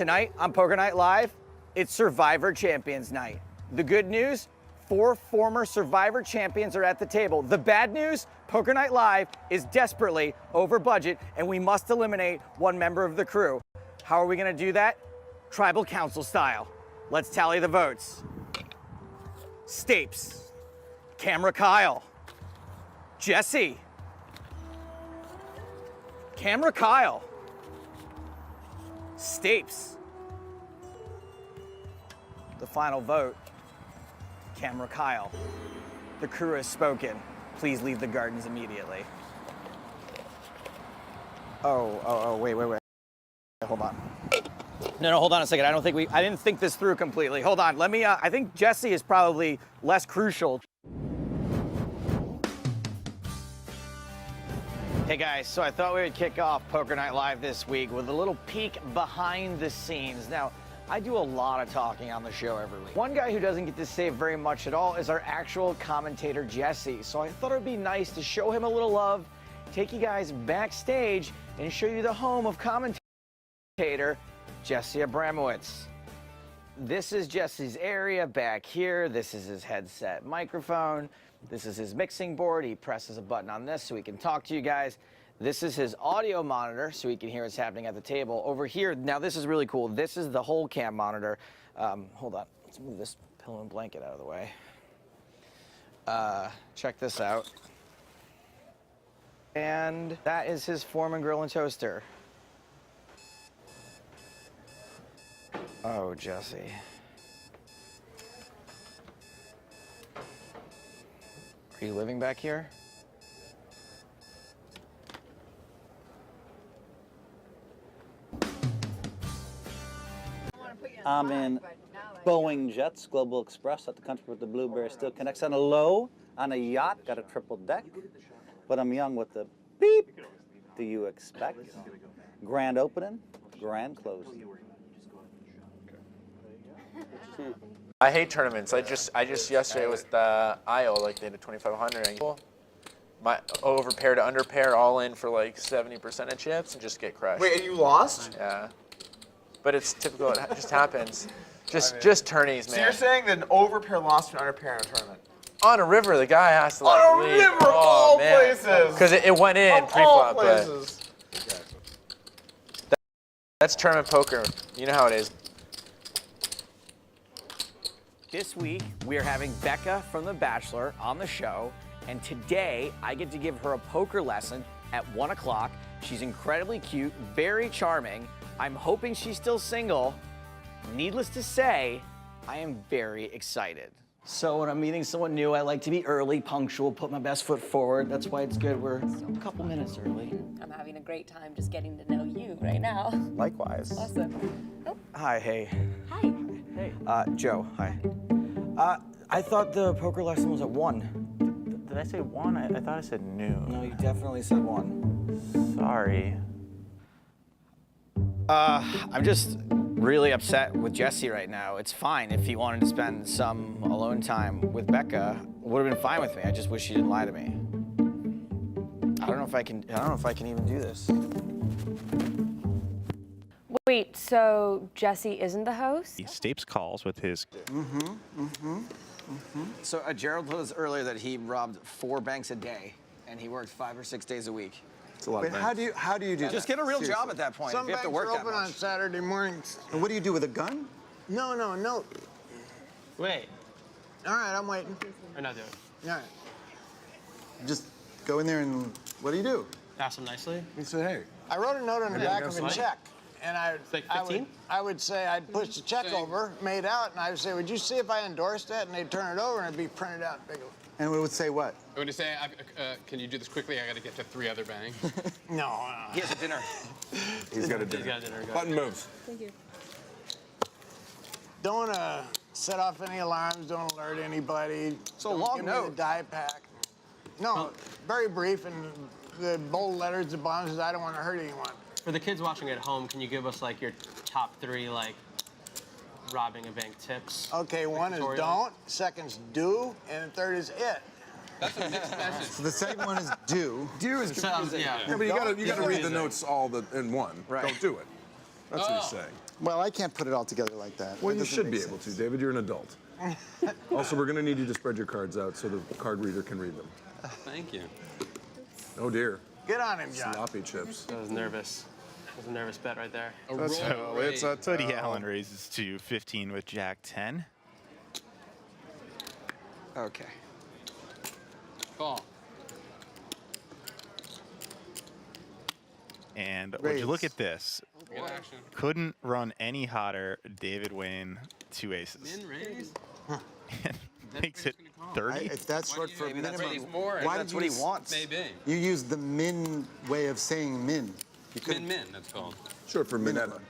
Tonight on Poker Night Live, it's Survivor Champions Night. The good news, 4 former Survivor champions are at the table. The bad news, Poker Night Live is desperately over budget and we must eliminate one member of the crew. How are we gonna do that? Tribal council style. Let's tally the votes. Stapes, Camera Kyle, Jesse, Camera Kyle, Stapes. The final vote, Camera Kyle. The crew has spoken. Please leave the gardens immediately. Wait. Hold on. No, hold on a second. I didn't think this through completely. Hold on, let me, I think Jesse is probably less crucial. Hey guys, so I thought we would kick off Poker Night Live this week with a little peek behind the scenes. Now, I do a lot of talking on the show every week. One guy who doesn't get to say very much at all is our actual commentator, Jesse. So I thought it would be nice to show him a little love, take you guys backstage, and show you the home of commentator, Jesse Abramowitz. This is Jesse's area back here. This is his headset microphone. This is his mixing board. He presses a button on this so he can talk to you guys. This is his audio monitor so he can hear what's happening at the table. Over here, now this is really cool. This is the whole cam monitor. Hold on, let's move this pillow and blanket out of the way. Check this out. And that is his Foreman grill and toaster. Oh, Jesse. Are you living back here? I'm in Boeing Jets, Global Express at the country where the Blueberry still connects. On a low, on a yacht, got a triple deck. But I'm young with the beep. Do you expect? Grand opening, grand closing. I hate tournaments. I just yesterday was the IO, like they had a 2,500. My overpair to underpair all in for like 70% of chips and just get crushed. Wait, and you lost? Yeah. But it's typical. It just happens. Just tourneys, man. So you're saying that an overpair lost to an underpair in a tournament? On a river, the guy has to like On a leave. river of all places! Because it went in pre-flop, but that's tournament poker. You know how it is. This week, we are having Becca from The Bachelor on the show, and today I get to give her a poker lesson at 1 o'clock. She's incredibly cute, very charming. I'm hoping she's still single. Needless to say, I am very excited. So when I'm meeting someone new, I like to be early, punctual, put my best foot forward. That's why it's good we're a couple minutes early. I'm having a great time just getting to know you right now. Likewise. Awesome. Oh. Hi, hey. Hi. Hey. Joe, hi. I thought the poker lesson was at 1. Did I say 1? I thought I said noon. No, you definitely said 1. Sorry. I'm just really upset with Jesse right now. It's fine if he wanted to spend some alone time with Becca. Would have been fine with me. I just wish he didn't lie to me. I don't know if I can even do this. Wait, so Jesse isn't the host? He Stapes calls with his... So Gerald told us earlier that he robbed 4 banks a day, and he worked 5 or 6 days a week. It's a lot of How do you do that? Just get a real Seriously. job at that point. Some if you have to banks work are that open on much. Saturday mornings. And what do you do with a gun? No. Wait. All right, I'm waiting. Or not do it. All right. Just go in there and what do you do? Ask them nicely. You say, hey. I wrote a note on the back of a slide? check, and like 15? I would say I'd push the check over, made out, and I would say, would you see if I endorsed that? And they'd turn it over, and it'd be printed out big. And it would say what? I'm going to say, can you do this quickly? I got to get to 3 other banks. No. He has a dinner. He's got a dinner. He's got dinner. Button moves. Thank you. Don't want to set off any alarms. Don't alert anybody. It's a Don't long give me note. the die pack. No, very brief, and the bold letters at the bottom says, I don't want to hurt anyone. For the kids watching at home, can you give us like your top 3 like robbing a bank tips? Okay, one is tutorial? don't, second's do, and the third is it. That's a mixed message. So the second one is do. Do is Yeah. Yeah, but you gotta read the confusing. notes all in one. Right. Don't do it. That's what he's saying. Well, I can't put it all together like that. Well, That you doesn't should make be able to, sense. David. You're an adult. Also, we're going to need you to spread your cards out so the card reader can read them. Thank you. Oh, dear. Get on him, John. Sloppy chips. I was nervous. That was a nervous bet right there. So it's Woody Allen raises to 15 with Jack 10. Okay. Call. And would you look at this? Good action. Couldn't run any hotter. David Wayne, 2 aces. Min raise? Makes it 30. If that's short for Maybe that's minimum, what he's more. why That's did what you he wants. Maybe. You use the min way of saying min. You could Min, that's called. Short for Minetta.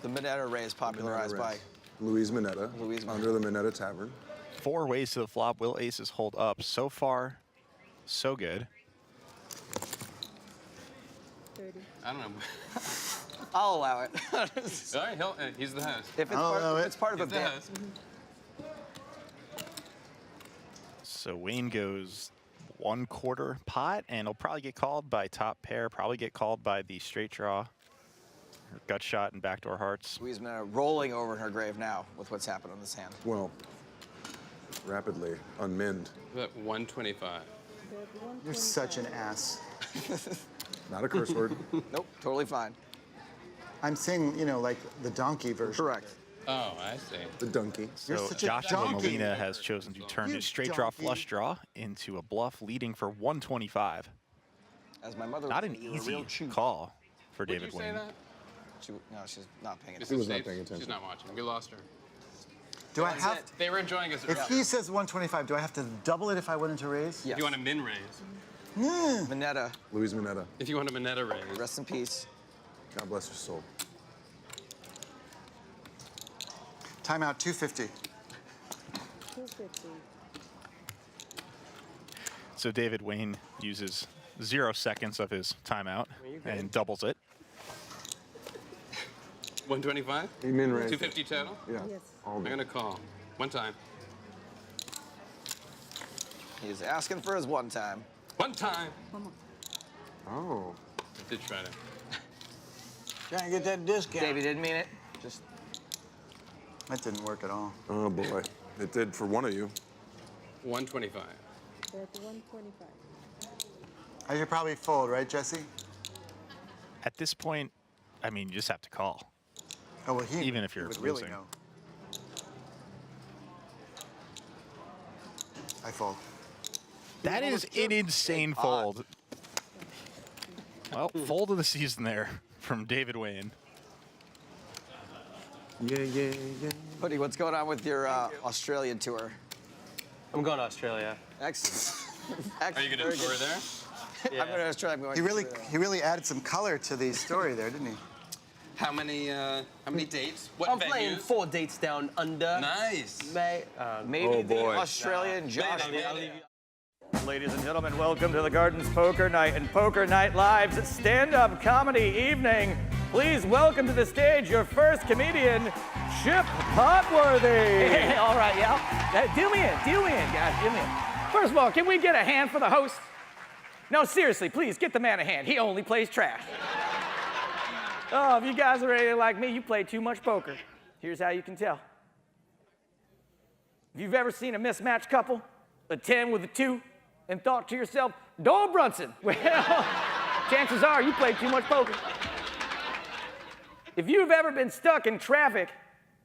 The Minetta raise popularized by Louise Minetta, Louise Minetta. founder of the Minetta Tavern. 4 ways to the flop. Will aces hold up? So far, so good. I don't know. I'll allow it. All right, he's the host. If it's part of a He's the bit. host. So Wayne goes 1/4 pot, and he'll probably get called by top pair, probably get called by the straight draw, or gut shot and backdoor hearts. Louise Minetta rolling over in her grave now with what's happened on this hand. Well, rapidly unminned. About 125. You're such an ass. Not a curse word. Nope, totally fine. I'm saying, you know, like the donkey version. Correct. Oh, I see. The donkey. You're So such a Joshua donkey. Molina has chosen to turn You his straight draw donkey. flush draw into a bluff, leading for 125. As my mother Not would an say, you're a easy real cheat. call for Did you David say Wayne. that? No, she's not paying It's attention. was a not safe- paying attention. She's not watching. We lost her. Do I have? They were enjoying us. If he says 125, do I have to double it if I wanted to raise? Yes. If you want a min raise. Minetta, Louise Minetta. If you want a Minetta raise. rest in peace. God bless her soul. Timeout 250. So David Wayne uses 0 seconds of his timeout and doubles it. 125? He min raised. 250 total? Yeah. All I'm day. gonna call. One time. He's asking for his one time. One time. Oh. I did try to. Trying to get that discount. Davey didn't mean it. Just That didn't work at all. Oh, boy. It did for one of you. 125. I should probably fold, right, Jesse? At this point, I mean, you just have to call. Oh, well, he Even if you're would really losing. know. I fold. That is an insane fold. Well, fold of the season there from David Wayne. Yeah, yeah, yeah. Buddy, what's going on with your Australian tour? I'm going to Australia. Excellent. Are you gonna tour there? I'm going to Australia. I'm going He really added some color to the story there, didn't he? How many dates? What I'm venues? playing 4 dates down under. Nice. Maybe Oh, the boy. Australian Josh. I'll leave you. Ladies and gentlemen, welcome to the Gardens Poker Night and Poker Night Live's stand-up comedy evening. Please welcome to the stage your first comedian, Chip Potworthy. Hey, all right, yeah. Do me in, guys, do me in. First of all, can we get a hand for the host? No, seriously, please, get the man a hand. He only plays trash. Oh, if you guys are anything like me, you play too much poker. Here's how you can tell. If you've ever seen a mismatched couple, a 10 with a 2, and thought to yourself, Doyle Brunson, well, chances are you play too much poker. If you've ever been stuck in traffic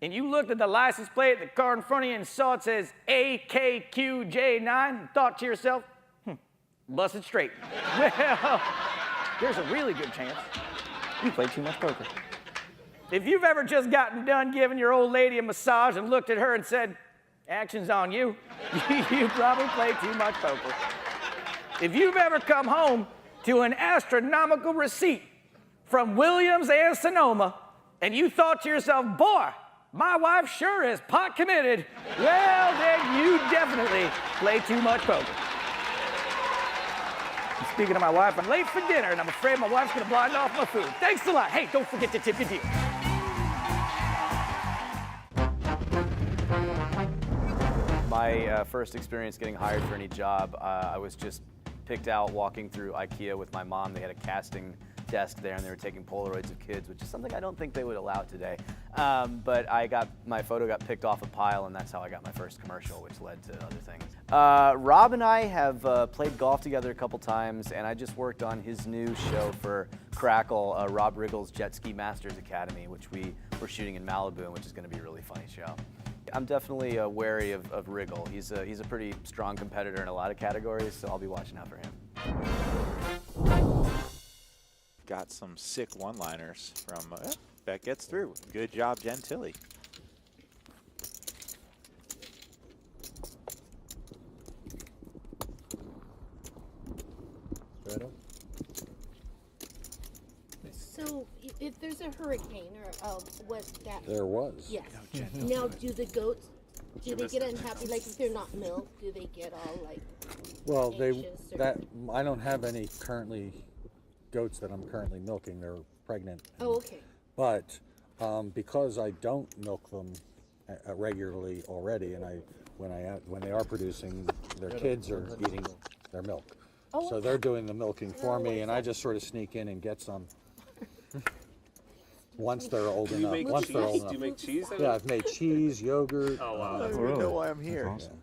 and you looked at the license plate, the car in front of you, and saw it says AKQJ9, and thought to yourself, busted straight. Well, there's a really good chance you play too much poker. If you've ever just gotten done giving your old lady a massage and looked at her and said, action's on you, you probably play too much poker. If you've ever come home to an astronomical receipt from Williams and Sonoma, and you thought to yourself, boy, my wife sure is pot committed, well, then you definitely play too much poker. And speaking of my wife, I'm late for dinner, and I'm afraid my wife's gonna blind off my food. Thanks a lot. Hey, don't forget to tip your deal. My first experience getting hired for any job, I was just picked out walking through IKEA with my mom. They had a casting desk there, and they were taking Polaroids of kids, which is something I don't think they would allow today. But my photo got picked off a pile, and that's how I got my first commercial, which led to other things. Rob and I have played golf together a couple times, and I just worked on his new show for Crackle, Rob Riggle's Jet Ski Masters Academy, which we're shooting in Malibu, and which is going to be a really funny show. I'm definitely wary of Riggle. He's a pretty strong competitor in a lot of categories, so I'll be watching out for him. Got some sick one-liners from that gets through. Good job, Gentili. So if there's a hurricane or what that There was. Yes. Now do the goats, do they get unhappy, like if they're not milked, do they get all like Well, anxious or- I don't have any goats that I'm currently milking. They're pregnant. Oh, okay. But because I don't milk them regularly already, and when they are producing, their kids are eating their milk. Oh, So okay. they're doing the milking for me, and I just sort of sneak in and get some. Once they're old Do you enough. make Once cheese? they're old Do enough. you make cheese? Yeah, I've made cheese, yogurt. Oh wow, I don't know why I'm here. Awesome.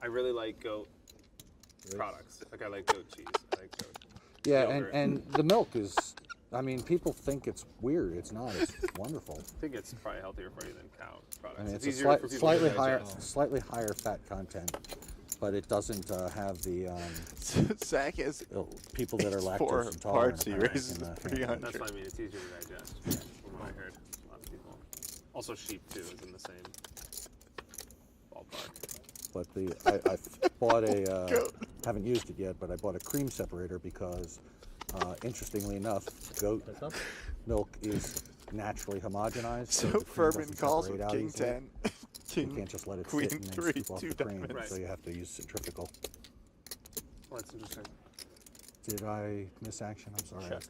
I really like goat products. Like I like goat cheese. I like goat Yeah, yogurt. and the milk is, I mean, people think it's weird. It's not. It's wonderful. I think it's probably healthier for you than cow products. I mean, it's a easier for people to slightly higher fat content, but it doesn't have the Zach is people that are it's lactose 4 intolerant. parts, he apparently raises can, it to 300. That's what I mean. It's easier to digest. From what I heard, a lot of people. Also, sheep too is in the same ballpark. But I bought a haven't used it yet, but I bought a cream separator because, interestingly enough, goat milk is naturally homogenized. So the cream Furman doesn't calls separate with out King easily. 10. You can't just let it Queen sit and then 3, scoop off 2 the cream, diamonds. so you have to use centrifugal. Well, that's interesting. Did I miss action? I'm sorry. Check.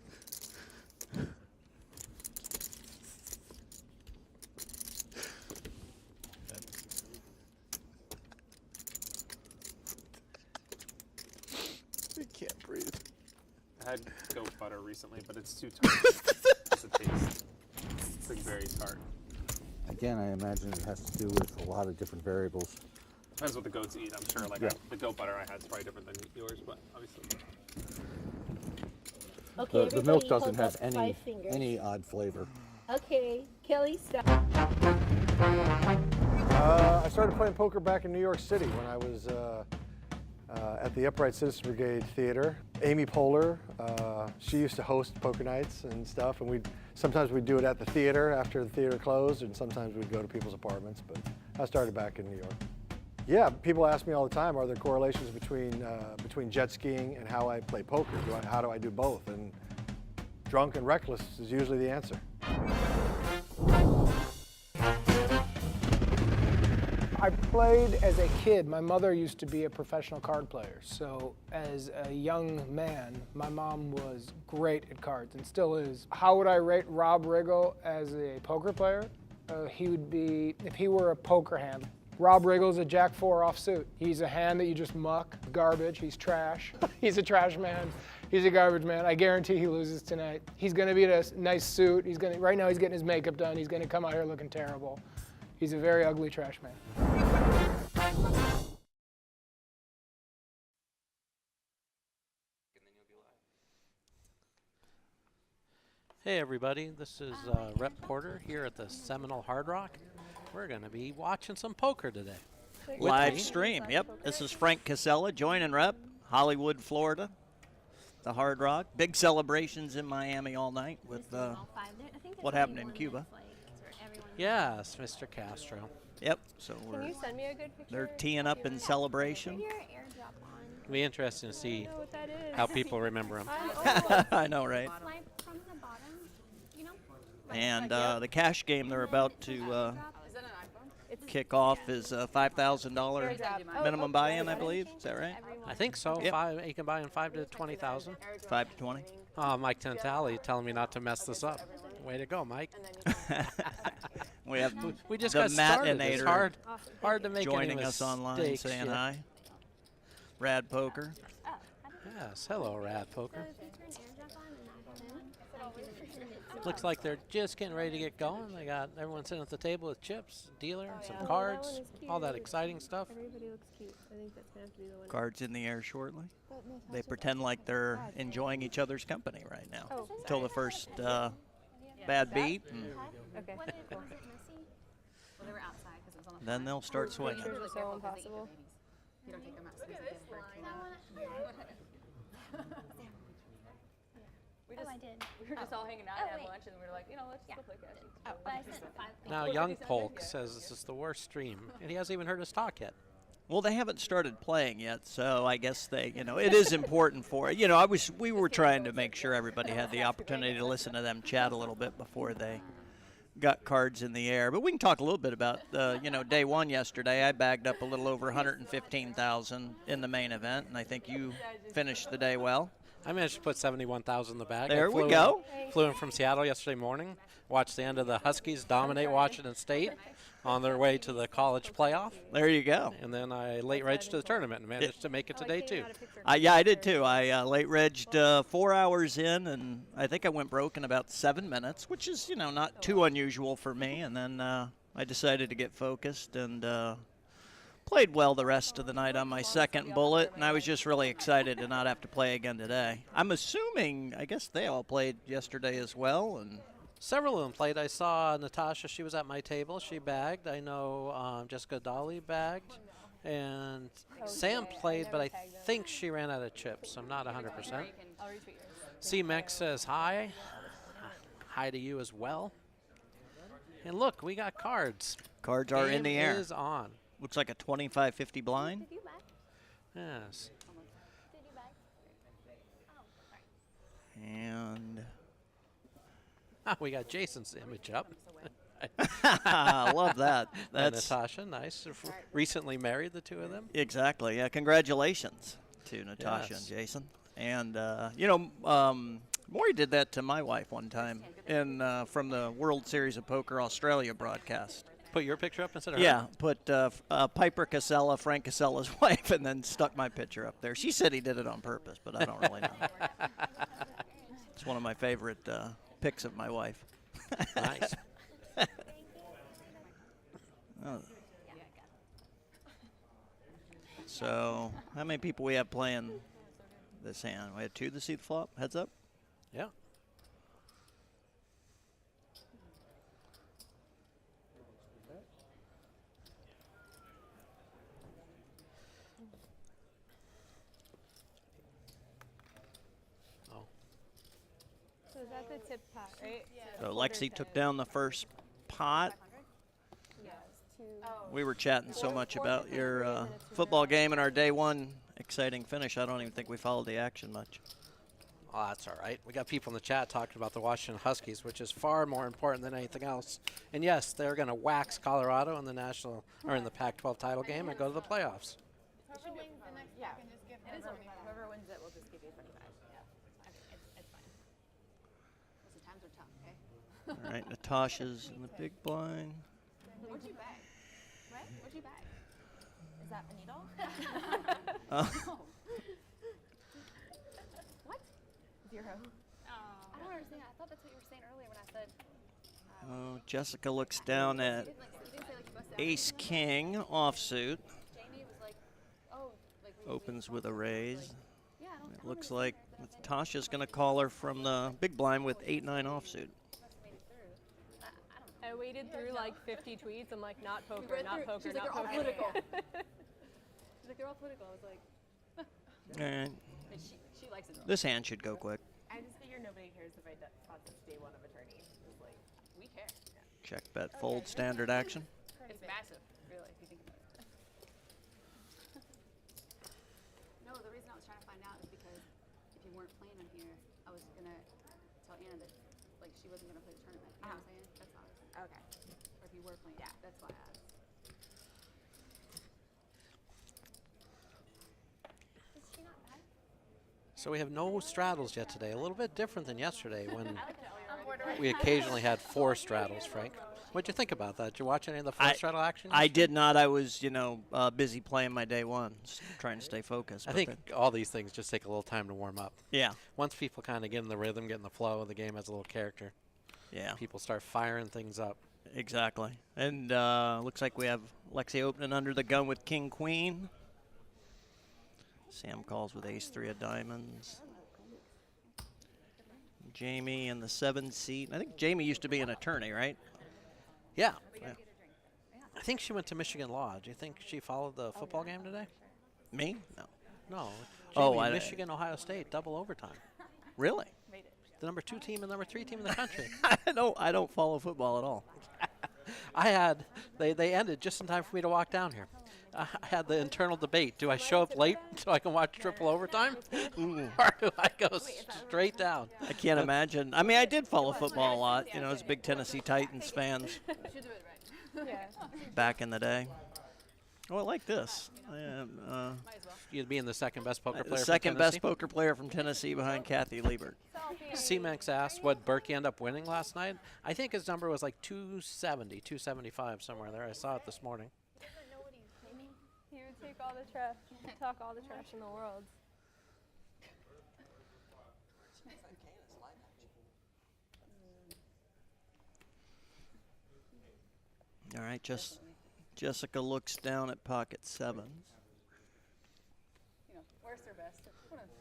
I can't breathe. I had goat butter recently, but it's too tart. It's a taste. It's like very tart. Again, I imagine it has to do with a lot of different variables. Depends what the goats eat, I'm sure. Like Yeah. the goat butter I had is probably different than yours, but obviously. Okay, The milk everybody doesn't hold have up 5 fingers. any odd flavor. Okay, Kelly, stop. I started playing poker back in New York City when I was at the Upright Citizens Brigade Theater. Amy Poehler, she used to host poker nights and stuff, and sometimes we'd do it at the theater after the theater closed, and sometimes we'd go to people's apartments, but I started back in New York. Yeah, people ask me all the time, are there correlations between jet skiing and how I play poker? How do I do both? And drunk and reckless is usually the answer. I played as a kid. My mother used to be a professional card player. So as a young man, my mom was great at cards and still is. How would I rate Rob Riggle as a poker player? He would be, if he were a poker hand. Rob Riggle's a Jack 4 offsuit. He's a hand that you just muck, garbage, he's trash. He's a trash man, he's a garbage man. I guarantee he loses tonight. He's gonna be in a nice suit. Right now he's getting his makeup done. He's gonna come out here looking terrible. He's a very ugly trash man. Hey everybody, this is Rep Porter here at the Seminole Hard Rock. We're going to be watching some poker today. Live stream, yep. This is Frank Kasella, joining Rep, Hollywood, Florida, the Hard Rock. Big celebrations in Miami all night with what happened in Cuba. Yes, Mr. Castro. Yep, so Can you send me a good picture? they're teeing up in celebration. It'll be interesting to see how people remember him. I know, right? And the cash game they're about to kick off is $5,000 minimum buy-in, I believe. Is that right? I think so. Yep. You can buy in 5 to 20,000. 5 to 20. Mike Tantali telling me not to mess this up. Way to go, Mike. We have we just the got started. Matinator It's hard to make joining any us online, mistakes saying here. hi. Rad Poker. Yes, hello, Rad Poker. Looks like they're just getting ready to get going. They got everyone sitting at the table with chips, dealer, some cards, all that exciting stuff. Everybody looks cute. I think that's gonna have to be the winner. Cards in the air shortly. They pretend like they're enjoying each other's company right now until the first bad beat. Okay. Cool. Then they'll start swinging. Pictures are so impossible. We were just all hanging out at lunch, and we were like, let's just go play catch. Now, Young Polk says this is the worst stream, and he hasn't even heard us talk yet. Well, they haven't started playing yet, so I guess they, it is important for it. We were trying to make sure everybody had the opportunity to listen to them chat a little bit before they got cards in the air. But we can talk a little bit about, day one yesterday. I bagged up a little over 115,000 in the main event, and I think you finished the day well. I managed to put 71,000 in the bag. There we go. Flew in from Seattle yesterday morning, watched the end of the Huskies dominate Washington State on their way to the college playoff. There you go. And then I late regged to the tournament and managed to make it today too. Yeah, I did too. I late regged 4 hours in, and I think I went broke in about 7 minutes, which is, not too unusual for me. And then I decided to get focused and played well the rest of the night on my second bullet, and I was just really excited to not have to play again today. I'm assuming, I guess they all played yesterday as well. And several of them played. I saw Natasha, she was at my table, she bagged. I know Jessica Dawley bagged. And Sam played, but I think she ran out of chips. I'm not 100%. C-Mex says hi. Hi to you as well. And look, we got cards. Cards are in the air. Game is on. Looks like a 25-50 blind. Yes. And we got Jason's image up. I love that. That's Natasha, nice. Recently married, the two of them. Exactly. Yeah. Congratulations to Natasha and Jason. And Maury did that to my wife one time from the World Series of Poker Australia broadcast. Put your picture up instead of her? her? Put Piper Kasella, Frank Casella's wife, and then stuck my picture up there. She said he did it on purpose, but I don't really know. It's one of my favorite pics of my wife. Nice. Oh. So, how many people we have playing this hand? We had 2 to see the flop. Heads up? Yeah. So is that the tip pot, right? So Lexy took down the first pot. We were chatting so much about your football game and our day one exciting finish. I don't even think we followed the action much. Oh, that's all right. We got people in the chat talking about the Washington Huskies, which is far more important than anything else. And yes, they're going to wax Colorado in the in the Pac-12 title game and go to the playoffs. Whoever wins the next pack and just give whoever wins it will just give you 25. Yeah, it's fine. Those times are tough, okay? All right, Natasha's in the big blind. What'd you bag? What? What'd you bag? Is that a needle? No. What? 0. I don't understand. I thought that's what you were saying earlier when I said. Oh, Jessica looks down at Ace King offsuit. Jamie was like, oh, Opens with a raise. Yeah, it looks like Natasha's going to call her from the big blind with 8-9 offsuit. I waded through like 50 tweets. I'm like, not poker, poker, not poker, not not poker. poker. She's like, they're all political. I was like, All right. and she likes it. This hand should go quick. I just figure nobody cares if I thought this day one of attorney. It's like, we care. Check bet fold standard action. It's massive, really, if you think about it. No, the reason I was trying to find out is because if you weren't playing on here, I was going to tell Anna that like she wasn't going to play the tournament. You know what I'm saying? That's all. Okay. Or if you were playing, that's why I asked. Is she not bad? So we have no straddles yet today. A little bit different than yesterday when we occasionally had 4 straddles, Frank. What'd you think about that? Did you watch any of the first shuttle action? I did not. I was, busy playing my day one, trying to stay focused. I think all these things just take a little time to warm up. Yeah. Once people kind of get in the rhythm, get in the flow, the game has a little character. Yeah. People start firing things up. Exactly. And looks like we have Lexy opening under the gun with King Queen. Sam calls with ace 3 of diamonds. Jamie in the 7 seat. I think Jamie used to be an attorney, right? Yeah. I think she went to Michigan Law. Do you think she followed the football game today? Me? No. No. Oh, Michigan, Ohio State, double overtime. Really? The number 2 team and number 3 team in the country. I don't follow football at all. They ended just in time for me to walk down here. I had the internal debate. Do I show up late so I can watch triple overtime? Or do I go straight down? I can't imagine. I mean, I did follow football a lot, as big Tennessee Titans fans back in the day. Oh, I like this. You'd be in the second best poker player. The second best poker player from Tennessee behind Cate Liebert. C-Max asked what Berkey ended up winning last night. I think his number was like 270, 275, somewhere there. I saw it this morning. He would take all the trash, talk all the trash in the world. All right, Jessica looks down at pocket 7s. Worst or best? Depends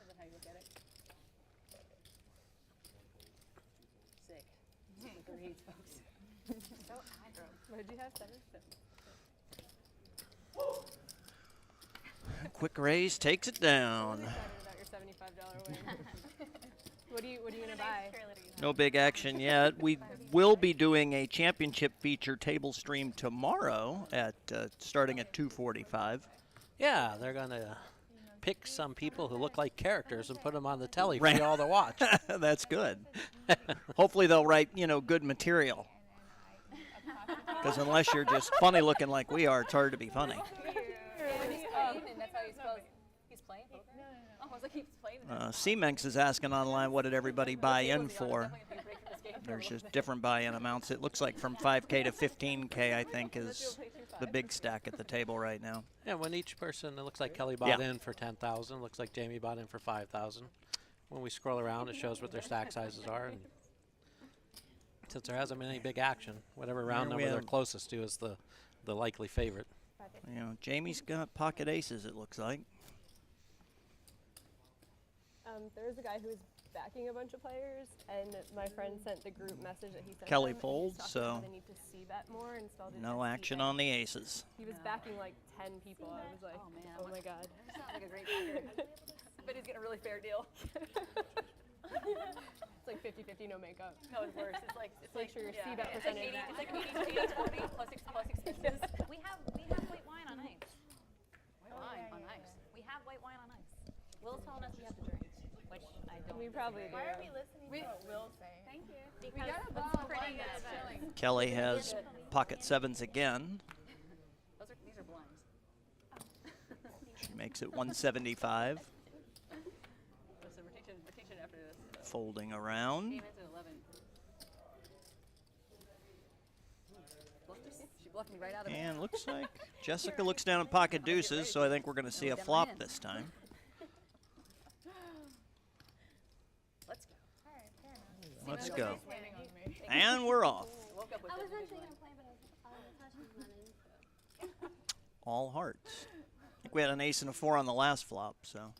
on how you look at it. Sick. The reads, folks. So aggro. What did you have? 7? Quick raise takes it down. I'm excited about your $75 win. What are you gonna buy? No big action yet. We will be doing a championship feature table stream tomorrow at starting at 2:45. Yeah, they're gonna pick some people who look like characters and put them on the telly for you all to watch. That's good. Hopefully they'll write good material. Because unless you're just funny looking like we are, it's hard to be funny. And that's how he spells. He's playing poker? No. I was like, he's playing. C-Menx is asking online, what did everybody buy in for? There's just different buy-in amounts. It looks like from 5K to 15K, I think, is the big stack at the table right now. Yeah, when each person, it looks like Kelly bought in for 10,000. Looks like Jamie bought in for 5,000. When we scroll around, it shows what their stack sizes are. And since there hasn't been any big action, whatever round number they're closest to is the likely favorite. Jamie's got pocket aces, it looks like. There was a guy who was backing a bunch of players, and my friend sent the group message that he sent Kelly them, folds, and he was talking so about how they need to see bet more and spelled it no action on the aces. He was backing like 10 people. I was like, oh my god. That sounds like a great backer. But he's getting a really fair deal. It's like 50-50, no makeup. No, it's worse. It's like Make sure your C-bet percentage. It's like 80-20 plus expenses. We have white wine on ice. Wine on ice. We have white wine on ice. Will's telling us we have to drink, which I don't. We probably do. Why are we listening to what Will's saying? Thank you. We got a bottle of wine that's chilling. Kelly has pocket 7s again. These are blinds. She makes it 175. So we're teaching after this. Folding around. Came into 11. She bluffed me right out of it. And looks like Jessica looks down at pocket deuces, so I think we're going to see a flop this time. Let's go. Let's go. And we're off. I was actually going to play, but Natasha's not in. All hearts. I think we had an ace and a 4 on the last flop, so.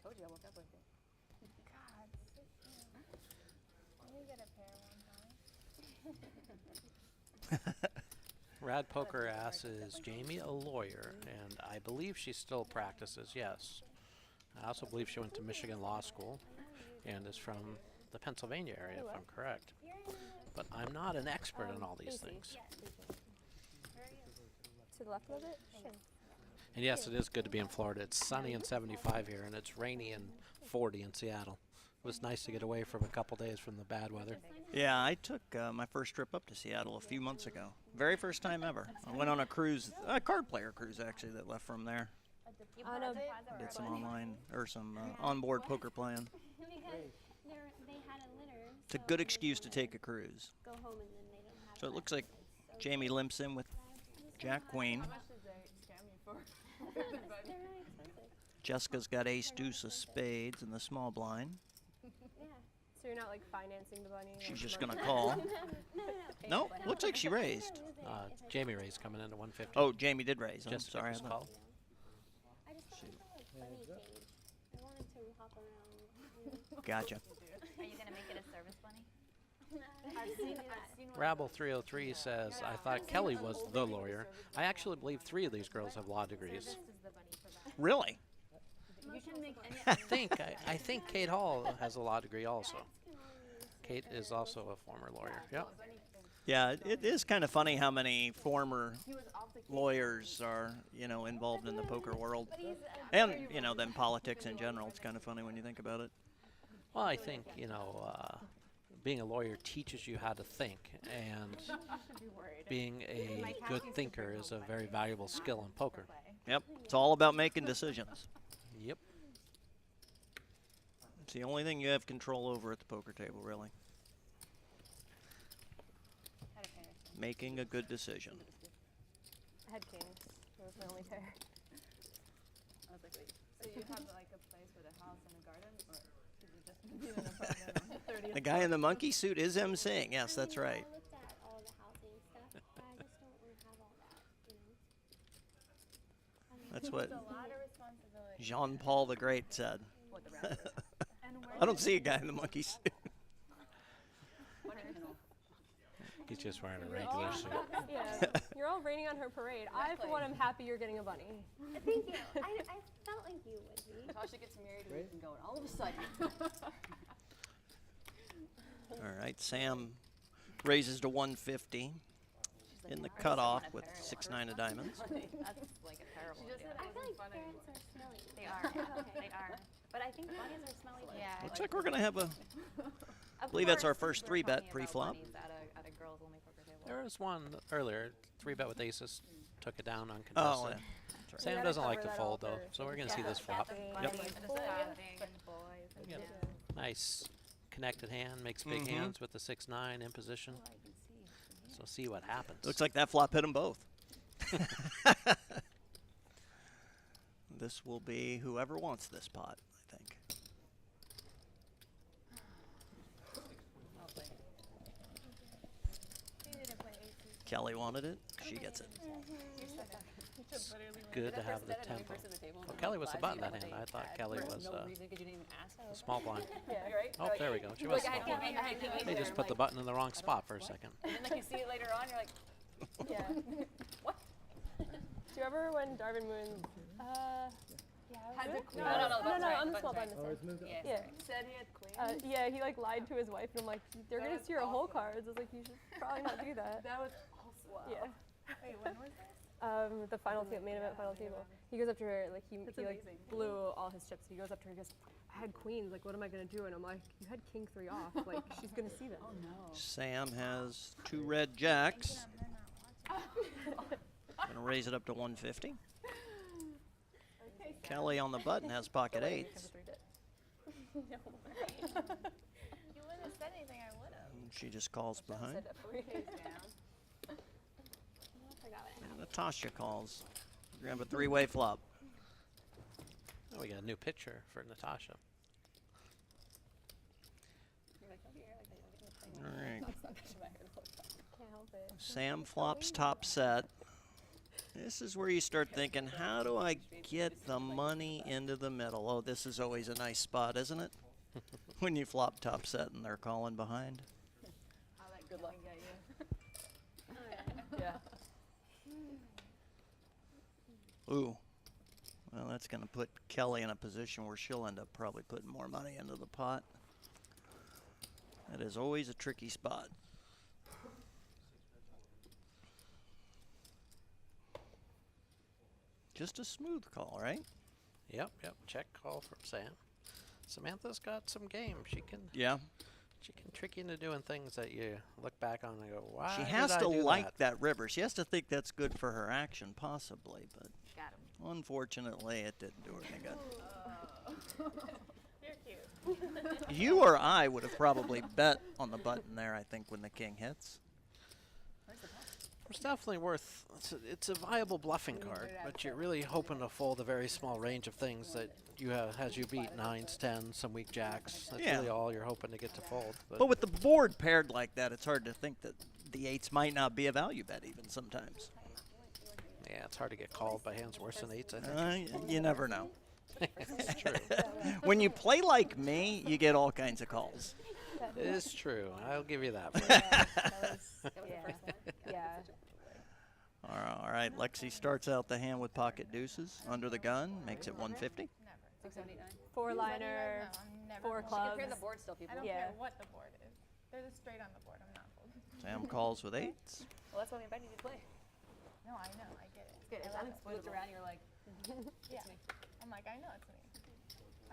Told you I woke up with it. God. Can you get a pair one time? Rad Poker asks, is Jamie a lawyer? And I believe she still practices, yes. I also believe she went to Michigan Law School and is from the Pennsylvania area, if I'm correct. But I'm not an expert in all these things. To the left a little bit? Sure. And yes, it is good to be in Florida. It's sunny and 75 here, and it's rainy and 40 in Seattle. It was nice to get away from a couple days from the bad weather. Yeah, I took my first trip up to Seattle a few months ago. Very first time ever. I went on a cruise, a card player cruise actually, that left from there. Did some online or some onboard poker playing. They had a litter. It's a good excuse to take a cruise. Go home and then they don't have. So it looks like Jamie limps in with Jack Queen. How much did they scam you for? They're not expensive. Jessica's got ace deuce of spades in the small blind. Yeah. So you're not like financing the bunny? She's like, just monthly? gonna call. No, No, looks like she raised. Jamie raised coming into 150. Oh, Jamie did raise. I'm Just sorry. was called. I just thought it was a bunny cage. I wanted to hop around. Gotcha. Are you gonna make it a service bunny? I've seen one. Rabble 303 says, I thought Kelly was the lawyer. I actually believe 3 of these girls have law degrees. Really? You can make any. I think Cate Hall has a law degree also. Cate is also a former lawyer. Yep. Yeah, it is kind of funny how many former lawyers are, you know, involved in the poker world, and you know, then politics in general. It's kind of funny when you think about it. Well, I think, you know, being a lawyer teaches you how to think, and being a good thinker is a very valuable skill in poker. Yep, it's all about making decisions. Yep. It's the only thing you have control over at the poker table, really. Making a good decision. I had kings. That was my only pair. I was like, wait. So you have like a place with a house and a garden, or did you just do an apartment on the 30th? The guy in the monkey suit is emceeing. Yes, that's right. I looked at all the housing stuff, but I just don't want to have all that, you know. That's what It's a lot of responsibility. Jean Paul the Great said. What, the rabbit? And where I don't see a guy in the monkey suit. He's just wearing a regular suit. Yeah, you're all raining on her parade. I, for one, am happy you're getting a bunny. Thank you. I felt like you would be. Natasha gets married and we can go, and all of a sudden. All right, Sam raises to 150 in the cutoff with 6-9 of diamonds. That's like a terrible idea. I feel like parents are smelly. They are. They are. But I think bunnies are smelly too. Yeah. Looks like we're going to have a, I believe that's our first 3-bet pre-flop. At a girls only poker table. There was one earlier, 3-bet with aces, took it down uncontested. Oh, yeah. That's right. Sam doesn't like to fold though, so we're going to see this flop. Yep. Yep. Nice connected hand, makes big hands with the 6-9 in position. So see what happens. Looks like that flop hit them both. This will be whoever wants this pot, I think. Kelly wanted it. She gets it. It's good to have the tempo. Oh, Kelly was the button that hand. I thought Kelly was a small blind. Oh, there we go. She was small blind. They just put the button in the wrong spot for a second. And then like you see it later on, you're like, Yeah. What? Do you remember when Darvin Moon? Yeah. Had the queen. No, Button's right, on the small button's blind. right. Yeah. Said he had queen. Yeah, he like lied to his wife, and I'm like, they're gonna see your whole cards. I was like, you should probably not do that. That was also wow. Yeah. Wait, when was this? The final table, main event final table. He goes up to her, like he like blew all his chips. He goes up to her, he goes, I had queens, like what am I gonna do? And I'm like, you had king 3 off, like she's gonna see them. Oh no. Sam has 2 red jacks. Gonna raise it up to 150. Kelly on the button has pocket 8s. You wouldn't have said anything, I would have. She just calls behind. And Natasha calls. We're gonna have a 3-way flop. Oh, we got a new picture for Natasha. All right. Can't help it. Sam flops top set. This is where you start thinking, how do I get the money into the middle? Oh, this is always a nice spot, isn't it? When you flop top set and they're calling behind. I'll let good luck get you. Yeah. Ooh. Well, that's going to put Kelly in a position where she'll end up probably putting more money into the pot. That is always a tricky spot. Just a smooth call, right? Yep. Check call from Sam. Samantha's got some game. She can trick you into doing things that you look back on and go, wow. She has to like that river. She has to think that's good for her action, possibly, but unfortunately, it didn't do her any good. You're cute. You or I would have probably bet on the button there, I think, when the king hits. It's definitely worth. It's a viable bluffing card, but you're really hoping to fold a very small range of things that you have has you beat 9s, 10s, some weak jacks. That's really all you're hoping to get to fold. But with the board paired like that, it's hard to think that the 8s might not be a value bet even sometimes. Yeah, it's hard to get called by hands worse than 8s, I think. You never know. It's true. When you play like me, you get all kinds of calls. It is true. I'll give you that. Yeah. All right, Lexy starts out the hand with pocket deuces under the gun, makes it 150. 679. 4-liner, 4 clubs. Compare the board still, people. I don't care what the board is. They're just straight on the board. I'm not folding. Sam calls with 8s. Well, that's why we invited you to play. No, I know. I get it. It's good. It's unexploitable. Around, you're like, yeah. I'm like, I know it's me.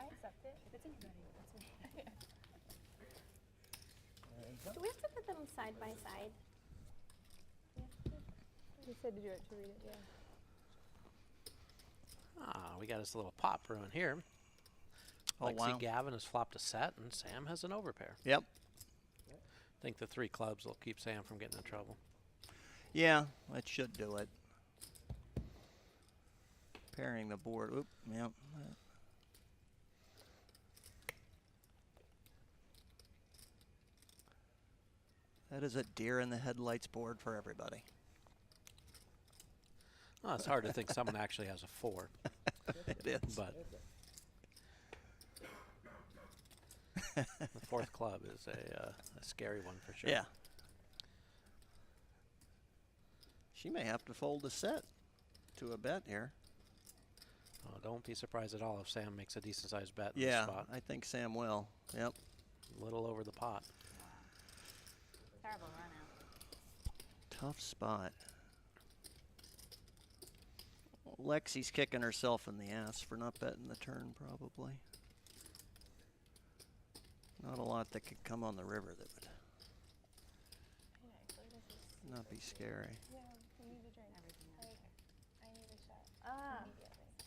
I accept it. If it's anybody, it's me. Do we have to put them side by side? You said to do it, to read it, yeah. We got us a little pop brewing here. Oh, Lexy wow. Gavin has flopped a set, and Sam has an overpair. Yep. I think the 3 clubs will keep Sam from getting in trouble. Yeah, that should do it. Pairing the board. Oop, yep. That is a deer in the headlights board for everybody. Well, it's hard to think someone actually has a 4. It is. But the 4th club is a scary one for sure. Yeah. She may have to fold a set to a bet here. Oh, don't be surprised at all if Sam makes a decent-sized bet in Yeah, this spot. I think Sam will. Yep. A little over the pot. Terrible run out. Tough spot. Lexy's kicking herself in the ass for not betting the turn, probably. Not a lot that could come on the river that would not be scary. Yeah, we need to drink everything. I need a shot. Ah,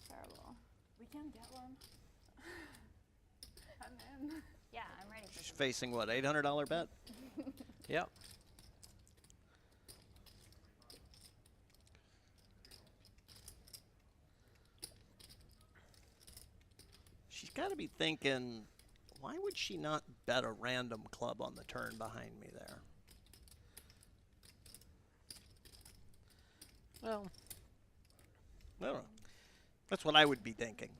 terrible. We can get one. I'm in. Yeah, I'm ready for She's facing what, $800 bet? Yep. She's got to be thinking, why would she not bet a random club on the turn behind me there? Well, I don't know. That's what I would be thinking.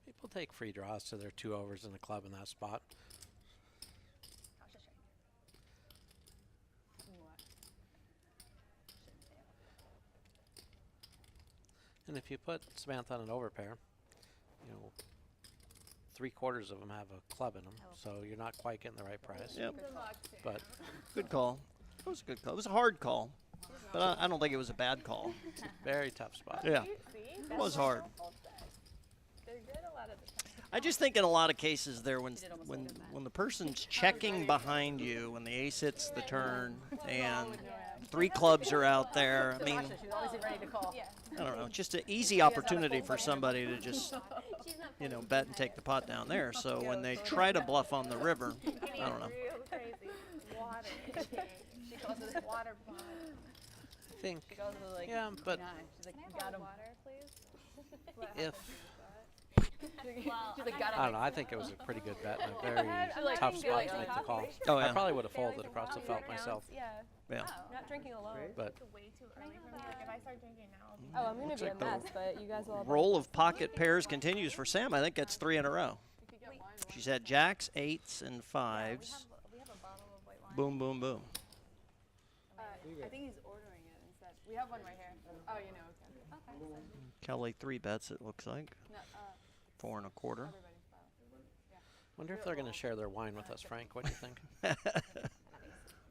People take free draws to their 2 overs in the club in that spot. And if you put Samantha on an overpair, you know, 3/4 of them have a club in them, so you're not quite getting the right price. Yep. But Good call. It was a good call. It was a hard call, but I don't think it was a bad call. Very tough spot. Yeah. It was hard. They're good a lot of the time. I just think in a lot of cases there, when the person's checking behind you, when the ace hits the turn and 3 clubs are out there, I mean, She's always ready to call. Yeah. I don't know, just an easy opportunity for somebody to just, you know, bet and take the pot down there. So when they try to bluff on the river, I don't know. Real crazy. Water. She calls it water pot. I think, She goes to like, yeah, but she's like, got him. Water, please. if, She's like, got him. I don't know, I think it was a pretty good bet and a very tough spot to make the call. Oh, yeah. I probably would have folded across the felt myself. Yeah. Yeah. Not drinking alone. But Way too early for me. Like, if I start drinking now, Oh, I'm going Looks to be like a the mess, but you guys will all roll of pocket pairs continues for Sam. I think that's 3 in a row. She's had jacks, 8s, and 5s. we have a bottle of white wine. Boom, boom, boom. I think he's ordering it instead. We have one right here. Oh, you know, okay. Kelly 3 bets, it looks like. 4 1/4. wonder if they're going to share their wine with us, Frank. What do you think?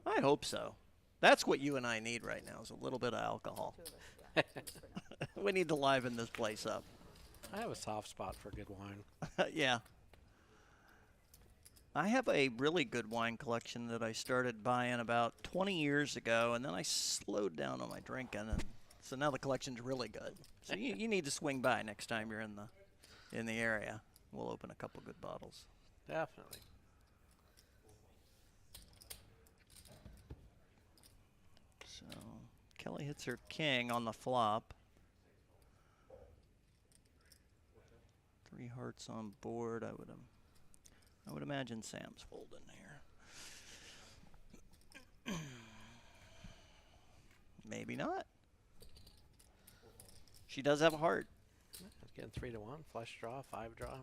I hope so. That's what you and I need right now, is a little bit of alcohol. We need to liven this place up. I have a soft spot for good wine. Yeah. I have a really good wine collection that I started buying about 20 years ago, and then I slowed down on my drinking, and so now the collection's really good. So you need to swing by next time you're in the in the area, we'll open a couple good bottles. Definitely. So Kelly hits her king on the flop. 3 hearts on board. I would imagine Sam's folding here. Maybe not. She does have a heart. It's getting 3 to 1. Flush draw, 5 draw.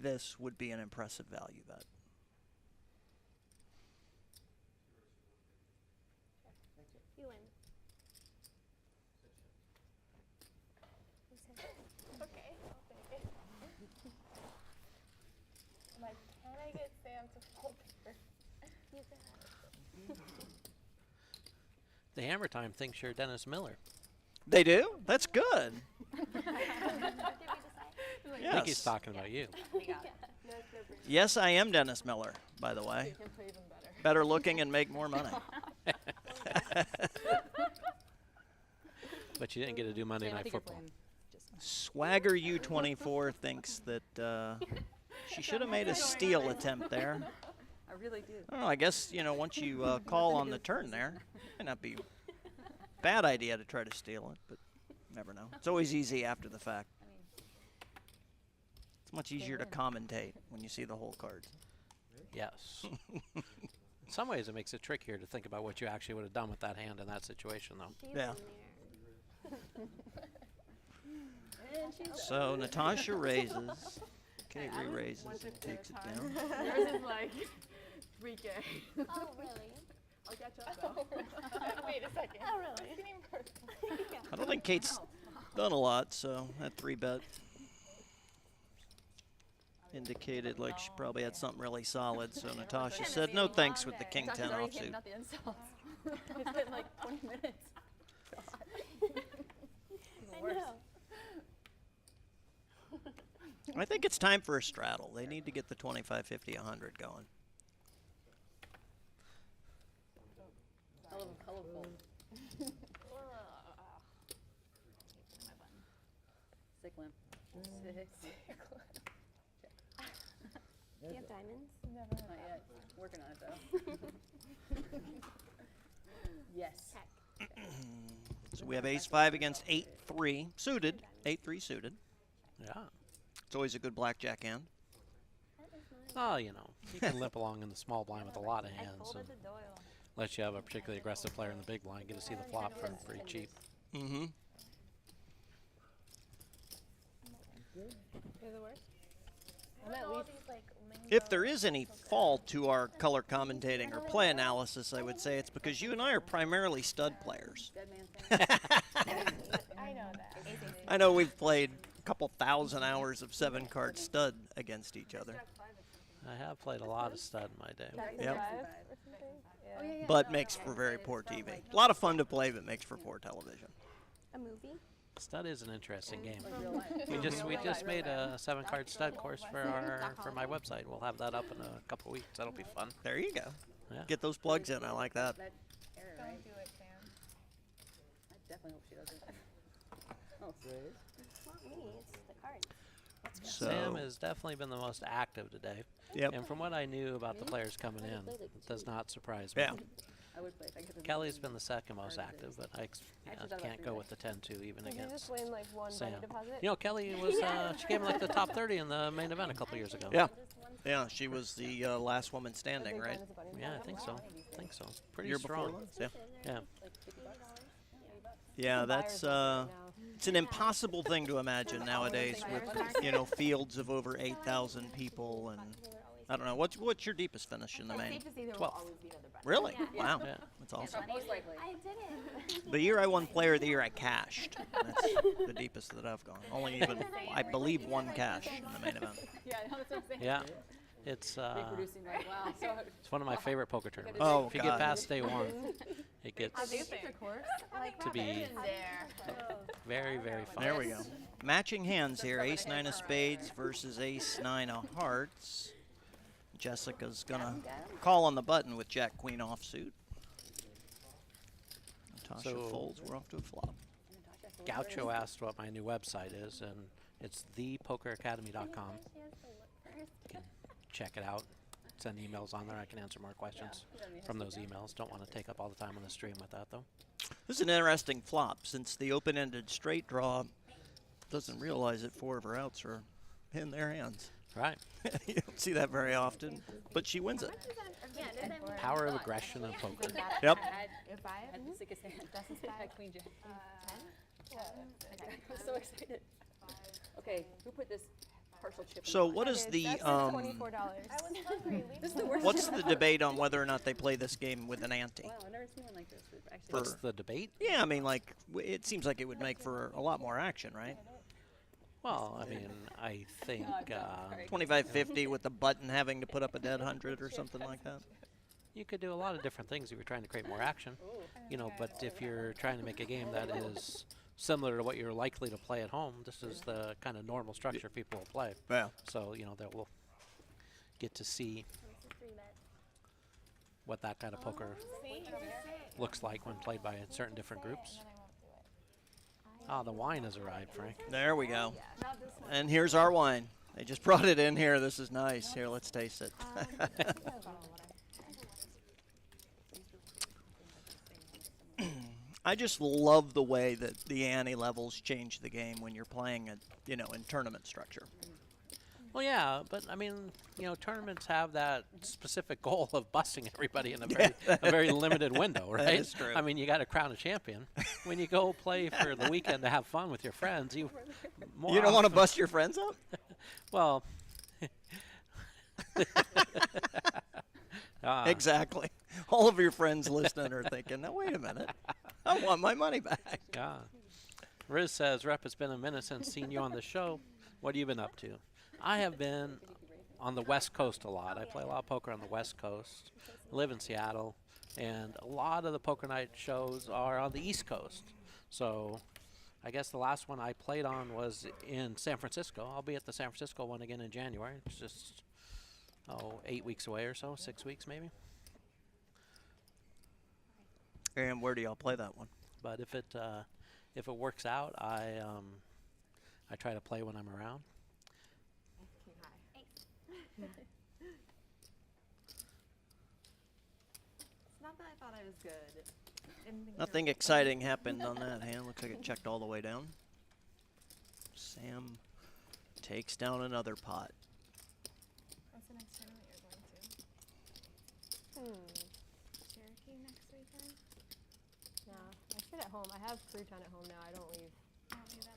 This would be an impressive value bet. You win. Okay, I'll take it. I'm like, can I get Sam to fold here? You can. The Hammer Time thinks you're Dennis Miller. They do? That's good. Did we decide? I think he's talking about you. We got it. Yes, I am Dennis Miller, by the way. You can play even better. Better looking and make more money. But you didn't get to do Monday Night Football. Swagger U24 thinks that she should have made a steal attempt there. I really did. I don't know, I guess, you know, once you call on the turn there, might not be a bad idea to try to steal it, but never know. It's always easy after the fact. It's much easier to commentate when you see the whole cards. Yes. In some ways, it makes it trickier to think about what you actually would have done with that hand in that situation, though. Yeah. So Natasha raises. Kate re-raises and takes it down. Yours is like 3K. Oh, really? I'll catch up though. Wait a second. Oh, really? I don't think Kate's done a lot, so that 3-bet indicated like she probably had something really solid. So Natasha said no thanks with the king 10 offsuit. Not the insults. It's been like 20 minutes. I know. I think it's time for a straddle. They need to get the 25, 50, 100 going. I love colorful. Sick limp. Do you have diamonds? No. Not yet. Working on it though. Yes. So we have ace-5 against 8-3 suited. 8-3 suited. Yeah. It's always a good blackjack hand. Oh, you know, you can limp along in the small blind with a lot of hands. Unless you have a particularly aggressive player in the big blind, get to see the flop for pretty cheap. Mm-hmm. You're the worst. I'm at least If there is any fault to our color commentating or play analysis, I would say it's because you and I are primarily stud players. I know that. I know we've played a couple thousand hours of 7-card stud against each other. I have played a lot of stud in my day. Yep. But makes for very poor TV. A lot of fun to play, but makes for poor television. A movie? Stud is an interesting game. We just made a 7-card stud course for my website. We'll have that up in a couple weeks. That'll be fun. There you go. Yeah. Get those plugs in. I like that. Don't do it, Sam. I definitely hope she doesn't. Oh, It's not me, it's the cards. So Sam has definitely been the most active today. Yep. And from what I knew about the players coming in, it does not surprise me. Yeah. I would play if I could. Kelly's been the second most active, but I can't go with the 10-2 even Did you against just win like one Sam. money deposit? You know, Kelly was she came like the top 30 in the main event a couple years ago. Yeah. Yeah, she was the last woman standing, right? Yeah, I think so. Pretty Year strong. before last, yeah. Yeah. Yeah, that's it's an impossible thing to imagine nowadays with, you know, fields of over 8,000 people and I don't know. What's your deepest finish in the main? 12. Really? Wow. Yeah. That's awesome. Most likely. I did it. The year I won Player of the Year, I cashed. That's the deepest that I've gone. Only even, I believe, one cash in the main event. Yeah, that's what I'm saying. Yeah. It's Reproducing like, wow. So it's one of my favorite poker tournaments. Oh, if you God. get past day one, it gets To be very, very fun. There we go. Matching hands here. Ace-9 of spades versus Ace-9 of hearts. Jessica's going to call on the button with Jack-Queen offsuit. Natasha folds. We're off to a flop. Gaucho asked what my new website is, and it's thepokeracademy.com. You can check it out. Send emails on there. I can answer more questions from those emails. Don't want to take up all the time on the stream with that, though. This is an interesting flop since the open-ended straight draw doesn't realize that 4 of her outs are in their hands. Right. You don't see that very often, but she wins it. Power of aggression in poker. Yep. If I had the sickest hand, that's a spot. Queen Jack. 10. I'm so excited. Okay, who put this partial chip? So what is the $24. I was hungry. This is the worst. what's the debate on whether or not they play this game with an ante? Wow, I've never seen one like this. Actually, What's the debate? Yeah, I mean, like, it seems like it would make for a lot more action, right? Well, I mean, I think 25-50 with the button having to put up a dead 100 or something like that. you could do a lot of different things if you're trying to create more action. You know, but if you're trying to make a game that is similar to what you're likely to play at home, this is the kind of normal structure people will play. Yeah. So, you know, they will get to see what that kind of poker looks like when played by certain different groups. Ah, the wine has arrived, Frank. There we go. And here's our wine. They just brought it in here. This is nice. Here, let's taste it. I just love the way that the ante levels change the game when you're playing it, you know, in tournament structure. Well, yeah, but I mean, you know, tournaments have that specific goal of busting everybody in a very limited window, right? That is true. I mean, you got to crown a champion. When you go play for the weekend to have fun with your friends, you don't want to bust your friends up? Well, exactly. All of your friends listening are thinking, now wait a minute, I want my money back. Yeah. Riz says, Rep, it's been a minute since seen you on the show. What have you been up to? I have been on the West Coast a lot. I play a lot of poker on the West Coast. I live in Seattle, and a lot of the poker night shows are on the East Coast. So I guess the last one I played on was in San Francisco. I'll be at the San Francisco one again in January. It's just, 8 weeks away or so, 6 weeks maybe. And where do y'all play that one? But if it works out, I try to play when I'm around. It's not that I thought I was good. Nothing exciting happened on that hand. Looks like it checked all the way down. Sam takes down another pot. What's the next tournament you're going to? Cherokee next weekend? No, I sit at home. I have crouton at home now. I don't leave.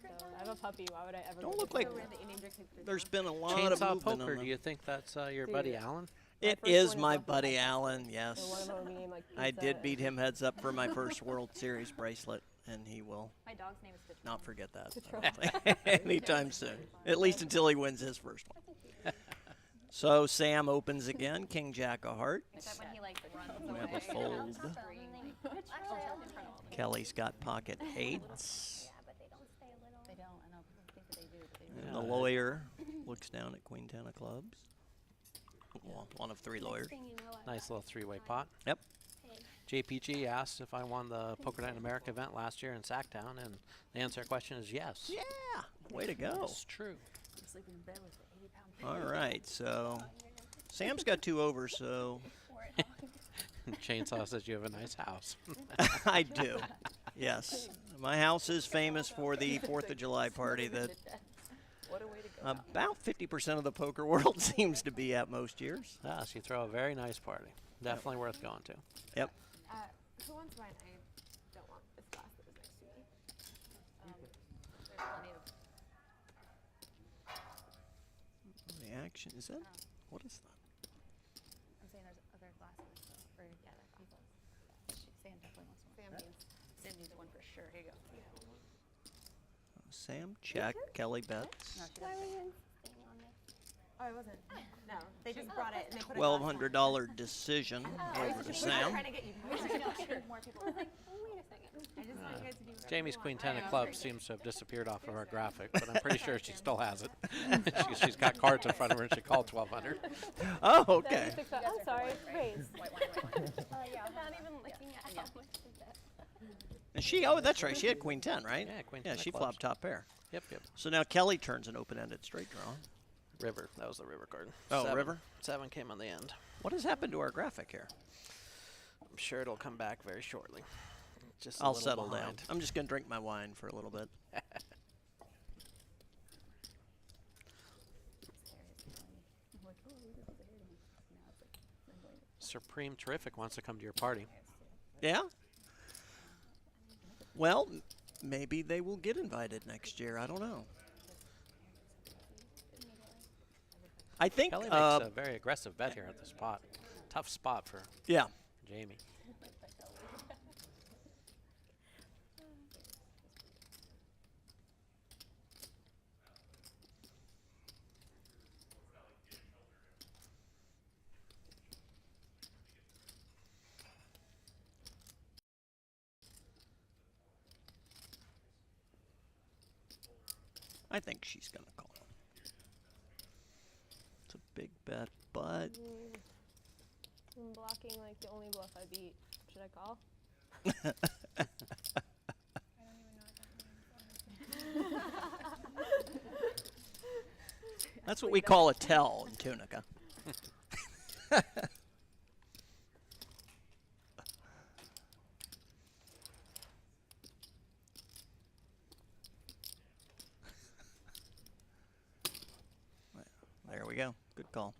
So I have a puppy. Why would I ever? Don't go look to like where the Indian drinks like there's been a lot of Chainsaw movement Poker, on do you think that's your buddy Alan? It first is one is my Buffalo buddy Wild Alan, Wings. yes. And one of them will be named, like, I Pizza did beat and- him heads up for my first World Series bracelet, and he will My dog's name is Patrol. not forget that Patrol. anytime soon, at least until he wins his first one. So Sam opens again, King Jack of Hearts. Except when he like runs We away. have a fold. Kelly's got pocket eights. They don't. I know people think that they do, but they And don't. the lawyer looks down at Queen Ten of Clubs. Well, one of 3 lawyers. Nice little three-way pot. Yep. JPG asked if I won the Poker Night in America event last year in Sacktown, and the answer to the question is yes. Yeah, way to go. It's true. I'm sleeping in bed with the 80-pound All right, so Sam's got 2 over, so Chainsaw says you have a nice house. I do. Yes, my house is famous for the 4th of July party that What a way to go. about 50% of the poker world seems to be at most years. Ah, so you throw a very nice party. Definitely worth going to. Yep. Who wants wine? I don't want this glass that was next to me. There's plenty of. The action is that? What is that? I'm saying there's other glasses. Or yeah, they're people. Sam definitely wants one. Sam needs one for sure. Here you go. Sam check. Kelly bets. No, she doesn't. Oh, I wasn't. No, they just brought it and they put it. $1,200 decision over to Sam. Trying to get you. More people. Like, oh, wait a second. I just want you guys to do whatever Jamie's you Queen want. 10 of Clubs seems to have disappeared off of our graphic, but I'm pretty sure she still has it. She's got cards in front of her and she called 1,200. Oh, okay. I'm sorry. Raise. White wine. Yeah, I'm not even looking at how much is that. And she, oh, that's right. She had queen 10, right? Yeah, queen 10 Yeah, of she clubs. flopped top pair. Yep, yep. So now Kelly turns an open-ended straight draw. River. That was the river card. Oh, 7. river? 7 came on the end. What has happened to our graphic here? I'm sure it'll come back very shortly. Just a I'll little settle down. behind. I'm just going to drink my wine for a little bit. Supreme Terrific wants to come to your party. Yeah? Well, maybe they will get invited next year. I don't know. I think Kelly makes a very aggressive bet here at the spot. Tough spot for Jamie. I think she's going to call. It's a big bet, but... I'm blocking like the only bluff I beat. Should I call? That's what we call a tell in Tunica. There we go. Good call.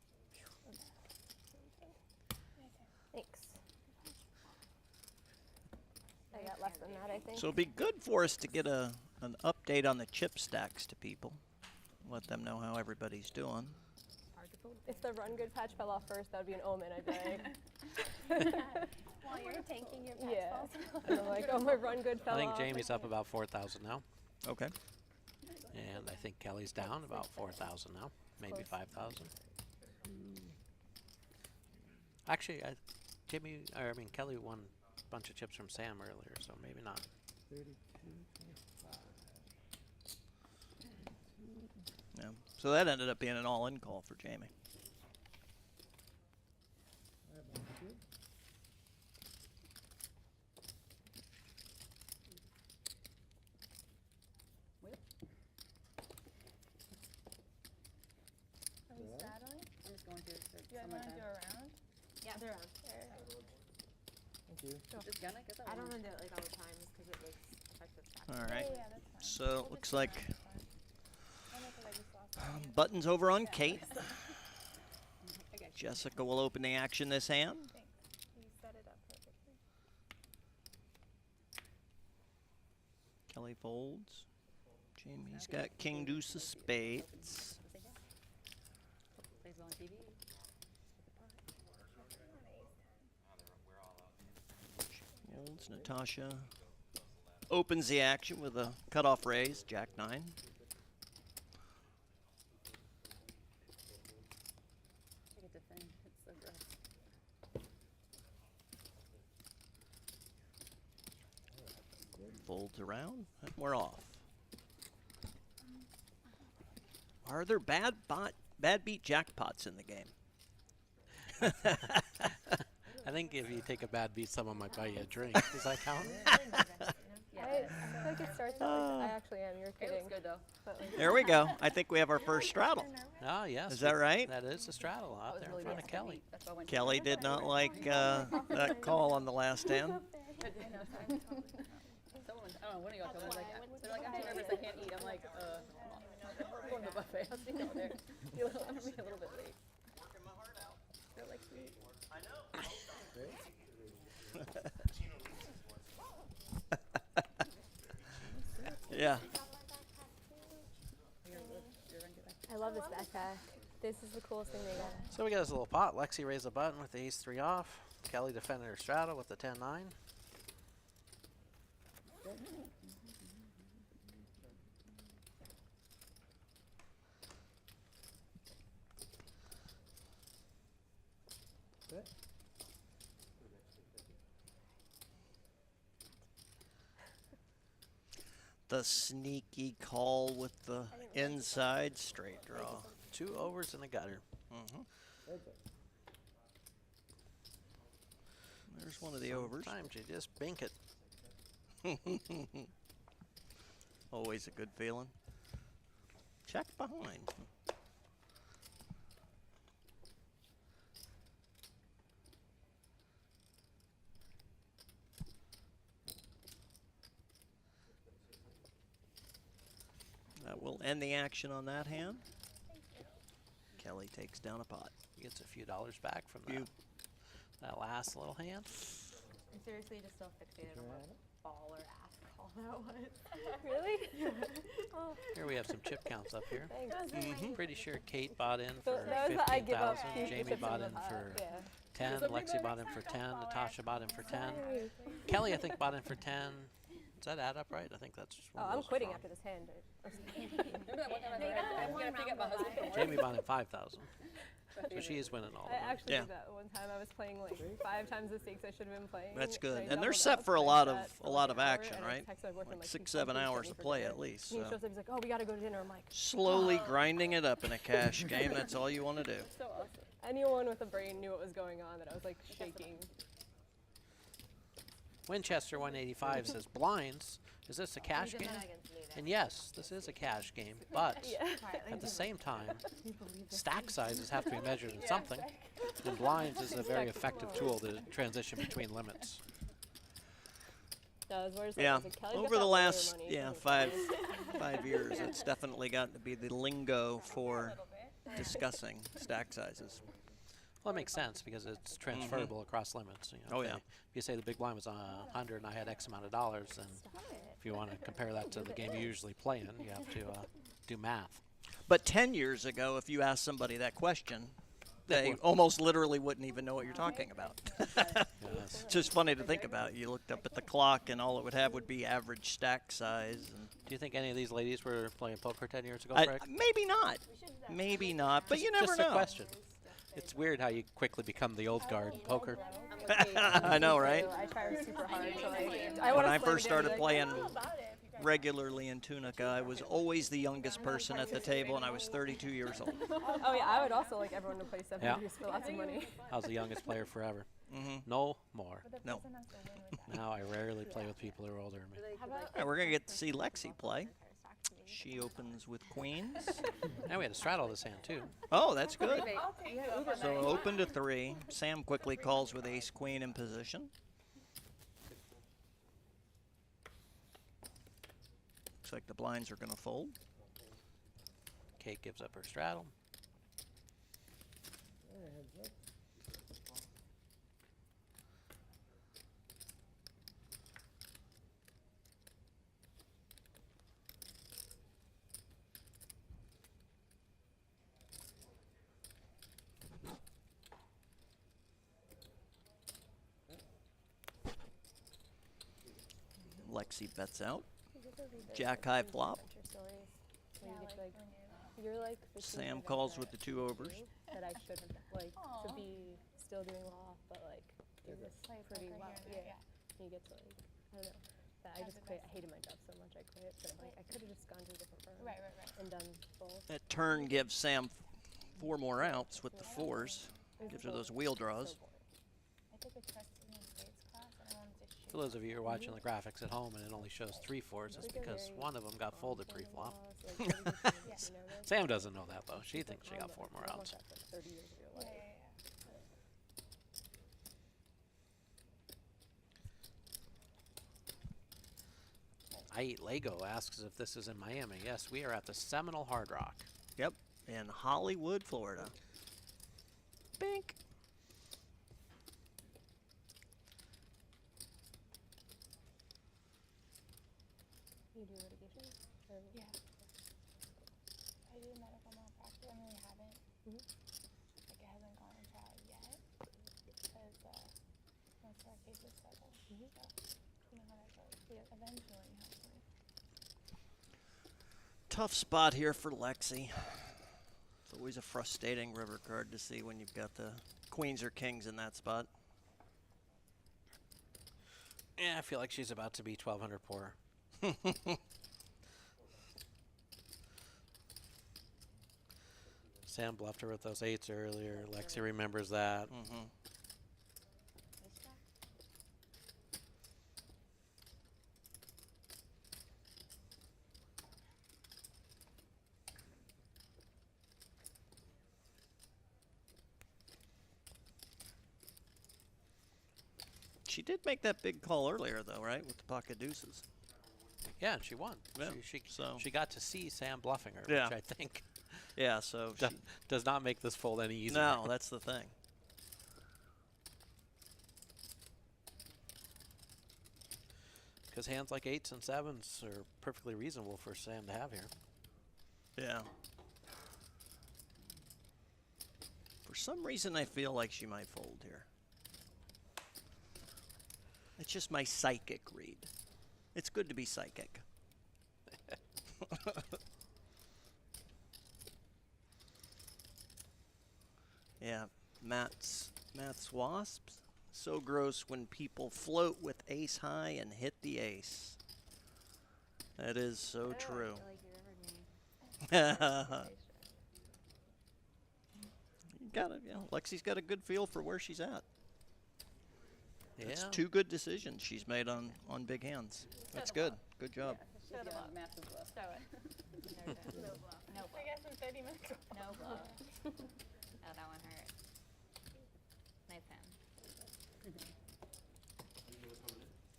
Thanks. I got less than that, I think. So it'd be good for us to get an update on the chip stacks to people. Let them know how everybody's doing. If the run good patch fell off first, that would be an omen, I'd say. While you're tanking your patch Yeah. balls. And I'm like, oh, my run good fell I think off. Jamie's up about 4,000 now. Okay. And I think Kelly's down about 4,000 now. Maybe 5,000. Actually, Kelly won a bunch of chips from Sam earlier, so maybe not. 32, 25. Yeah. So that ended up being an all-in call for Jamie. Are we straddling? I'm just going through Do you guys want to do a round? Yeah, they're around. Thank you. Just gonna get that I don't one. want to do it like all the time just because it makes effective practice. All right. Yeah, that's fine. So it looks like I know 'cause I just lost that. buttons over on Cate. Jessica will open the action this hand. Thanks. You set it up perfectly. Kelly folds. Jamie's got king deuce of spades. Plays on TV. Folds. Natasha opens the action with a cutoff raise, jack 9. I get to defend. It's so gross. Folds around, and we're off. Are there bad beat jackpots in the game? I think if you take a bad beat, someone might buy you a drink. Does that count? I feel like it starts out like that. I actually am. You're kidding. It looks good though. But like, There we go. I think we have our first straddle. Ah, yes. Is that right? That is a straddle out there in front of Kelly. Kelly did not like that call on the last hand. Someone, I don't know, one of y'all told me, they're like, I have members I can't eat. I'm like, I'm going to the buffet. I'll see y'all there. I'm going to be a little bit late. They're like, sweet. I know. Yeah. I love this backpack. This is the coolest thing they got. So we got this little pot. Lexi raised a button with the ace-3 off. Kelly defended her straddle with the 10-9. The sneaky call with the inside straight draw. 2 overs and a gutter. There's one of the overs. Sometimes you just bink it. Always a good feeling. Check behind. That will end the action on that hand. Kelly takes down a pot. Gets a few dollars back from that last little hand. I'm seriously just so fixated on what ball or ass call that was. Really? Oh. Here we have some chip counts up here. Thanks. Pretty sure Cate bought in So for that was the I give up 15,000. piece of Jamie chips bought in in the pot. for Yeah. 10. Lexy bought in for 10. Natasha bought in for 10. Kelly, I think, bought in for 10. Does that add up right? I think that's just one of I'm those quitting wrong. after this hand. I'm gonna pick up my husband. Jamie bought in 5,000. So she is winning all of them. I actually did that one time. I was playing like 5 times the stakes I should have been playing. That's good, I and they're doubled set up, for a I lot sat of for like an hour, action, and I right? texted my boyfriend, Like like, 6-7 hours "Please of get me play for at dinner." least. And he So. shows up, he's like, "Oh, we gotta go to dinner." I'm like, Slowly grinding it up in a cash game. That's all you want to do. so awesome. Anyone with a brain knew what was going on. That I was like shaking. Winchester 185 says, blinds, is this a cash game? And yes, this is a cash game, but at the same time, stack sizes have to be measured in something, and blinds is a very effective tool to transition between limits. Yeah, over the last 5 years, it's definitely gotten to be the lingo for discussing stack sizes. Well, it makes sense because it's transferable across limits. You know, Oh, if yeah. If you say the big blind was 100 and I had X amount of dollars, then if you want to compare that to the game you usually play in, you have to do math. But 10 years ago, if you asked somebody that question, they almost literally wouldn't even know what you're talking about. It's just funny to think about. You looked up at the clock, and all it would have would be average stack size. And Do you think any of these ladies were playing poker 10 years ago, I, Craig? maybe not. Maybe not, but you never just know. a question. It's weird how you quickly become the old guard in poker. I know, right? I try super hard to like. When I first started playing regularly in Tunica, I was always the youngest person at the table, and I was 32 years old. Oh yeah, I would also like everyone to play 7 Yeah. years for lots of money. I was the youngest player forever. No more. No. Now I rarely play with people who are older than me. All right, we're going to get to see Lexy play. She opens with queens. And we had to straddle this hand, too. Oh, that's good. So open to 3. Sam quickly calls with ace-queen in position. Looks like the blinds are going to fold. Cate gives up her straddle. Lexy bets out. Jack high flop. Sam calls with the 2 overs. That I should have like to be still doing law, but like do this pretty well. Yeah. You get to like I don't know. That I just quit. I hated my job so much. I quit, but I'm like I could have just gone to a different firm. And done both. That turn gives Sam 4 more outs with the 4s. Gives her those wheel draws. For those of you who are watching the graphics at home and it only shows 3 4s, it's because one of them got folded pre-flop. Sam doesn't know that, though. She thinks she got 4 more outs. I Eat Lego asks if this is in Miami. Yes, we are at the Seminole Hard Rock. Yep, in Hollywood, Florida. Bink. You do litigation? Yeah. I do medical malpractice. I really haven't. Like, it hasn't gone to trial yet. Because most of our cases settle. So, you know how that goes. Eventually, hopefully. Tough spot here for Lexy. It's always a frustrating river card to see when you've got the queens or kings in that spot. Yeah, I feel like she's about to be 1,200 poorer. Sam bluffed her with those 8s earlier. Lexy remembers that. She did make that big call earlier, though, right, with the pocket deuces. Yeah, and she won. Yeah, she got to see Sam bluffing her, Yeah. which I think Yeah, so she does not make this fold any easier. No, that's the thing. Because hands like 8s and 7s are perfectly reasonable for Sam to have here. Yeah. For some reason, I feel like she might fold here. It's just my psychic read. It's good to be psychic. Yeah, Matt's wasps. So gross when people float with ace high and hit the ace. That is so true. You got it. Yeah, Lexi's got a good feel for where she's at. It's Yeah. 2 good decisions she's made on big hands. That's good. Good job. Show it up. Massive bluff. Show it. No bluff. No bluff. I guess in 30 minutes. No bluff. Oh, that one hurt. Nice hand.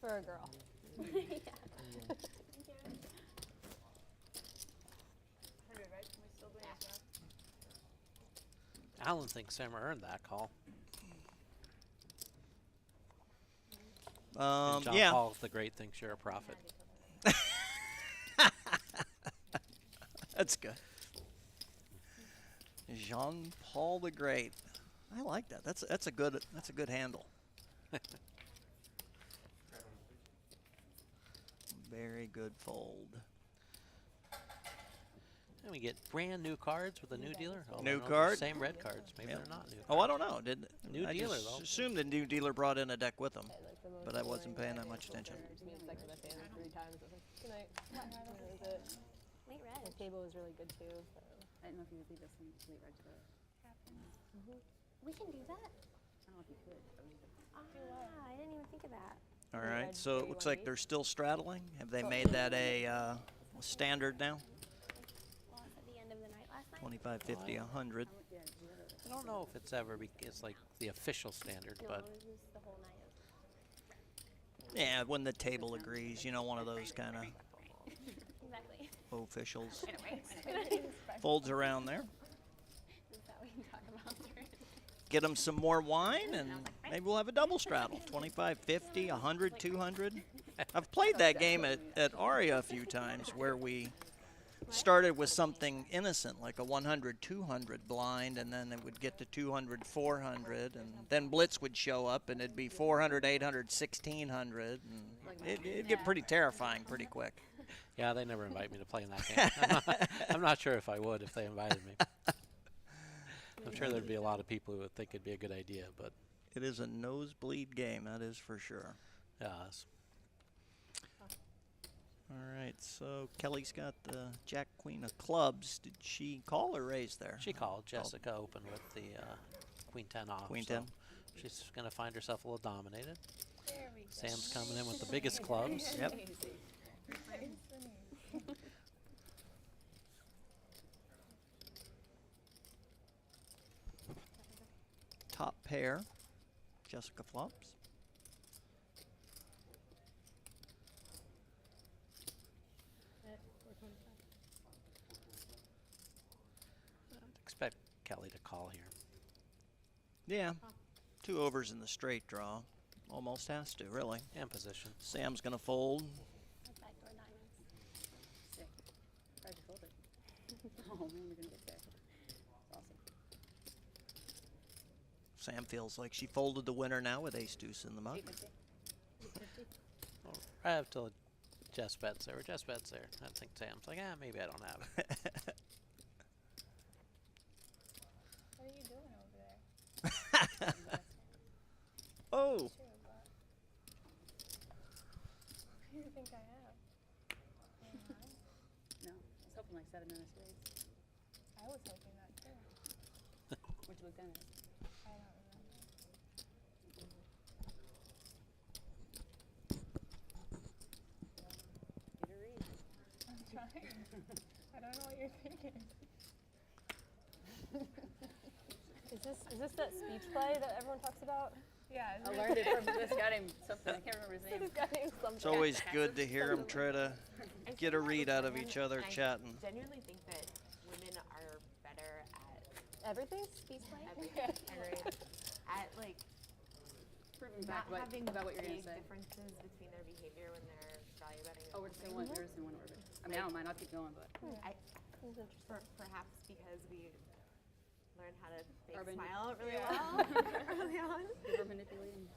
For a girl. Alan thinks Sam earned that call. And John Yeah. Paul the Great thinks you're a prophet. That's good. Jean Paul the Great. I like that. That's a good handle. Very good fold. And we get brand new cards with a new dealer. Oh, New no, card. Same red cards. Maybe Yeah. they're not new. Oh, I don't know. New I dealer just though. assumed the new dealer brought in a deck with them, but I wasn't paying that much attention. Late red. The table was really good too. So. I didn't know if you would leave this one late red to the captains. We can do that. I don't know if you could. I didn't even think of that. All right, so it looks like they're still straddling. Have they made that a standard now? Well, it's at the end of the night last night. 25, 50, 100. I don't know if it's ever it's like the official standard, No, but it was the whole night. Yeah, when the table agrees, you know, one of those kind of Exactly. officials. Special. Folds around there. That's how we talk about it. Get them some more wine, and maybe we'll have a double straddle. 25, 50, 100, 200. I've played that game at Aria a few times where we started with something innocent, like a 100, 200 blind, and then it would get to 200, 400, and then Blitz would show up, and it'd be 400, 800, 1600, and it'd get pretty terrifying pretty quick. yeah, they never invite me to play in that game. I'm not sure if I would if they invited me. I'm sure there'd be a lot of people who would think it'd be a good idea, but it is a nosebleed game, that is for sure. Yes. All right, so Kelly's got the Jack Queen of clubs. Did she call or raise there? She called. Jessica opened with the Queen 10 off. Queen so 10. She's going to find herself a little dominated. Sam's coming in with the biggest clubs. Yep. Top pair, Jessica flops. Expect Kelly to call here. Yeah, 2 overs in the straight draw. Almost has to, really. And position. Sam's going to fold. Backdoor diamonds. Sick. Glad you folded. Oh man, we're gonna get there. Awesome. Sam feels like she folded the winner now with ace deuce in the mug. Well, right up till Jess bets there. Jess bets there. I think Sam's like, maybe I don't have it. What are you doing over there? Oh! True, but who do you think I am? No, I was hoping like 7 minutes straight. I was hoping that too. Where'd you look down at? I don't remember. Get a read. I'm trying. I don't know what you're thinking. Is this that speech play that everyone talks about? Yeah. I learned it from this guy named something. I can't remember his name. This guy named something. It's always good to hear them try to get a read out of each other chatting. I genuinely think that women are better at everything. Speech playing. At like Proving not back having about what you're big gonna say. differences between their behavior when they're value betting. Oh, we're just doing one. We're just doing one orbit. I mean, I don't mind. I'll keep going, but. Perhaps because we learned how to fake Urban- smile really Yeah. well early on. We were manipulating.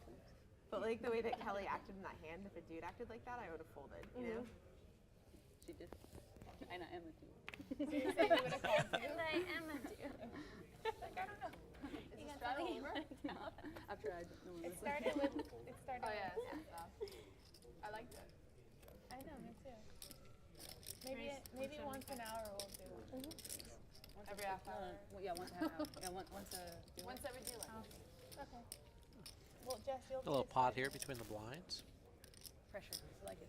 But like the way that Kelly acted in that hand, if a dude acted like that, I would have folded. You know. She did. And I am a dude. You said you would have called too? And I am a dude. Like, I don't know. You got something you want to tell? I've tried. No one It listens. started with. Oh, yeah. I liked it. I know, me too. Maybe once an hour we'll do one. Every half hour. Well, yeah, once a half hour. Yeah, once Once every day. Okay. Well, Jess, you'll A little pot here between the blinds. Pressure. I like it.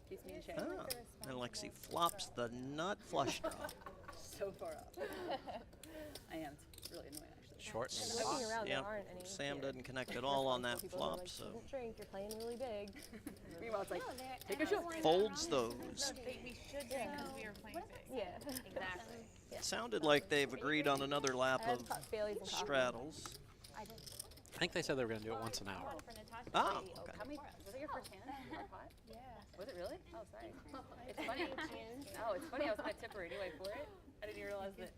Keeps me in shape. Oh, and Lexi flops the nut flush draw. So far up. I am. It's really annoying, actually. Short. Looking around, there Yep. aren't any. Sam doesn't connect at all on that People who are flop, like, so "Don't drink, you're playing really big." Meanwhile, it's like, take a shot. folds those. We should drink because we were playing big. Yeah. Exactly. It sounded like they've agreed on another lap I had of Baileys and coffee. straddles. I think they said they were going to do it once an hour. Oh, okay. How many? Was it your first hand? Or pot? Yeah. Was it really? Oh, sorry. It's funny. Oh, it's funny. I was gonna tip her anyway for it. I didn't even realize that.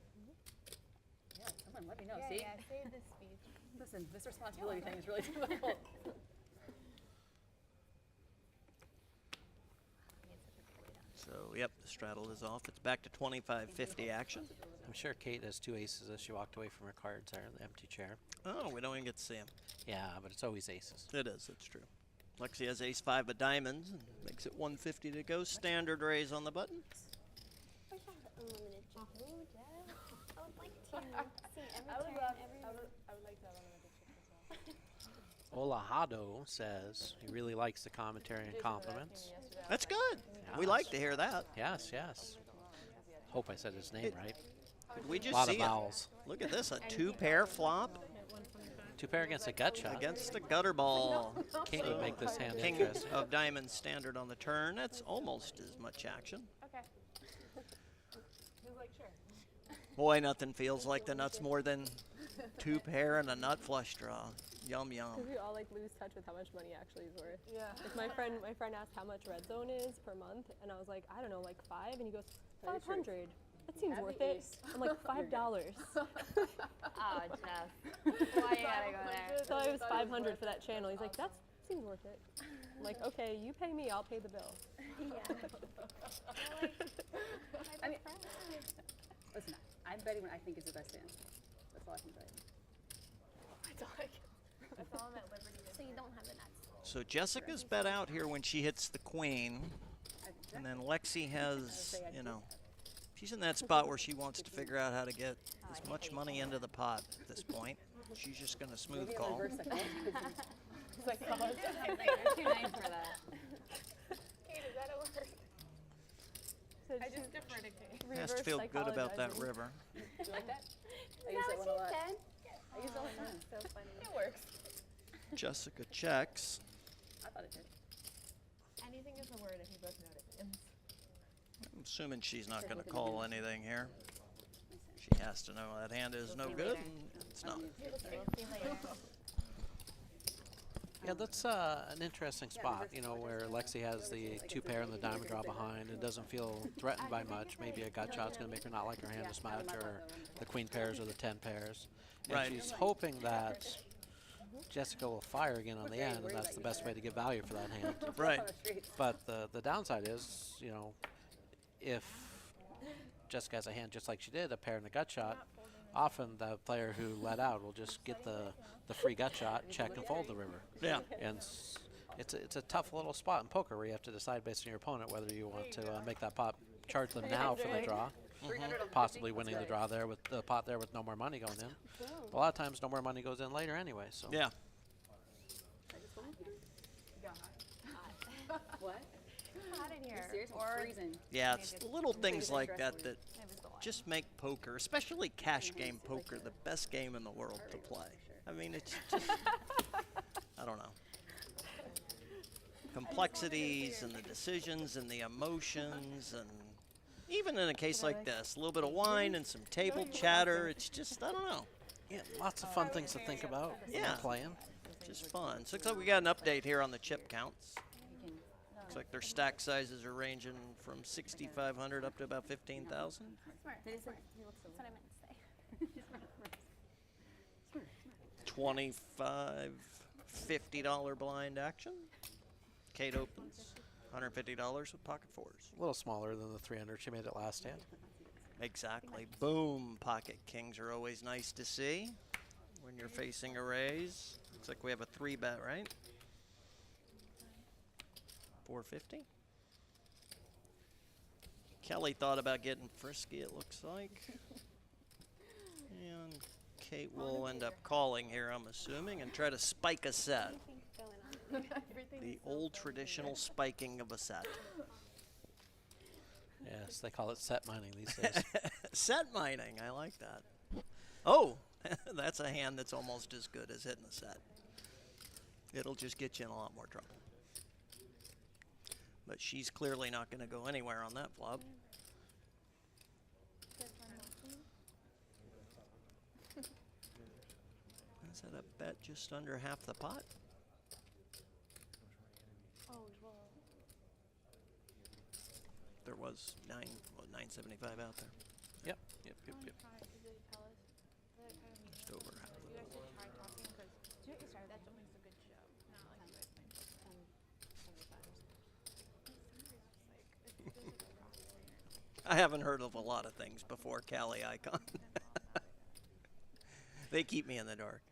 Yeah, someone let me know. Yeah, See? yeah, save this speech. Listen, this responsibility thing is really difficult. So, yep, the straddle is off. It's back to 25-50 action. I'm sure Cate has two aces as she walked away from her cards there in the empty chair. Oh, we don't even get to see him. Yeah, but it's always aces. It is, it's true. Lexi has ace-5 of diamonds and makes it 150 to go. Standard raise on the button. Unlimited chip. Ooh, Jess. I would like to see every I would turn, love. every I would like to have unlimited chips as well. Olahado says he really likes the commentary and compliments. That's good. We like to hear that. Yes, yes. Hope I said his name right. Could we just a lot see of it? vowels. Look at this, a two-pair flop Two pair against a gut shot. against a gutter ball. King would make this hand King interesting. of diamonds standard on the turn. That's almost as much action. Okay. He was like, sure. Boy, nothing feels like the nuts more than two pair and a nut flush draw. Yum yum. Because we all like lose touch with how much money actually is worth. Yeah. Like my friend asked how much red zone is per month, and I was like, I don't know, like 5, and he goes, 500. That seems worth it. I'm like, $5. Oh, Jeff. Why you gotta go there? So it was 500 for that channel. He's like, that seems worth it. I'm like, okay, you pay me, I'll pay the bill. I mean, listen, I'm betting when I think is the best hand. That's all I can say. That's all I can. That's all I'm at liberty to. So you don't have the nuts. So Jessica's bet out here when she hits the queen, and then Lexi has, you know, she's in that spot where she wants to figure out how to get as much money into the pot at this point. She's just going to smooth call. Psychology. You're too nice for that. Kate, is that a word? So I just defer to Kate. Has to feel good about that river. You like that? I Is use that that one what a lot. you said? I use it all the time. So funny. It works. Jessica checks. I thought it did. Anything is a word if you both know it ends. I'm assuming she's not going to call anything here. She has to know that hand is no good, and it's not. Yeah, that's an interesting spot, you know, where Lexi has the two pair and the diamond draw behind and doesn't feel threatened by much. Maybe a gut shot's going to make her not like her hand as much, or the queen pairs or the 10 pairs. And Right. she's hoping that Jessica will fire again on the end, and that's the best way to get value for that hand. Right. But the downside is, you know, if Jessica has a hand just like she did, a pair and a gut shot, often the player who let out will just get the free gut shot, check, and fold the river. Yeah. And it's a tough little spot in poker where you have to decide based on your opponent whether you want to make that pot, charge them now for the draw, possibly winning the draw there with the pot there with no more money going in. But a lot of times no more money goes in later anyway. So Yeah. What? Hot in here. Serious? Or Freezing. Yeah, it's little things like that that just make poker, especially cash game poker, the best game in the world to play. I mean, it's just, I don't know. Complexities and the decisions and the emotions, and even in a case like this, a little bit of wine and some table chatter, it's just, I don't know. Yeah, lots of fun things to think about when Yeah. playing. Just fun. So looks like we got an update here on the chip counts. Looks like their stack sizes are ranging from 6,500 up to about 15,000. Smart. That's what I meant to say. 25, $50 blind action. Cate opens, $150 with pocket fours. A little smaller than the 300 she made it last hand. Exactly. Boom. Pocket kings are always nice to see when you're facing a raise. Looks like we have a 3-bet, right? 450. Kelly thought about getting frisky, it looks like. And Cate will end up calling here, I'm assuming, and try to spike a set. The old traditional spiking of a set. Yes, they call it set mining these days. Set mining, I like that. Oh, that's a hand that's almost as good as hitting a set. It'll just get you in a lot more trouble. But she's clearly not going to go anywhere on that flop. Is that a bet just under half the pot? There was 975 out there. Yep. Just over half. I haven't heard of a lot of things before Cali Icon. They keep me in the dark.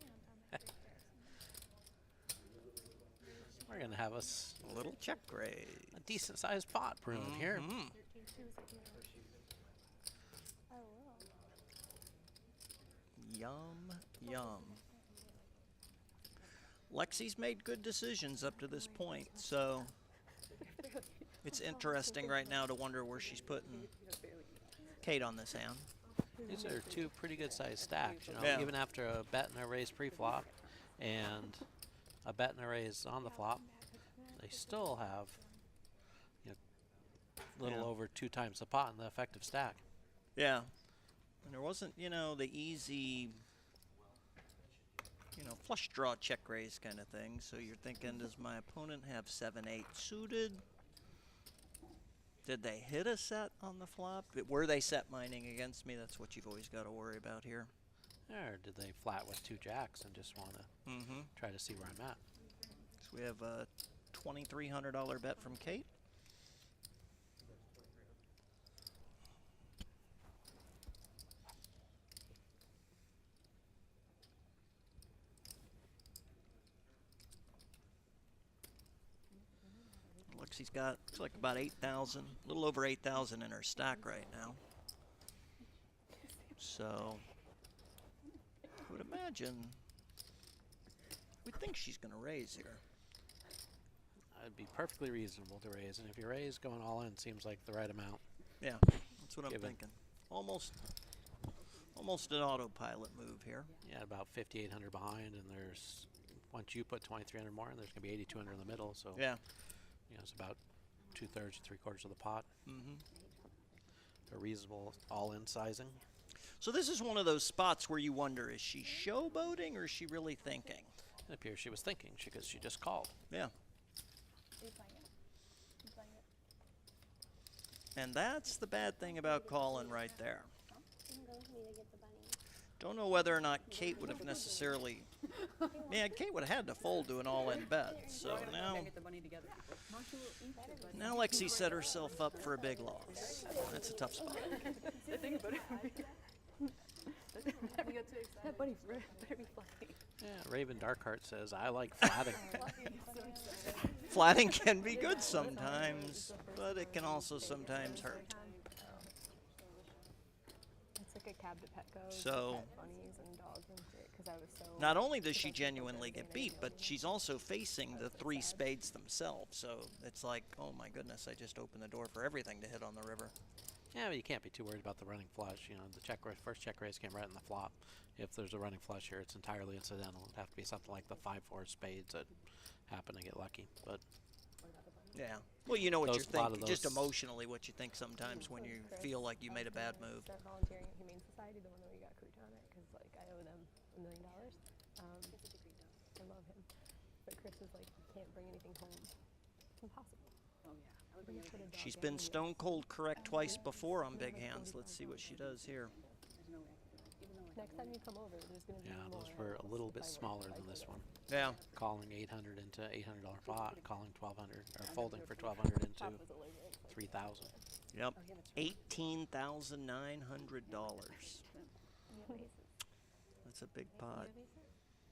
We're going to have a little check raise. A decent sized pot brewing here. Yum, yum. Lexy's made good decisions up to this point, so it's interesting right now to wonder where she's putting Cate on this hand. These are two pretty good sized stacks, you know, Yeah. even after a bet and a raise pre-flop and a bet and a raise on the flop, they still have, you know, a little over 2 times the pot in the effective stack. Yeah. And there wasn't, you know, the easy, you know, flush draw check raise kind of thing. So you're thinking, does my opponent have 7-8 suited? Did they hit a set on the flop? Were they set mining against me? That's what you've always got to worry about here. Or did they flat with 2 jacks and just want to try to see where I'm at? So we have a $2,300 bet from Cate. Lexi's got, looks like about 8,000, a little over 8,000 in her stack right now. So, I would imagine, we'd think she's going to raise here. It'd be perfectly reasonable to raise, and if you raise, going all in seems like the right amount. Yeah, that's what I'm thinking. Almost an autopilot move here. Yeah, about 5,800 behind, and there's, once you put 2,300 more in, there's going to be 8,200 in the middle, so. Yeah. You know, it's about 2/3 to 3/4 of the pot. A reasonable all-in sizing. So this is one of those spots where you wonder, is she showboating or is she really thinking? It appears she was thinking because she just called. Yeah. And that's the bad thing about calling right there. Don't know whether or not Cate would have necessarily... Yeah, Cate would have had to fold to an all-in bet. So now Lexy set herself up for a big loss. That's a tough spot. That bunny better be flying. Yeah, Raven Darkheart says, I like flatting. Flatting can be good sometimes, but it can also sometimes hurt. It's like a cab to Petco. So, pet bunnies and dogs and shit, 'cause I was so not only does she genuinely get beat, but she's also facing the 3 spades themselves. So it's like, oh my goodness, I just opened the door for everything to hit on the river. Yeah, but you can't be too worried about the running flush. You know, the first check raise came right in the flop. If there's a running flush here, it's entirely incidental. It'd have to be something like the 5-4 spades that happen to get lucky. But yeah, well, you know what you're a lot of thinking, just those- emotionally what you think sometimes when you feel like you made a bad move. Start volunteering at Humane Society, the one where you got Crouton at, because like I owe them $1 million. I love him, but Chris was like, you can't bring anything home. It's impossible. Oh yeah, I would bring everything. She's been stone cold correct twice before on big hands. Let's see what she does here. Next time you come over, there's going to be yeah, more. those were a little bit smaller than this one. Yeah. Calling 800 into $800 pot, calling 1,200 or folding for 1,200 into 3,000. Yep, $18,900. That's a big pot.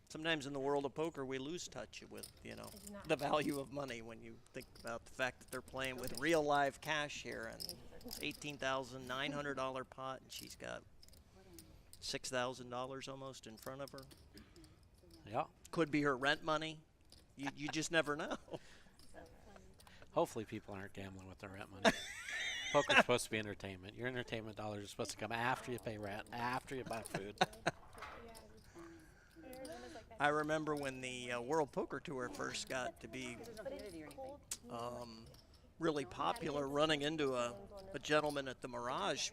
Sometimes in the world of poker, we lose touch with, you know, the value of money when you think about the fact that they're playing with real live cash here, and $18,900 pot, and she's got $6,000 almost in front of her. Yeah. Could be her rent money. You just never know. Hopefully people aren't gambling with their rent money. Poker's supposed to be entertainment. Your entertainment dollars are supposed to come after you pay rent, after you buy food. I remember when the World Poker Tour first got to be really popular, running into a gentleman at the Mirage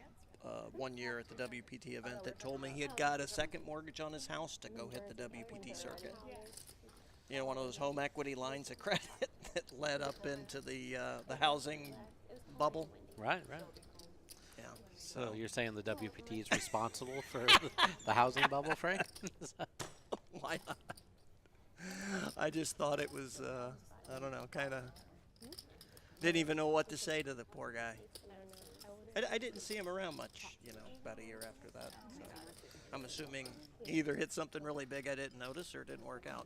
one year at the WPT event that told me he had got a second mortgage on his house to go hit the WPT circuit. You know, one of those home equity lines of credit that led up into the housing bubble. Right. Yeah. So you're saying the WPT is responsible for the housing bubble, Frank? Why not? I just thought it was, I don't know, kind of, didn't even know what to say to the poor guy. I didn't see him around much, you know, about a year after that. So I'm assuming he either hit something really big I didn't notice or it didn't work out.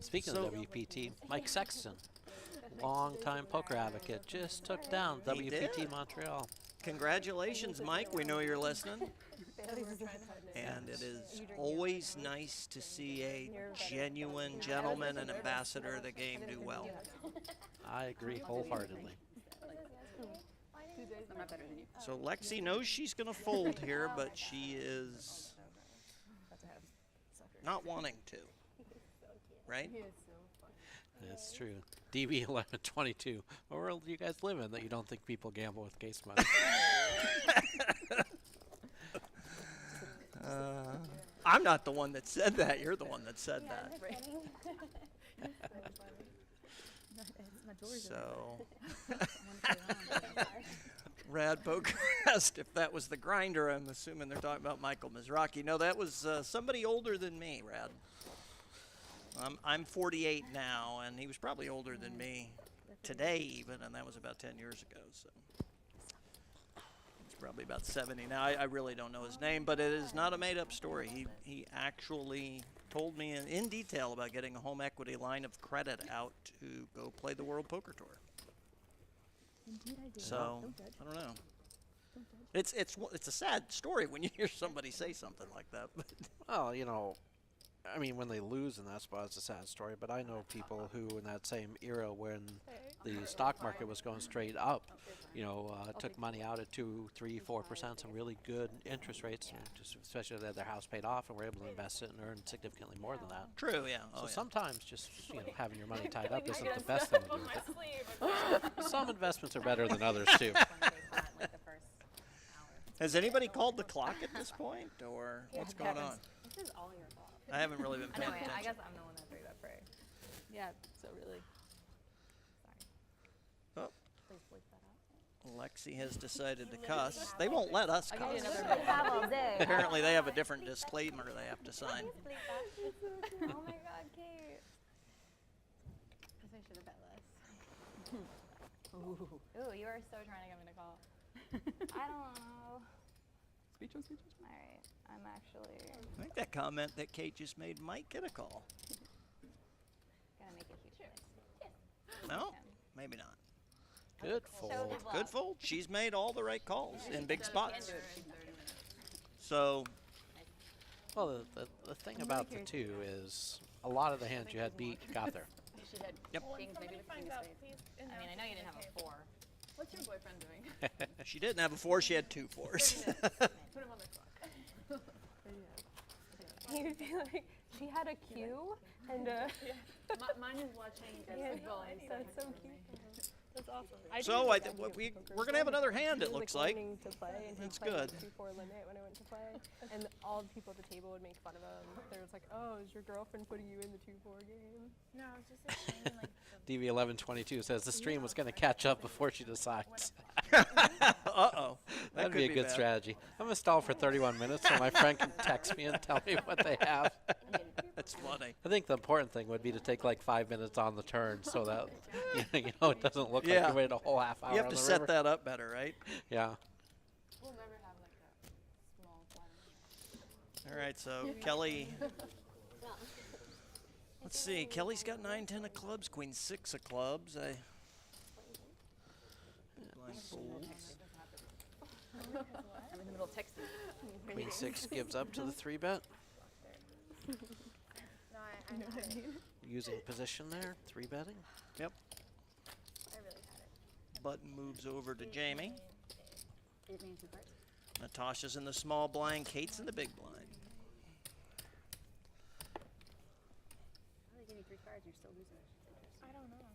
Speaking of WPT, Mike Sexton, longtime poker advocate, just took down He did. WPT Montreal. Congratulations, Mike. We know you're listening. And it is always nice to see a genuine gentleman and ambassador of the game do well. I agree wholeheartedly. I'm not better than you. So Lexy knows she's going to fold here, but she is not wanting to, right? That's true. DB 1122. What world do you guys live in that you don't think people gamble with case money? I'm not the one that said that. You're the one that said that. So, Rad Poker asked if that was the grinder. I'm assuming they're talking about Michael Mizrachi. No, that was somebody older than me, Rad. I'm 48 now, and he was probably older than me today even, and that was about 10 years ago. So he's probably about 70 now. I really don't know his name, but it is not a made-up story. He actually told me in detail about getting a home equity line of credit out to go play the World Poker Tour. So I don't know. It's a sad story when you hear somebody say something like that. But Well, you know, I mean, when they lose in that spot, it's a sad story. But I know people who, in that same era when the stock market was going straight up, you know, took money out at 2, 3, 4%, some really good interest rates, and just especially if they had their house paid off and were able to invest it and earn significantly more than that. True, yeah. So Oh, yeah. sometimes just having your money tied up isn't the best thing to do. But some investments are better than others too. Has anybody called the clock at this point, or what's going on? This is all your fault. I haven't really been paying attention. I guess I'm the one that threw that prayer. Yeah, so really. Oh. Please bleep that out. Lexy has decided to cuss. They won't let us I'll give cuss. you another have all day. Apparently they have a different disclaimer they have to sign. Oh my god, Kate. Guess I should have bet less. Ooh, you are so trying to get me to call. I don't know. Speechless. Alright, I'm actually I think that comment that Kate just made might get a call. gonna make a huge choice. No, maybe not. Good fold. Good fold. She's made all the right calls in big spots. So, Well, the thing about the two is a lot of the hands you had beat got there. She had Yep. kings, maybe with king of spades. I mean, I know you didn't have a 4. What's your boyfriend doing? She didn't have a 4, she had 2 4s. Put him on the clock. He would be like, she had a cue and Mine is watching football. That's so cute. That's awesome. So we're gonna have another hand. It looks like. Learning to play and That's he played good. 2-4 limit when I went to play, and all the people at the table would make fun of him. They was like, "Oh, is your girlfriend putting you in the 2-4 game?" No, it's just explaining like. DV1122 says the stream was going to catch up before she decides. Uh-oh. That'd be a good strategy. I'm going to stall for 31 minutes so my friend can text me and tell me what they have. That's funny. I think the important thing would be to take like 5 minutes on the turn so that you know it doesn't look like you waited a whole half hour. You have on to the set river. that up better, right? Yeah. We'll never have like a small platter. All right, so Kelly. Let's see. Kelly's got 9, 10 of clubs. Queen 6 of clubs. I'm in the middle of texting. Queen 6 gives up to the 3-bet. No, I know what I mean. Using position there, 3-betting. Yep. I really had it. Button moves over to Jamie. You're getting 2 cards? Natasha's in the small blind. Kate's in the big blind. How they give you 3 cards and you're still losing? I don't know.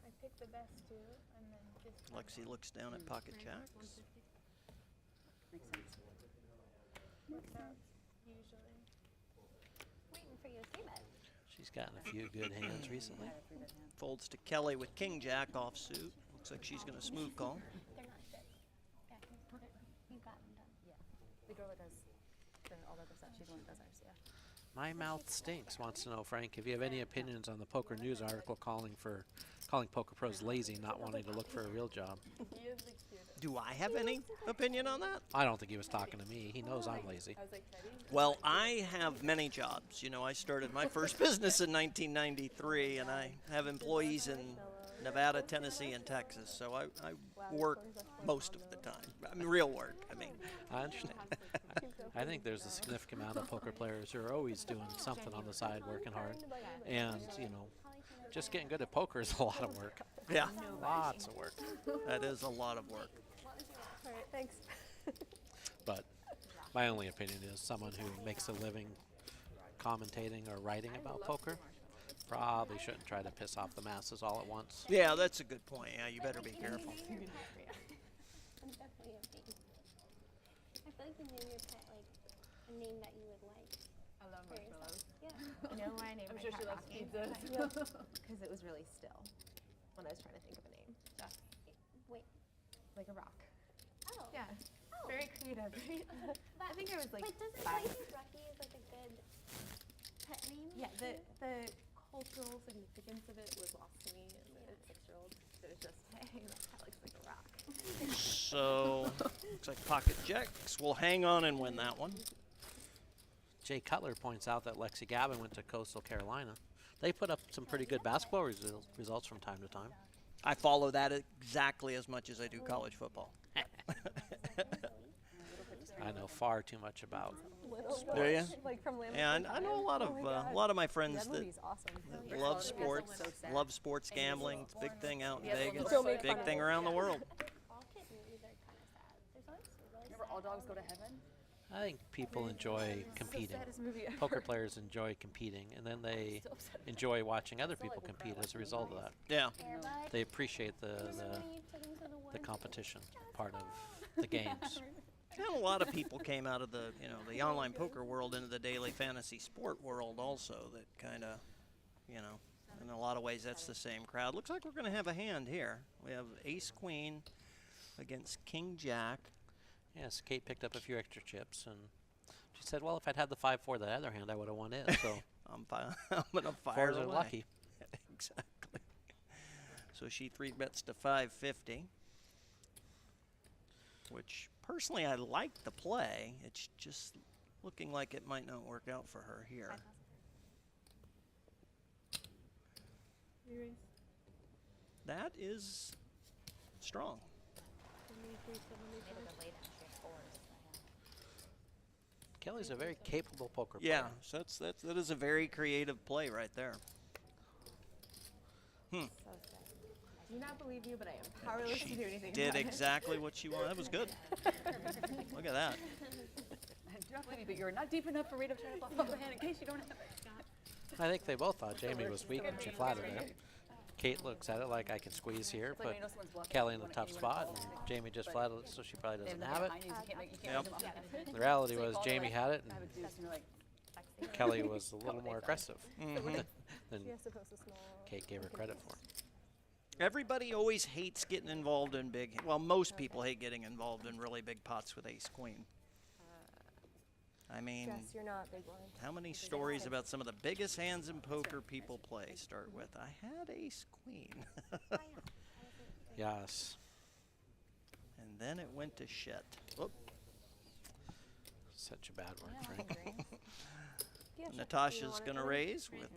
I picked the best 2 and then just. Lexy looks down at pocket jacks. Makes sense. Works out usually. Waiting for you to see it. She's gotten a few good hands recently. Folds to Kelly with king jack offsuit. Looks like she's going to smooth call. They're not good. Yeah, you got them done. Yeah. The girl that does all the other stuff, she's the one that does ours, yeah. My Mouth Stinks wants to know, Frank, if you have any opinions on the Poker News article calling poker pros lazy, not wanting to look for a real job. Do I have any opinion on that? I don't think he was talking to me. He knows I'm lazy. Well, I have many jobs. You know, I started my first business in 1993, and I have employees in Nevada, Tennessee, and Texas. So I work most of the time. I mean, real work, I mean. I understand. I think there's a significant amount of poker players who are always doing something on the side, working hard. And, you know, just getting good at poker is a lot of work. Yeah. Lots of work. That is a lot of work. All right, thanks. But my only opinion is someone who makes a living commentating or writing about poker probably shouldn't try to piss off the masses all at once. Yeah, that's a good point. Yeah, you better be careful. I'm definitely a fan. I feel like you name your pet like a name that you would like. I love for yourself. marshmallows. Yeah. You know why I named I'm my sure cat she loves Rocky? pizzas. Because it was really still when I was trying to think of a name. Wait. Like a rock. Oh. Yeah. Oh. Very creative. I think I was like Wait, do you 5. think Rocky is like a good pet name? Yeah, the cultural significance of it was lost to me as a 6-year-old. It was just, hey, that cat looks like a rock. So, looks like pocket jacks will hang on and win that one. Jay Cutler points out that Lexy Gavin went to Coastal Carolina. They put up some pretty good basketball results from time to time. I follow that exactly as much as I do college football. I know far too much about Do you? Like from Yeah, I know a lot of my friends That movie's awesome. that love sports, love sports gambling. It's a big thing out in Yeah, Vegas, still make big fun of thing it. around the world. All kid movies are kind of sad. There's always really Remember All Dogs Go to Heaven? I think people enjoy competing. saddest movie ever. Poker players enjoy competing, and then they enjoy watching other people compete as a result of that. Yeah. They appreciate the competition part of the games. And a lot of people came out of the the online poker world into the daily fantasy sport world also. That kind of, in a lot of ways that's the same crowd. Looks like we're going to have a hand here. We have Ace Queen against King Jack. Yes, Cate picked up a few extra chips, and she said, "Well, if I'd had the 5-4 the other hand, I would have won it." So I'm going to fire fours are away. lucky. Exactly. So she 3-bets to 550, which personally I like the play. It's just looking like it might not work out for her here. That is strong. Kelly's a very capable poker player. Yeah, so that is a very creative play right there. do not believe you, but I am powerless to do anything Did about it. exactly what she wanted. That was good. Look at that. I do not believe you, but you're not deep enough for me to try to bluff up a hand in case you don't have it. I think they both thought Jamie was weak when she flattered her. Cate looks at it like I can squeeze here, put Kelly in a tough spot, and Jamie just flattered it, so she probably doesn't have it. The reality was Jamie had it, and Kelly was a little more aggressive than Cate gave her credit for. Everybody always hates getting involved in big. Well, most people hate getting involved in really big pots with ace queen. I mean, Jess, you're not big blind. how many stories about some of the biggest hands in poker people play start with, I had ace queen. Yes. And then it went to shit. Whoop. Such a bad one, Frank. Natasha's going to raise with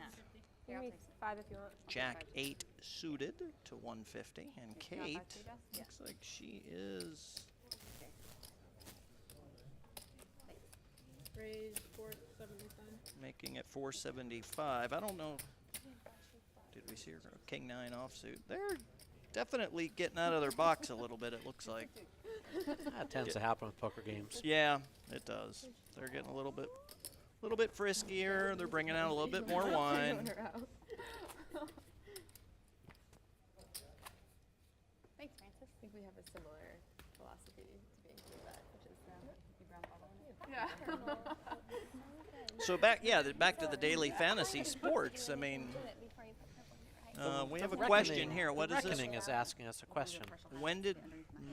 Give me 5 if you want. Jack 8 suited to 150. And Cate looks like she is... Raise 475. making it 475. I don't know. Did we see her? King 9 offsuit. They're definitely getting out of their box a little bit, it looks like. That tends to happen with poker games. Yeah, it does. They're getting a little bit friskier. They're bringing out a little bit more wine. Thanks, Francis. I think we have a similar philosophy to being good at, which is you brown bottle in it. Yeah. So back to the daily fantasy sports. I mean, we have a question here. What is this? Reckoning is asking us a question. When did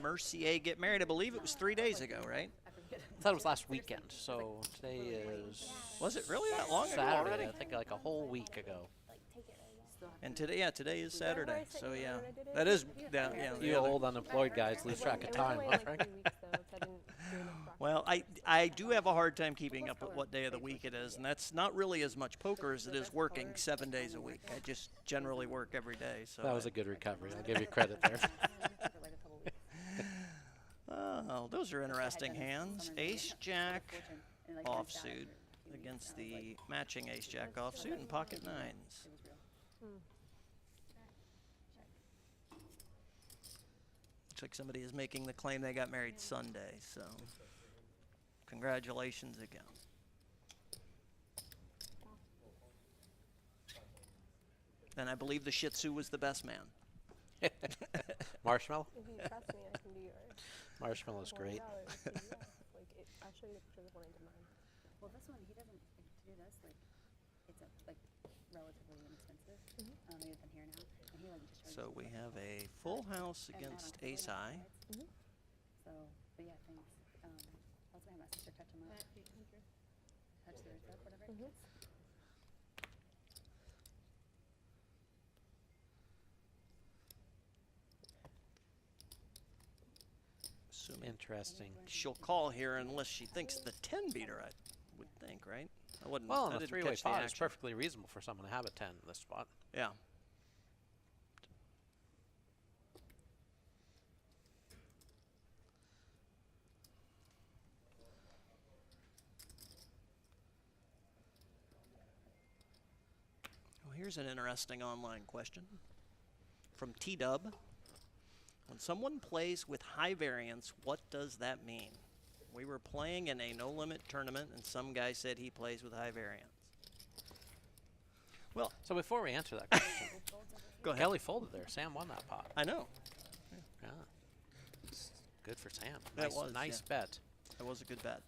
Mercier get married? I believe it was 3 days ago, right? I thought it was last weekend, so today is... Was it really that long ago Saturday, already? I think like a whole week ago. And today is Saturday, so yeah. That is, You old unemployed guys lose track of time, huh, Frank? Well, I do have a hard time keeping up with what day of the week it is, and that's not really as much poker as it is working 7 days a week. I just generally work every day. So That was a good recovery. I'll give you credit there. Oh, those are interesting hands. Ace-Jack offsuit against the matching Ace-Jack offsuit and pocket nines. Looks like somebody is making the claim they got married Sunday, so congratulations again. And I believe the Shih Tzu was the best man. Marshmallow? If you trust me, I can do yours. Marshmallow's great. I'll show you the picture of one I did mine. Well, this one, he doesn't, to do this, like, it's relatively inexpensive. He's been here now, and he just charges. So we have a full house against ace high. So, but yeah, thanks. I'll have my sister touch him up. Touch the roots up, whatever it gets. Interesting. She'll call here unless she thinks the 10 beat her, I would think, right? I wouldn't. Well, I in a didn't three-way catch the pot, it's action. perfectly reasonable for someone to have a 10 in this spot. Yeah. Well, here's an interesting online question from T-Dub. When someone plays with high variance, what does that mean? We were playing in a no-limit tournament, and some guy said he plays with high variance. Well, so before we answer that question, go ahead. Kelly folded there. Sam won that pot. I know. Yeah. Good for Sam. That was nice yeah. bet. That was a good bet.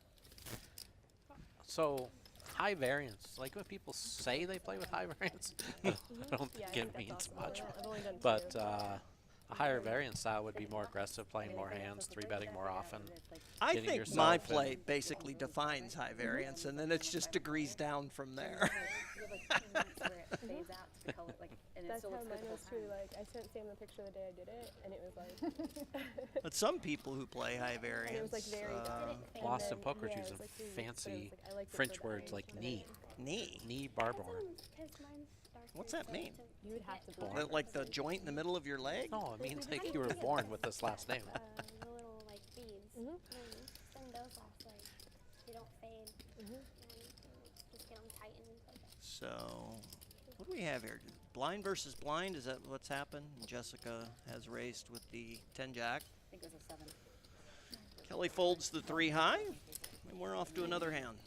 So, high variance. Like when people say they play with high variance, I don't think it means much. But a higher variance style would be more aggressive, playing more hands, 3-betting more often. I think my play basically defines high variance, and then it's just degrees down from there. That's how mine was too. Like, I sent Sam the picture the day I did it, and it was like. But some people who play high variance. And it was like very. Boston Poker's using fancy French words like knee. Knee? Knee barbour. What's that mean? You would have to Like the joint in the middle of your leg? No, it means like you were born with this last name. The little like beads. Send those off like they don't fade. And just get them tightened. So, what do we have here? blind versus blind. Is that what's happened? Jessica has raced with the 10-jack. I think it was a 7. Kelly folds the 3 high, and we're off to another hand.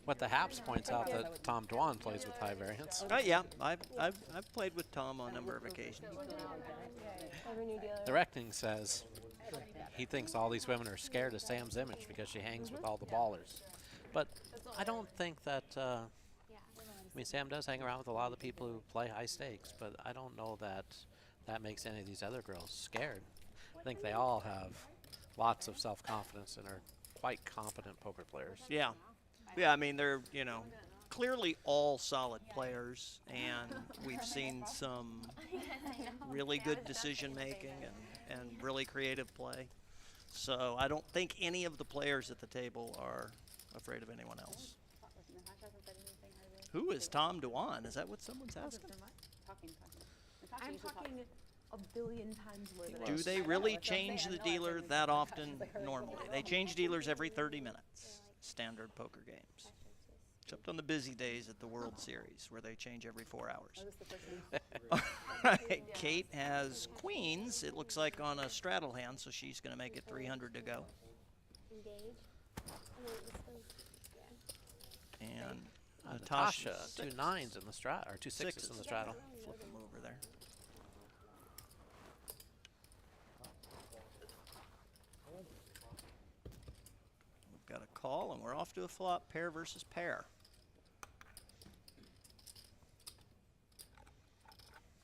What the Haps points out that Tom Dwan plays with high variance. Yeah, I've played with Tom on a number of occasions. The Reckoning says he thinks all these women are scared of Sam's image because she hangs with all the ballers. But I don't think that, I mean, Sam does hang around with a lot of the people who play high stakes, but I don't know that that makes any of these other girls scared. I think they all have lots of self-confidence and are quite competent poker players. Yeah. Yeah, I mean, they're, you know, clearly all solid players, and we've seen some really good decision-making and really creative play. So I don't think any of the players at the table are afraid of anyone else. Who is Tom Dwan? Is that what someone's asking? I'm talking a billion times more than Do they really change the dealer that often normally? They change dealers every 30 minutes, standard poker games. Except on the busy days at the World Series, where they change every 4 hours. All right, Cate has queens, it looks like, on a straddle hand, so she's going to make it 300 to go. And Natasha, 2 9s in the straddle, or 2 6s in the straddle. Flip them over there. We've got a call, and we're off to a flop, pair versus pair.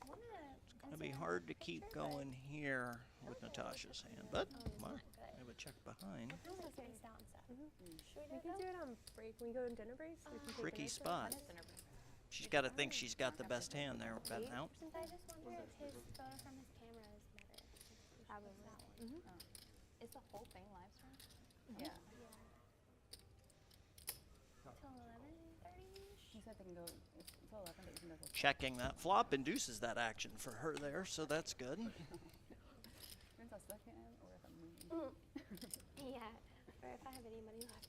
It's going to be hard to keep going here with Natasha's hand, but well, I have a check behind. We can do it on break. When we go to dinner breaks, we can take Tricky spot. She's got to think she's got the best hand there, betting out. Since I just wonder if his photo from his camera is better. Probably. Is the whole thing live stream? Yeah. Till 11:30. He said they can go until 11, but you can go till Checking that flop induces that action for her there, so that's good. Depends how stuck I am or if I'm moving. Yeah, or if I have any money left.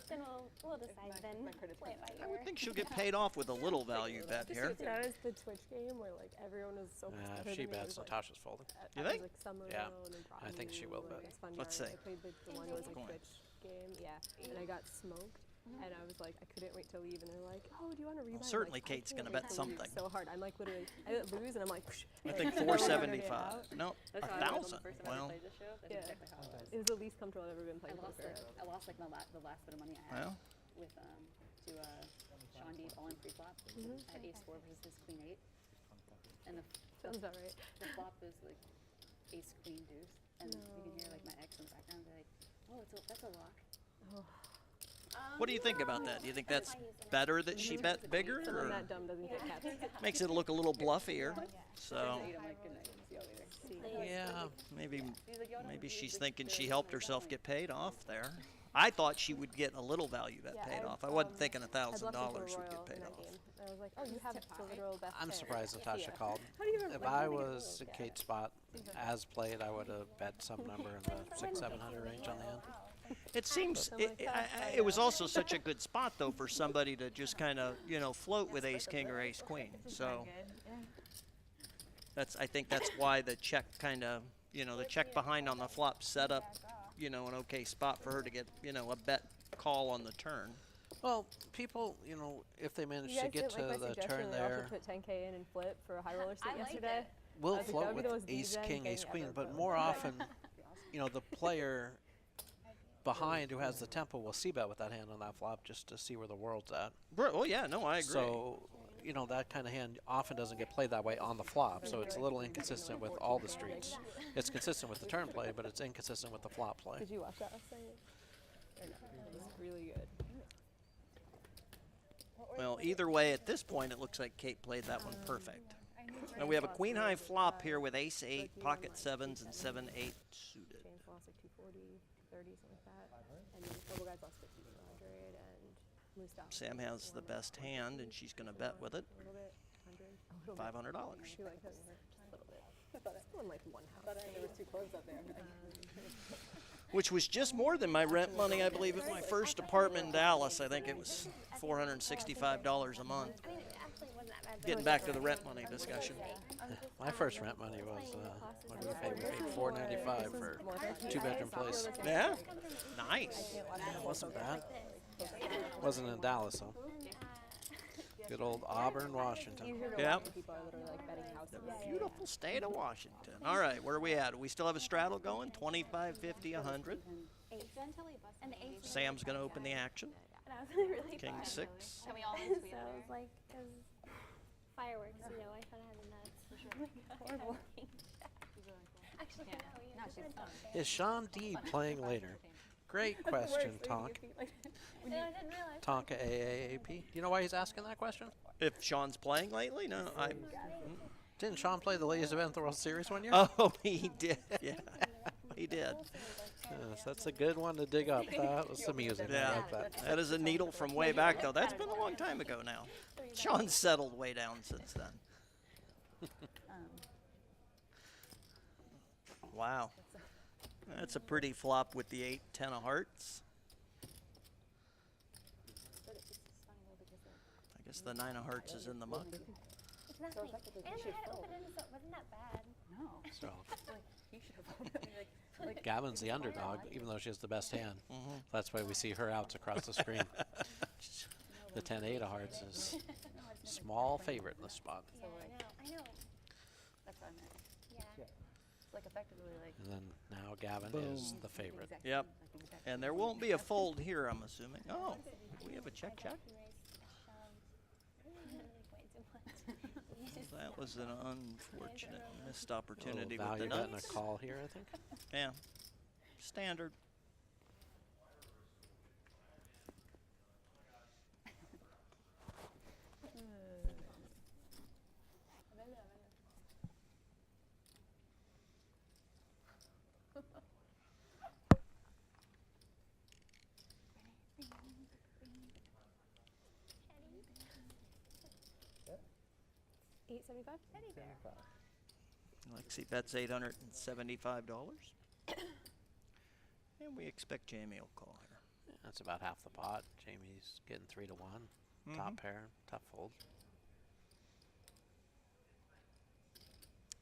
Then we'll decide then. Play it by ear. I would think she'll get paid off with a little value bet here. That is the Twitch game where like everyone is so much better If she than me. It bets, was, like, Natasha's folding. You think? Like Summer Yeah, and then I think she will bet. Let's see. I played the one that was like Twitch game, and I got smoked. And I was like, I couldn't wait to leave, and they're like, "Oh, do you want to rebuy?" Certainly, like, Kate's gonna bet something. So hard. I'm like literally, I lose, and I'm like, I think 475. No, That's how I was 1,000. on the first time I Well, played this show. That's exactly how it was. It was the least comfortable I've ever been playing poker. I lost like the last bit of money I had with to Sean D all in pre-flop. I had ace 4 versus his queen 8, and the Sounds about right. The flop was like ace queen deuce, and you can hear like my ex in the background be like, "Oh, that's a lock." Oh. what do you think about that? Do you think that's better that she bet bigger, Someone or that dumb doesn't get capped. makes it look a little bluffier? So Yeah, maybe she's thinking she helped herself get paid off there. I thought she would get a little value bet paid off. I wasn't thinking $1,000 would get paid off. I was like, oh, you have the literal best I'm pair. surprised Natasha called. How do you even If like, I how do you get was those? in Kate's spot as played, I would have bet some number in the 600-700 range on the end. It seems it was also such a good spot though for somebody to just kind of float with ace king or ace queen. So I think that's why the check kind of the check behind on the flop set up an okay spot for her to get a bet call on the turn. Well, people, if they manage to get to the turn there, put 10K in and flip for a high roller sit yesterday. we'll I was like, float that would be the with most ace DJing king, thing ace queen, ever, but but- more often, the player behind who has the tempo will c-bet with that hand on that flop just to see where the world's at. Oh yeah, no, I agree. So, that kind of hand often doesn't get played that way on the flop, so it's a little inconsistent with all the streets. It's consistent with the turn play, but it's inconsistent with the flop play. Did you watch that last night? Or no? It was really good. Well, either way, at this point, it looks like Cate played that one perfect. Now we have a queen high flop here with ace 8, pocket 7s, and 7-8 suited. James lost like 240, 30, something like that. And then a couple guys lost 50, 100, and Moose stopped. Sam has the best hand, and she's going to bet with it. A little bit, 100. $500. She like doesn't hurt just a little bit. It's still in like one house. I thought there was 2 clubs up there. Which was just more than my rent money, I believe, at my first apartment in Dallas. I think it was $465 a month. I mean, it actually Getting back to the rent money discussion. My first rent money was, what did we pay? We paid $4.95 for a 2-bedroom place. Yeah? Nice. Wasn't bad. Wasn't in Dallas, though. Good old Auburn, Washington. Yep. The beautiful state of Washington. All right, where are we at? We still have a straddle going, 25, 50, 100. Sam's going to open the action. And I was really King fun. 6. So it was like, it was fireworks, you know, I kind of had the nuts. For sure. Horrible. Actually, no, she's fun. Is Sean D playing later? Great question, Tonk. Tonka AAAP. Do you know why he's asking that question? If Sean's playing lately? No, I. Didn't Sean play the Ladies Event the World Series one year? Oh, he did. Yeah, he did. Yes, that's a good one to dig up. That was amusing. Yeah, I like that. that is a needle from way back, though. That's been a long time ago now. Sean's settled way down since then. Wow. That's a pretty flop with the 8, 10 of hearts. I guess the 9 of hearts is in the muck. Exactly. And I had it open in, so it wasn't that bad. No. So You should have Gavin's the underdog, even though she has the best hand. That's why we see her outs across the screen. The 10-8 of hearts is small favorite in the spot. Yeah, I know. That's what I meant. Yeah. It's like effectively like. And then now Gavin is the favorite. Yep. And there won't be a fold here, I'm assuming. Oh, we have a check. That was an unfortunate missed opportunity with the value bet and nuts. a call here, I think. Yeah. Standard. $8.75. Lexy bets $875. And we expect Jamie will call here. Yeah, that's about half the pot. Jamie's getting 3 to 1. Top pair, tough fold.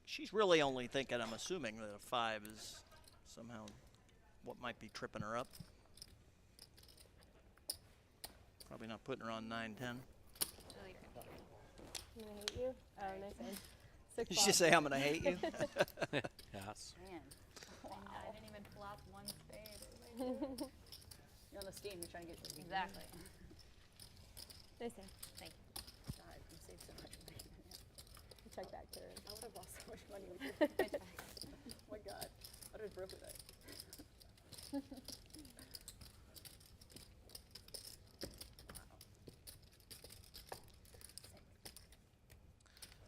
She's really only thinking, I'm assuming, that a 5 is somehow what might be tripping her up. Probably not putting her on 9, 10. I'm gonna hate you. Oh, nice hand. Did she say, I'm going to hate you? Yes. Man. Wow. I didn't even flop one spade. You're on the steam. You're trying to get exactly. Nice hand. Thank you. God, you saved so much money. Check back to her. I would have lost so much money with your paycheck. Oh my God. I would have broke with it.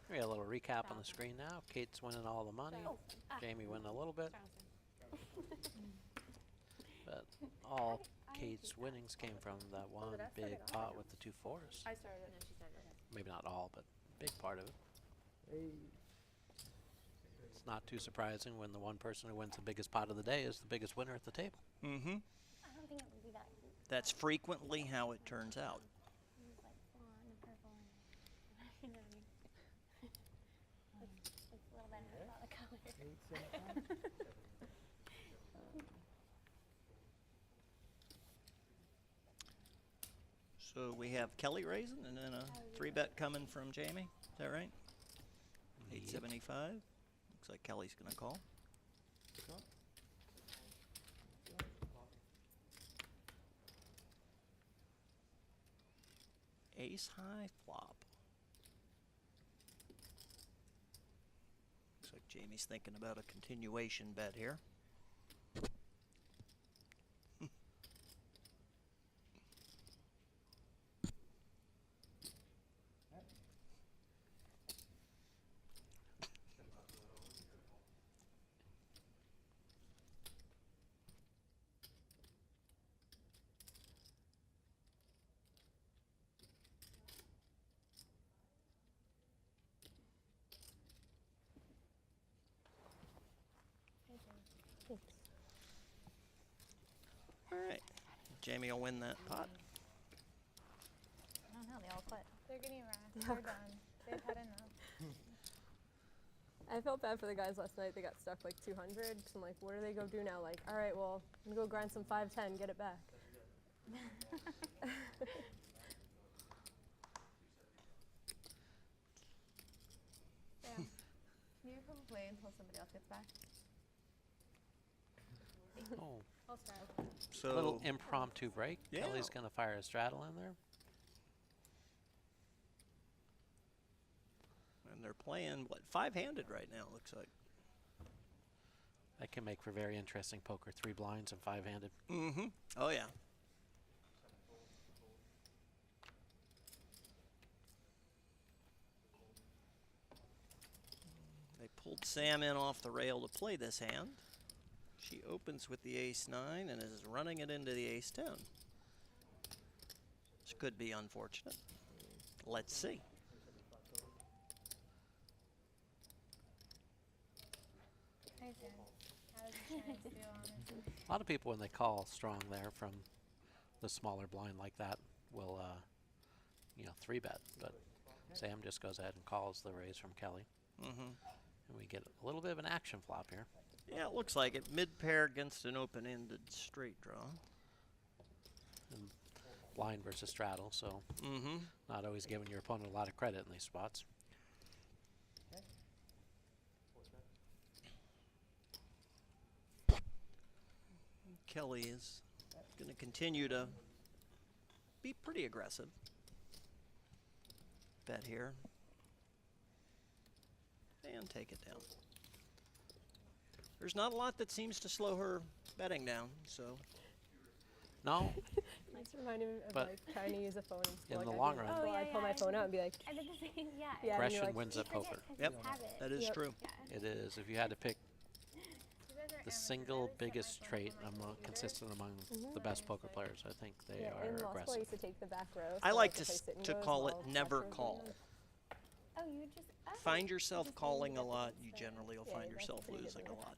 We got a little recap on the screen now. Kate's winning all the money. Jamie winning a little bit. But all Kate's winnings came from that one big pot with the 2 4s. I started it and she started it. Maybe not all, but a big part of it. It's not too surprising when the one person who wins the biggest pot of the day is the biggest winner at the table. Mm-hmm. I don't think it would be that. That's frequently how it turns out. It was like blonde and purple and you know what I mean? It's a little bit about the color. So we have Kelly raising and then a 3-bet coming from Jamie. Is that right? 875. Looks like Kelly's going to call. Ace high flop. Looks like Jamie's thinking about a continuation bet here. All right, Jamie will win that pot. I don't know, they all quit. They're getting wrapped. They're done. They've had enough. I felt bad for the guys last night. They got stuck like 200. So I'm like, what do they go do now? Like, all right, well, I'm gonna go grind some 510, get it back. Sam, can you come play until somebody else gets back? Oh. I'll start. A little impromptu break. Yeah. Kelly's going to fire a straddle in there. And they're playing, what, 5-handed right now, it looks like. That can make for very interesting poker. 3 blinds and 5-handed. Mm-hmm. Oh, yeah. They pulled Sam in off the rail to play this hand. She opens with the ace-9 and is running it into the ace-10. Which could be unfortunate. Let's see. Hi, Sam. How does the chance feel, honestly? A lot of people, when they call strong there from the smaller blind like that, will, 3-bet. But Sam just goes ahead and calls the raise from Kelly. Mm-hmm. And we get a little bit of an action flop here. Yeah, it looks like it. Mid-pair against an open-ended straight draw. And blind versus straddle, so not always giving your opponent a lot of credit in these spots. Kelly is going to continue to be pretty aggressive. Bet here. And take it down. There's not a lot that seems to slow her betting down, so. No. It's reminding me of But like trying to use a phone. in the long run. Oh, I'd pull my phone out and be like, I did the same, yeah. yeah. and you're Aggression like, wins at poker. Yep, that is true. It is. If you had to pick the single biggest trait consistent among the best poker players, I think they yeah, are in law school, I aggressive. used to take the back row. I so, like if to, I sit and to goes call it while never classroom's call. going Oh, you just. Oh, Find yourself just calling a leave it lot, at you the generally will Yeah, find that's a yourself pretty good losing a way to lot.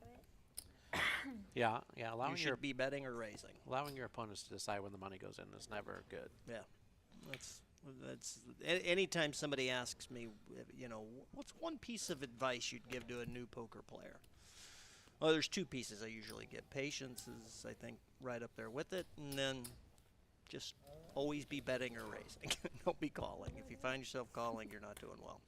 Yeah, allowing You your should be betting or raising. allowing your opponents to decide when the money goes in is never good. Yeah, anytime somebody asks me, what's one piece of advice you'd give to a new poker player? Well, there's 2 pieces I usually get. Patience is, I think, right up there with it, and then just always be betting or raising. Don't be calling. If you find yourself calling, you're not doing well.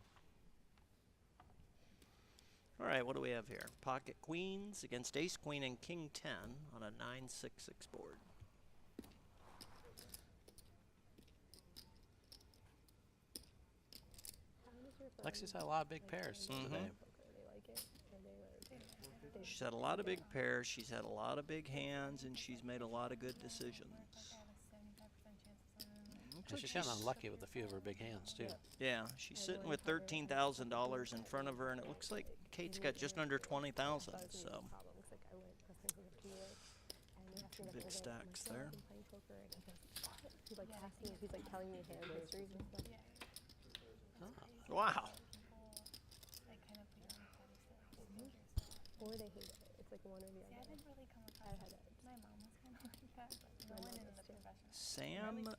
All right, what do we have here? Pocket queens against ace queen and king 10 on a 9-6-6 board. Lexi's had a lot of big pairs today. She's had a lot of big pairs, she's had a lot of big hands, and she's made a lot of good decisions. And she's gotten unlucky with a few of her big hands, too. Yeah, she's sitting with $13,000 in front of her, and it looks like Kate's got just under 20,000, so. Big stacks there. He's like asking me, he's like telling me hand histories and stuff. Wow. Or they hate it. It's like one or the other. I didn't really come across my mom was kind of like that, but no one in the professional. Sam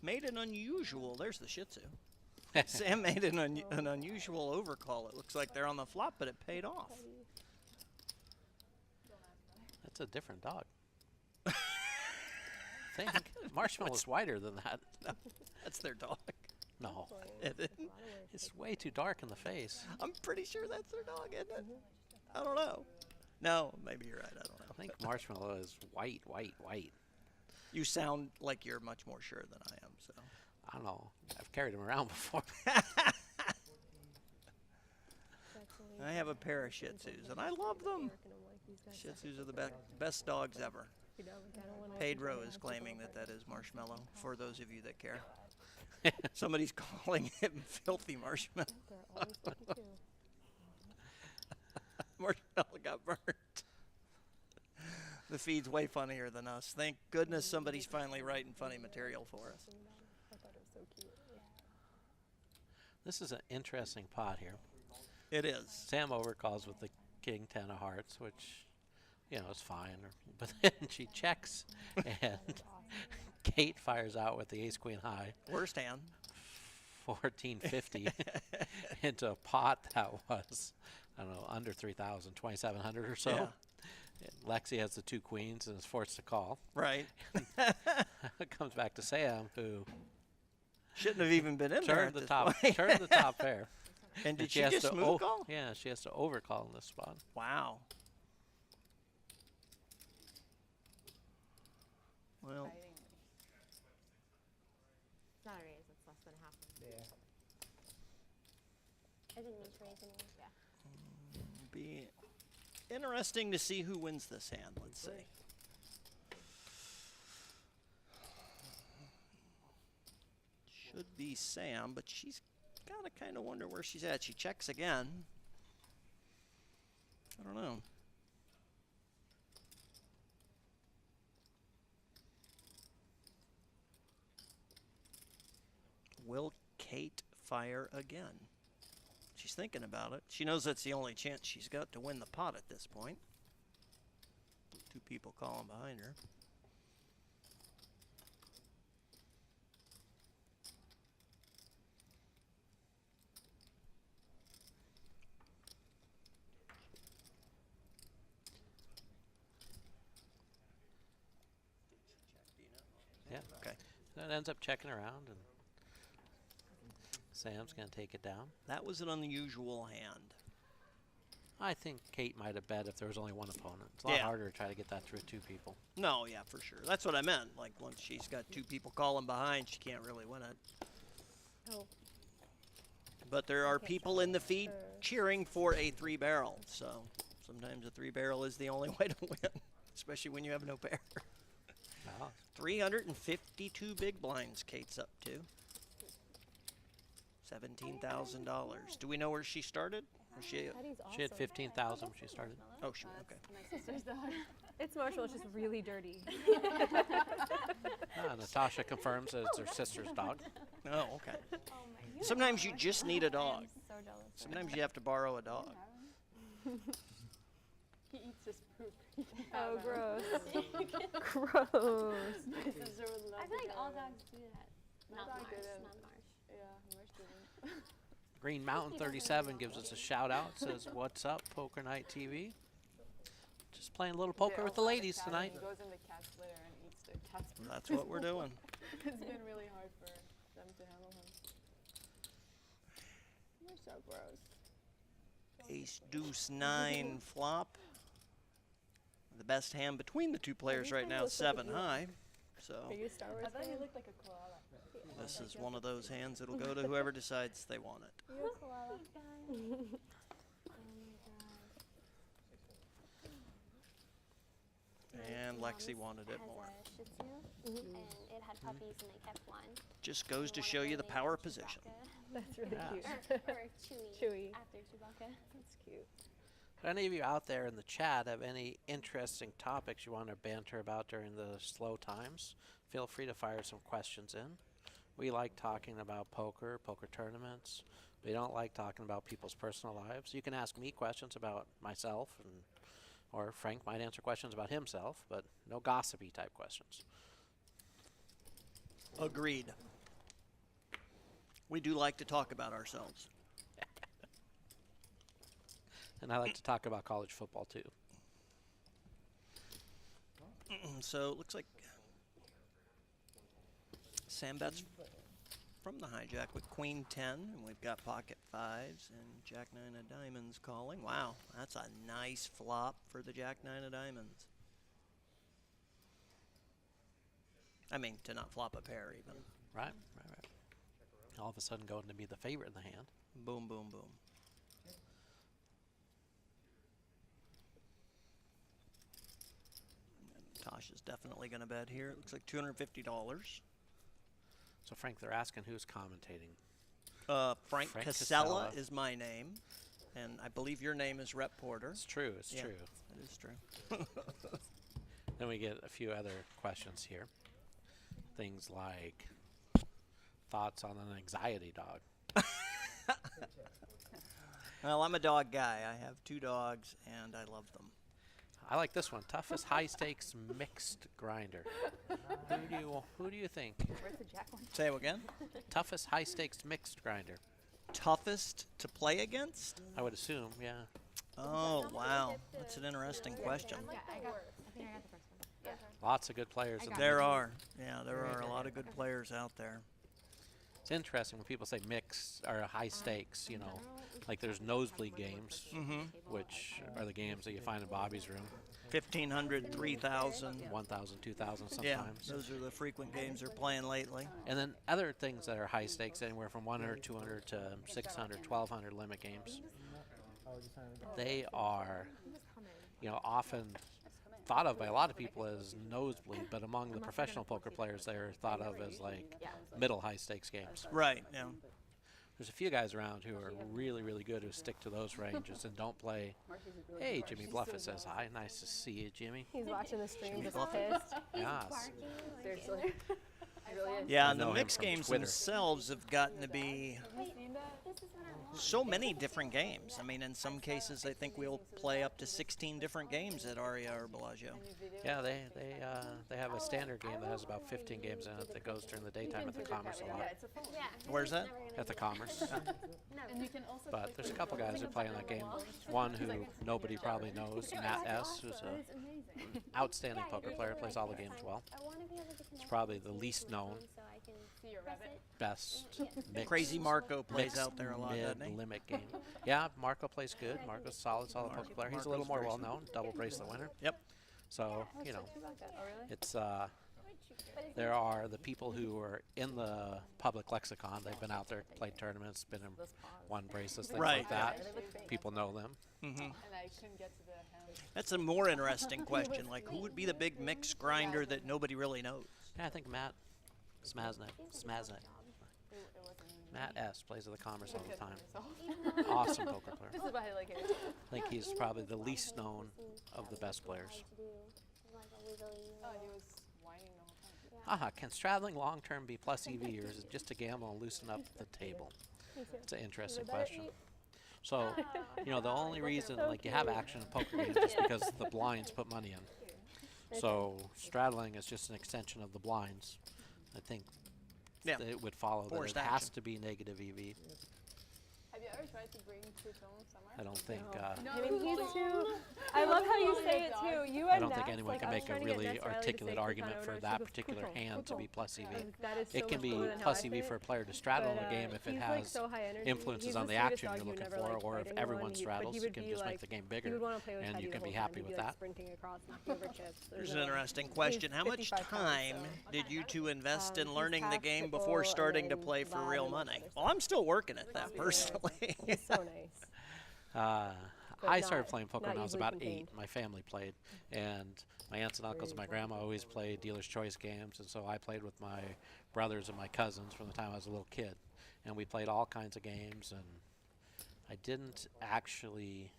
made an unusual, there's the Shih Tzu. Sam made an unusual overcall. It looks like they're on the flop, but it paid off. That's a different dog. Think Marshmallow's whiter than that. No, that's their dog. No, it's way too dark in the face. I'm pretty sure that's their dog, isn't it? I don't know. No, maybe you're right. I don't know. I think Marshmallow is white. You sound like you're much more sure than I am, so. I don't know. I've carried him around before. I have a pair of Shih Tzus, and I love them. Shih Tzus are the best dogs ever. Pedro is claiming that is Marshmallow, for those of you that care. Somebody's calling him Filthy Marshmallow. Marshmallow got burnt. The feed's way funnier than us. Thank goodness somebody's finally writing funny material for us. This is an interesting pot here. It is. Sam overcalls with the king 10 of hearts, which, is fine. But then she checks, and Cate fires out with the ace queen high. Worst hand. $1,450 into a pot that was, I don't know, under 3,000, 2,700 or so. Yeah. Lexy has the 2 queens and is forced to call. Right. It comes back to Sam, who shouldn't have even been in there turned at the this top, point. turned the top pair. And did she has just to smooth call? Yeah, she has to overcall in this spot. Wow. Well, It's not a raise, it's less than half. Yeah. I didn't need to raise anyway. Yeah. be interesting to see who wins this hand. Let's see. Should be Sam, but she's gotta kind of wonder where she's at. She checks again. I don't know. Will Cate fire again? She's thinking about it. She knows that's the only chance she's got to win the pot at this point. 2 people calling behind her. Yeah. Okay. So it ends up checking around, and Sam's going to take it down. That was an unusual hand. I think Cate might have bet if there was only one opponent. It's a lot Yeah. harder to try to get that through 2 people. No, yeah, for sure. That's what I meant. Like, once she's got 2 people calling behind, she can't really win it. Oh. But there are people in the feed cheering for a 3-barrel, so sometimes a 3-barrel is the only way to win, especially when you have no pair. Wow. 352 big blinds Cate's up to. $17,000. Do we know where she started? Was she had 15,000 when she started. Oh, shoot. Okay. My sister's dog. It's Marshall, it's just really dirty. Natasha confirms that it's her sister's dog. Oh, okay. Sometimes you just need a dog. So jealous. Sometimes you have to borrow a dog. He eats his poop. Oh, gross. Gross. My sister would love I feel to like go all around. dogs do that. My Not dog Marsh, didn't. not Marsh. Yeah, Marsh didn't. Green Mountain 37 gives us a shout out. Says, "What's up, Poker Night TV? Just playing a little poker with the ladies tonight." He goes in the cat's litter and eats the cat's poop. That's what we're doing. It's been really hard for them to handle him. You're so gross. Ace, deuce, 9 flop. The best hand between the 2 players right now is 7 high. So Are you a Star Wars? I thought you looked like a koala. this is one of those hands that'll go to whoever decides they want it. You're a koala. And Lexy wanted it more. Has a Shih Tzu, and it had puppies, and they kept one. Just goes to show you the power of position. That's really cute. Or Chewy. After Chewbacca. That's cute. If any of you out there in the chat have any interesting topics you want to banter about during the slow times, feel free to fire some questions in. We like talking about poker tournaments. We don't like talking about people's personal lives. You can ask me questions about myself, or Frank might answer questions about himself, but no gossipy type questions. Agreed. We do like to talk about ourselves. And I like to talk about college football too. So it looks like Sam bets from the hijack with Queen 10, and we've got pocket 5s and Jack 9 of diamonds calling. Wow, that's a nice flop for the Jack 9 of diamonds. I mean, to not flop a pair even. Right. All of a sudden going to be the favorite in the hand. Boom, boom, boom. Natasha's definitely going to bet here. It looks like $250. So Frank, they're asking who's commentating. Frank Kasella is my name, and I believe your name is Rep Porter. It's true. It's Yeah, true. It is true. Then we get a few other questions here. Things like thoughts on an anxiety dog. Well, I'm a dog guy. I have 2 dogs, and I love them. I like this one. Toughest high stakes mixed grinder. Who do you think? Where's the jack one? Say it again. Toughest high stakes mixed grinder. Toughest to play against? I would assume, yeah. Oh, wow. That's an interesting question. Yeah, I think I got the first one. Yeah. Lots of good players. There are. Yeah, there are a lot of good players out there. It's interesting when people say mixed or high stakes, you know, like there's nosebleed games, which are the games that you find in Bobby's room. 1,500, 3,000. 1,000, 2,000 sometimes. Yeah, those are the frequent games they're playing lately. And then other things that are high stakes, anywhere from 100, 200 to 600, 1,200 limit games. They are, you know, often thought of by a lot of people as nosebleed, but among the professional poker players, they're thought of as like middle high stakes games. Right, yeah. There's a few guys around who are really, really good who stick to those ranges and don't play. Hey, Jimmy Bluffett says hi. Nice to see you, Jimmy. He's watching the stream, just Bluffett. pissed. Yes. Seriously. Yeah, I and the know him mixed from games Twitter. themselves have gotten to be so many different games. I mean, in some cases, I think we'll play up to 16 different games at Aria or Bellagio. Yeah, they have a standard game that has about 15 games in it that goes during the daytime at the Commerce a lot. Where's that? At the Commerce. But there's a couple guys who play in that game. One who nobody probably knows, Matt S., who's an outstanding poker player, plays all the games well. He's probably the least known, best mixed, Crazy Marco plays mixed out there a lot, doesn't he? mid-limit game. Yeah, Marco plays good. Marco's solid poker player. He's a little more Marco's well-known, double bracelet winner. Yep. So, you know, it's there are the people who are in the public lexicon. They've been out there, played tournaments, been in won bracelets, things like that. People know them. That's a more interesting question. Like, who would be the big mix grinder that nobody really knows? Yeah, I think Matt Smaznik. Matt S. plays at the Commerce all the time. Awesome poker player. This is about how I like it. I think he's probably the least known of the best players. Oh, he was whining the whole time. Can straddling long-term be plus EV, or is it just a gamble and loosen up the table? It's an interesting question. So, you know, the only reason like you have action in poker games is because the blinds put money in. So straddling is just an extension of the blinds. I think it would follow that it has to be negative EV. Have you ever tried to bring two-tone somewhere? I don't think. I mean, he's too. I love how you say it too. You I and don't think Nats, anyone like, can I was make a trying to get really Nats Riley to articulate say argument Kukan for owner, that she goes, particular "Kukan, hand to Kukan." be plus EV. That is It so can much be cooler than how plus I EV say for a it. player to straddle in But, a game if it he's, like, has so high energy. influences He's on the the sweetest action dog you're you would looking never, for, like, or fight if anyone. everyone But straddles, he you would can be, just make like, the game he bigger, would want to play with and Teddy you the can be whole happy time. with He'd be, that. like, sprinting across, knocking over chips. Here's There's an no- interesting he's question. How much 55 pounds, time so. did you two invest in He's learning the half game pit before bull starting to and play for lab real and money? other Well, I'm still working at that personally. He's so nice. But I started not- playing poker not when I was easily about contained. 8. My family played, and my aunts and uncles and my grandma always played dealer's choice games, and so I played with my brothers and my cousins from the time I was a little kid, and we played all kinds of games. And I didn't actually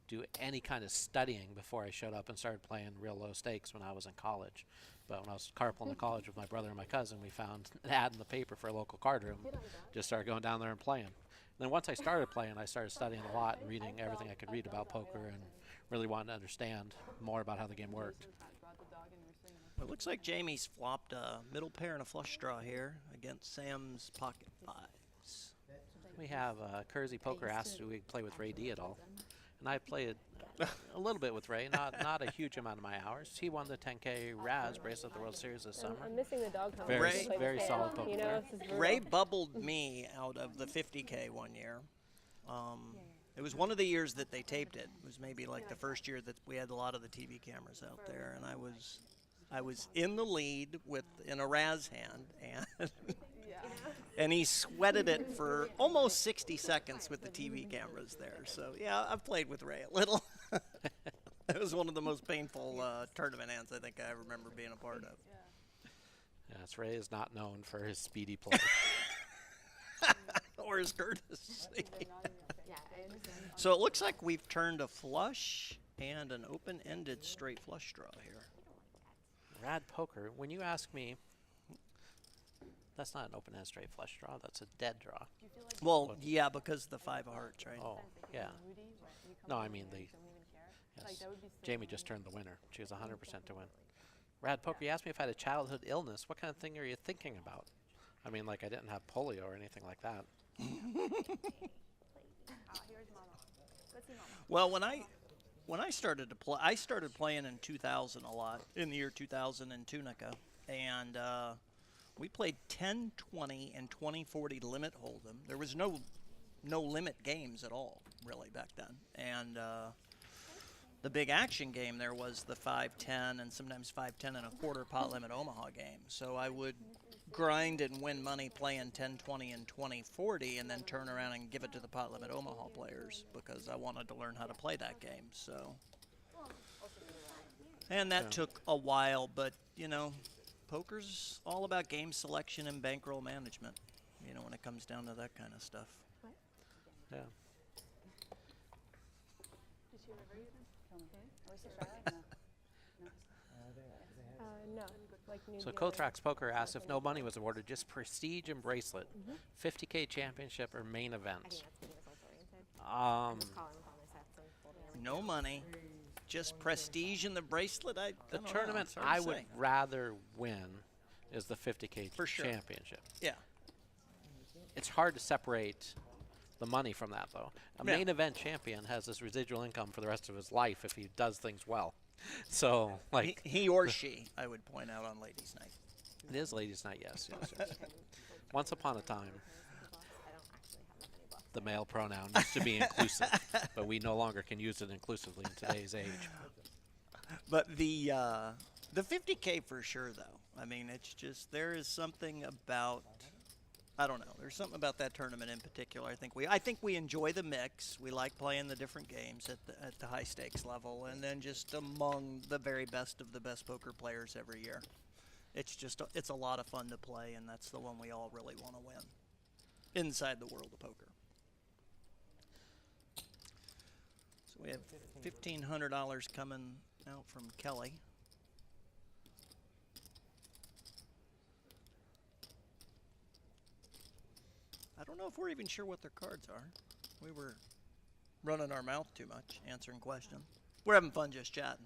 do any kind of studying before I showed up and started playing real low stakes when I was in college. But when I was carpooling to college with my brother and my cousin, we found an ad in the paper for a local card room. Just started going down there and playing. And then once I started playing, I started studying a lot and reading everything I could read about poker and really wanted to understand more about how the game worked. It looks like Jamie's flopped a middle pair and a flush draw here against Sam's pocket fives. We have Kersey Poker asked do we play with Ray D at all. And I played a little bit with Ray, not a huge amount of my hours. He won the 10K Raz bracelet at the World Series this summer. I'm missing the dog helmet. Very solid poker You know, player. this is brutal. Ray bubbled me out of the 50K one year. It was one of the years that they taped it. It was maybe like the first year that we had a lot of the TV cameras out there, and I was in the lead in a Raz hand, and he sweated it for almost 60 seconds with the TV cameras there. So yeah, I've played with Ray a little. It was one of the most painful tournament hands I think I ever remember being a part of. Yes, Ray is not known for his speedy play. Or his courtesy. So it looks like we've turned a flush and an open-ended straight flush draw here. Rad poker. When you ask me, that's not an open-ended straight flush draw. That's a dead draw. Well, yeah, because the 5 of hearts, right? Oh, yeah. No, I mean the Yes. Jamie just turned the winner. She was 100% to win. Rad Poker, you asked me if I had a childhood illness. What kind of thing are you thinking about? I mean, like I didn't have polio or anything like that. Well, when I started to play, I started playing in 2000 a lot, in the year 2000 in Tunica, and we played 10, 20, and 20-40 limit hold'em. There was no limit games at all, really, back then. And the big action game there was the 5-10 and sometimes 5-10 and a quarter pot limit Omaha game. So I would grind and win money playing 10, 20, and 20-40 and then turn around and give it to the pot limit Omaha players because I wanted to learn how to play that game. So, and that took a while, but, you know, poker's all about game selection and bankroll management, you know, when it comes down to that kind of stuff. Yeah. Did she ever use them? Or she try it? No. Like new So dealer. Kotrax Poker asks if no money was awarded, just prestige and bracelet, 50K championship or main event. No money, just prestige in the bracelet. The tournament I would rather win is the 50K For sure. championship. Yeah. It's hard to separate the money from that, though. A main event champion has this residual income for the rest of his life if he does things well. So, like he or she, I would point out on Ladies' Night. It is Ladies' Night, yes. Once upon a time, the male pronoun used to be inclusive, but we no longer can use it inclusively in today's age. But the 50K for sure, though. I mean, it's just there is something about, I don't know. There's something about that tournament in particular. I think we enjoy the mix. We like playing the different games at the high stakes level, and then just among the very best of the best poker players every year. It's a lot of fun to play, and that's the one we all really want to win inside the world of poker. So we have $1,500 coming out from Kelly. I don't know if we're even sure what their cards are. We were running our mouth too much, answering questions. We're having fun just chatting.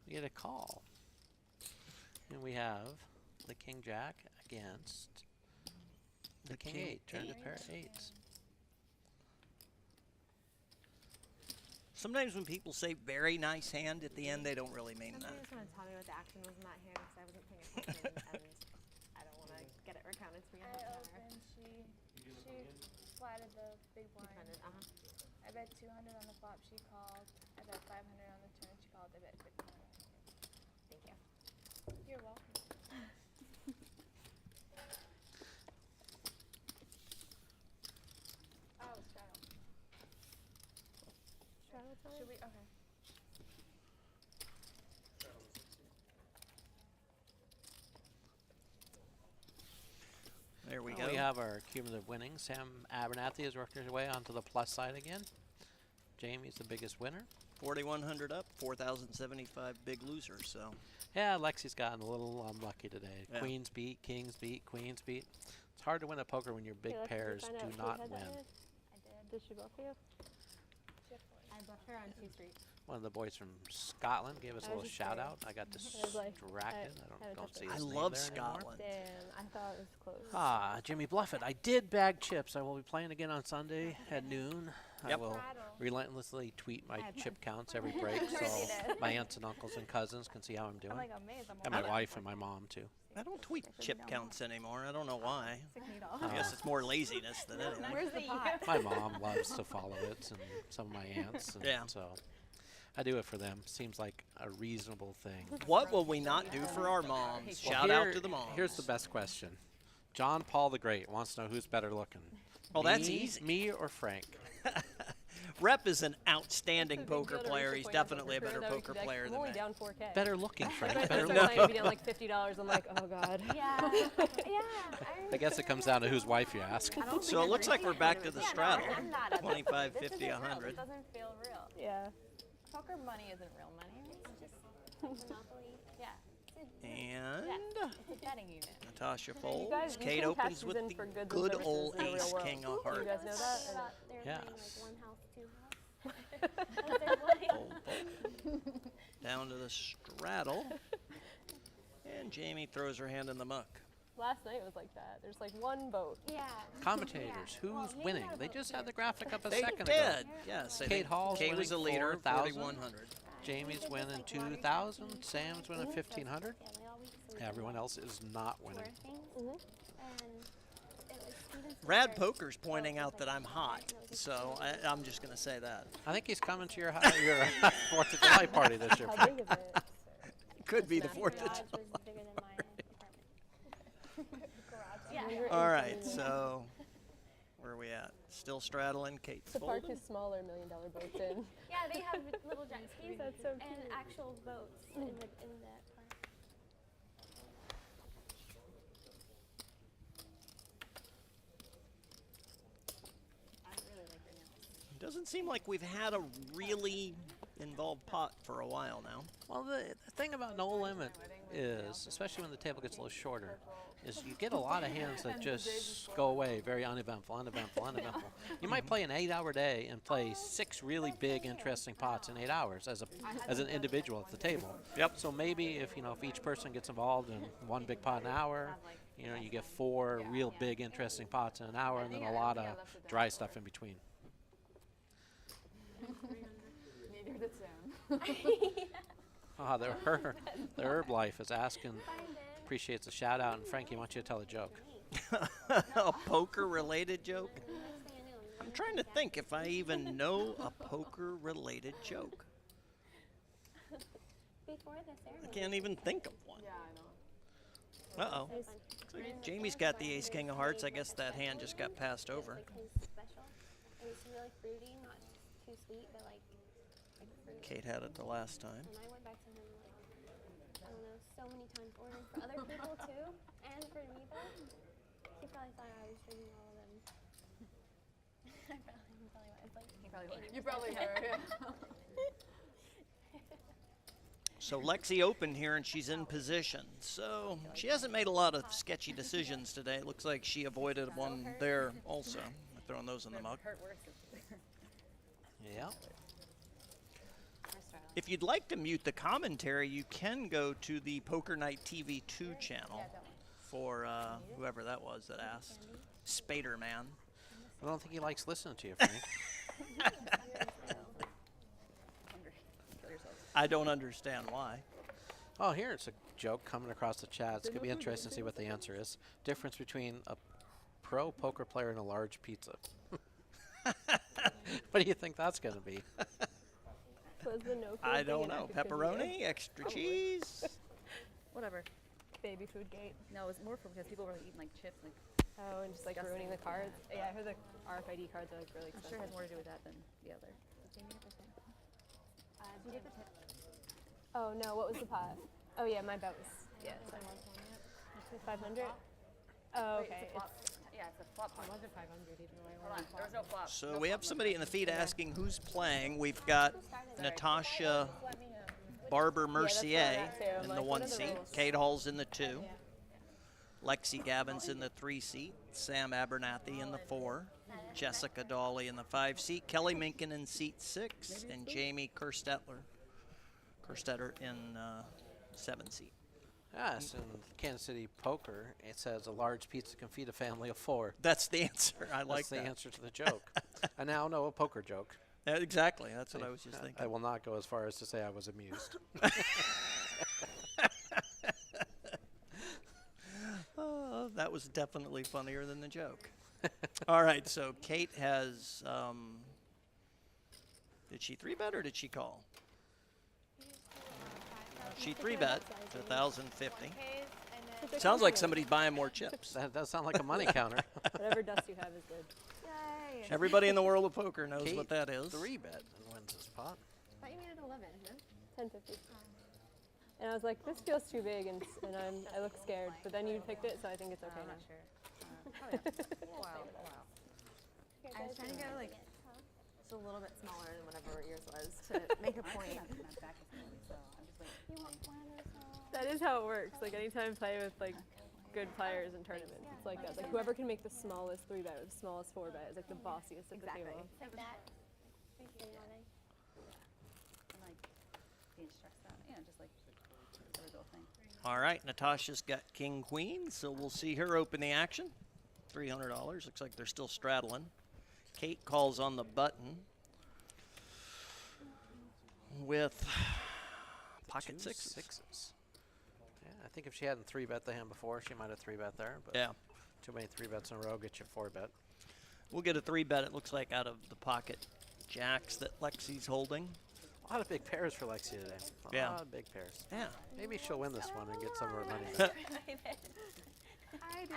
We get a call. And we have the King Jack against the King 8, turned a pair of 8s. Sometimes when people say very nice hand at the end, they don't really mean that. Somebody was going to tell me what the action was in that hand because I wasn't paying attention and I don't want to get it recounted to me. I opened, she flatted the big blind. I bet 200 on the flop, she called. I bet 500 on the turn, she called. I bet 50 on the turn. Thank you. You're welcome. Oh, straddle. Straddle time? Should we? Okay. There we go. We have our cumulative winnings. Sam Abernathy has worked her way onto the plus side again. Jamie's the biggest winner. 4,100 up, 4,075 big loser, so. Yeah, Lexi's gotten a little unlucky today. Yeah. Queens beat, kings beat, queens beat. It's hard to win at poker when your big Hey, Lexi, pairs find out do if she not had win. that hand? Did she bluff you? I bluffed her on 2 Street. One of the boys from Scotland gave us a I was little just shout saying. out. I got I was distracted. like, I don't see his I name love there anymore. Scotland. Damn, I thought it was close. Ah, Jimmy Bluffett. I did bag chips. I will be playing again on Sunday at noon. I Yep. will relentlessly tweet my I chip counts every break so my aunts and uncles and cousins can see how I'm doing. I'm like amazed. And my wife and my mom, too. I don't tweet chip counts anymore. I don't know why. It's like needle. I guess it's more laziness than anything. Where's the pot? My mom loves to follow it, and some of my aunts. And Yeah. So I do it for them. Seems like a reasonable thing. What will we not do for our moms? Well, Shout out to the moms. Here's the best question. John Paul the Great wants to know who's better looking. Oh, that's Me- easy. Me or Frank? Rep is an outstanding That's a big poker deal to player. reach He's point in definitely a poker better career, though, poker because, like, player I'm than only me. down 4K. Better looking, Frank. Better Better looking. looking. Be down like $50. I'm like, oh god. Yeah. Yeah. I guess it comes down to whose wife you ask. So it looks like we're back to the straddle. I'm not a 25, this 50, isn't real. 100. This doesn't feel real. Yeah. Poker money isn't real money. It's just Monopoly. Yeah. And It's a betting unit. Natasha You folds. guys, you Kate can cash opens these with in the for goods and good services old in the real ace world. king of Do you guys hearts. know that? They're playing Yes. like 1 house, 2 house. That's their Fold, fold. Down to the straddle. And Jamie throws her hand in the muck. Last night was like that. There's like one vote. Yeah. Commentators, who's winning? They just had the graphic up a They second did. ago. Yes, I Kate think Hall's Kate winning was the leader, 4,000. 4,100. Jamie's winning 2,000. Sam's winning 1,500. Everyone else is not winning. Rad Poker's pointing out that I'm hot, so I'm just going to say that. I think he's coming to your 4th of July party this year. How big is it? Could be the 4th of July. Bigger than my apartment. All right, so where are we at? Still straddling. Kate's To park folding. his smaller $1 million boats in. Yeah, they have little jet skis That's so and cute. actual boats in that park. I really like your nails. Doesn't seem like we've had a really involved pot for a while now. Well, the thing about no limit is, especially when the table gets a little shorter, is you get a lot of hands that just go away, very uneventful, uneventful, uneventful. You might play an 8-hour day and play 6 really big, interesting pots in 8 hours as an individual at the table. Yep. So maybe if each person gets involved in one big pot an hour, you get 4 real big, interesting pots in an hour, and then a lot of dry stuff in between. Neither did Sam. Ah, the herb life is asking, appreciates a shout out, and Frankie wants you to tell a joke. A poker-related joke? I'm trying to think if I even know a poker-related joke. Before the ceremony. I can't even think of one. Yeah, I know. Uh-oh. So Jamie's got the ace king of hearts. I guess that hand just got passed over. Like his special. And it's really fruity, not too sweet, but like fruit. Kate had it the last time. And I went back to him like, I don't know, so many times ordering for other people too, and for me though. He probably thought I was drinking all of them. I probably was like. He probably were. You probably were. Yeah. So Lexy opened here and she's in position. So she hasn't made a lot of sketchy decisions today. It looks like she avoided one there also. I'm throwing those in the muck. Yeah. If you'd like to mute the commentary, you can go to the Poker Night TV 2 channel for whoever that was that asked. Spaderman. I don't think he likes listening to you, Frank. I don't understand why. Oh, here it's a joke coming across the chat. It's going to be interesting to see what the answer is. Difference between a pro poker player and a large pizza. What do you think that's going to be? Was the no food I thing don't an know. African Pepperoni, meal? extra cheese. Whatever. Baby food gate. No, it was more for because people were like, eating like chips. Like, oh, and just like ruining the cards. Yeah, I heard the RFID cards are like really I'm expensive. sure it has more to do with that than the other. Did you get the tip? Oh no, what was the pot? Oh yeah, my bet was 500. Oh Wait, okay. it's a flop. Yeah, it's a flop. It wasn't 500 even. Hold on, there was no flop. So we have somebody in the feed asking who's playing. We've got Natasha Barber Mercier in the 1 seat. Kate Hall's in the 2. Lexy Gavin's in the 3 seat. Sam Abernathy in the 4. Jessica Dawley in the 5 seat. Kelly Minkin in seat 6. And Jamie Kerstetter in 7 seat. Yes, in Kansas City Poker, it says a large pizza can feed a family of 4. That's the answer. I like That's the that. answer to the joke. I now know a poker joke. Exactly. That's what I was just thinking. I will not go as far as to say I was amused. Oh, that was definitely funnier than the joke. All right, so Kate has, did she 3-bet or did she call? She 3-bet to 1,050. Sounds like somebody's buying more chips. That does sound like a money counter. Whatever dust you have is good. Yay. Everybody in the world of poker knows Kate, what that is. 3-bet and wins this pot. I thought you made it 11, no? 1050. And I was like, this feels too big, and I look scared. But then you picked it, so I think it's okay now. Wow. I was trying to go like just a little bit smaller than whatever yours was to make a point. You want one or so? That is how it works. Like anytime I play with like good players in tournaments, it's like that. It's like whoever can make the smallest 3-bet or the smallest 4-bet is like the bossiest at the table. Like that. And like being stressed out. Yeah, just like the little thing. All right, Natasha's got king queen, so we'll see her open the action. $300. Looks like they're still straddling. Cate calls on the button with pocket 2 sixes. sixes. Yeah, I think if she hadn't 3-bet the hand before, she might have 3-bet there. But Yeah. too many 3-bets in a row get you 4-bet. We'll get a 3-bet, it looks like, out of the pocket jacks that Lexy's holding. A lot of big pairs for Lexy today. A Yeah. lot of big pairs. Yeah. Maybe she'll win this one and get some of her money back. I do.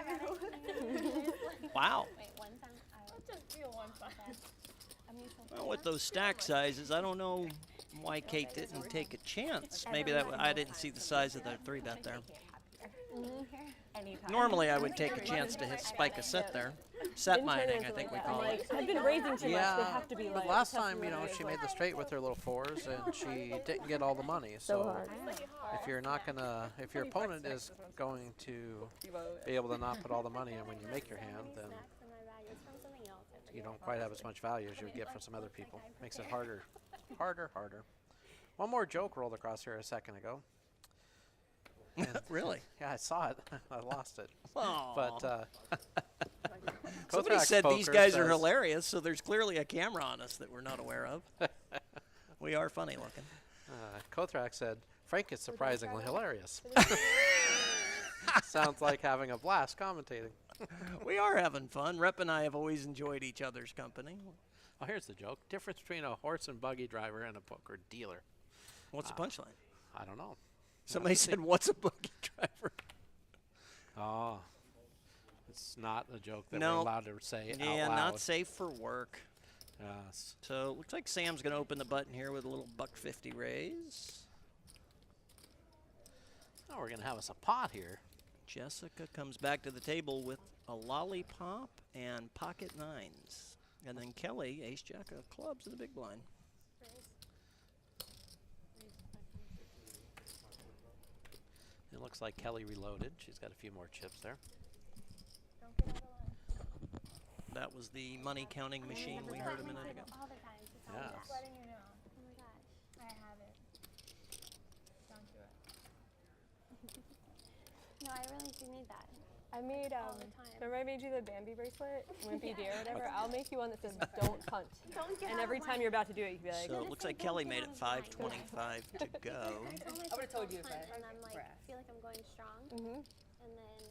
Wow. Wait, one time. I'll just feel one time. Well, with those stack sizes, I don't know why Cate didn't take a chance. Maybe that I didn't see the size of the 3-bet there. Normally, I would take a chance to hit spike a set there. Set mining, I think we call it. I've been raising too much. They have to be but like. last time, you know, she made the straight with her little 4s, and she didn't get all the money. So if you're not gonna, if your opponent is going to be able to not put all the money in when you make your hand, then you don't quite have as much value as you would get from some other people. Makes it harder, harder. One more joke rolled across here a second ago. Really? Yeah, I saw it. I lost it. Aw. But Somebody Kothrak's said these poker guys are says- hilarious, so there's clearly a camera on us that we're not aware of. We are funny looking. Kothrak said, Frank is surprisingly hilarious. Sounds like having a blast commentating. We are having fun. Rep and I have always enjoyed each other's company. Oh, here's the joke. Difference between a horse and buggy driver and a poker dealer. What's the punchline? I don't know. Somebody said, what's a buggy driver? Oh. It's not a joke that No. we're allowed to say out Yeah, loud. not safe for work. Yes. So it looks like Sam's going to open the button here with a little $1.50 raise. Oh, we're going to have us a pot here. Jessica comes back to the table with a lollipop and pocket 9s. And then Kelly, ace jack of clubs in the big blind. It looks like Kelly reloaded. She's got a few more chips there. That was the money counting machine we heard a minute ago. All the time. Yeah. Just letting you know. Oh my gosh. I have it. Don't do it. No, I really do need that. I made, All the time. remember I made you the Bambi bracelet, Wimpy Deer, whatever? I'll make you one that says, don't punt. Don't get And out every of time line. you're about to do it, you can be like, So it looks like Kelly made it 5:25 to go. I would have told you if and I'm like, feel like I'm going strong. And then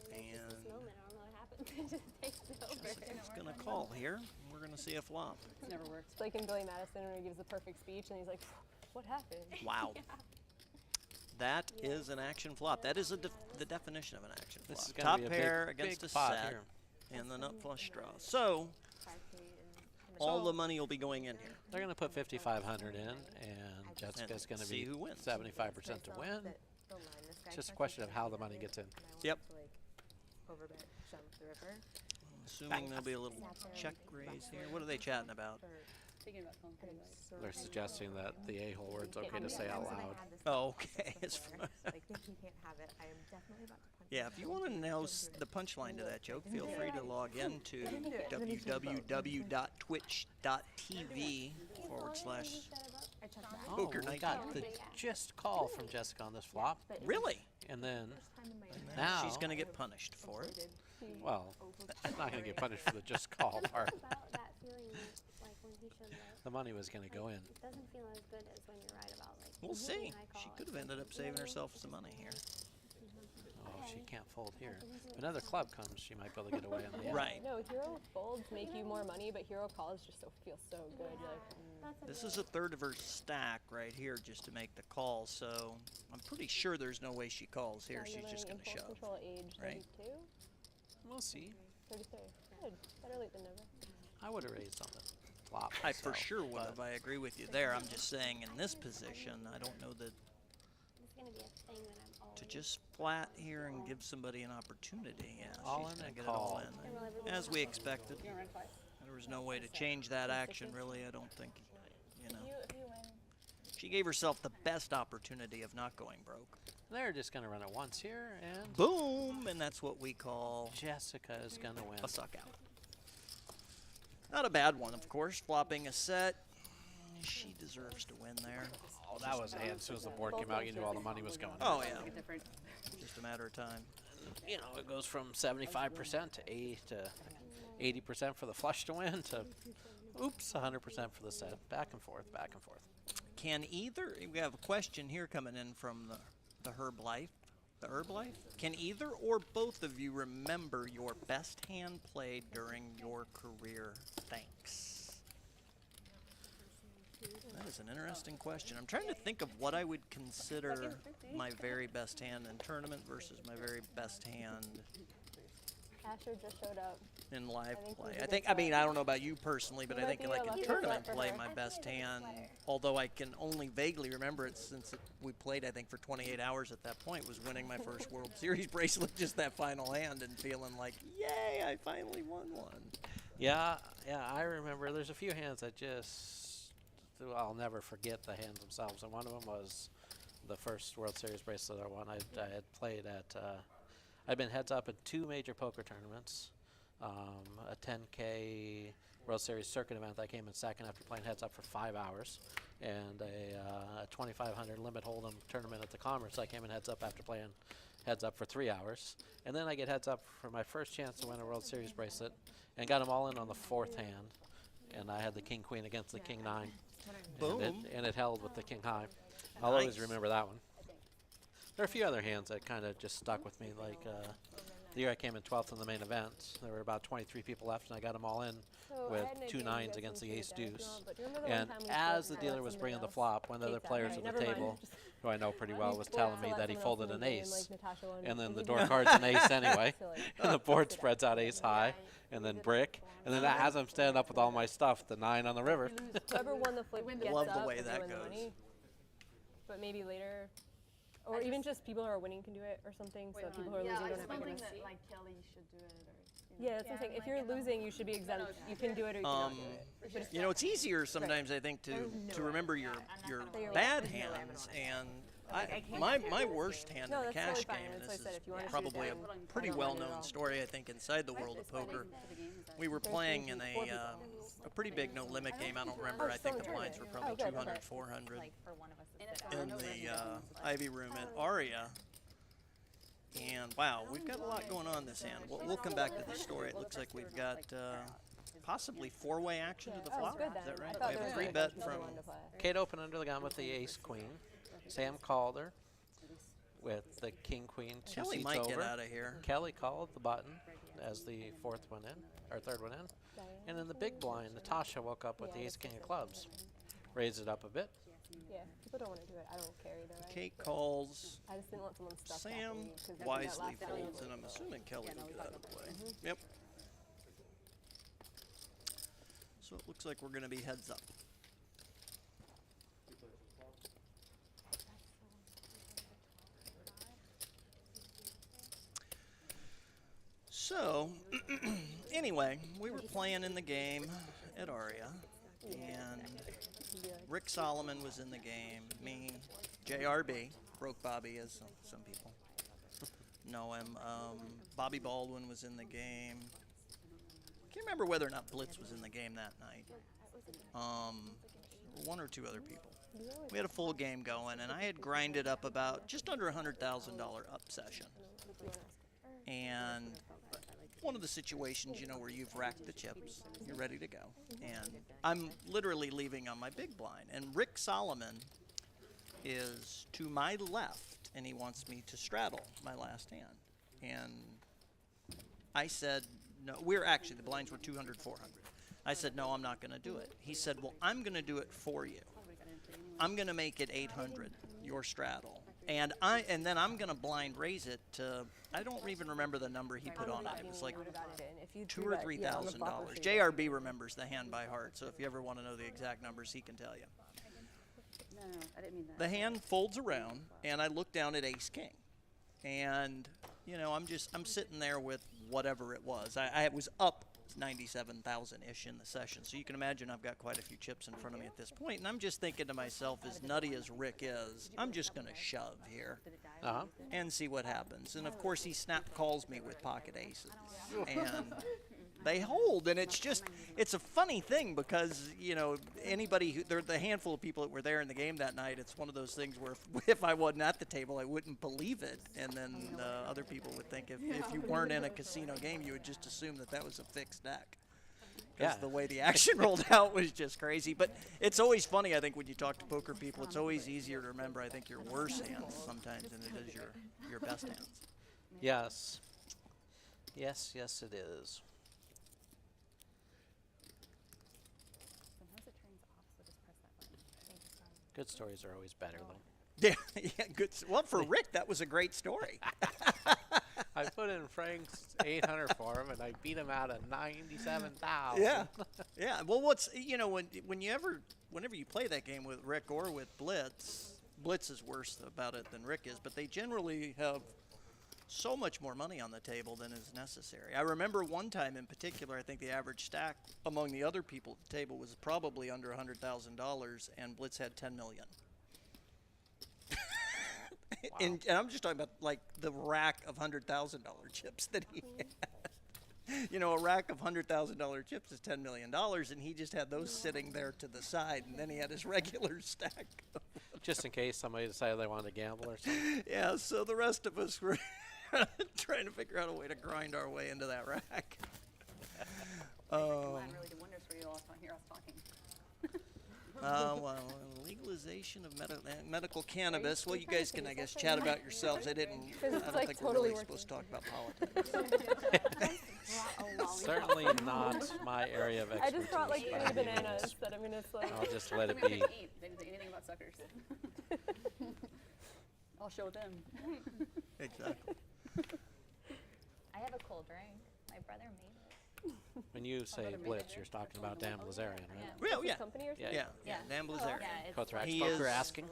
there's just this moment, I don't know what happened. It just takes over. Jessica's going to call here. We're going to see a flop. It's never worked. It's like in Billy Madison when he gives the perfect speech and he's like, what happened? Wow. That is an action flop. That is the definition of an action flop. This is gonna Top be a pair big against a pot set here. and the nut flush draw. So all the money will be going in here. They're going to put 5,500 in, and Jessica's going to see be who wins. 75% to win. It's just a question of how the money gets in. Yep. Overbet, jump the river. Assuming there'll be a little check raise here. What are they chatting about? Thinking about calling Cate, like, They're suggesting that the a-hole word's okay to say out loud. Oh, okay. It's Like, he can't have it. I am definitely about to punch yeah, if you want to know the punchline to that joke, feel free to log in to www.twitch.tv/. Oh, we got the gist call from Jessica on this flop. Really? And then now she's going to get punished for it. Well, she's not going to get punished for the just call part. About that feeling, like when he should let. The money was going to go in. It doesn't feel as good as when you're right about like. We'll see. I call She it. could have ended up saving herself some money here. Oh, she can't fold here. If another club comes, she might be able to get away on the end. Right. No, hero folds make you more money, but hero calls just feel so good. You're like, This is a third of her stack right here just to make the call, so I'm pretty sure there's no way she calls here. You're She's just going learning to impulse shove. control at age Right. 32? We'll see. 33. Good. Better late than never. I would have raised on the flop. I for myself, sure would but have. I agree with you there. I'm just saying in this position, I don't know that It's gonna be a thing that I'm always. to just flat here and give somebody an opportunity. Yeah, All she's in going to and get it all call. in. As we expected. There was no way to change that action, really, I don't think. You know. If you win, She gave herself the best opportunity of not going broke. They're just going to run it once here, and boom, and that's what we call Jessica is going to win. a suck out. Not a bad one, of course. Flopping a set. She deserves to win there. Oh, that was a hand. As soon as the board came out, you knew all the money was going. Oh, yeah. Just a matter of time. You know, it goes from 75% to 80% for the flush to win to, oops, 100% for the set. Back and forth, back and forth. Can either, we have a question here coming in from the Herb Life. The Herb Life? Can either or both of you remember your best hand played during your career? Thanks. That is an interesting question. I'm trying to think of what I would consider my very best hand in tournament versus my very best hand Asher just showed up. in live play. I don't know about you personally, but I think like in tournament play, my best hand, although I can only vaguely remember it since we played, I think, for 28 hours at that point, was winning my first World Series bracelet, just that final hand, and feeling like, yay, I finally won one. Yeah, I remember. There's a few hands that I'll never forget the hands themselves, and one of them was the first World Series bracelet I won. I had played at, I'd been heads up in 2 major poker tournaments, a 10K World Series circuit event. I came in second after playing heads up for 5 hours, and a 2,500 limit hold'em tournament at the Commerce. I came in heads up after playing heads up for 3 hours, and then I get heads up for my first chance to win a World Series bracelet, and got them all in on the 4th hand, and I had the King Queen against the King 9. Boom. And it held with the King High. I'll always remember that one. There are a few other hands that kind of just stuck with me, like the year I came in 12th in the main event. There were about 23 people left, and I got them all in with 2 9s against the Ace Deuce. And as the dealer was bringing the flop, one of the players at the table, who I know pretty well, was telling me that he folded an ace. And then the door card's an ace anyway. And the board spreads out ace high, and then brick. And then as I'm standing up with all my stuff, the 9 on the river. Whoever won the flip gets Love the up way and that win the goes. money. But maybe later, or even just people who are winning can do it or something, so people who are losing don't have to think do it. that like Kelly should do it, or Yeah, that's what I'm saying. If you're losing, you should be exempt. You can do it or you cannot do it. But You know, it's easier sometimes, I think, to remember your bad hands. And my worst hand in the cash game, and this is probably a pretty well-known story, I think, inside the world of poker. We were playing in a pretty big no-limit game. I don't remember. I think the blinds were probably 200, 400 in the Ivy Room at Aria. And wow, we've got a lot going on this hand. We'll come back to the story. It looks like we've got possibly 4-way action to the flop. Is that right? We have a 3-bet from Cate opened under the gun with the Ace Queen. Sam called her with the King Queen 2 Kelly seats might over. get out of here. Kelly called the button as the 4th one in, or 3rd one in. And in the big blind, Natasha woke up with the Ace King of clubs. Raised it up a bit. Yeah, people don't want to do it. I don't care either way. Cate calls. I just didn't want someone stuck Sam wisely folds, and I'm assuming Kelly will get out of play. Yep. So it looks like we're going to be heads up. So, anyway, we were playing in the game at Aria, and Rick Solomon was in the game, me, JRB, Broke Bobby, as some people know him. Bobby Baldwin was in the game. Can't remember whether or not Blitz was in the game that night. One or two other people. We had a full game going, and I had grinded up about just under $100,000 up session. And one of the situations, you know, where you've racked the chips, you're ready to go. And I'm literally leaving on my big blind. And Rick Solomon is to my left, and he wants me to straddle my last hand. And I said, no, the blinds were 200, 400. I said, no, I'm not going to do it. He said, well, I'm going to do it for you. I'm going to make it 800, your straddle. And then I'm going to blind raise it to, I don't even remember the number he put on it. It was like $2,000 or $3,000. JRB remembers the hand by heart, so if you ever want to know the exact numbers, he can tell you. No, I didn't mean that. The hand folds around, and I look down at Ace King. And, you know, I'm sitting there with whatever it was. I was up 97,000-ish in the session. So you can imagine I've got quite a few chips in front of me at this point, and I'm just thinking to myself, as nutty as Rick is, I'm just going to shove here and see what happens. And of course, he snap calls me with pocket aces, and they hold. And it's a funny thing because, you know, anybody, the handful of people that were there in the game that night, it's one of those things where if I wasn't at the table, I wouldn't believe it. And then other people would think if you weren't in a casino game, you would just assume that was a fixed deck. Because the way the action rolled out was just crazy. But it's always funny, I think, when you talk to poker people, it's always easier to remember, I think, your worst hands sometimes than it is your best hands. Yes. Yes, yes, it is. Good stories are always better, though. Yeah, good. Well, for Rick, that was a great story. I put in Frank's 800 for him, and I beat him out of 97,000. Yeah, yeah. Well, whenever you play that game with Rick or with Blitz, Blitz is worse about it than Rick is, but they generally have so much more money on the table than is necessary. I remember one time in particular, I think the average stack among the other people at the table was probably under $100,000, and Blitz had 10 million. Wow. And I'm just talking about like the rack of $100,000 chips that he had. You know, a rack of $100,000 chips is $10 million, and he just had those sitting there to the side, and then he had his regular stack. Just in case somebody decided they wanted to gamble or something. Yeah, so the rest of us were trying to figure out a way to grind our way into that rack. Really did wonders for you all hear us talking. Well, legalization of medical cannabis. Well, you guys can, I guess, chat about yourselves. I don't think we're really supposed to talk about politics. Certainly not my area of expertise. I just brought like 3 bananas that I'm going to like. I'll just let it be. They didn't say anything about suckers. I'll show them. Exactly. I have a cold drink. My brother made it. When you say Blitz, you're talking about Dan Blazarian, right? Well, yeah. Company or something? Yeah, Dan Blazarian. He is asking.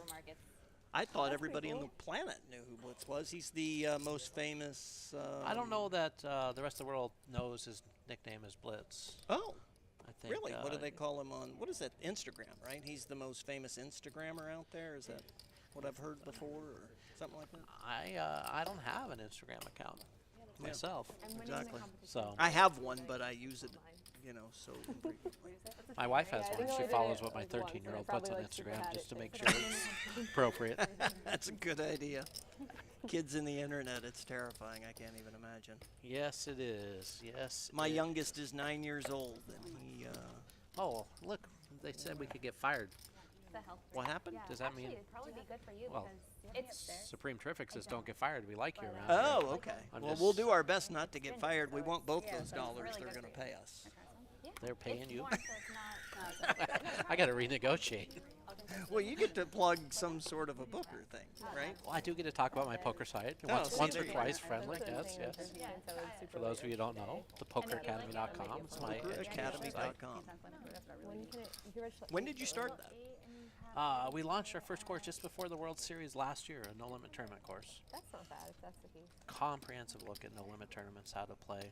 I thought everybody on the planet knew who Blitz was. He's the most famous. I don't know that the rest of the world knows his nickname is Blitz. Oh, I think, really? What do they call him on? What is that? Instagram, right? He's the most famous Instagrammer out there. Is that what I've heard before, or something like that? I don't have an Instagram account myself. Exactly. So I have one, but I use it, you know, so. My wife has one. She follows what my 13-year-old puts on Instagram just to make sure it's appropriate. That's a good idea. Kids in the internet, it's terrifying. I can't even imagine. Yes, it is. Yes. My youngest is 9 years old, and he. Oh, look! They said we could get fired. What happened? Yeah. Does that mean? It'd probably be good for you Well, because it's Supreme Terrific says don't get fired. We like you around Oh, here. okay. I'm Well, just- we'll do our best not to get fired. We want both those dollars they're going to pay us. They're paying you. I got to renegotiate. Well, you get to plug some sort of a booker thing, right? Well, I do get to talk about my poker site once or twice, friendly. Yes, yes. For those of you who don't know, thepokeracademy.com is my education site. Pokeracademy.com. When did you start that? We launched our first course just before the World Series last year, a no-limit tournament course. That's not bad if that's the case. Comprehensive look at no-limit tournaments, how to play.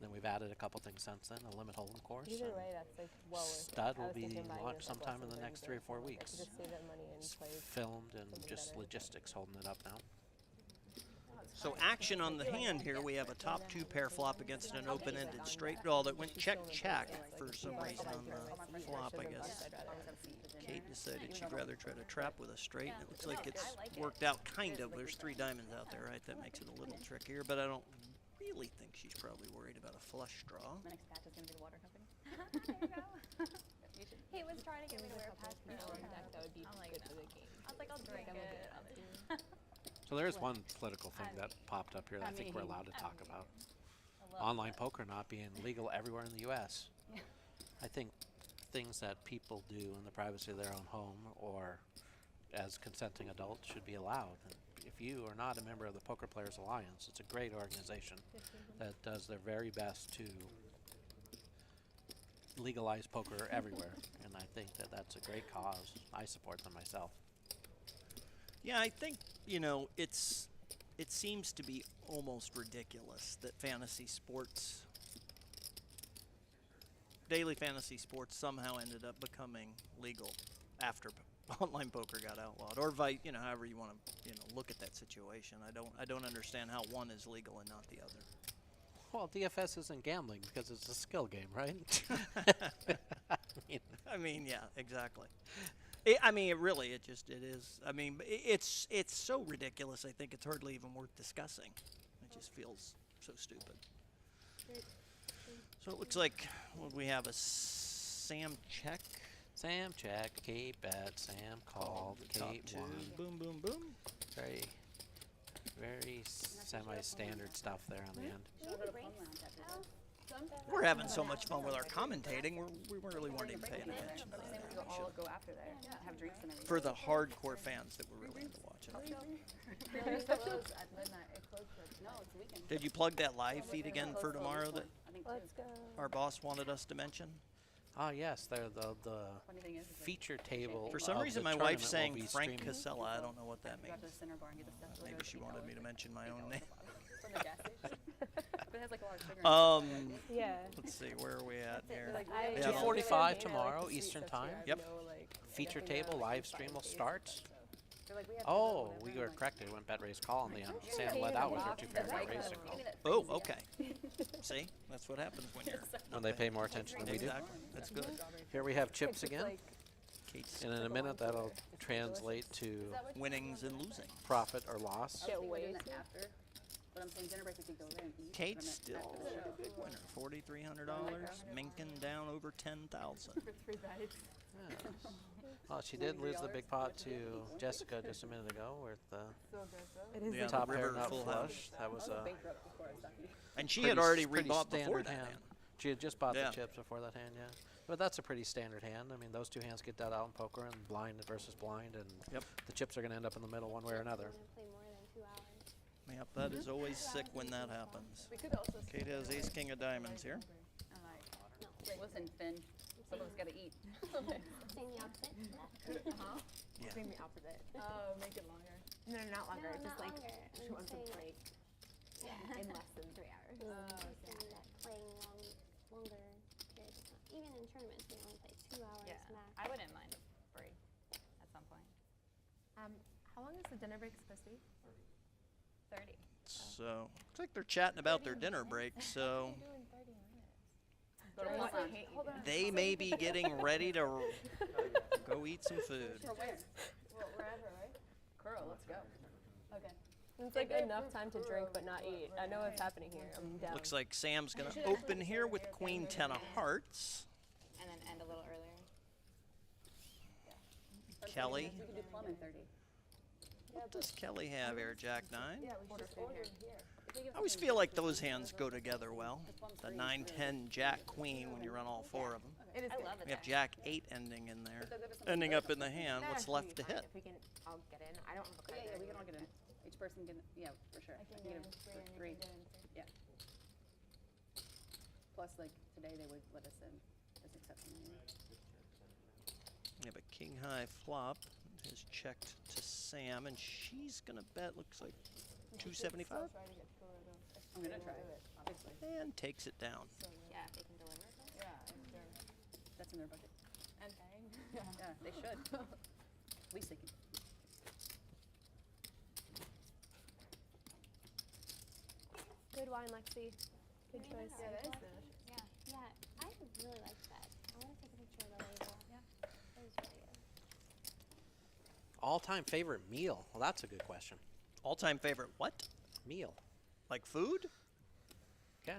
Then we've added a couple things since then, a limit hold'em course. Either way, that's like well worth it. Stud I will was be thinking buying launched this, like, sometime in the less next than 3 or 4 I could weeks. just save that money and It's play filmed and something just better. logistics holding it up now. So action on the hand here. We have a top 2 pair flop against an open-ended straight draw that went check-check for some reason on the flop, I guess. Cate decided she'd rather try to trap with a straight, and it looks like it's worked out kind of. There's 3 diamonds out there, right? That makes it a little trickier, but I don't really think she's probably worried about a flush draw. The next batch is going to be the water company. he was trying to get me to wear a passport on deck. That would be good for the game. I was like, I'll drink it. So there's one political thing that popped up here that I think we're allowed to talk about. Online poker not being legal everywhere in the U.S. Yeah. I think things that people do in the privacy of their own home or as consenting adults should be allowed. And if you are not a member of the Poker Players Alliance, it's a great organization that does their very best to legalize poker everywhere. And I think that that's a great cause. I support them myself. Yeah, I think, you know, it seems to be almost ridiculous that fantasy sports, daily fantasy sports, somehow ended up becoming legal after online poker got outlawed, or however you want to look at that situation. I don't understand how one is legal and not the other. Well, DFS isn't gambling because it's a skill game, right? I mean, yeah, exactly. It is. I mean, it's so ridiculous. I think it's hardly even worth discussing. It just feels so stupid. So it looks like we have a Sam check. Sam check, Kate bet, Sam called, Kate won. Boom, boom, boom. Very semi-standard stuff there on the end. We're having so much fun with our commentating. We really weren't even paying attention to that. We'll all go after there. Have drinks and everything. For the hardcore fans that were really into watching. It closed at midnight. It closed no, it's the weekend. Did you plug that live feed again for tomorrow that Let's go. our boss wanted us to mention? Ah, yes, they're the feature table. For some of reason, the my wife's tournament will saying be Frank streamed. Casella. I don't know what that means. Maybe she wanted me to mention my own name. From the gas station. But it has like a lot of sugar in it. Yeah. Let's see, where are we at here? 2:45 tomorrow, Eastern Time. Yep. Feature table live stream will start. Oh, we were correct. It went bet raise call on the end. Sam led out with her 2-pair bet raise call. Oh, okay. See, that's what happens when they pay more attention than we do. Exactly. That's good. Here we have chips again. Kate's And in a minute, that'll translate to winnings and losing. Profit or loss. But I'm saying dinner break, we could go there and eat. Kate's still a big winner, $4,300. Minkin down over 10,000. For 3 bites. Yeah. Well, she did lose the big pot to Jessica just a minute ago with the top pair nut flush. That was a and she had already rebought before standard that hand. hand. She had just bought the chips before that hand, yeah. But that's a pretty standard hand. I mean, those two hands get that out in poker, and blind versus blind, and the chips are going to end up in the middle one way or another. Yep, that is always sick when that happens. Kate has ace king of diamonds here. Listen, Finn, someone's got to eat. Saying the opposite? Yeah. Saying the opposite. Oh, make it longer. No, not longer. No, just not like longer. she wants a break in less than 3 hours. Saying that playing longer periods of time. Even in tournaments, we only play 2 hours max. I wouldn't mind a break at some point. How long is the dinner break supposed to be? 30. So, looks like they're chatting about their dinner break, so they may be getting ready to go eat some food. For where? Well, wherever, right? Curl, let's go. Okay. It's like enough time to drink but not eat. I know what's happening here. I'm down. Looks like Sam's going to open here with Queen 10 of hearts. And then end a little earlier. Kelly. We could do plum in 30. What does Kelly have here, Jack 9? Yeah, we should just order here. I always feel like those hands go together well. The 9, 10, Jack, Queen when you run all 4 of them. It is. I love it. We have Jack 8 ending in there. Ending up in the hand. What's left to hit? If we can all get in. I don't have a card. Yeah, we can all get in. Each person can, yeah, for sure. I can get in for 3. Yeah. Plus, like, today they would let us in as exception anyway. Yeah, but King High flop has checked to Sam, and she's gonna bet. Looks like 275. I'm gonna try it, obviously. And takes it down. Yeah, if they can deliver. Yeah, that's in their budget. And Yeah, they should. At least they can. Good wine, Lexy. Good choice. Yeah, that is good. Yeah, I really liked that. I want to take a picture of the label. Yeah. It was really good. All-time favorite meal? Well, that's a good question. All-time favorite what? Meal. Like food? Yeah.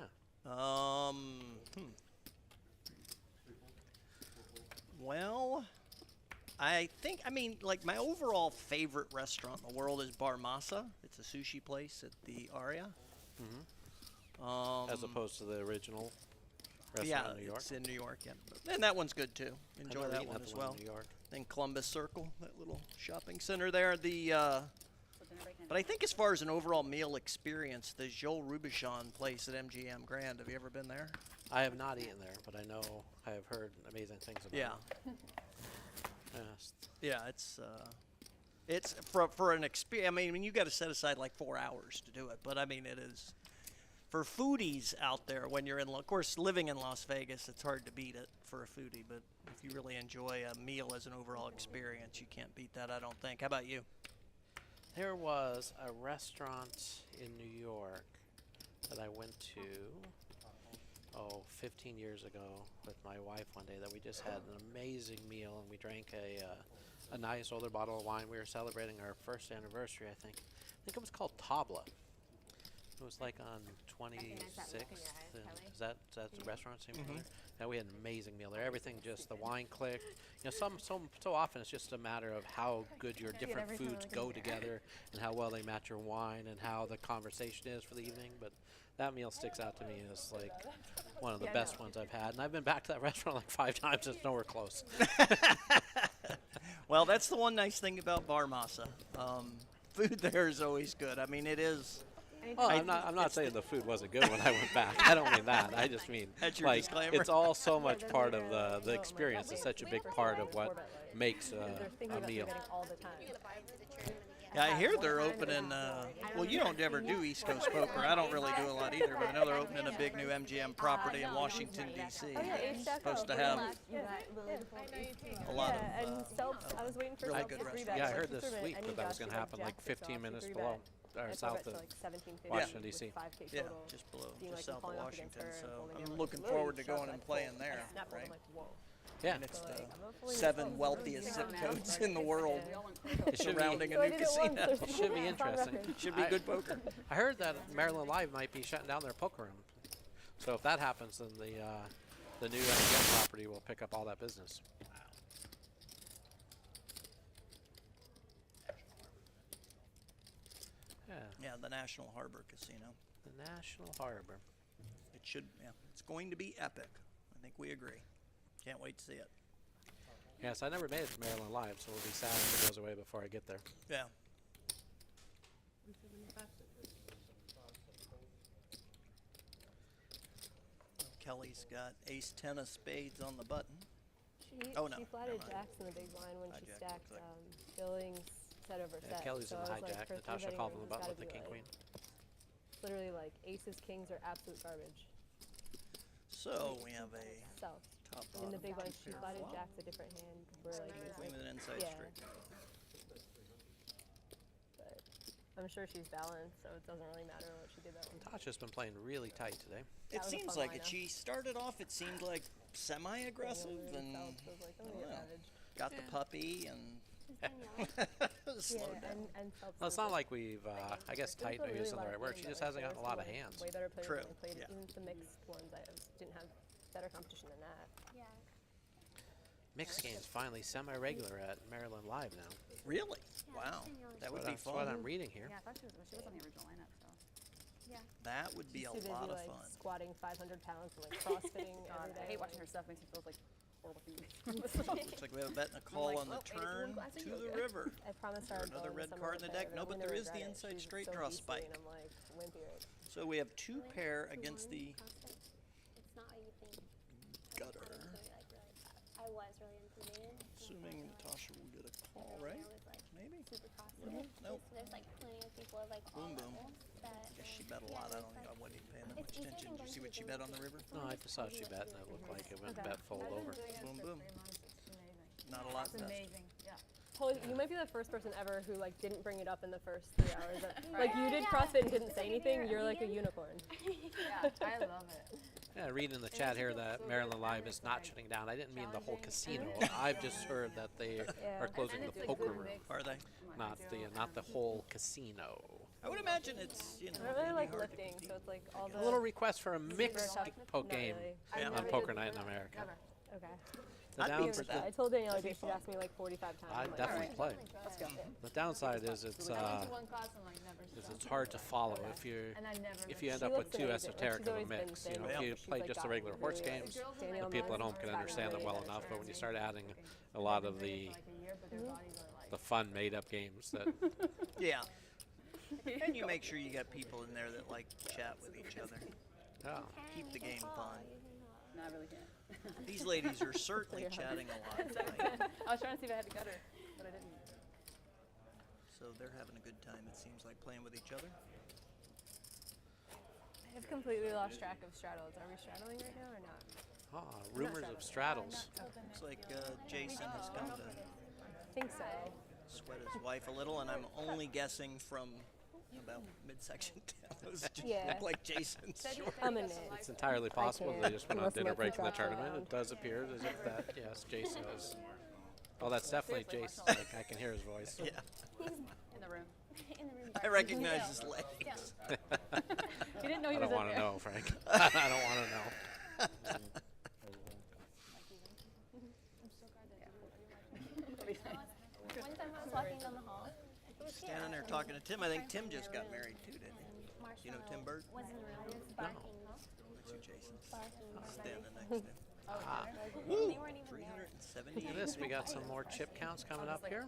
Well, I think, like my overall favorite restaurant in the world is Bar Masa. It's a sushi place at the Aria. As opposed to the original restaurant yeah, in New York? it's in New York, yeah. And that one's good too. Enjoy never that eaten one at the as one in well. New York. Then Columbus Circle, that little shopping center there. But I think as far as an overall meal experience, the Joel Robuchon place at MGM Grand, have you ever been there? I have not eaten there, but I know I have heard amazing things about it. Yeah. Yes. Yeah, it's It's for an experience. I mean, you got to set aside like 4 hours to do it. But I mean, it is for foodies out there. When you're in, of course, living in Las Vegas, it's hard to beat it for a foodie. But if you really enjoy a meal as an overall experience, you can't beat that, I don't think. How about you? There was a restaurant in New York that I went to, 15 years ago with my wife one day that we just had an amazing meal, and we drank a nice older bottle of wine. We were celebrating our first anniversary, I think. I think it was called Tabla. It was like on 26th. Is that the restaurant? Yeah, we had an amazing meal there. Everything, just the wine clicked. You know, so often it's just a matter of how good your different foods go together and how well they match your wine and how the conversation is for the evening. But that meal sticks out to me as like one of the best ones I've had. And I've been back to that restaurant like 5 times. It's nowhere close. Well, that's the one nice thing about Bar Masa. Food there is always good. I mean, it is. Well, I'm not saying the food wasn't good when I went back. I don't mean that. I just mean like it's all so much part of the experience. It's such a big part of what makes a meal. Yeah, I hear they're opening. Well, you don't ever do East Coast poker. I don't really do a lot either, but I know they're opening a big new MGM property in Washington, D.C. It's supposed to have a lot of really good restaurants. Yeah, I heard this week that was going to happen like 15 minutes below. Or south of Washington, D.C. Yeah, just below, just south of Washington. So I'm looking forward to going and playing there, right? Yeah. And it's the 7 wealthiest zip codes in the world surrounding a new casino. It should be interesting. Should be good poker. I heard that Maryland Live might be shutting down their poker room. So if that happens, then the new MGM property will pick up all that business. Yeah, the National Harbor Casino. The National Harbor. It should, yeah. It's going to be epic. I think we agree. Can't wait to see it. Yes, I never made it to Maryland Live, so it'll be sad if it goes away before I get there. Yeah. Kelly's got ace 10 of spades on the button. She flatted jacks in the big blind when she stacked Billings set over set. Kelly's so in the I was hijack. like, Natasha called him about with the king queen. Literally, like aces, kings are absolute garbage. So we have a South. top In the bottom big blind, she pair flatted flop. jacks a different hand. Where like it was Queen with an inside straight. But I'm sure she's balanced, so it doesn't really matter what she did that one. Natasha's been playing really tight today. It seems like it. She started off, it seemed like semi-aggressive and got the puppy and slowed down. Well, it's not like we've, I guess tight maybe isn't the right word. She just hasn't gotten a lot of hands. Way better players True. than I played. Even the mixed ones, I didn't have better competition than that. Yeah. Mixed games finally semi-regular at Maryland Live now. Really? Wow. That would be That's fun. what I'm reading here. Yeah, I thought she was on the original lineup, so. Yeah. That would be She's a too busy, lot of like, fun. Squatting 500 pounds and like crossfitting God, every day. I hate watching her stuff. Makes me feel like horrible human. Looks like we have a bet and a call on the turn to the river. I promised For another red card in the deck. No, but there is the inside straight draw spike. And I'm like, wimpy right. So we have 2 pair against the It's not what you think. gutter. I was really intimidated. Assuming Natasha will get a call, right? Maybe. Super crossfit. Nope. There's like plenty of people of like all Boom, boom. levels that. Guess she bet a lot. I don't think I wasn't even paying that much attention. Did you see what she bet on the river? No, I just saw she bet and it looked like it went bet fold over. Boom, boom. Not a lot. It's amazing. Yeah. Holy, you might be the first person ever who like didn't bring it up in the first 3 hours. Like you did CrossFit and didn't say anything. You're like a unicorn. Yeah, I love it. Yeah, reading in the chat here that Maryland Live is not shutting down. I didn't mean the whole casino. I've just heard that they are closing the poker room. Are they? Not the whole casino. I would imagine it's, you know, I really it'd be like hard to lifting, compete. so it's like all A the little request for a mixed poke game really. on Poker Night in America. Okay. The downside, I told Danielle I did. She'd asked me like 45 times. I'd I'm like, definitely all play. right, let's go. The downside is it's hard to follow if you end up with too esoteric of a mix. You know, if you play just the regular horse games, the people at home can understand them well enough. But when you start adding a lot of the fun made-up games, that Yeah. And you make sure you got people in there that like chat with each other. Yeah. Keep the game fun. No, I really can't. These ladies are certainly chatting a lot tonight. I was trying to see if I had to gutter, but I didn't. so they're having a good time, it seems like, playing with each other. I've completely lost track of straddles. Are we straddling right now or not? Rumors of straddles. Looks like Jason has come to I think so. sweat his wife a little, and I'm only guessing from about midsection down. Those just look like Jason's shorts. I'm in it. It's entirely possible they just went on Unless dinner my break in the contract's tournament. around. It does appear as if that, yes, Jason is. Oh, that's definitely Jason. I can hear his voice. Yeah. In the room. In the room. I recognize his legs. You didn't know he I was don't in want to there. know, Frank. I don't want to know. One time I was walking down the hall. It was Standing there talking to Tim. I think Tim just got married too, didn't he? You know Tim Bird? Was in the room barking. That's who Jason's Barking. standing next to him. Ah. They weren't even there. 370. Look at this. We got some more chip counts coming up here.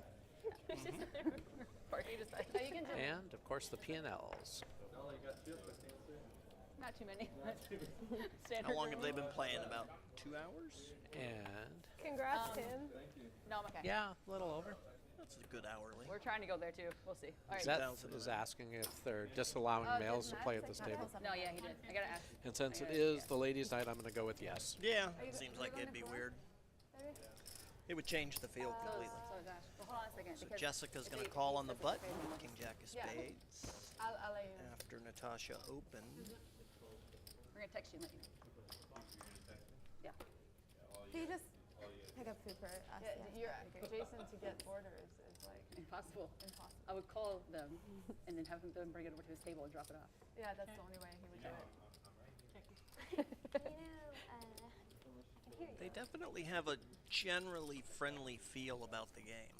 And, of course, the P&Ls. Not too many. How long have they been playing? About 2 hours? And, Congrats, Tim. No, I'm okay. yeah, a little over. That's a good hourly. We're trying to go there too. We'll see. All right. Seth is asking if they're disallowing males to play at this table. No, yeah, he did. I gotta ask. And since it is the ladies' night, I'm going to go with yes. Yeah, seems like it'd be weird. It would change the field completely. So gosh. Well, hold on a second. So because Jessica's going to call on the button. King Jack of Yeah. Spades. I'll let you know. After Natasha opened. We're gonna text you and let you know. Yeah. Do you just pick up food for us? Yeah, Jason to get orders is like impossible. I would call them and then have them bring it over to his table and drop it off. Yeah, that's the only way he would do it. I can hear you. They definitely have a generally friendly feel about the game.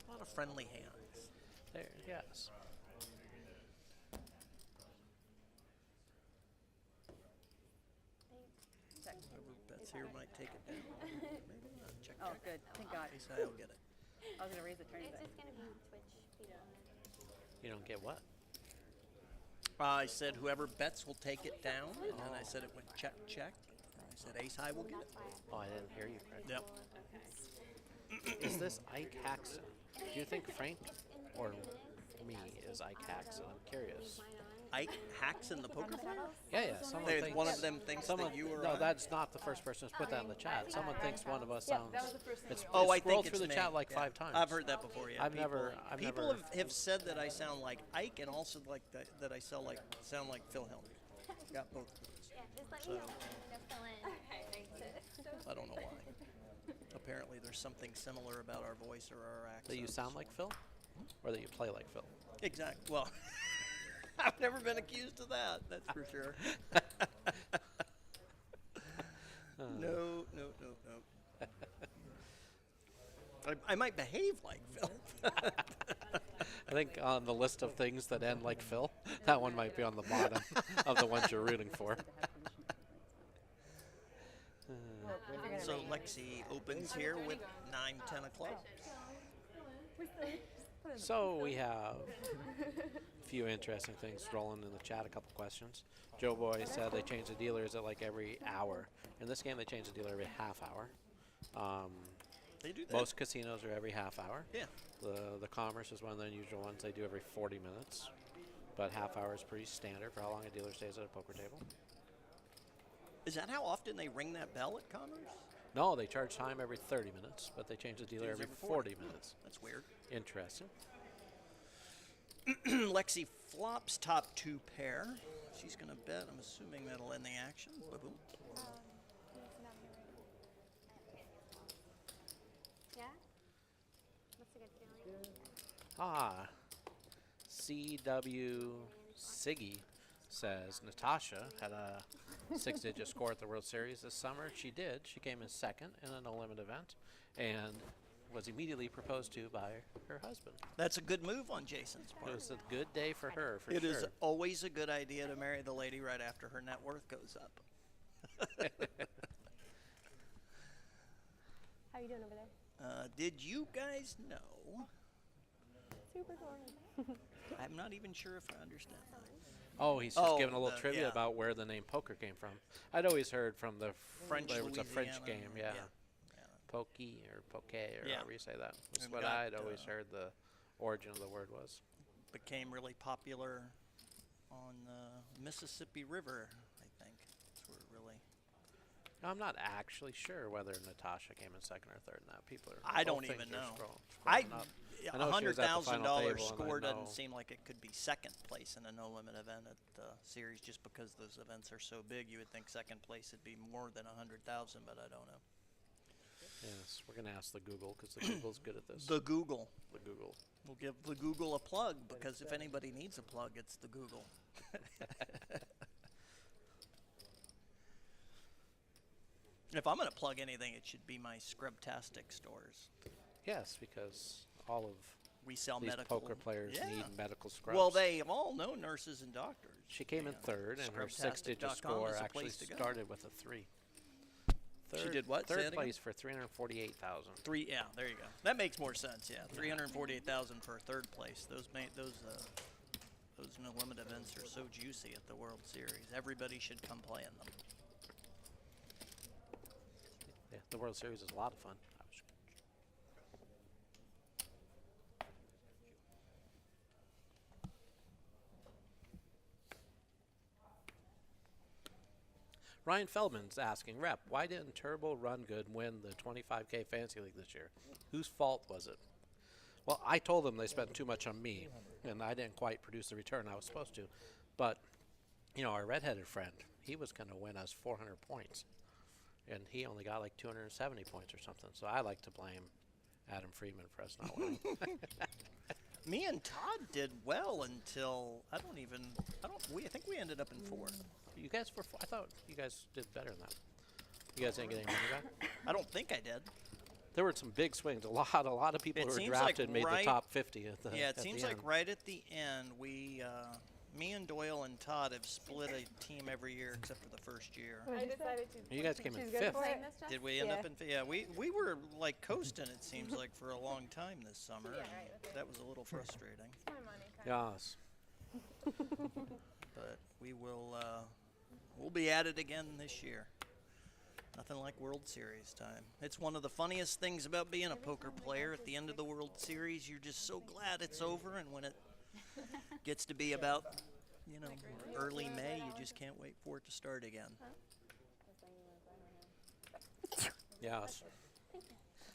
A lot of friendly hands. There, yes. Whoever bets here might take it down. Maybe not. Check, Oh, check. good. Thank God. Ace high will get it. I was gonna raise the tourney. It's just gonna be Twitch people. You don't get what? I said whoever bets will take it down, and then I said it went check, check. I said ace high will get it. Oh, I didn't hear you, Craig. Yep. Is this Ike Haxton? Do you think Frank or me is Ike Haxton? I'm curious. Ike Haxton, the poker player? Yeah. Someone They- thinks one of them thinks someone, that you were No, on? that's not the first person who's put that in the chat. Someone thinks one of us sounds. It's Oh, I scrolled think through it's the chat me. like Yeah. 5 times. I've heard that before. Yeah, I've never. People have said that I sound like Ike, and also like that I sound like Phil Helmy. Got both. Yeah, just let So- me know. Fill in. I don't know why. Apparently, there's something similar about our voice or our accent. That you sound like Phil, or that you play like Phil. Exactly. Well, I've never been accused of that. That's for sure. No. I might behave like Phil. I think on the list of things that end like Phil, that one might be on the bottom of the ones you're rooting for. So Lexy opens here with 9-10 of clubs. So we have a few interesting things rolling in the chat, a couple questions. Joe Boy said they change the dealers at like every hour. In this game, they change the dealer every half hour. They do that. Most casinos are every half hour. Yeah. The Commerce is one of the unusual ones. They do every 40 minutes. But half hour is pretty standard for how long a dealer stays at a poker table. Is that how often they ring that bell at Commerce? No, they charge time every 30 minutes, but they change the dealer every 40 minutes. That's weird. Interesting. Lexy flops top 2 pair. She's going to bet. I'm assuming that'll end the action. Ba-boom. Yeah? What's a good feeling? CW Siggy says Natasha had a 6-digit score at the World Series this summer. She did. She came in second in a no-limit event and was immediately proposed to by her husband. That's a good move on Jason's part. It was a good day for her, for It sure. is always a good idea to marry the lady right after her net worth goes up. How you doing over there? Did you guys know? Super boring. I'm not even sure if I understand that. Oh, he's just giving a little the- trivia yeah. about where the name poker came from. I'd always heard from the French there was a French Louisiana, game, yeah. Pokey or poke or Yeah. however you say that. That's And what got, I'd always heard the origin of the word was. Became really popular on the Mississippi River, I think. That's where it really. I'm not actually sure whether Natasha came in second or third in that. People are. I don't both even things are know. scrolling up. I know she was at the final $100,000 table, and score I know- doesn't seem like it could be second place in a no limit event at the series, just because those events are so big. You would think second place would be more than 100,000, but I don't know. Yes, we're gonna ask the Google because the Google's good at this. The Google. The Google. We'll give the Google a plug, because if anybody needs a plug, it's the Google. If I'm going to plug anything, it should be my Scrubtastic stores. Yes, because all of We sell these medical poker players yeah. need medical scrubs. Well, they all know nurses and doctors. She came in third, and her six-digit score actually started with a 3. She did what? Say Third that again? place for 348,000. Yeah, there you go. That makes more sense. Yeah, 348,000 for third place. Those no limit events are so juicy at the World Series. Everybody should come play in them. Yeah, the World Series is a lot of fun. Ryan Feldman's asking, Rep, why didn't Turbo Run Good win the 25K Fantasy League this year? Whose fault was it? Well, I told them they spent too much on me, and I didn't quite produce the return I was supposed to. But, you know, our redheaded friend, he was going to win us 400 points, and he only got like 270 points or something. So I like to blame Adam Freeman for us not winning. Me and Todd did well until I think we ended up in fourth. You guys were. I thought you guys did better than that. You guys didn't get any money back? I don't think I did. There were some big swings. A lot of people who were drafted made the top 50 at the Yeah, it at seems the like end. right at the end, me and Doyle and Todd have split a team every year except for the first year. I decided to. You guys came in She's good fifth. for it. Did we end up in? Yeah, we were like coasting. It seems like for a long time this summer. Yeah, and right, okay. That was a little frustrating. It's my money, kind Yes. But we will. We'll be at it again this year. Nothing like World Series time. It's one of the funniest things about being a poker player. At the end of the World Series, you're just so glad it's over, and when it gets to be about, early May, you just can't wait for it to start again. Yes.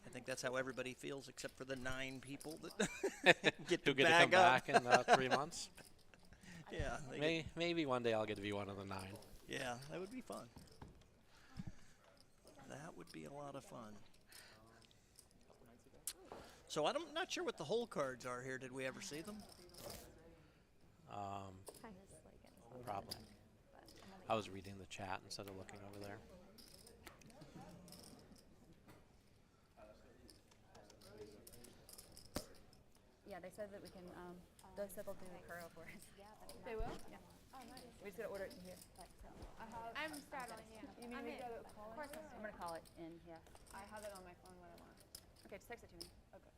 I think that's how everybody feels, except for the 9 people that get to Who get to bag come up. back in 3 months? Yeah. they Maybe one day I'll get to be one of the 9. Yeah, that would be fun. That would be a lot of fun. So I'm not sure what the hole cards are here. Did we ever see them? Probably. I was reading the chat instead of looking over there. Yeah, they said that we can, they said they'll do Kuro for us. They will? Yeah. Oh, nice. We just gotta order it in here. I'm straddling, yeah. You need me to go to call it? Of course, I'm gonna call it in, yeah. I have it on my phone when I want. Okay, just text it to me. Okay.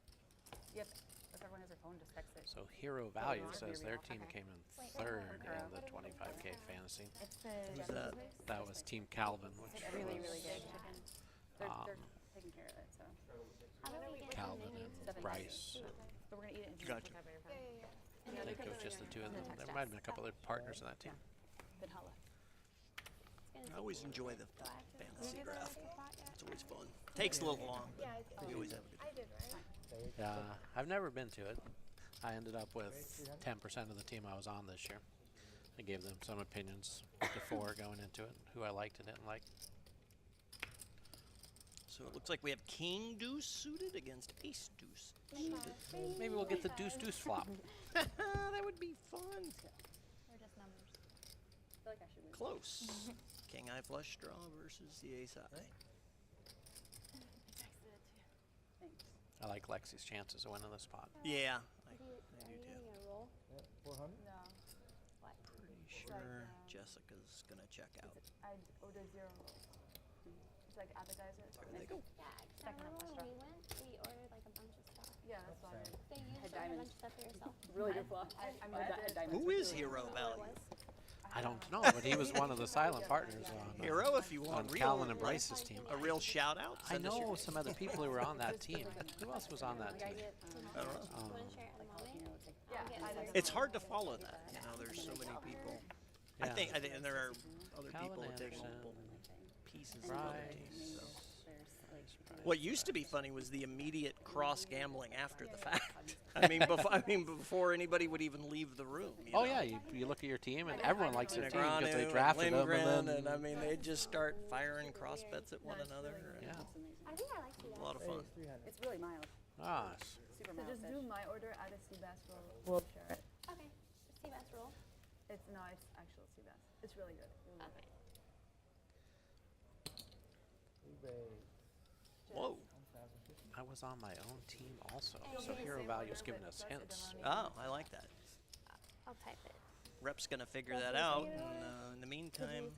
Yep, if everyone has their phone, just text it. So Hero So Value you want says it? their Okay. team came in Wait, third Kuro. in the 25K fantasy. It's the Who's Japanese that? place. That was Team Calvin, which It's really, was really good chicken. They're taking care of it, so. Calvin and Bryce. But we're gonna eat it in Gotcha. Yeah, I think it was just the 2 of them. There might have been a couple other partners in that team. Then holla. I always enjoy the fantasy draft. It's always fun. Takes a little long, but we always have a good time. I did, right? Yeah, I've never been to it. I ended up with 10% of the team I was on this year. I gave them some opinions before going into it, who I liked and didn't like. So it looks like we have King Deuce suited against Ace Deuce suited. Maybe we'll get the deuce flop. That would be fun. They're just numbers. I feel like I should win. Close. King Eye Flush draw versus the Ace High. Thanks. I like Lexi's chances of winning the spot. Yeah, I do too. No. What? Pretty sure Jessica's gonna check out. I ordered 0. It's like appetizer. There they go. Yeah, I Second remember up when restaurant. we went, we ordered like a bunch of stuff. Yeah, that's why. So you Had just ordered a diamonds. bunch of stuff for yourself. Really good fluff. I mean, I had diamonds. Who is Hero Value? I don't know, but he was one of the silent partners on Hero, if you want on real, Calvin and Bryce's team. a real shout out. I know some other people who were on that team. Who else was on that team? I don't know. It's hard to follow that. You know, there's so many people. I think, and there are other people that take multiple pieces of other teams. So. What used to be funny was the immediate cross gambling after the fact. I mean, before anybody would even leave the room. Oh yeah, you look at your team, and everyone likes their team because they drafted them, and I mean, they just start firing cross bets at one another. Yeah. I think I like It's a lot of fun. It's really mild. Ah. Super So mild just fish. do my order, add a sea bass roll. We'll share it. Okay. Sea bass roll. It's actual sea bass. It's really good. Okay. Whoa. I was on my own team also, so Hero Value's giving us hints. Oh, I like that. I'll type it. Rep's going to figure that out, and in the meantime,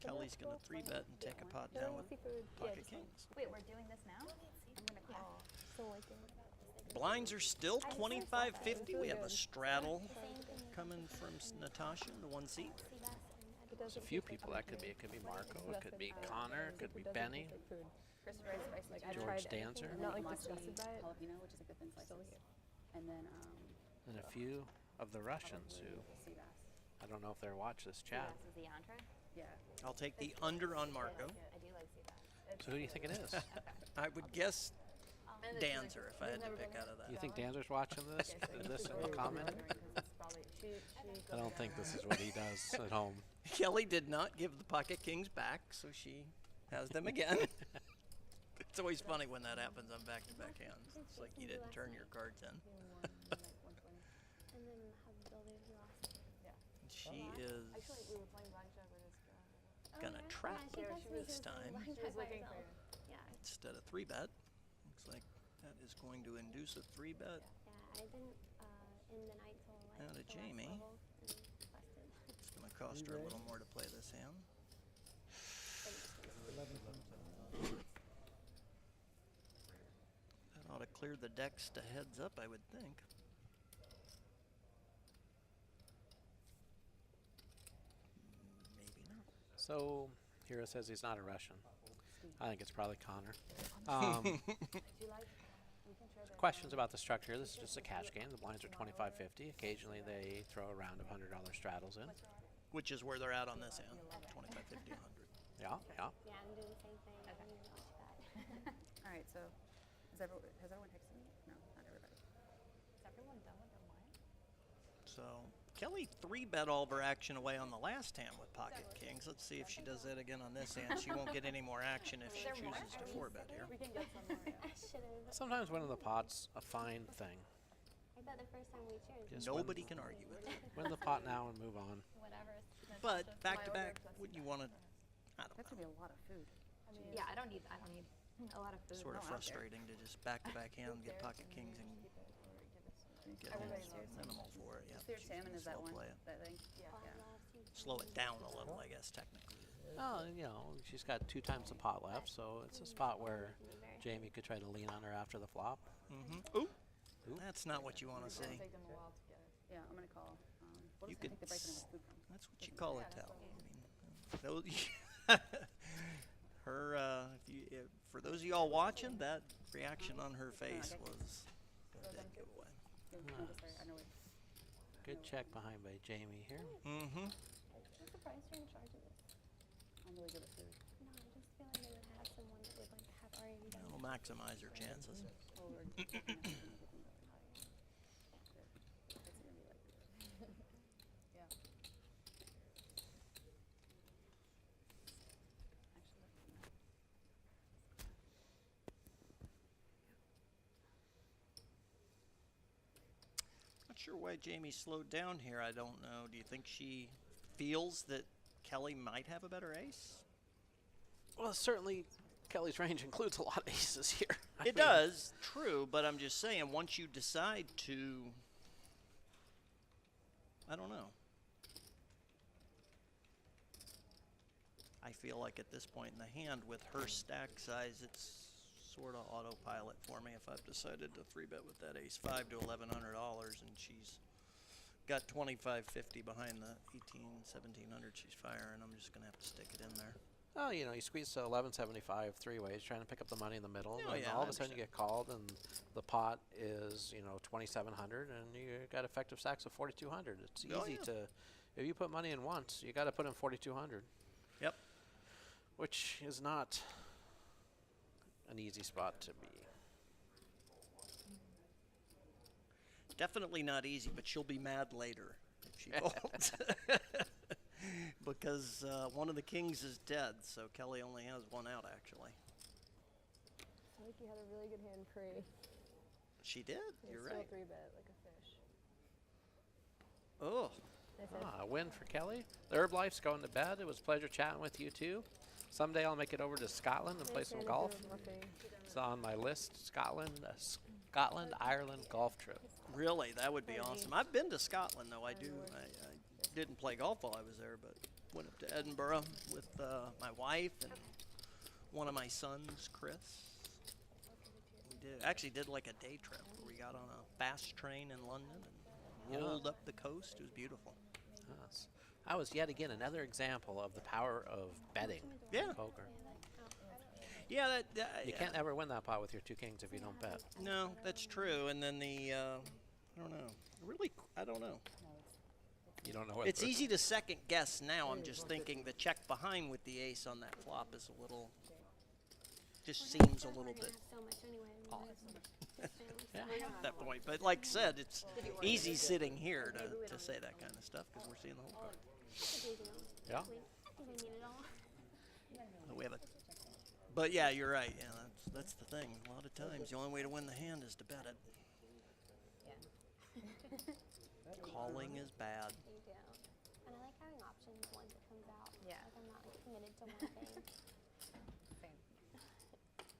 Kelly's going to 3-bet and take a pot down with pocket kings. Wait, we're doing this now? I'm going to call. Blinds are still 25-50. We have a straddle coming from Natasha in the 1 seat. There's a few people that could be. It could be Marco, it could be Connor, it could be Benny. George Dancer. Not like disgusted by it. Jalapeno, which is a good thin slices. And then And a few of the Russians who, I don't know if they're watch this chat. Is the entree? Yeah. I'll take the under on Marco. I do like sea bass. So who do you think it is? I would guess Dancer if I had to pick out of that. You think Danzer's watching this? This in the comment? I don't think this is what he does at home. Kelly did not give the pocket kings back, so she has them again. It's always funny when that happens on back-to-back hands. It's like you didn't turn your cards in. And then have Builder who lost. Yeah. She is Actually, we were playing blackjack with this girl. gonna trap this time She was looking for you. Yeah. instead of 3-bet. Looks like that is going to induce a 3-bet. Yeah, I've been in the night till like Now to the last Jamie. level and busted. It's gonna cost her a little more to play this hand. That ought to clear the decks to heads up, I would think. Maybe not. So, Hero says he's not a Russian. I think it's probably Connor. Questions about the structure. This is just a cash game. The blinds are 25-50. Occasionally they throw a round of $100 straddles in. Which is where they're at on this hand. 25, 50, 100. Yeah, yeah. Yeah, I'm doing the same thing. Okay. I'm gonna watch that. All right, so has everyone texted me? No, not everybody. Is everyone done with their wine? So Kelly 3-bet all of her action away on the last hand with pocket kings. Let's see if she does that again on this hand. She won't get any more action if she chooses to 4-bet here. We can get some more. I should have. Sometimes winning the pot's a fine thing. I bet the first time we cheered. Just Nobody can argue with it. Win the pot now and move on. Whatever. But back to back, wouldn't you want to? I don't That's know. gonna be a lot of food. I mean, yeah, I don't need a lot of food. Sort of No, out there. frustrating to just back-to-back hand, get pocket kings and get minimal for it. Yeah, Seared salmon is that one? play it. That thing? Yeah. Slow it down a little, I guess, technically. Oh, you know, she's got 2 times the pot left, so it's a spot where Jamie could try to lean on her after the flop. Mm-hmm. Ooh. That's not what you want to see. Yeah, I'm gonna call. What You else could. I think they're breaking with food from? That's what you call a tell. I mean, those, her. For those of y'all watching, that reaction on her face was a dead giveaway. I know it. Good check behind by Jamie here. Mm-hmm. I'm surprised you're in charge of this. I'm really good at food. No, I just feel like they would have someone that would like have already done. It'll maximize your chances. Yeah. Not sure why Jamie slowed down here. I don't know. Do you think she feels that Kelly might have a better ace? Well, certainly Kelly's range includes a lot of aces here. It does, true, but I'm just saying, once you decide to, I don't know. I feel like at this point in the hand, with her stack size, it's sort of autopilot for me if I've decided to 3-bet with that ace-5 to $1,100 and she's got 25.50 behind the 1700 she's firing. I'm just going to have to stick it in there. Oh, you know, you squeeze to 1175 three ways, trying to pick up the money in the middle, Oh, and yeah, all I of a sudden you get called, and the pot is, you know, 2,700, and you got effective stacks of 4,200. It's easy to, if you put money in once, you got to put in 4,200. Yep. Which is not an easy spot to be. Definitely not easy, but she'll be mad later if she folds. Because one of the kings is dead, so Kelly only has one out, actually. I think you had a really good hand pre. She did. You're right. Still 3-bet like a fish. Oh. A win for Kelly. The Herb Life's going to bed. It was a pleasure chatting with you too. Someday I'll make it over to Scotland and play some golf. It's on my list. Scotland, Ireland golf trip. Really, that would be awesome. I've been to Scotland, though. I didn't play golf while I was there, but went up to Edinburgh with my wife and one of my sons, Chris. We actually did like a day trip where we got on a fast train in London and rolled up the coast. It was beautiful. Yes. That was yet again another example of the power of betting in poker. Yeah, you can't ever win that pot with your two kings if you don't bet. No, that's true. And then the, I don't know. Really, I don't know. You don't know. It's easy to second guess now. I'm just thinking the check behind with the ace on that flop is a little, just seems a little bit odd. At that point. But like I said, it's easy sitting here to say that kind of stuff because we're seeing the whole card. Yeah. We have it. But yeah, you're right. Yeah, that's the thing. A lot of times, the only way to win the hand is to bet it. Calling is bad. And I like having options once it comes out. Yeah. Like I'm not like committed to one thing. Same.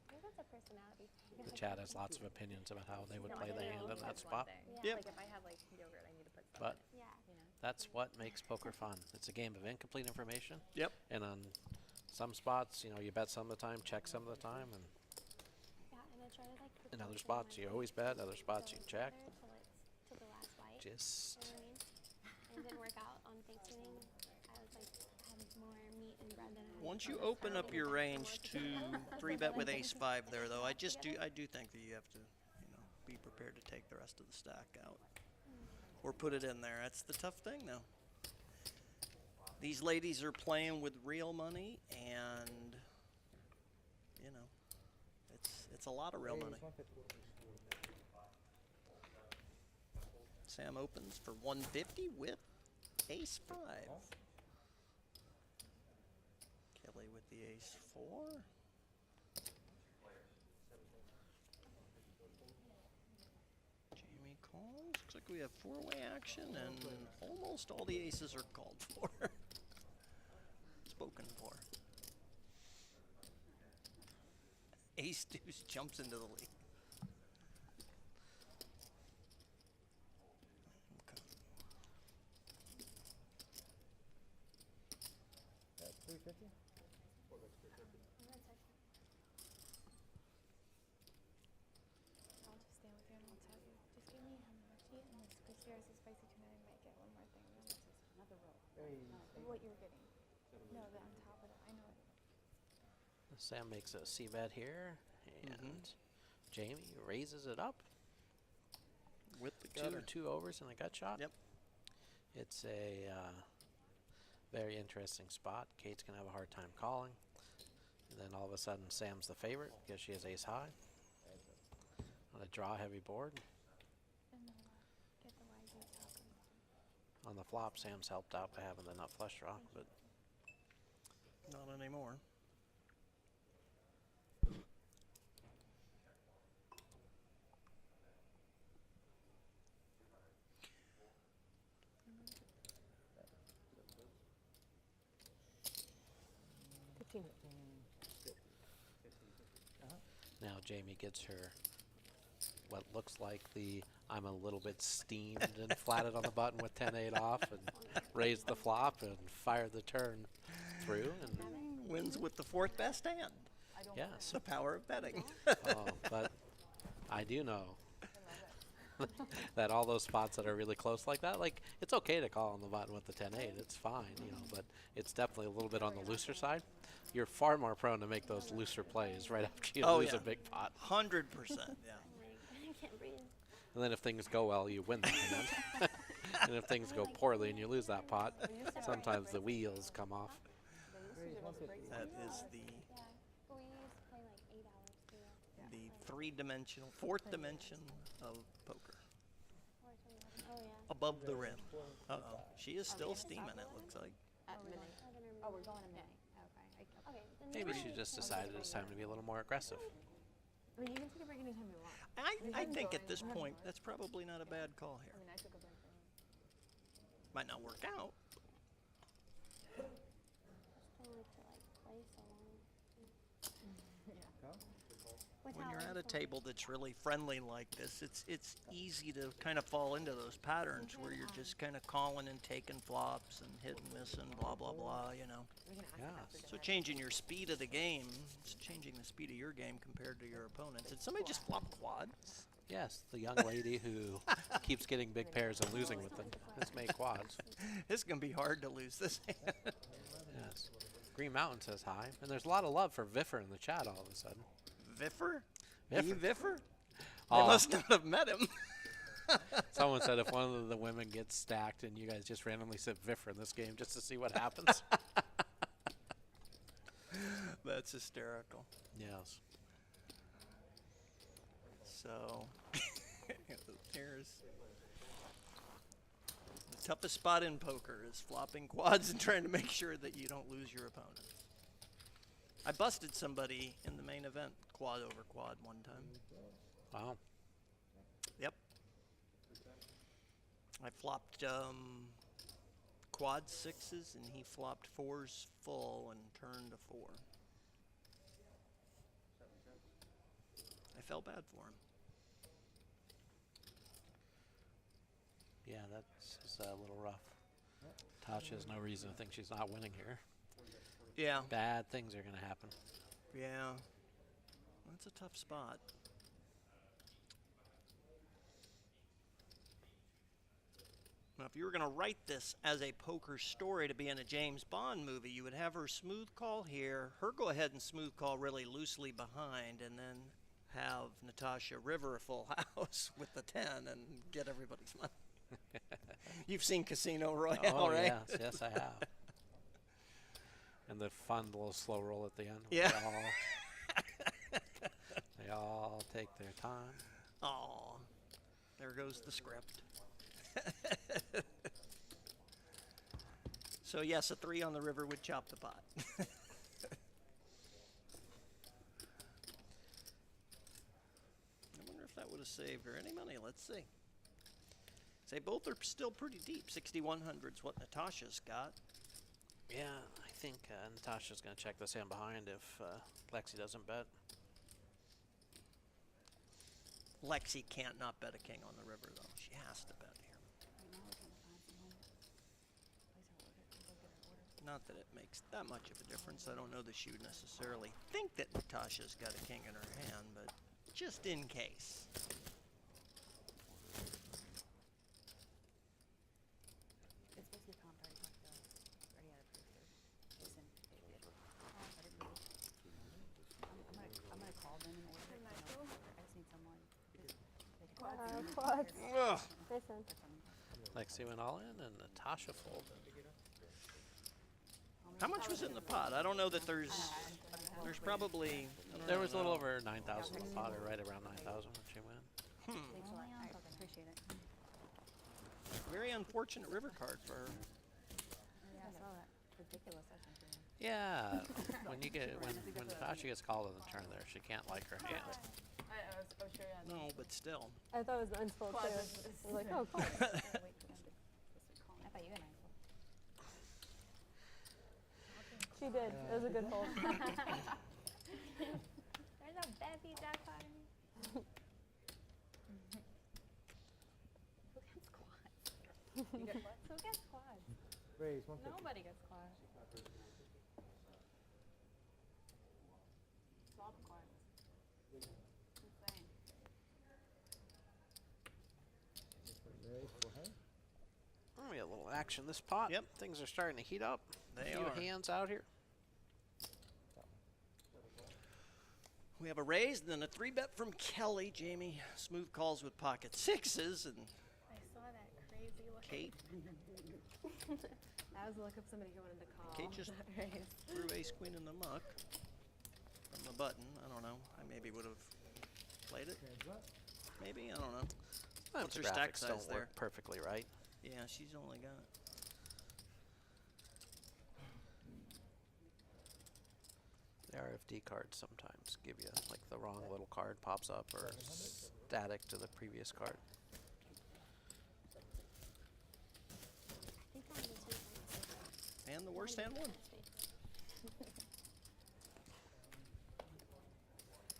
I think that's a personality thing. The chat has lots of opinions about how they would play the hand in that spot. Yeah. Like if I have like yogurt, I need to put stuff But in it. that's what makes poker fun. It's a game of incomplete information. Yep. And on some spots, you know, you bet some of the time, check some of the time, and and I try to like in other spots you always bet, other spots you check. To the last white. Just. You know what I mean? And it didn't work out on Thanksgiving. I was like had more meat and bread than I had. Once you open up your range to 3-bet with ace-5 there, though, I do think that you have to, you know, be prepared to take the rest of the stack out or put it in there. That's the tough thing, though. These ladies are playing with real money, and you know, it's a lot of real money. Sam opens for 150 with ace-5. Kelly with the ace-4. Jamie calls. Looks like we have four-way action, and almost all the aces are called for. Spoken for. Ace-deuce jumps into the lead. That's 350? I'll just stand with you and I'll tell you. Just give me a martini and this Mercier is a spicy tuna. I might get one more thing. Then it's just another roll. What you're getting. No, the on top of it. I know it. Sam makes a c-bet here, and Jamie raises it up with the two overs and a gut shot. Yep. It's a very interesting spot. Cate's gonna have a hard time calling, and then all of a sudden Sam's the favorite because she has ace high on a draw heavy board. Get the YZ talking. On the flop, Sam's helped out by having the nut flush draw, but not anymore. Now Jamie gets her what looks like the I'm a little bit steamed and flatted on the button with 10-8 off and raised the flop and fired the turn through and wins with the fourth best hand. Yes. The power of betting. Oh, but I do know that all those spots that are really close like that, like it's okay to call on the button with the 10-8. It's fine, you know, but it's definitely a little bit on the looser side. You're far more prone to make those looser plays right after you lose a big pot. 100%, yeah. I can't breathe. And then if things go well, you win that hand. And if things go poorly and you lose that pot, sometimes the wheels come off. That is the three-dimensional, fourth dimension of poker. Above the rim. Uh-oh. She is still steaming, it looks like. At midnight. Oh, we're going at midnight. Okay. Maybe she just decided it's time to be a little more aggressive. I mean, you can take a break anytime you want. I think at this point, that's probably not a bad call here. I mean, I took a break. Might not work out. When you're at a table that's really friendly like this, it's easy to kind of fall into those patterns where you're just kind of calling and taking flops and hitting, missing, blah, blah, blah, you know. Yeah. So changing your speed of the game, it's changing the speed of your game compared to your opponents. Did somebody just flop quads? Yes, the young lady who keeps getting big pairs and losing with them has made quads. It's going to be hard to lose this hand. Yes. Green Mountain says hi. And there's a lot of love for Viffer in the chat all of a sudden. Viffer? Viffer. Viffer? They must not have met him. Someone said if one of the women gets stacked and you guys just randomly said Viffer in this game just to see what happens. That's hysterical. Yes. So, here's the toughest spot in poker is flopping quads and trying to make sure that you don't lose your opponent. I busted somebody in the main event quad over quad one time. Wow. Yep. I flopped quad sixes and he flopped fours full and turned a 4. I felt bad for him. Yeah, that's a little rough. Tasha has no reason to think she's not winning here. Yeah. Bad things are going to happen. Yeah. That's a tough spot. Now, if you were going to write this as a poker story to be in a James Bond movie, you would have her smooth call here, her go ahead and smooth call really loosely behind, and then have Natasha river a full house with the 10 and get everybody's money. You've seen Casino Royale, right? Yes, I have. And the fun little slow roll at the end. Yeah. They all take their time. Oh, there goes the script. So yes, a 3 on the river would chop the pot. I wonder if that would have saved her any money. Let's see. Say both are still pretty deep. 6,100's what Natasha's got. Yeah, I think Natasha's going to check this hand behind if Lexy doesn't bet. Lexy can't not bet a king on the river, though. She has to bet here. Not that it makes that much of a difference. I don't know that she would necessarily think that Natasha's got a king in her hand, but just in case. It's supposed to be comp already talked about. Already had approved it. Listen, I'm gonna call them in order. I just need someone. Quads. Listen. Lexy went all in and Natasha folded. How much was in the pot? I don't know that there's probably... There was a little over 9,000 in the pot, or right around 9,000 when she went. Thanks a lot. I appreciate it. Very unfortunate river card for her. Yeah, I saw that. Ridiculous, I think. Yeah, when Natasha gets called on the turn there, she can't like her hand. I was sure, yeah. No, but still. I thought it was the unfold too. I was like, oh, cool. I thought you had 9. She did. It was a good hold. There's a bevy jackpot in me. Who gets quads? You get quads? Who gets quads? Raise 150. Nobody gets quads. Flop quads. Insane. little action this pot. Yep. Things are starting to heat up. They a few are. hands out here. We have a raise and then a 3-bet from Kelly. Jamie smooth calls with pocket sixes, and I saw that crazy look. Cate. That was the look of somebody who wanted to call. Cate just threw ace queen in the muck from the button. I don't know. I maybe would have played it. Maybe, I don't know. What's her the stack graphics size don't there? work perfectly right. Yeah, she's only got. The RFD cards sometimes give you like the wrong little card pops up or static to the previous card. And the worst hand won.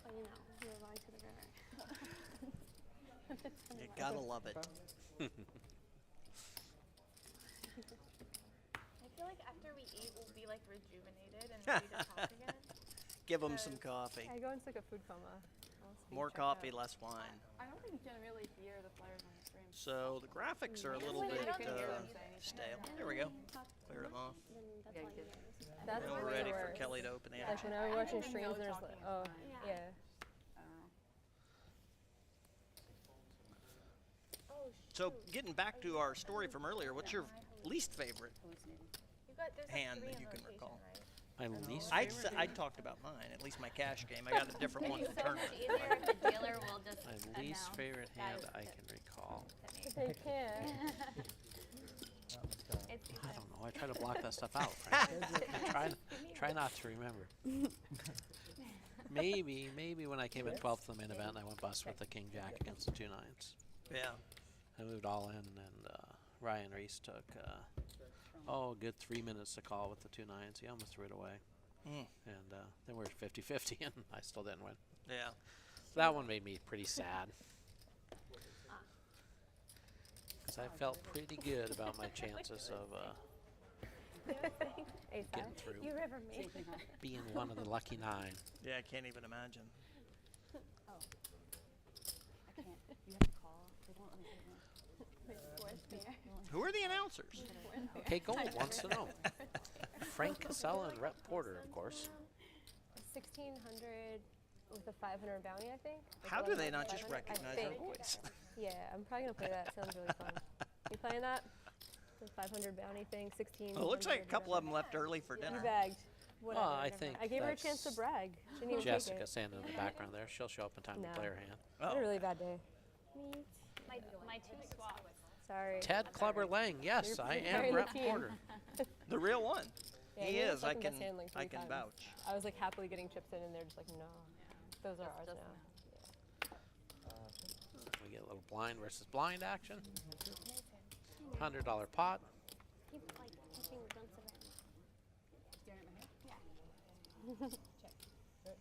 Oh, you know, you're going to the river. You gotta love it. I feel like after we eat, we'll be like rejuvenated and ready to talk again. Give them some coffee. I go into like a food coma. More coffee, less wine. I don't think you can really hear the players on the stream. So the graphics are a little bit stale. There we go. Cleared them off. That's Now we're way ready for worse. Kelly to open the Like action. when I was watching streams, there's like, oh, yeah. So getting back to our story from earlier, what's your least favorite hand that you can recall? My least favorite? I talked about mine, at least my cash game. I got a different one for tournament. The dealer will just My least favorite hand I can recall. They can. I don't know. I try to block that stuff out, frankly. I try not to remember. Maybe when I came in 12th to the main event, I went bust with the King Jack against the 2 9s. Yeah. I moved all in, and Ryan Reese took a good 3 minutes to call with the 2 9s. He almost threw it away. Mm. And then we're 50-50, and I still didn't win. Yeah. That one made me pretty sad. Because I felt pretty good about my chances of getting through. You river me. Being one of the lucky 9. Yeah, I can't even imagine. Oh. I can't. You have to call. They won't let me Who are the announcers? Okay, Gold wants to know. Frank Kasella and Rep Porter, of course. 1,600 with a 500 bounty, I think. Like How do they not 11,500? just recognize I our think. voice? Yeah, I'm probably gonna play that. Sounds really fun. You playing that? The 500 bounty thing, 16. Well, it looks like a couple of them left early for dinner. You bagged. Whatever. I never think mind. I gave her a chance to that's brag. She didn't even Jessica take it. standing in the background there. She'll show up in time to play her hand. I had a really bad day. My 2 swaps. Sorry. Ted Clubber Lang, yes, You're I carrying am the Rep team. Porter. The real one. Yeah, He he was is. I second can. best handling I 3 can times. vouch. I was like happily getting chips in, and they're just like, no, those are ours now. We get a little blind versus blind action. $100 pot. Keep like touching the dunks of it. Staring at my hair? Check.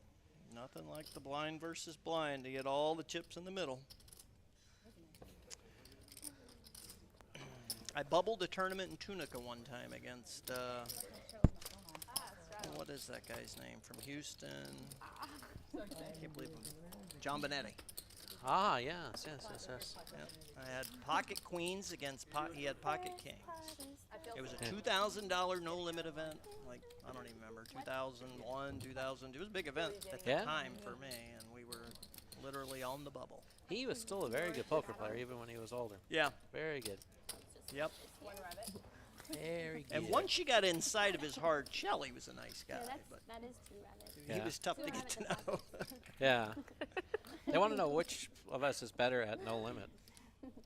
Nothing like the blind versus blind to get all the chips in the middle. I bubbled a tournament in Tunica one time against, what is that guy's name from Houston? I can't believe him. John Benetti. Ah, yes. Yeah. I had pocket queens against, he had pocket kings. It was a $2,000 no-limit event. Like, I don't even remember, 2001, 2000. It was a big event at the time for me, and we were literally on the bubble. He was still a very good poker player, even when he was older. Yeah. Very good. Yep. Very good. And once you got inside of his hard shell, he was a nice guy. Yeah, But that is 2 rabbits. he was tough to get to know. Yeah. They want to know which of us is better at no limit.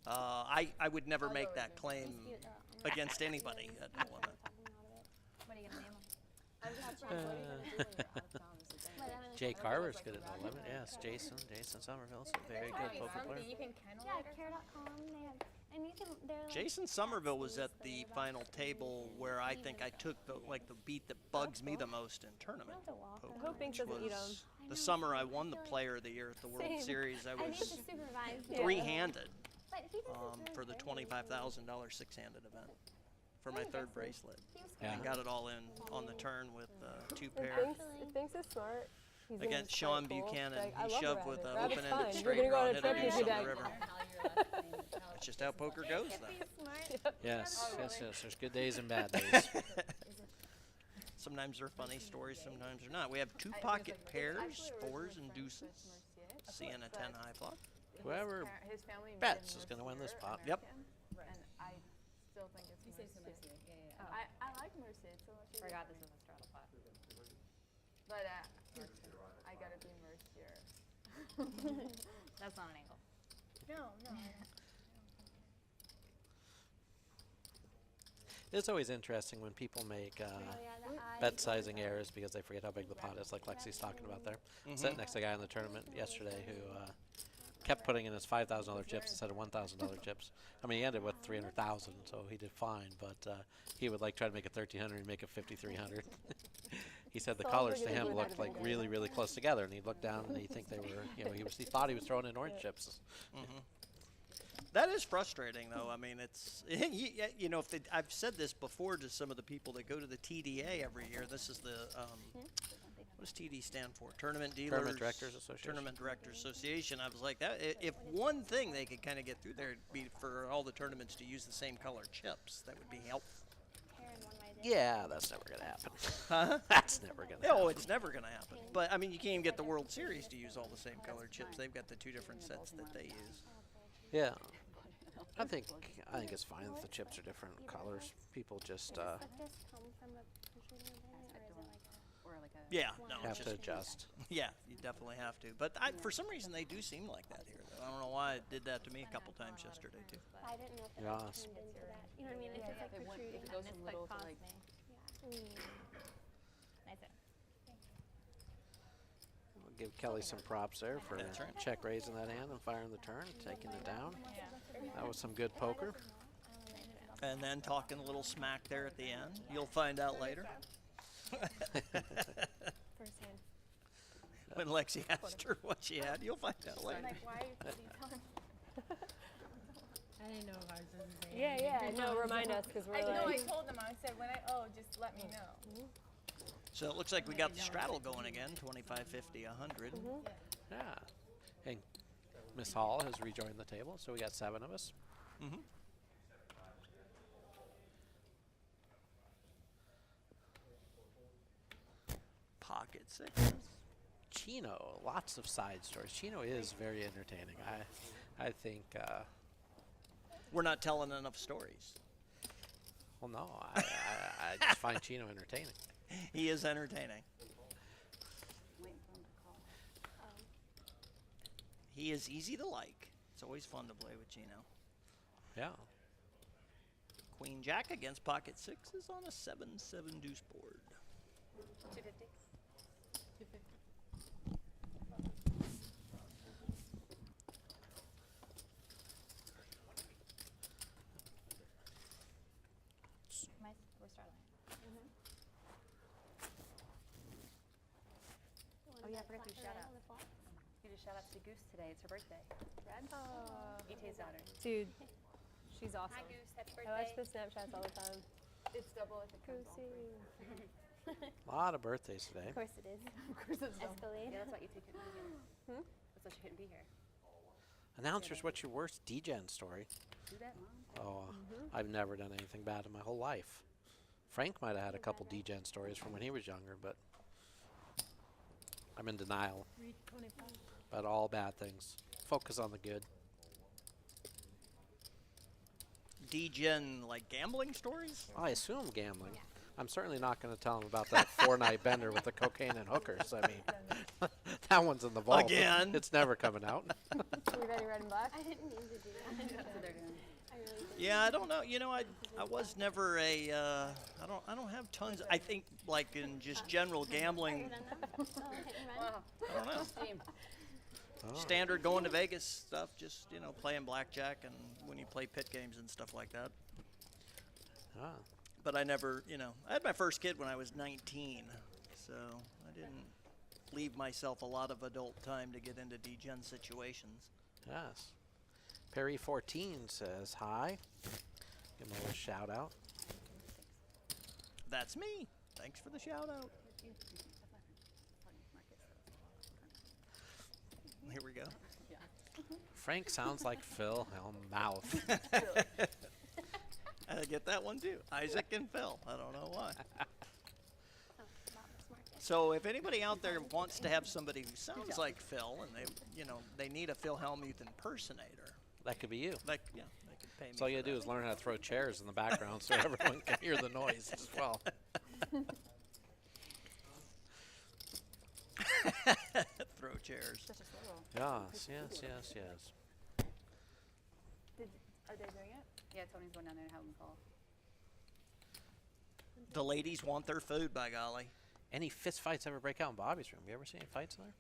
I would never make that claim against anybody at no limit. What are you gonna name him? Jay Carver's good at no limit. Yes, Jason Somerville's a very good poker player. You can care.com. They have, and you can. They're like Jason Somerville was at the final table where I think I took the beat that bugs me the most in tournament poker, I hope Bink which doesn't eat 'em. was the summer I won the Player of the Year at the World Same. Series. I I need was to supervise. three-handed But he doesn't for the $25,000 six-handed event for my third bracelet. Yeah. And got it all in on the turn with 2 If pair. Binks is smart. He's gonna Against just Sean play it cool. Buchanan, Like, I he love shoved Rabbit. with an Rabbit's open-ended fine. straight You're draw gonna and go on hit a it trip, on you the bag. river. That's just how poker goes, though. Yes, yes, yes. There's good days and bad days. Sometimes they're funny stories, sometimes they're not. We have 2 pocket pairs, 4s and deuces. Seeing a 10 high flop. Whoever bets is going to win this pot. Yep. And I still think it's Mercier. Yeah. I like Mercier so much. Forgot this was a straddle pot. But I gotta be Mercier. That's not an angle. No. It's always interesting when people make bet sizing errors because they forget how big the pot is, like Lexy's talking about there. Sat next to a guy in the tournament yesterday who kept putting in his $5,000 chips instead of $1,000 chips. I mean, he ended with 300,000, so he did fine, but he would like try to make it 1,300 and make it 5,300. He said the colors to him looked like really, really close together, and he'd look down and he'd think they were, you know, he thought he was throwing in orange chips. That is frustrating, though. I mean, it's, you know, I've said this before to some of the people that go to the TDA every year. This is the, what does TD stand for? Tournament Dealers. Tournament Directors Association. Tournament Directors Association. I was like, that. If one thing they could kind of get through there, it'd be for all the tournaments to use the same color chips. That would be helpful. Yeah, that's never going to happen. Huh? That's never going to happen. No, it's never going to happen. But, I mean, you can't even get the World Series to use all the same colored chips. They've got the 2 different sets that they use. Yeah. I think it's fine if the chips are different colors. People just yeah, no, have to adjust. Yeah, you definitely have to. But for some reason, they do seem like that here, though. I don't know why it did that to me a couple times yesterday, too. I didn't know if it Yes. turned into that. You know what I mean? It's just like protruding. If it goes from little to like. Nice. We'll give Kelly some props there for check raising that hand and firing the turn, taking it down. That was some good poker. And then talking a little smack there at the end. You'll find out later. First hand. When Lexy asked her what she had, you'll find out later. Like, why are you telling me? I didn't know if I was supposed to say Yeah, no, remind us because we're I know, I like. told them, I said, just let me know. So it looks like we got the straddle going again, 25, 50, 100. Yeah. And Miss Hall has rejoined the table, so we got 7 of us. Pocket sixes. Chino, lots of side stories. Chino is very entertaining. I think. We're not telling enough stories. Well, no, I just find Chino entertaining. He is entertaining. He is easy to like. It's always fun to play with Chino. Yeah. Queen Jack against pocket sixes on a 7-7 deuce board. 250. 250. We're starting. Oh yeah, I forgot to do shout out. You did shout out to Goose today. It's her birthday. Red? Ite's daughter. Dude, she's awesome. Hi, Goose. Happy I watch birthday. the Snapchats all the time. It's double at the Goosey. A lot of birthdays today. Of course it is. Of course it's Escalade. Yeah, that's why Ite couldn't be here. That's why she couldn't be here. Announcers, what's your worst DGen story? Do that, Mom. Oh, I've never done anything bad in my whole life. Frank might have had a couple DGen stories from when he was younger, but I'm in denial about all bad things. Focus on the good. DGen, like gambling stories? I assume gambling. I'm certainly not going to tell him about that 4-night bender with the cocaine and hookers. I mean, that one's in the vault. Again? It's never coming out. Are we ready, red and black? I didn't mean to do that. That's what they're doing. I really didn't. Yeah, I don't know. You know, I was never a. I don't have tons. I think like in just general gambling. I don't know. Standard going to Vegas stuff. Just playing blackjack and when you play pit games and stuff like that. Ah. But I never, I had my first kid when I was 19, so I didn't leave myself a lot of adult time to get into DGen situations. Yes. Perry 14 says hi. Give him a little shout out. That's me. Thanks for the shout out. Here we go. Frank sounds like Phil Hellmouth. I get that one too. Isaac and Phil. I don't know why. So if anybody out there wants to have somebody who sounds like Phil and they need a Phil Hellmuth impersonator. That could be you. Like, yeah, they could pay me. So all you gotta do is learn how to throw chairs in the background so everyone can hear the noise as well. Throw chairs. Yes, yes, yes, yes. Are they doing it? Yeah, Tony's going down there and having them call. The ladies want their food, by golly. Any fist fights ever break out in Bobby's room? You ever see any fights there?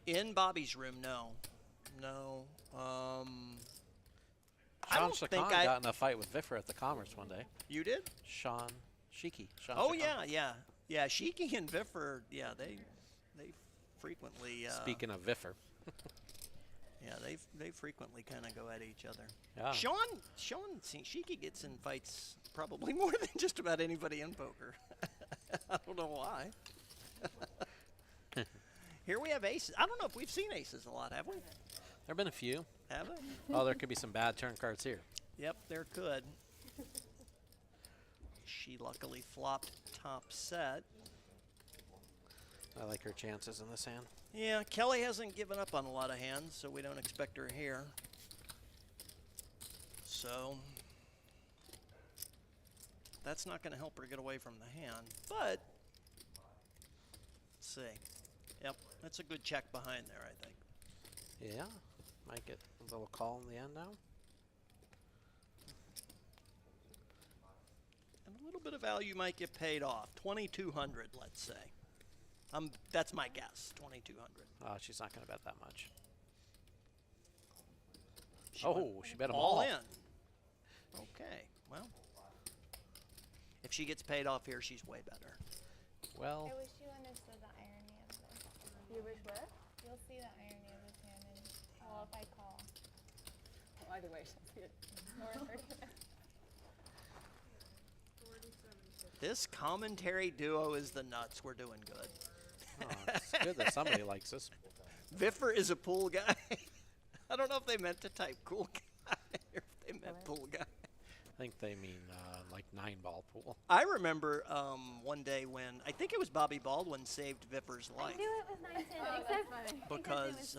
In Bobby's room, no. No. I Sean don't Chacon think got in a fight with Viffer at the Commerce one day. You did? Sean Shiki. Oh, yeah. Yeah, Shiki and Viffer, yeah, they frequently... Speaking of Viffer. Yeah, they frequently kind of go at each other. Yeah. Shiki gets in fights probably more than just about anybody in poker. I don't know why. Here we have aces. I don't know if we've seen aces a lot, have we? There have been a few. Have we? Oh, there could be some bad turn cards here. Yep, there could. She luckily flopped top set. I like her chances in this hand. Yeah, Kelly hasn't given up on a lot of hands, so we don't expect her here. So that's not going to help her get away from the hand, but let's see. Yep, that's a good check behind there, I think. Yeah, might get a little call in the end now. And a little bit of value might get paid off. 2,200, let's say. That's my guess, 2,200. Oh, she's not going to bet that much. She bet them all in. Okay, well, if she gets paid off here, she's way better. Well, I wish you understood the irony of this. You wish what? You'll see the irony of this hand, and well, if I call. Well, either way, she'll see it. Or 30. This commentary duo is the nuts. We're doing good. Oh, it's good that somebody likes us. Viffer is a pool guy. I don't know if they meant to type cool guy or if they meant pool guy. I think they mean like 9-ball pool. I remember one day when I think it was Bobby Baldwin saved Viffer's life. I knew it was 910, Because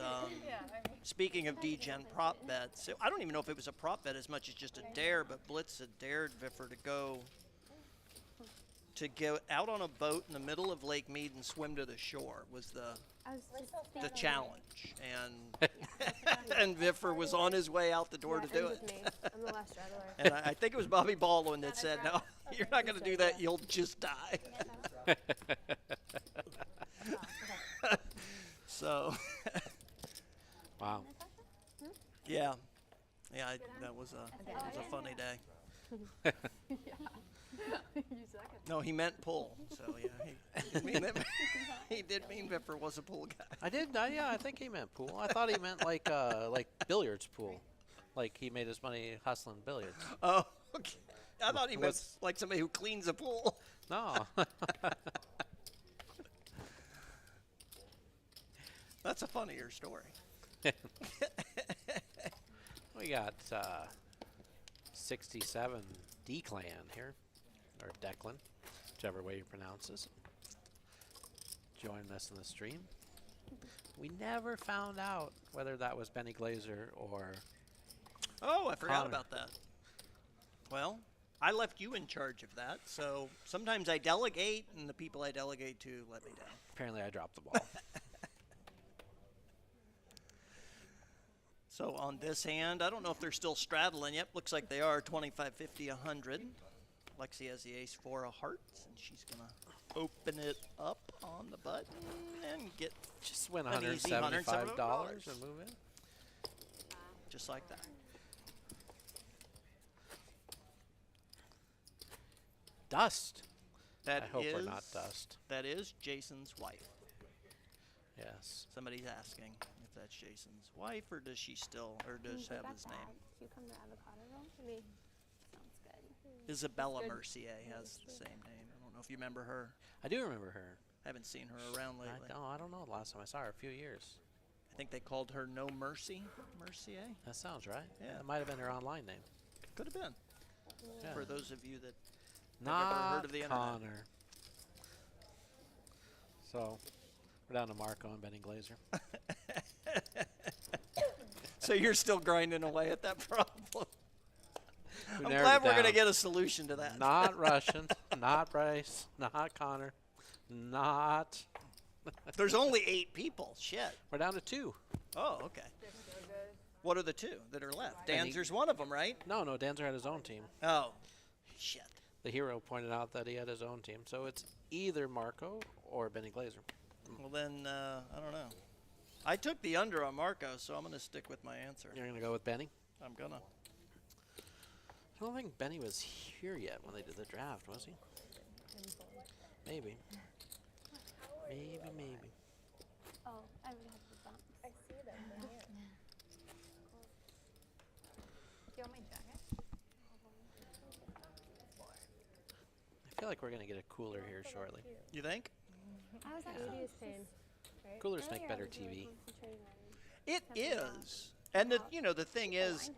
speaking of degen prop bets, I don't even know if it was a prop bet as much as just a dare, but Blitz had dared Viffer to go out on a boat in the middle of Lake Mead and swim to the shore was the challenge, and Viffer was on his way out the door to do it. I'm the last straddler. And I think it was Bobby Baldwin that said, "No, you're not going to do that. You'll just die." So, wow. Yeah, that was a funny day. No, he meant pull. So yeah, he did mean Viffer was a pool guy. I did. Yeah, I think he meant pool. I thought he meant like billiards pool, like he made his money hustling billiards. Oh, okay. I thought he meant like somebody who cleans a pool. No. That's a funnier story. We got 67 Declan here, or Declan, whichever way you pronounce this. Joining us in the stream. We never found out whether that was Benny Glazer or Oh, I forgot Connor. about that. Well, I left you in charge of that, so sometimes I delegate, and the people I delegate to let me down. Apparently I dropped the ball. So on this hand, I don't know if they're still straddling. Yep, looks like they are. 25, 50, 100. Lexy has the ace-4 of hearts, and she's going to open it up on the button and get just win an easy $175 $175 and move in. Just like that. Dust. That I hope we're is- not Dust. That is Jason's wife. Yes. Somebody's asking if that's Jason's wife, or does she still, or does have his name? Cucumber avocado roll for me. Sounds good. Isabella Mercier has the same name. I don't know if you remember her. I do remember her. Haven't seen her around lately. I don't know. The last time I saw her, a few years. I think they called her No Mercy, Mercier. That sounds right. Yeah. It might have been her online name. Could have been. Yeah. For those of you that have Not never heard of the internet. Connor. So, we're down to Marco and Benny Glazer. So you're still grinding away at that problem. We I'm narrowed glad it we're going to down. get a solution to that. Not Russian, not Bryce, not Connor, not... There's only 8 people. Shit. We're down to 2. Oh, okay. What are the 2 that are left? Benny- Danzer's one of them, right? No, Danzer had his own team. Oh, shit. The hero pointed out that he had his own team. So it's either Marco or Benny Glazer. Well, then, I don't know. I took the under on Marco, so I'm going to stick with my answer. You're going to go with Benny? I'm going to. I don't think Benny was here yet when they did the draft, was he? Maybe. Maybe. Oh, I would have the bumps. I see them here. Do you want my jacket? I feel like we're going to get a cooler here shortly. You think? I was actually Coolers make better TV. It is. And, the thing is,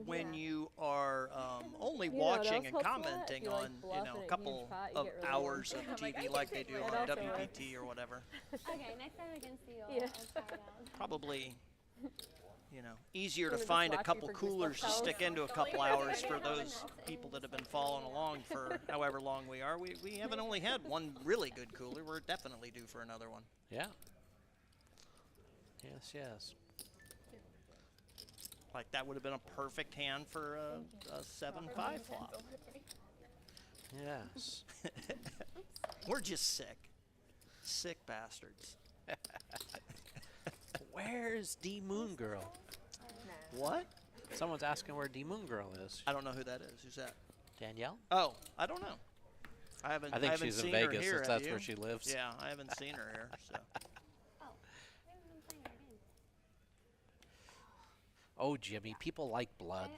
when you are only watching and commenting on, a couple of hours of TV like they do on WPT or whatever, Okay, next time I can see you. Yeah. I'll try it out. probably, easier to find a couple coolers to stick into a couple hours for those people that have been following along for however long we are. We haven't only had one really good cooler. We're definitely due for another one. Yeah. Yes. Like that would have been a perfect hand for a 7-5 flop. Yes. We're just sick. Sick bastards. Where's D Moon Girl? What? Someone's asking where D Moon Girl is. I don't know who that is. Who's that? Danielle? Oh, I don't know. I think haven't she's in seen Vegas, her here, if have that's you? where she lives. Yeah, I haven't seen her here. So. Oh, Jimmy, people like blood.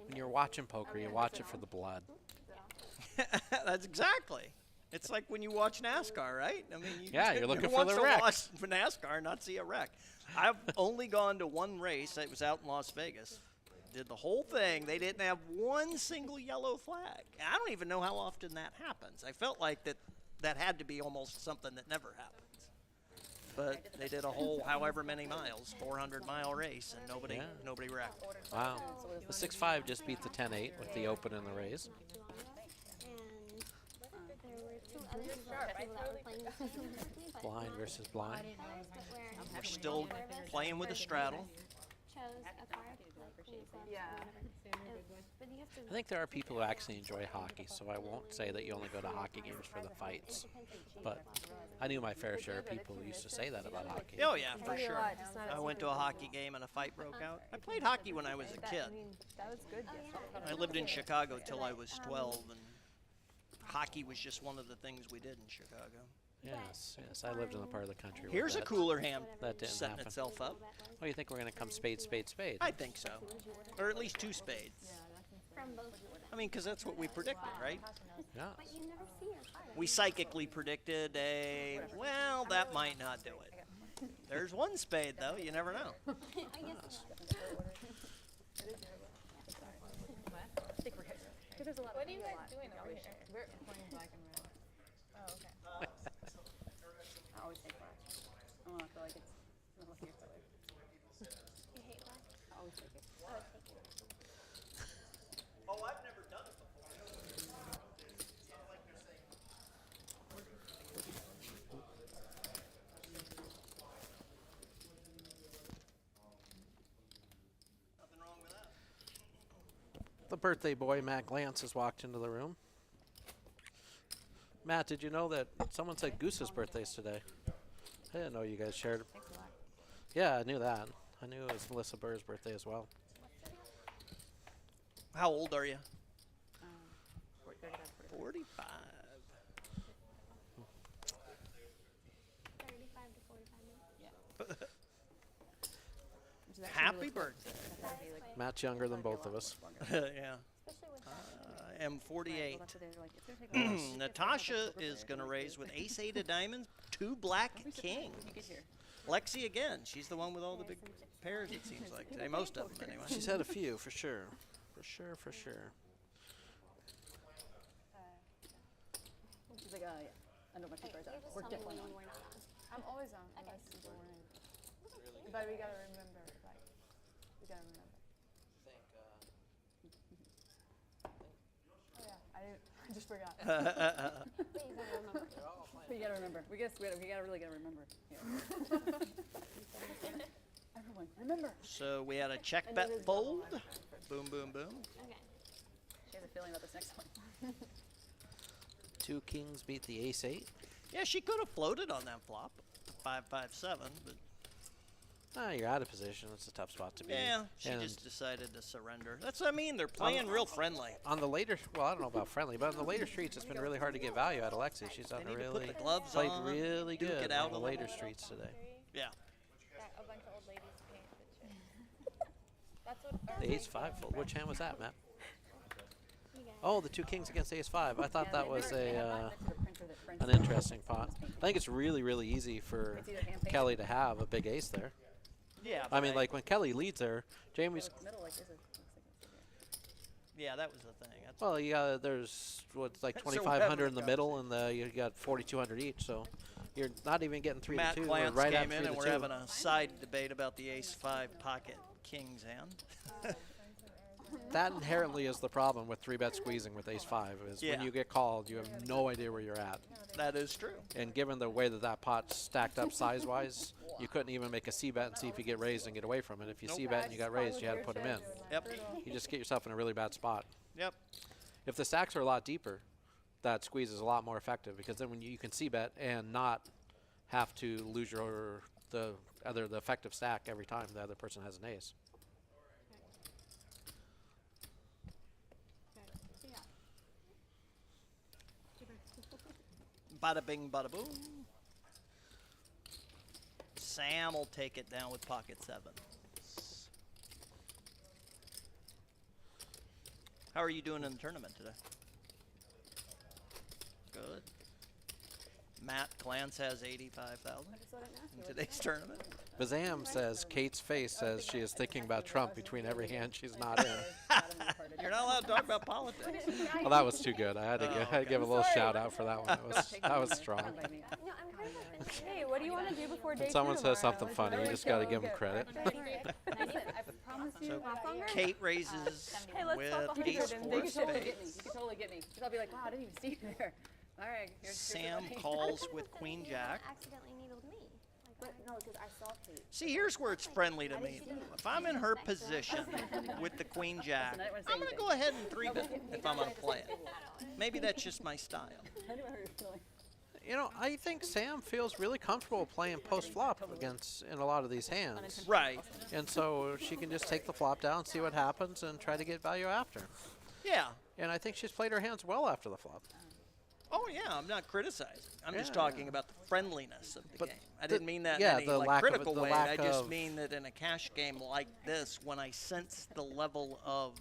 When you're watching poker, you watch it for the blood. That's exactly. It's like when you watch NASCAR, right? I mean, you're looking for want the to wreck. watch for NASCAR, not see a wreck. I've only gone to one race. It was out in Las Vegas. Did the whole thing. They didn't have one single yellow flag. I don't even know how often that happens. I felt like that had to be almost something that never happens. But they did a whole however many miles, 400-mile race, and nobody wrecked. Wow. The 6-5 just beat the 10-8 with the open and the raise. Blind versus blind. We're still playing with a straddle. I think there are people who actually enjoy hockey, so I won't say that you only go to hockey games for the fights. But I knew my fair share of people who used to say that about hockey. Oh, yeah, for sure. I went to a hockey game and a fight broke out. I played hockey when I was a kid. I lived in Chicago till I was 12, and hockey was just one of the things we did in Chicago. Yes, I lived in the part of the country where Here's a cooler hand that didn't setting happen. itself up. Oh, you think we're going to come spade, spade, spade? I think so. Or at least 2 spades. I mean, because that's what we predicted, right? Yeah. We psychically predicted well, that might not do it. There's 1 spade, though. You never know. What are you guys doing over here? We're playing black and red. Oh, okay. I always take black. I don't know, I feel like it's a luckier color. You hate black? I always take it. Oh, take it. Oh, I've never done it before. Nothing wrong with that. The birthday boy, Matt Glantz, has walked into the room. Matt, did you know that someone said Goose's birthday's today? I didn't know you guys shared. Yeah, I knew that. I knew it was Melissa Burr's birthday as well. How old are you? 45. 35 to 45 minutes. Yeah. Happy birthday. Matt's younger than both of us. Yeah. I am 48. Natasha is going to raise with ace-8 of diamonds, 2 black kings. Lexy again. She's the one with all the big pairs, it seems like today. Most of them, anyway. She's had a few, for sure. For sure, for sure. She's like, yeah. I know my two cards out. We're definitely on. I'm always on. Unless you're worried. But we gotta remember, like, we gotta remember. Oh yeah, I just forgot. But you gotta remember. We gotta really gotta remember. Yeah. Everyone, remember. So we had a check bet fold. Boom, boom, boom. Okay. She has a feeling about this next one. 2 kings beat the ace-8. Yeah, she could have floated on that flop. 5-5-7, but You're out of position. It's a tough spot to be. yeah, she And just decided to surrender. That's what I mean. They're playing real friendly. On the later, well, I don't know about friendly, but on the later streets, it's been really hard to get value out of Lexy. She's done They need to really put the gloves played on, really duke good it out on the a later little. streets today. Yeah. Got a bunch of old ladies paint the chips. That's what. The ace-5 fold. Which hand was that, Matt? Oh, the 2 kings against ace-5. I thought that was an interesting pot. I think it's really, really easy for Kelly to have a big ace there. Yeah. I mean, like when Kelly leads there, Jamie's. Yeah, that was the thing. That's Well, yeah, there's what's like So 2,500 in the whatever middle, and you got 4,200 each. So you're not even getting 3 Matt to 2. Glantz We're right came at in 3 and to we're 2. having a side debate about the ace-5 pocket king's hand. That inherently is the problem with 3-bet squeezing with ace-5 is when Yeah. you get called, you have no idea where you're at. That is true. And given the way that pot stacked up size-wise, you couldn't even make a C-bet and see if you get raised and get away from it. If you Nope. C-bet and you got raised, you had to put him in. Yep. You just get yourself in a really bad spot. Yep. If the stacks are a lot deeper, that squeeze is a lot more effective because then when you can C-bet and not have to lose the effective stack every time the other person has an ace. Bada bing, bada boom. Sam will take it down with pocket 7s. How are you doing in the tournament today? Good. Matt Glantz has 85,000 in today's tournament. Bazam says Kate's face says she is thinking about Trump between every hand she's not in. You're not allowed to talk about politics. Well, that was too good. I had to give a little shout out for that one. That was strong. Hey, what do you want to do before day When someone 2 says tomorrow? something funny, you just got to give them credit. So Kate raises with ace-4 spades. You can totally get me. Because I'll be like, wow, I didn't even see you there. All right. Sam calls with queen jack. Accidentally needled me. But no, because I saw Kate. See, here's where it's friendly to me. If I'm in her position with the queen jack, I'm going to go ahead and 3-bet if I'm going to play it. Maybe that's just my style. You know, I think Sam feels really comfortable playing post-flop in a lot of these hands. Right. And so she can just take the flop down, see what happens, and try to get value after. Yeah. And I think she's played her hands well after the flop. Oh, yeah, I'm not criticizing. I'm just Yeah, talking about the friendliness of the game. I didn't mean that yeah, in any the like, lack of- critical the way. lack I just of- mean that in a cash game like this, when I sense the level of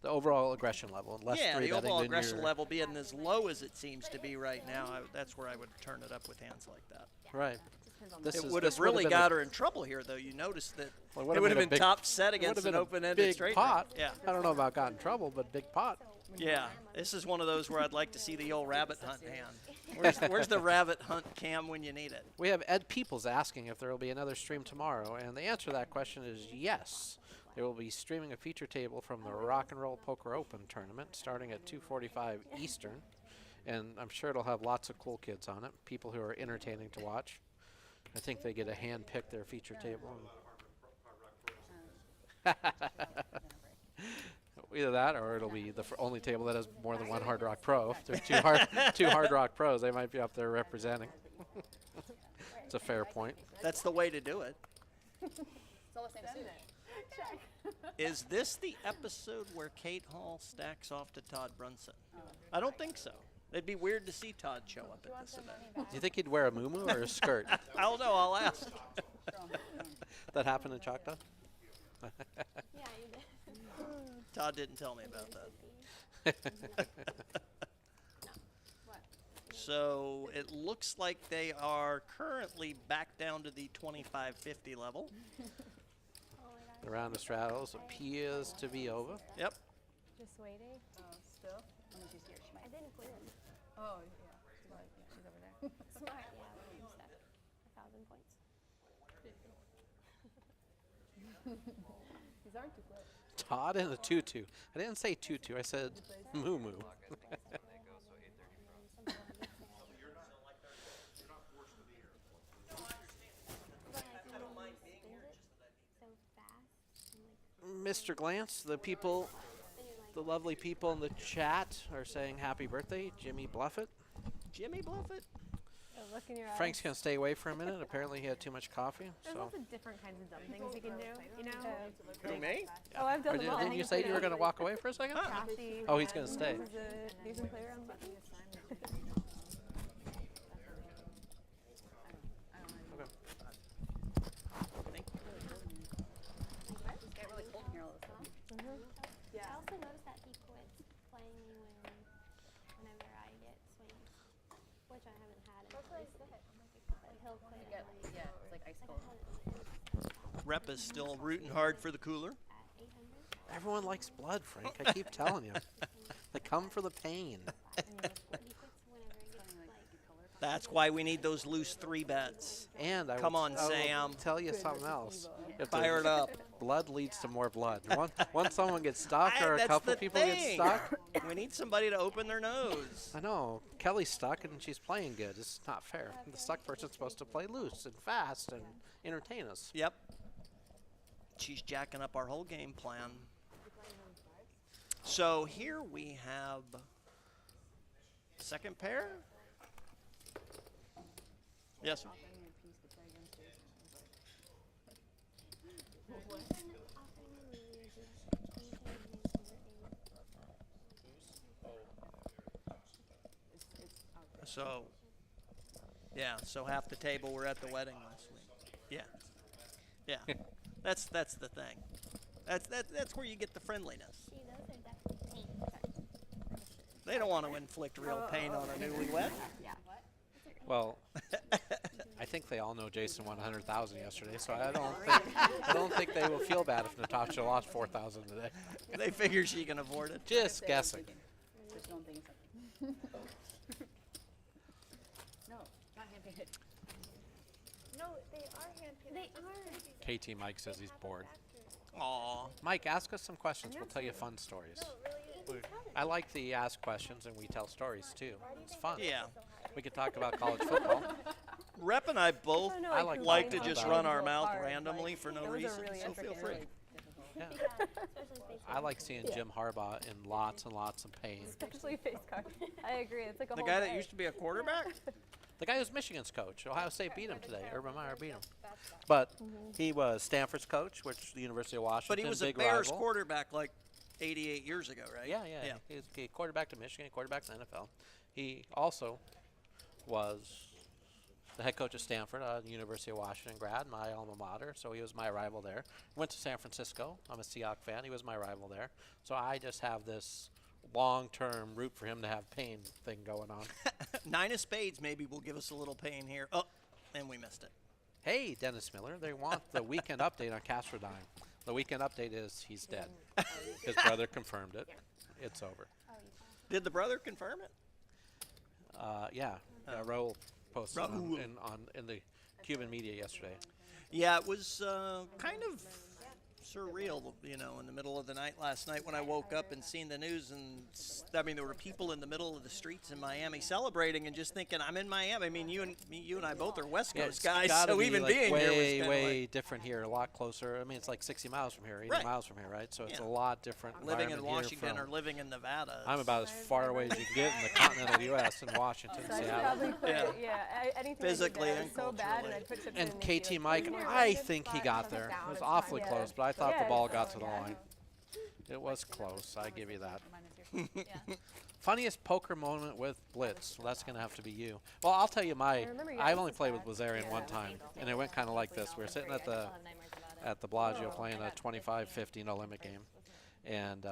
The overall aggression level, less yeah, the three-betting overall than aggression your- level being as low as it seems to be right now, that's where I would turn it up with hands like that. Right. It would have really got her in trouble here, though. You noticed that Well, it would have been big- top set it against would've an been a open-ended big straight pot. Yeah. I don't know about got in trouble, but big pot. Yeah, this is one of those where I'd like to see the old rabbit hunt hand. Where's the rabbit hunt cam when you need it? We have Ed Peoples asking if there will be another stream tomorrow, and the answer to that question is yes. There will be streaming a feature table from the Rock and Roll Poker Open tournament starting at 2:45 Eastern, and I'm sure it'll have lots of cool kids on it, people who are entertaining to watch. I think they get to hand pick their feature table. Either that, or it'll be the only table that has more than one Hard Rock Pro. If there's two Hard Rock Pros, they might be up there representing. It's a fair point. That's the way to do it. It's all the same suit. Is this the episode where Kate Hall stacks off to Todd Brunson? I don't think so. It'd be weird to see Todd show up at this event. Do you think he'd wear a muumuu or a skirt? I don't know. I'll ask. That happened in Choctaw? Yeah, you did. Todd didn't tell me about that. So it looks like they are currently back down to the 25-50 level. The round of straddles appears to be over. Yep. Just waiting. Oh, still? When she's here, she might. I didn't win. Oh, yeah. She's over there. Smart, yeah. We're almost at 1,000 points. These aren't too close. Todd and a tutu. I didn't say tutu. I said moo moo. Mr. Glance, the people, the lovely people in the chat are saying happy birthday, Jimmy Bluffett. Jimmy Bluffett. Look in your Frank's going to stay away for a minute. Apparently he had too much coffee. There's So. lots of different kinds of dumb things you can do, you know? Who, me? Oh, I've done them all. Didn't you say you were going to walk away for a second? Cassie, Oh, he's going to stay. You can play around buttons. Just get really cold in here all of a sudden. Yeah. I also noticed that he quits playing whenever I get swings, which I haven't had in place. But he'll quit. Yeah, it's like ice cold. Rep is still rooting hard for the cooler. Everyone likes blood, Frank. I keep telling you. They come for the pain. That's why we need those loose 3-bets. And I Come will, on, I will Sam. tell you something else. If Fire it there's- up. Blood leads to more blood. Once someone gets stuck or a That's couple the people thing. get stuck. We need somebody to open their nose. I know. Kelly's stuck and she's playing good. It's not fair. The stuck person's supposed to play loose and fast and entertain us. Yep. She's jacking up our whole game plan. So here we have second pair. Yes, sir. So, yeah, so half the table were at the wedding last week. Yeah. Yeah. That's the thing. That's where you get the friendliness. See, those are definitely paint. They don't want to inflict real pain on a newlywed. Yeah. Well, I think they all know Jason won 100,000 yesterday, so I don't think they will feel bad if Natasha lost 4,000 today. They figure she can afford it. Just guessing. Just don't think something. No, not hand painted. No, they are hand painted. They are. KT Mike says he's bored. Aw. Mike, ask us some questions. We'll tell you fun stories. I like the ask questions and we tell stories too. It's fun. Yeah. We could talk about college football. Rep and I both I like like to talking just about run it. our mouth Hard, randomly like, for no those are reason, really so feel intricate, free. really Yeah. Especially face I like seeing Jim Harbaugh in lots and lots of pain. Especially face card. I agree. It's like a The whole guy that day. used to be a quarterback? The guy who's Michigan's coach. Ohio State beat him today. Urban Meyer beat him. But he was Stanford's coach, which the University of Washington. But he was a big Bears rival. quarterback like 88 years ago, right? Yeah. He quarterbacked at Michigan, quarterbacked in the NFL. He also was the head coach of Stanford, University of Washington grad, my alma mater, so he was my rival there. Went to San Francisco. I'm a Seahawks fan. He was my rival there. So I just have this long-term root for him to have pain thing going on. 9 of spades maybe will give us a little pain here. Oh, and we missed it. Hey, Dennis Miller, they want the weekend update on Castrodine. The weekend update is he's dead. His brother confirmed it. It's over. Did the brother confirm it? Yeah. Raul posted Raul. in the Cuban media yesterday. Yeah, it was kind of surreal, you know, in the middle of the night last night when I woke up and seen the news. And I mean, there were people in the middle of the streets in Miami celebrating and just thinking, I'm in Miami. I mean, you and I both are West Coast guys, so be even like being here was kind of way like different here, a lot closer. I mean, it's like 60 miles from here, 80 Right. miles from here, right? So it's Yeah. a lot different. living in environment here Washington from- or living in Nevada. I'm about as far away as you can get in the continental U.S. in Washington, So I should Seattle. probably quit. Yeah. Anything Physically I did there and was so bad, and I'd put chips in And and KT be Mike, like, I think he got there. It was awfully Yeah. close, but I thought Yeah, the ball it's got so to the bad. line. It was close. I give you that. Funniest poker moment with Blitz. Well, that's going to have to be you. Well, I'll tell you my. remember you I've guys only was played with back. Blazarian one time, and it went kind of like this. We were sitting at the Bellagio playing a 25-50 no limit game, and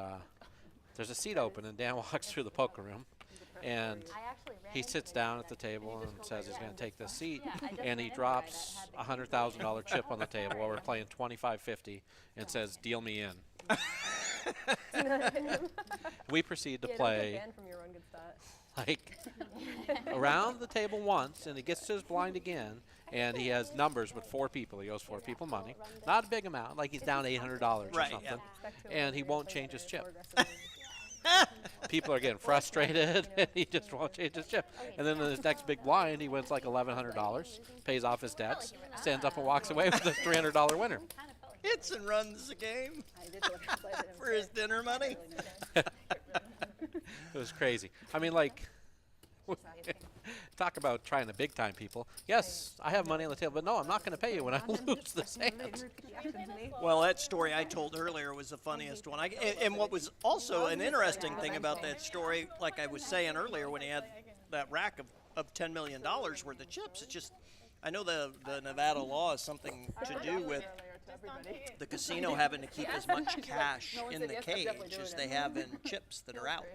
there's a seat open, and Dan walks through the poker room, And he sits down at the table and says he's going to take the seat, and he drops a $100,000 chip on the table while we're playing 25-50 and says, "Deal me in." We proceed to play like around the table once, and he gets to his blind again, and he has numbers with 4 people. He owes 4 people money, not a big amount, like he's down $800 or something, and he won't change his chip. People are getting frustrated, and he just won't change his chip. And then in his next big blind, he wins like $1,100, pays off his debts, stands up and walks away with a $300 winner. Hits and runs the game for his dinner money. It was crazy. I mean, like, talk about trying to big time people. Yes, I have money on the table, but no, I'm not going to pay you when I lose this hand. Well, that story I told earlier was the funniest one. And what was also an interesting thing about that story, like I was saying earlier, when he had that rack of $10 million worth of chips, it's just, I know the Nevada law has something to do with the casino having to keep as much cash in the cage as they have in chips that are out.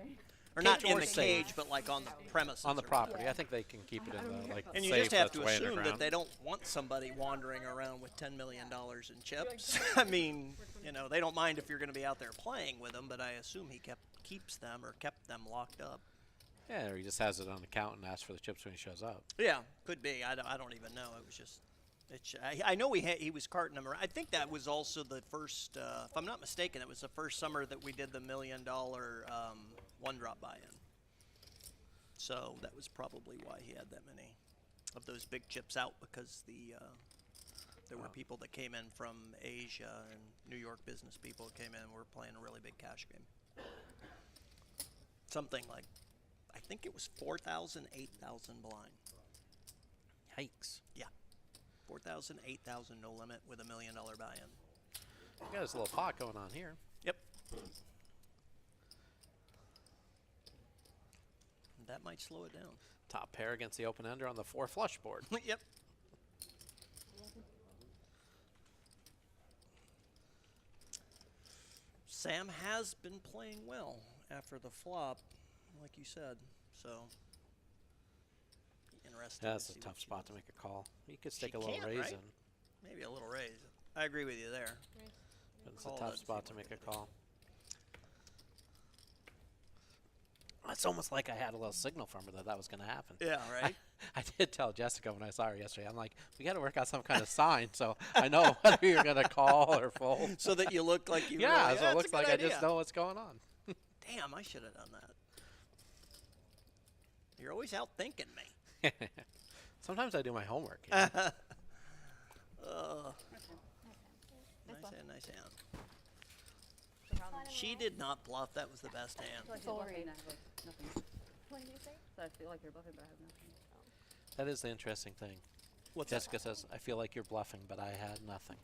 Or not in the cage, but like on the premises. On the property. I think they can keep it in the like. And you just have to assume that they don't want somebody wandering around with $10 million in chips. I mean, you know, they don't mind if you're going to be out there playing with them, but I assume he keeps them or kept them locked up. Yeah, or he just has it on account and asks for the chips when he shows up. Yeah, could be. I don't even know. It was just. I know he was carting them around. I think that was also the first, if I'm not mistaken, it was the first summer that we did the $1 million one-drop buy-in. So that was probably why he had that many of those big chips out, because there were people that came in from Asia and New York business people came in and were playing a really big cash game. Something like, I think it was 4,000, 8,000 blind. Yikes. Yeah. 4,000, 8,000 no limit with $1 million buy-in. We got this little pot going on here. Yep. That might slow it down. Top pair against the open ender on the 4 flush board. Yep. Sam has been playing well after the flop, like you said. So interesting. That's a tough spot to make a call. You could stick a little raise in. Maybe a little raise. I agree with you there. But it's a tough spot to make a call. It's almost like I had a little signal from her that was going to happen. Yeah, right? I did tell Jessica when I saw her yesterday, I'm like, we got to work out some kind of sign so I know whether you're going to call or fold. So that you look like you yeah, really, so it looks like idea. I just know what's going on. Damn, I should have done that. You're always out thinking me. Sometimes I do my homework. You know? Nice hand. She did not bluff. That was the best hand. What did you say? So I feel like you're bluffing, but I have nothing. That is the interesting thing. What's Jessica says, I feel like you're bluffing, but I had nothing.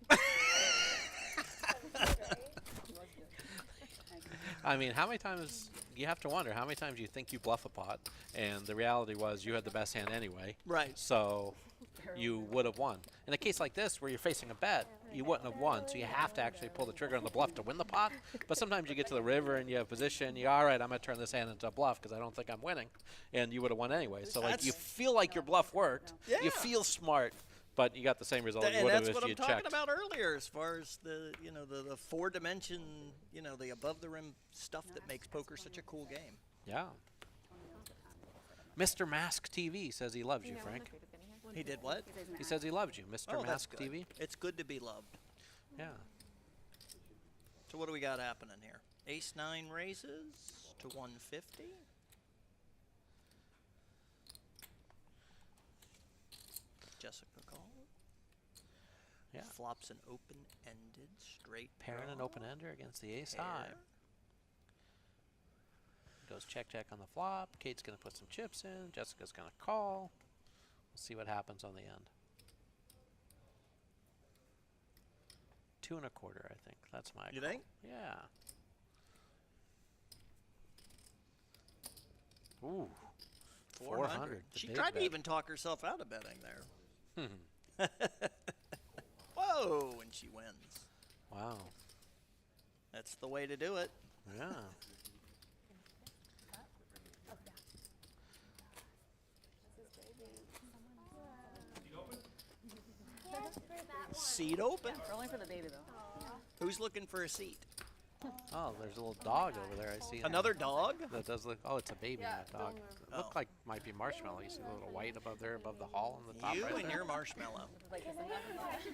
I mean, how many times, you have to wonder, how many times you think you bluff a pot, and the reality was you had the best hand anyway. Right. So you would have won. In a case like this, where you're facing a bet, you wouldn't have won, so you have to actually pull the trigger on the bluff to win the pot. But sometimes you get to the river and you have position, you're all right, I'm going to turn this hand into a bluff because I don't think I'm winning, and you would have won anyway. So like, you feel like your bluff worked, you feel smart, but you got the same result you would have if you checked. And that's what I'm talking about earlier, as far as the, you know, the 4-dimension, you know, the above the rim stuff that makes poker such a cool game. Yeah. Mr. Mask TV says he loves you, Frank. He did what? He says he loves you, Mr. Mask TV. It's good to be loved. Yeah. So what do we got happening here? Ace-9 raises to 150. Jessica call. Yeah. Flops an open-ended straight Pairing an open-ender against the ace-high. Goes check-check on the flop. Cate's going to put some chips in. Jessica's going to call. We'll see what happens on the end. 2 1/4, I think. That's my You call. think? Yeah. Ooh. 400. She tried to even talk herself out of betting there. Hmm. Whoa, and she wins. Wow. That's the way to do it. Yeah. Seat open. Yeah, only for the baby though. Who's looking for a seat? Oh, there's a little dog over there. I see. Another dog? That does look. Oh, it's a baby, that dog. Look like might be marshmallow. You see the little white above there, above the hall on the top. You right and there? your marshmallow. I should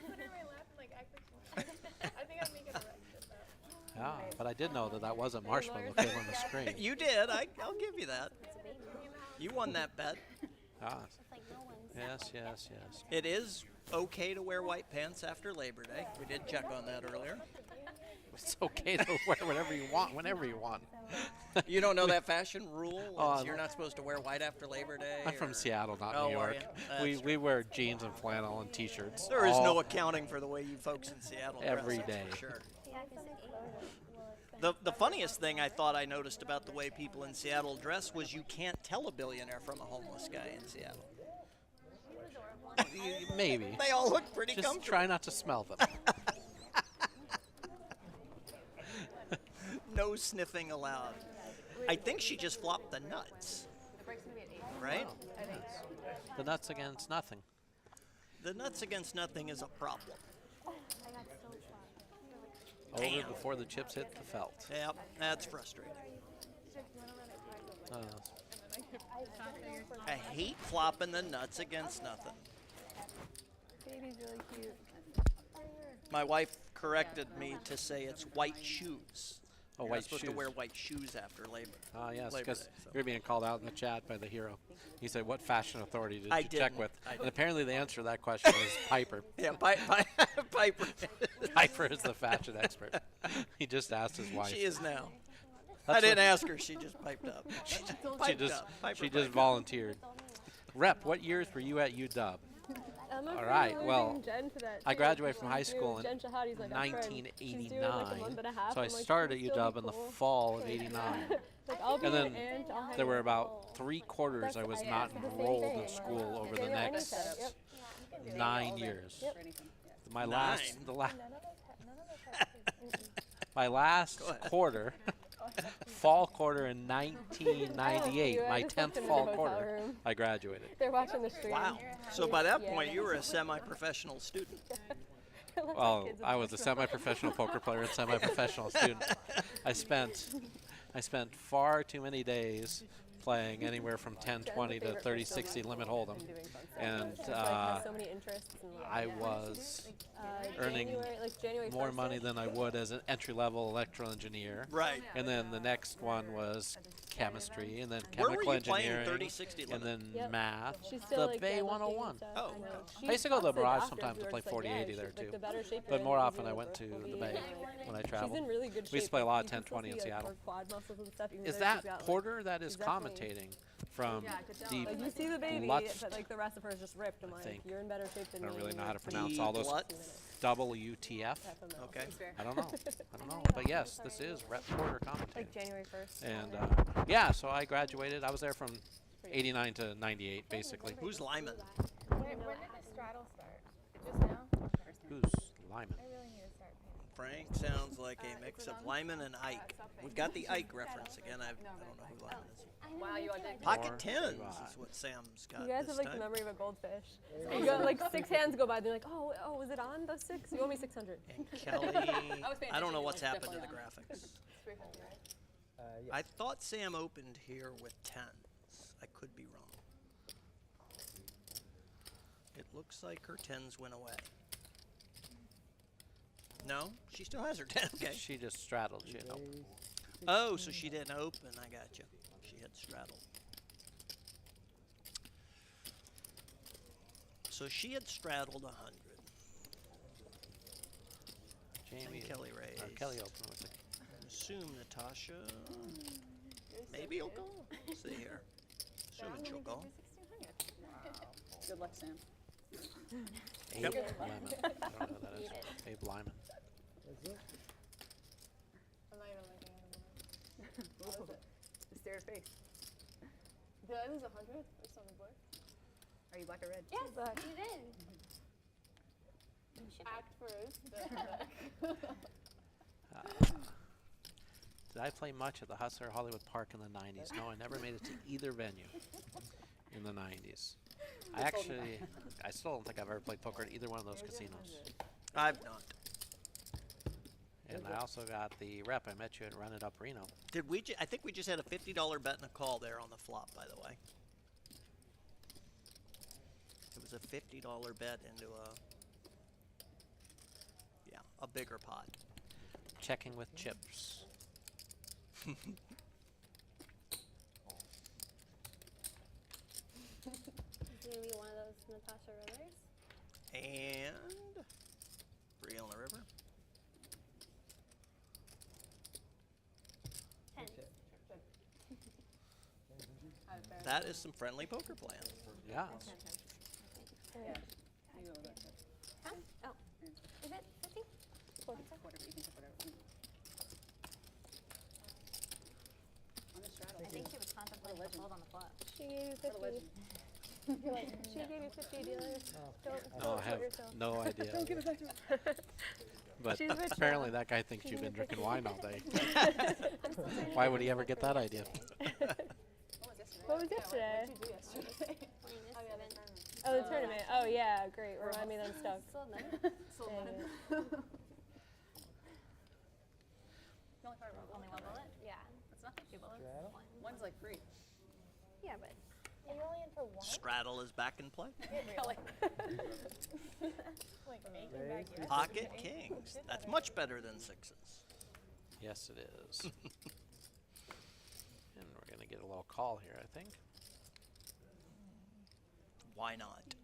put her in my lap and like act like she's I think I'm making a wreck. Yeah, but I did know that that wasn't marshmallow came on the screen. You did. I'll give you that. You won that bet. Ah. Yes, yes, yes. It is okay to wear white pants after Labor Day. We did check on that earlier. It's okay to wear whatever you want, whenever you want. You don't know that fashion rule? Oh, You're not supposed to wear white after Labor Day? I'm from Seattle, not Oh, New are York. you? We wear jeans and flannel and T-shirts. There is no accounting for the way you folks in Seattle dress. Every that's day. for sure. The funniest thing I thought I noticed about the way people in Seattle dress was you can't tell a billionaire from a homeless guy in Seattle. Maybe. They all look pretty Just comfortable. try not to smell them. No sniffing allowed. I think she just flopped the nuts. Right? The nuts against nothing. The nuts against nothing is a problem. Over Damn. before the chips hit the felt. Yep, that's frustrating. I hate flopping the nuts against nothing. Baby's really cute. My wife corrected me to say it's white shoes. Oh, You're white not supposed shoes. to wear white shoes after Labor. Yes, Labor because Day, so. you're being called out in the chat by the hero. He said, "What fashion authority did I you check didn't. with?" I And didn't. apparently, the answer to that question is Piper. Yeah, Piper. Piper is the fashion expert. He just asked his wife. She is now. That's I didn't what- ask her. She just piped up. She She just volunteered. Rep, what years were you at UW? All right, well, I graduated from high school in 1989, so I started at UW in the fall of '89. And then there were about 3/4 I was not enrolled in school over the next 9 years. My last quarter, fall quarter in 1998, my 10th fall quarter, I graduated. They're watching the stream. Wow. So by that point, you were a semi-professional student. Well, I was a semi-professional poker player and semi-professional student. I spent far too many days playing anywhere from 10-20 to 30-60 limit hold'em, and I was earning more money than I would as an entry-level electrical engineer. Right. And then the next one was chemistry, and then Where were chemical you playing engineering, 30-60 and then limit? math. She's still, The like, Bay yeah, 101. looking and Oh, stuff. I used to go to the She barrage posted sometimes to play afterwards, like, 40-80 yeah, there she's, like, too. the better shape But you're more in, often I easier went to work will the be. Bay when I traveled. She's in really good shape. We used to play a lot of You can 10-20 in still see, like, Seattle. her quad muscles and stuff, even Is though that she's got, like, Porter that is she's definitely- commentating from the Like, you see the baby, Lutz? but like the rest of her is just ripped. I'm like, think. you're in better shape than I me. don't really know how to You're pronounce pretty all those. Lutz. WTF? Okay. I don't know. I don't know. But yes, this is Rep Porter commentating. Like January 1st. And yeah, so I graduated. I was there from '89 to '98, basically. Who's Lyman? When did the straddle start? Just now? Who's Lyman? I really need to start painting. Frank sounds like a mix of Lyman and Ike. We've got the Ike reference again. I don't know who Lyman is. Wow, you are Pocket tens is what Sam's got. You guys this have like time. the memory of a goldfish. You got like 6 hands go by. They're like, oh, was it on those 6? You owe me 600. And Kelly, I don't know what's happened to the graphics. I thought Sam opened here with 10s. I could be wrong. It looks like her 10s went away. No, she still has her 10. Okay. She just straddled. She didn't open. Oh, so she didn't open. I got you. She had straddled. So she had straddled 100. Jamie, Kelly raised. Kelly opened with it. Assume Natasha. Maybe he'll go. See here. Assuming she'll go. Good luck, Sam. Abe Yep. Lyman. I don't know who that is. Abe Lyman. I'm not even looking at him. The stare face. Did I lose 100 or something, boy? Are you black or red? Yes, you did. Act first. Did I play much at the Hustler Hollywood Park in the 90s? No, I never made it to either venue in the 90s. I still don't think I've ever played poker at either one of those casinos. I've not. And I also got the rep. I met you at Run It Up Reno. Did we? I think we just had a $50 bet and a call there on the flop, by the way. It was a $50 bet into a bigger pot. Checking with chips. It's gonna be one of those Natasha rollers. And Reel on the river. 10. That is some friendly poker playing. Yeah. Huh? Oh. Is it 50? Whatever, you can take whatever. On the straddle. I think she was contemplating a fold on the flop. She gave you 50. You're like, she gave you 50 dealers. No, I have no idea. Don't give it back to her. But She's rich apparently now. that guy thinks She's you've been gonna drinking pick wine you. all day. I'm still trying to Why get would he my ever get that for idea? What was yesterday? What did you do yesterday? Oh, the tournament. Oh, yeah, great. Remind me that I'm stuck. Sold none. Sold Dang none. it. You only fired only one bullet? Yeah. That's nothing. 2 bullets. One's like free. Yeah, but are you only in for one? Straddle is back in play. Like Minkin back here. Pocket kings. That's much better than sixes. Yes, it is. And we're going to get a little call here, I think. Why not?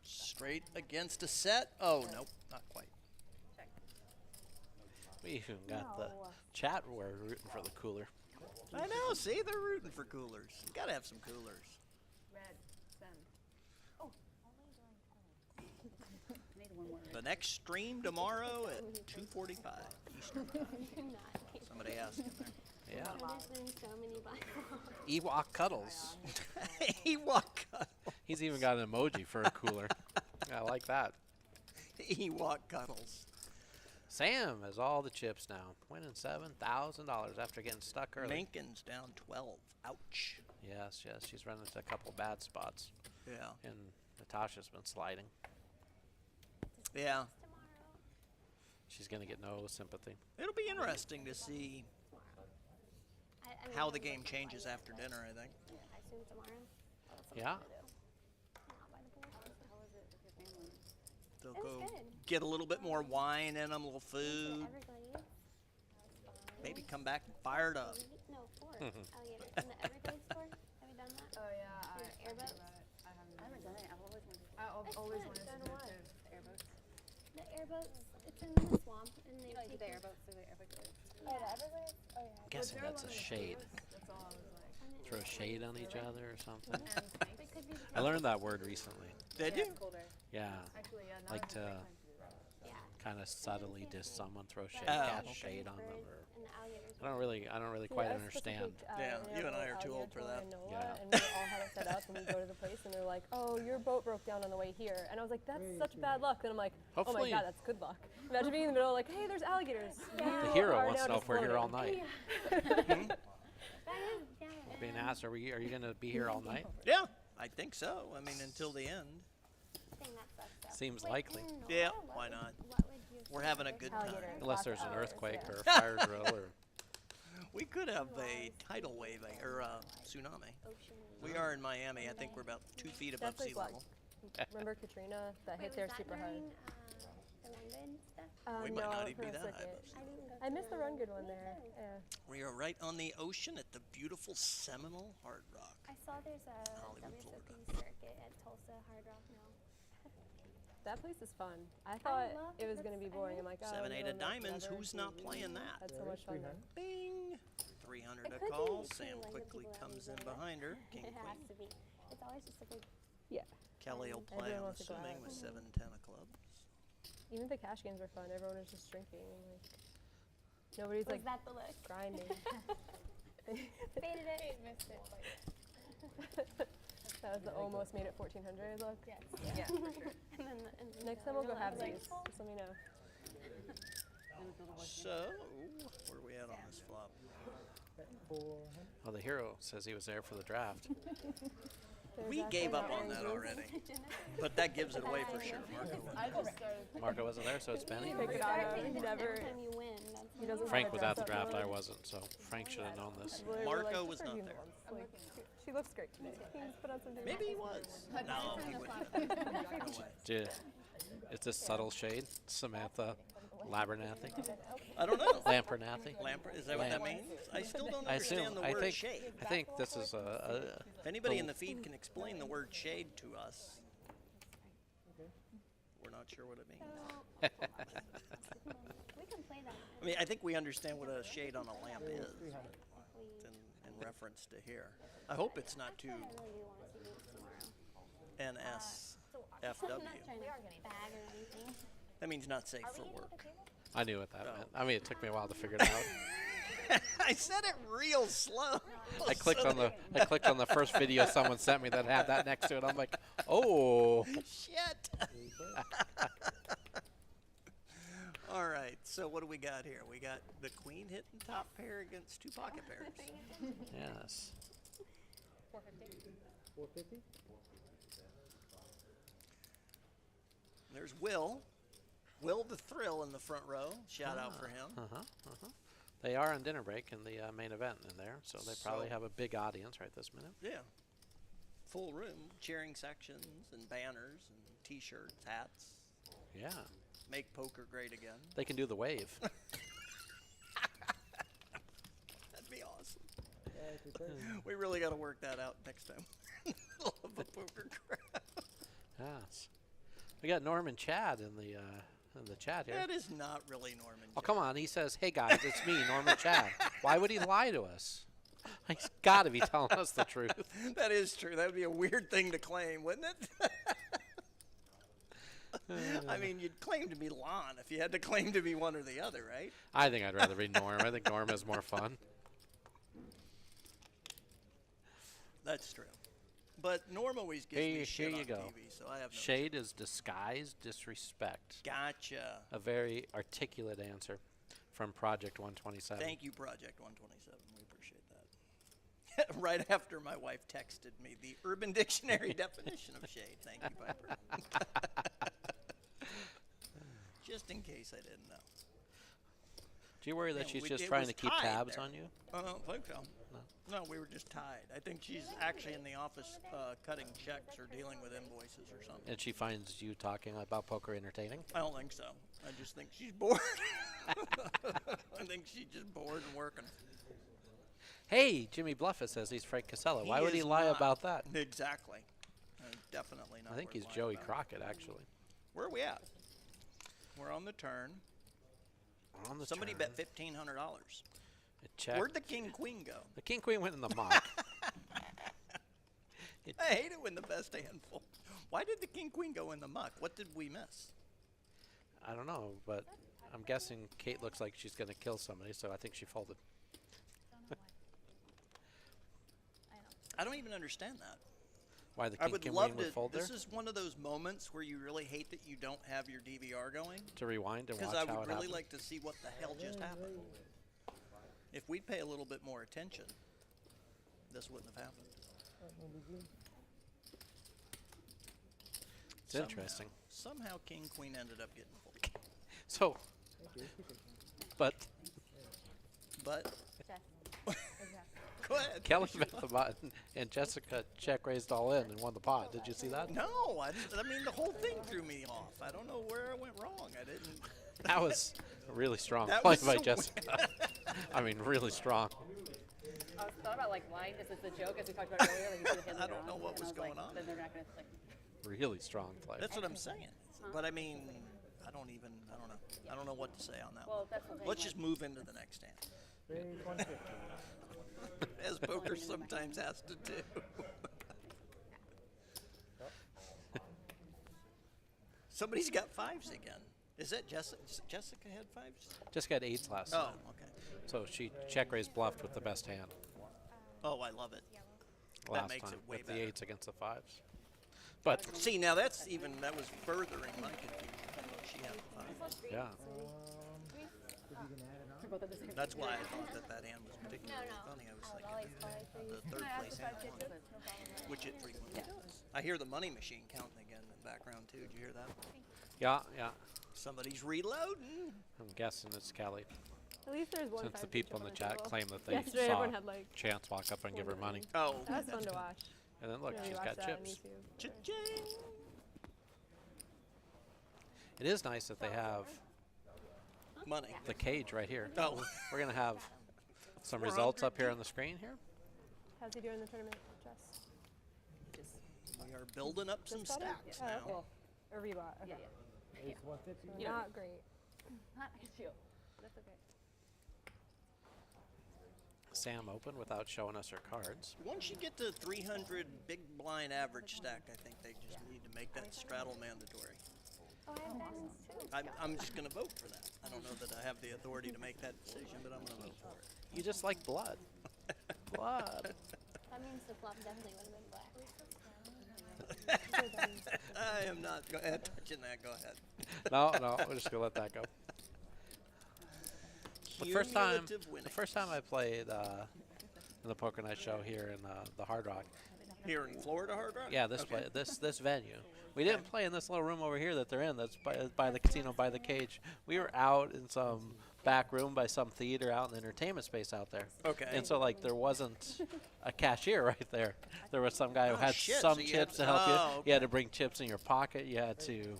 Straight against a set. Oh, nope, not quite. We even got the chat where we're rooting for the cooler. I know, see, they're rooting for coolers. You gotta have some coolers. red, send. Oh, only during need one more. The next stream tomorrow at 2:45 Eastern time. Somebody asked him there. Yeah. There's been so many Bibles. Ewok Cuddles. Ewok Cuddles. He's even got an emoji for a cooler. I like that. Ewok Cuddles. Sam has all the chips now, winning $7,000 after getting stuck early. Minkin's down 12. Ouch. Yes, yes, she's run into a couple bad spots. Yeah. And Natasha's been sliding. Yeah. She's going to get no sympathy. It'll be interesting to see how the game changes after dinner, I think. I assume tomorrow. Yeah. They'll It was go good. get a little bit more wine in them, a little food. Everglades. Maybe come back fired up. No, 4. Alligators. In the Everglades store. Have you done that? Oh yeah, The airboats. I haven't done it. I've always wanted to. I've always wanted to Done do what? it too. The airboats. The airboats. It's in the swamp, and they You know, take the you- airboats to the Everglades. Oh, the Everglades. Oh yeah. I'm guessing that's a shade. That's all I was like. Throw shade on each other or something. It could be I learned that word recently. Did Yeah, you? it's colder. Yeah. Actually, yeah. Now Like is a to great time to do that. Yeah. kind of subtly diss someone, throw shade, Oh, cast okay. shade on them. Or And the alligators. I don't really quite understand. Yeah, you and I are too old for that. Yeah. And we all had it set up, and we go to the place, and they're like, "Oh, your boat broke down on the way here," and I was like, "That's such bad luck." And I'm like, "Oh my Hopefully- god, that's good luck." Imagine being in the middle, like, "Hey, there's alligators." The You hero are wants now to know just if we're here all floating. night. Yeah. Being asked, are you going to be here all night? Yeah, I think so. I mean, until the end. Thing that sucks, though. Seems Wait, likely. in Yeah, Nora, why not? What would you We're say having a is good alligator? time. Unless there's an Hours, earthquake yeah. or a fire drill or. We could have a tidal wave or a tsunami. We are in Miami. I think we're about 2 feet above That's sea like level. Remember Katrina? That hit Wait, there was that super hard. during, the London stuff? We No, might not I even be went for that a high circuit. above sea I didn't go I missed the through run it. good one Me there. too. Yeah. We are right on the ocean at the beautiful Seminole Hard Rock. I saw there's a Hollywood, WSOP circuit at Tulsa Hard Rock now. That place is fun. I thought love it was it. going to be boring. I'm like, oh, 7, you 8 know, of diamonds. never Who's not TV. playing that? Had so much fun there. Bing. 300 It a could call. be Sam between, like, the quickly people that comes we in go with. behind her. King, It has queen. to be. It's always just a big. Yeah. Kelly will play, Everyone I'm wants to go assuming, out. with 7, 10 of clubs. Even the cash games were fun. Everyone was just drinking. And, like, nobody's Was like that the look? grinding. Faded it. Missed it. That was the almost made it 1400 look. Yes. Yeah, for sure. And then the, Next time we'll go have like, these. Just let me know. So, where are we at on this flop? Oh, the hero says he was there for the draft. We gave up on that already. But that gives it away for sure. Marco wasn't there, so it's Benny. Pick it out. Never. He doesn't Frank have a was at the dress-up draft. I really. wasn't, so Frank should have known this. We're Marco like, was "Just not her there. uniforms." Like, she looks great today. Can you just put on some Maybe he was. No, he wouldn't. It's a subtle shade. Samantha Abernathy. I don't know. Lampernathy. Is that what that means? I still don't understand the word shade. I think this is If anybody in the feed can explain the word shade to us, we're not sure what it means. We can play that. I mean, I think we understand what a shade on a lamp is in reference to here. I hope it's not too NSFW. That means not safe for work. I knew what that meant. I mean, it took me a while to figure it out. I said it real slow. I clicked on the first video someone sent me that had that next to it. I'm like, oh. Shit. All right, so what do we got here? We got the queen hitting top pair against two pocket pairs. Yes. 450. 450. There's Will. Will the Thrill in the front row. Shout out for him. They are on dinner break in the main event in there, so they probably have a big audience right this minute. Yeah. Full room, cheering sections and banners and T-shirts, hats. Yeah. Make poker great again. They can do the wave. That'd be awesome. We really got to work that out next time. Love the poker crowd. Yes. We got Norman Chad in the chat here. That is not really Norman. Oh, come on. He says, hey, guys, it's me, Norman Chad. Why would he lie to us? He's got to be telling us the truth. That is true. That would be a weird thing to claim, wouldn't it? I mean, you'd claim to be Lon if you had to claim to be one or the other, right? I think I'd rather be Norm. I think Norm is more fun. That's true. But Norm always gives me shit on you go. TV, so I have no Shade is disguised disrespect. Gotcha. A very articulate answer from Project 127. Thank you, Project 127. We appreciate that. Right after my wife texted me the Urban Dictionary definition of shade. Thank you, Piper. Just in case I didn't know. Do you worry that she's just it trying was to keep tied tabs there. on you? I don't think so. No, we were just tied. I think she's actually in the office cutting checks or dealing with invoices or something. And she finds you talking about poker entertaining? I don't think so. I just think she's bored. I think she's just bored and working. Hey, Jimmy Bluffett says he's Frank Kasella. Why would he lie about that? Exactly. Definitely not. I think worth he's lying Joey about. Crockett, actually. Where are we at? We're on the turn. On the Somebody turn. bet $1,500. It checked. Where'd the king queen go? The king queen went in the muck. I hate it when the best handful. Why did the king queen go in the muck? What did we miss? I don't know, but I'm guessing Cate looks like she's going to kill somebody, so I think she folded. I don't even understand that. Why the I king would queen love would to. fold there? This is one of those moments where you really hate that you don't have your DVR going. To rewind and watch Because I how would it really happened. like to see what the hell just happened. If we'd pay a little bit more attention, this wouldn't have happened. It's interesting. Somehow king queen ended up getting folded. So, but Go ahead. Kelly bet the button and Jessica check raised all in and won the pot. Did you see that? No, I mean the whole thing threw me off. I don't know where I went wrong. I didn't. That was a really strong That play was by so Jessica. I mean, really strong. I was thought about like lying. This is the joke as we talked about earlier. Like, I don't know what was going on. Then they're not gonna like. Really strong play. That's what I'm saying. But I mean, I don't know. I don't know what to say on that. Well, one. that's the thing, Let's like- just move into the next hand. As poker sometimes has to do. Somebody's got fives again. Is that Jessica? Jessica had fives? Jessica had eights last Oh, time. okay. So she check raised bluffed with the best hand Oh, I love it. last that makes time it way with better. the eights against the fives. But See, now that was furthering my confusion. She had the fives. yeah. both at the same That's time. why I thought that hand was particularly funny. I was thinking the third place hand, which it frequently does. I hear the money machine counting again in the background too. Did you hear that? Yeah, yeah. Somebody's reloading. I'm guessing it's Kelly. At least there's one. Since the people in the chat claim that they Yesterday, saw everyone had like Chance walk up and give her money. Oh, that was fun to watch. And then look, Yeah, we she's watched got that on chips. YouTube. Cha-ching. It is nice that they have money. The cage right here. Oh. We're gonna have some results up here on the screen here. How's he doing in the tournament, Jess? We are building up some Just bought it? stacks Oh, now. okay. Or rebought. Okay. Yeah. Yeah. Not great. Not ideal. That's okay. Sam opened without showing us her cards. Once you get to 300 big blind average stack, I think they just need to make that straddle mandatory. Oh, I have diamonds too. I'm just going to vote for that. I don't know that I have the authority to make that decision, but I'm going to vote for it. You just like blood. Blood. That means the flop definitely would have been black. I am not go ahead touching that. Go ahead. No, we're just gonna let that go. The first time I played in the Poker Night show here in the Hard Rock. Here in Florida, Hard Rock. Yeah, this venue. We didn't play in this little room over here that they're in. That's by the casino, by the cage. We were out in some back room by some theater out in the entertainment space out there. Okay. And so like there wasn't a cashier right there. There was some guy who had shit, some so you chips had- to help you. oh, You had to bring chips in your pocket. You had to.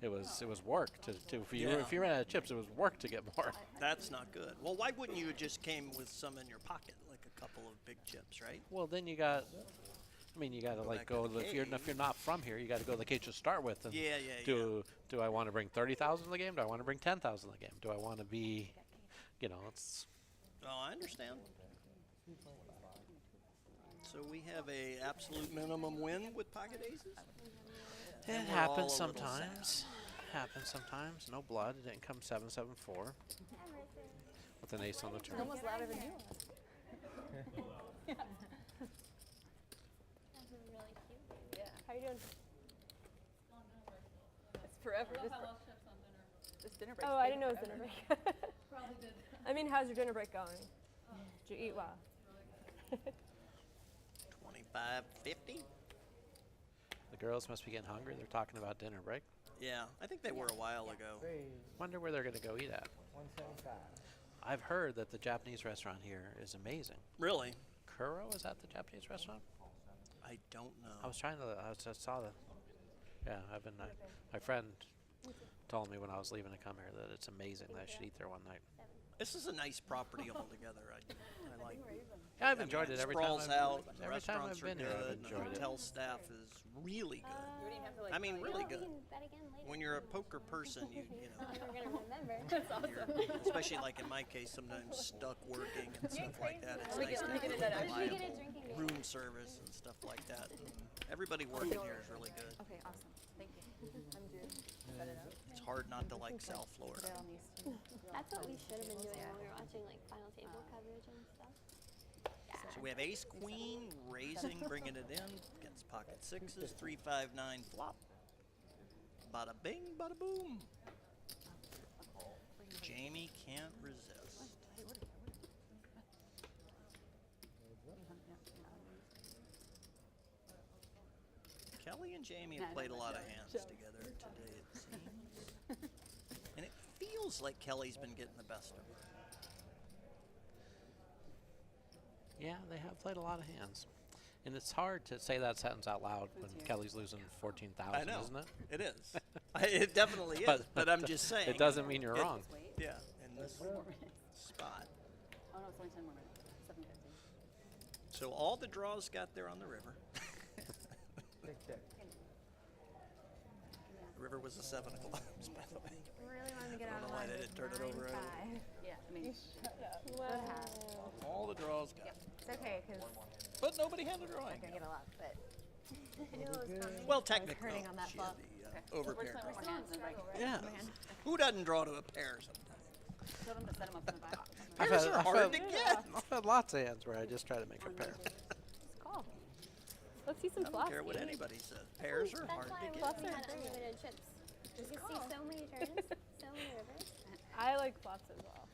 It was work to if you ran out of chips, it was work to get more. That's not good. Well, why wouldn't you have just came with some in your pocket, like a couple of big chips, right? Well, then you got. I mean, you got to like go. If you're not from here, you got to go to the cage to start with. And Yeah. Do I want to bring 30,000 to the game? Do I want to bring 10,000 to the game? Do I want to be, it's. Oh, I understand. So we have a absolute minimum win with pocket aces. It And we're all a happens little sometimes. Happens sometimes. No blood. It didn't come 7-7-4 with an ace on the turn. Almost louder than you. Yeah. That's really cute. Yeah. How you doing? It's forever. This dinner break. Oh, I didn't know it was dinner break. Probably did. I mean, how's your dinner break going? Did you eat well? 25.50. The girls must be getting hungry. They're talking about dinner break. Yeah, I think they were a while ago. Wonder where they're going to go eat at. 175. I've heard that the Japanese restaurant here is amazing. Really? Kuro, is that the Japanese restaurant? I don't know. I just saw that. Yeah, my friend told me when I was leaving to come here that it's amazing that I should eat there one night. This is a nice property altogether. I like. Yeah, I've enjoyed it every time. Sprawls out. The Every time restaurants I've been are here, I've good. enjoyed The it. hotel staff is really good. I mean, really good. When you're a poker person, you know. We're gonna remember. That's awesome. Especially like in my case, sometimes stuck working and stuff like that. It's We nice get- to we have get it done, actually. We get a reliable drinking game. room service and stuff like that. Everybody working here is really good. Okay, awesome. Thank you. I'm due. Set it up. It's hard not to like South Florida. Put it on these two. That's what we should have been doing when we were watching like final table coverage and stuff. So we have ace queen raising, bringing it in against pocket sixes, 3-5-9 flop. Bada bing, bada boom. Jamie can't resist. Kelly and Jamie have played a lot of hands together today, it seems. And it feels like Kelly's been getting the best of her. Yeah, they have played a lot of hands. And it's hard to say that sentence out loud when Kelly's losing 14,000, I know. isn't it? It is. It definitely is, but I'm just saying. It doesn't mean you're wrong. Yeah, in this spot. Oh no, it's only 10 more minutes. 7:50. So all the draws got there on the river. The river was a 7 of clubs, by the way. Really wanted to get I out don't of know why line they with didn't turn it over. 9-5. Yeah, I mean, shut up. Wow. All the draws got. It's okay, because But nobody had a drawing. I'm going to get a lot, but It was funny. Well, technically, hurting on that she flop. had the overpair We're draw. still on Zoom, right? Yeah. Who doesn't draw to a pair sometimes? Tell them to set them up in the back. Pairs are hard to get. I've had lots of hands where I just try to make a pair. It's cool. Let's see some I don't flops. care what maybe. anybody says. Pairs are That's hard why to we get. had unlimited chips. You could see so many turns, so many rivers. I like flops as well.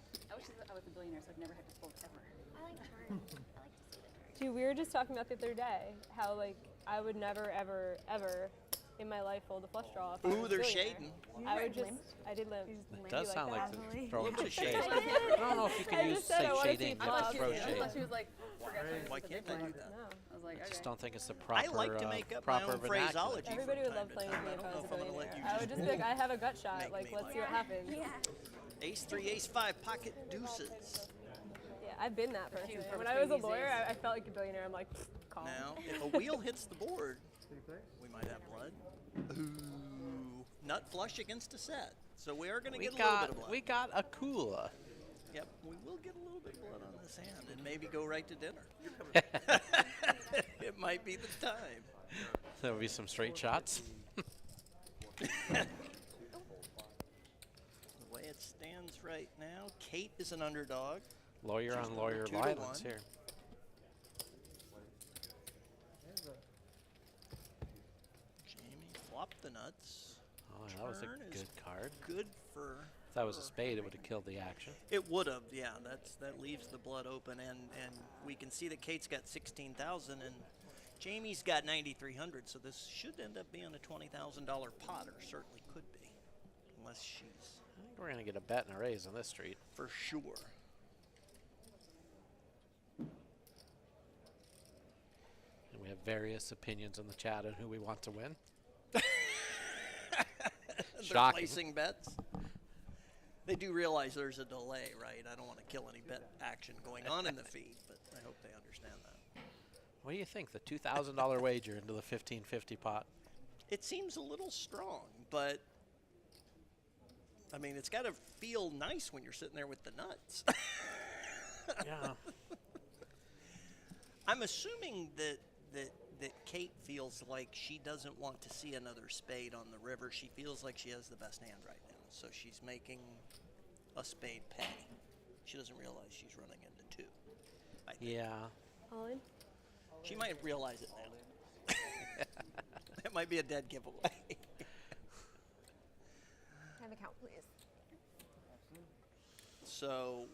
I was a billionaire, so I've never had to fold ever. I like turns. I like to see the turns. Dude, we were just talking about the other day how like I would never ever ever in my life fold a flush draw. If I Ooh, was they're a billionaire. shading. I would just, I did limp. It does sound like they're throwing some shade. I I don't know if you can use say shading I to thought throw she shade. was like, forget it. Why can't they do that? I was like, I just okay. don't think it's the proper. I like to make up my proper own vernacular. phraseology. Everybody would love playing with me if I was a billionaire. I would just be like, I have a gut shot. Like, let's see what happens. Ace 3, Ace 5, pocket deuces. Yeah, I've been that person. When I was a lawyer, I felt like a billionaire. I'm like, calm. Now, if a wheel hits the board, we might have blood. Ooh, nut flush against a set. So we are going to get a little bit of blood. We got a cooler. Yep, we will get a little bit of blood on this hand and maybe go right to dinner. It might be the time. There will be some straight shots. The way it stands right now, Cate is an underdog. Lawyer on lawyer 2 to violence 1. here. Jamie flopped the nuts. Oh, that was Turn a is good card. Good for. If that was a spade, it would have killed the action. It would have, yeah. That leaves the blood open, and we can see that Kate's got 16,000 and Jamie's got 9,300. So this should end up being a $20,000 pot, or certainly could be, unless she's. I think we're gonna get a bet and a raise on this street for sure. And we have various opinions in the chat on who we want to win. They're placing bets. They do realize there's a delay, right? I don't want to kill any bet action going on in the feed, but I hope they understand that. What do you think? The $2,000 wager into the 1550 pot. It seems a little strong, but I mean, it's got to feel nice when you're sitting there with the nuts. Yeah. I'm assuming that Cate feels like she doesn't want to see another spade on the river. She feels like she has the best hand right now, so she's making a spade pay. She doesn't realize she's running into 2. I think. Yeah. All in? She might realize it now. That might be a dead giveaway. Have a count, please. So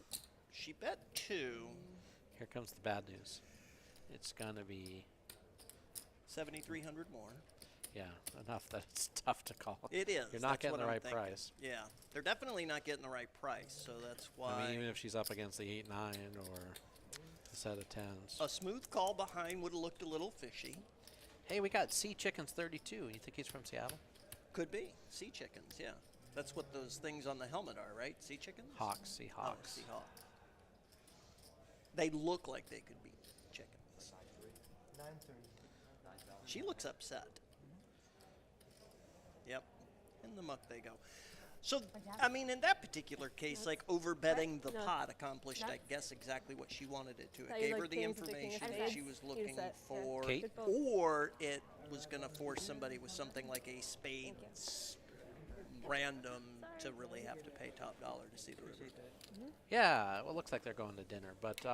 she bet 2. Here comes the bad news. It's going to be 7,300 more. Yeah, enough that it's tough to call. It is. You're not That's getting what the I'm right thinking. price. Yeah, they're definitely not getting the right price, so that's why. I mean, even if she's up against the 8-9 or a set of 10s. A smooth call behind would have looked a little fishy. Hey, we got Sea Chickens 32. You think he's from Seattle? Could be. Sea chickens, yeah. That's what those things on the helmet are, right? Sea chickens? Hawks, sea hawks. Sea hawk. They look like they could be chickens. She looks upset. Yep. In the muck they go. So, I mean, in that particular case, like over-betting the pot accomplished, I guess, exactly what she wanted it to. It gave her the information that she was looking for, Cate? or it was going to force somebody with something like a spade random to really have to pay top dollar to see the river. Yeah, well, it looks like they're going to dinner, but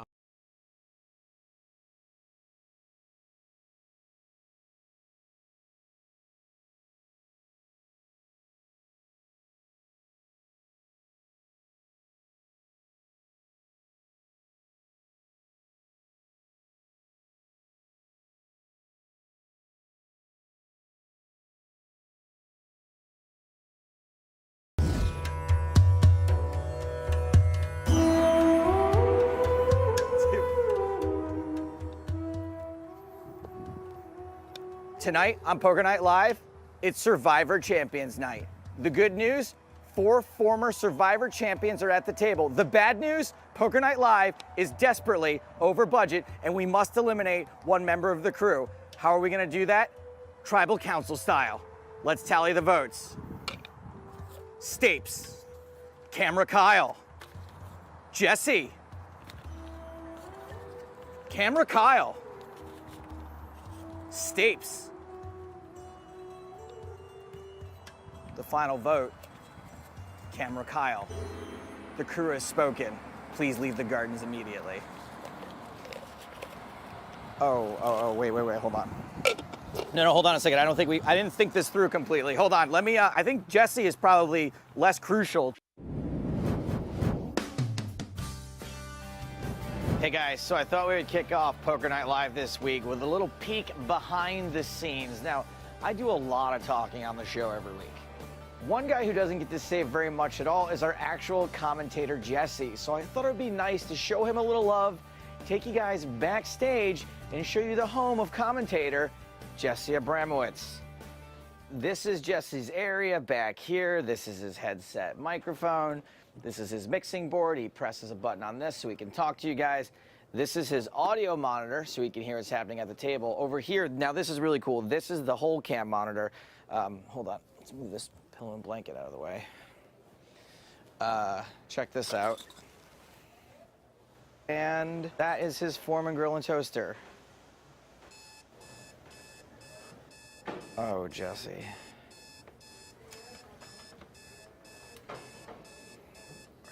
Tonight on Poker Night Live, it's Survivor Champions Night. The good news, 4 former Survivor champions are at the table. The bad news, Poker Night Live is desperately over budget and we must eliminate one member of the crew. How are we gonna do that? Tribal council style. Let's tally the votes. Stapes, Camera Kyle, Jesse, Camera Kyle, Stapes. The final vote, Camera Kyle. The crew has spoken. Please leave the gardens immediately. Wait, hold on. No, hold on a second. I didn't think this through completely. Hold on, let me, I think Jesse is probably less crucial. Hey guys, so I thought we would kick off Poker Night Live this week with a little peek behind the scenes. Now, I do a lot of talking on the show every week. One guy who doesn't get to say very much at all is our actual commentator, Jesse. So I thought it would be nice to show him a little love, take you guys backstage, and show you the home of commentator, Jesse Abernathy. This is Jesse's area back here. This is his headset microphone. This is his mixing board. He presses a button on this so he can talk to you guys. This is his audio monitor so he can hear what's happening at the table. Over here, now this is really cool. This is the whole cam monitor. Hold on, let's move this pillow and blanket out of the way. Check this out. And that is his Foreman grill and toaster. Oh, Jesse.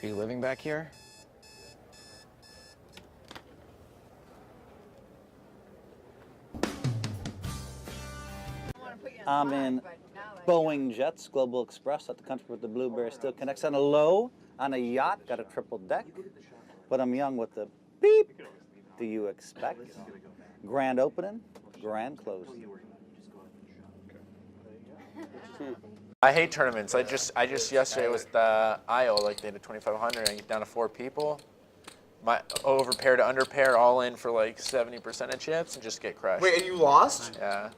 Are you living back here? I'm in Boeing Jets, Global Express at the country with the Blueberry still connects on a low, on a yacht, got a triple deck. But I'm young with the beep. Do you expect? Grand opening, grand closing. I hate tournaments. I just yesterday was the IO, like they did 2,500. I get down to 4 people. My over pair to under pair, all in for like 70% of chips, and just get crushed. Wait, and you lost? Yeah,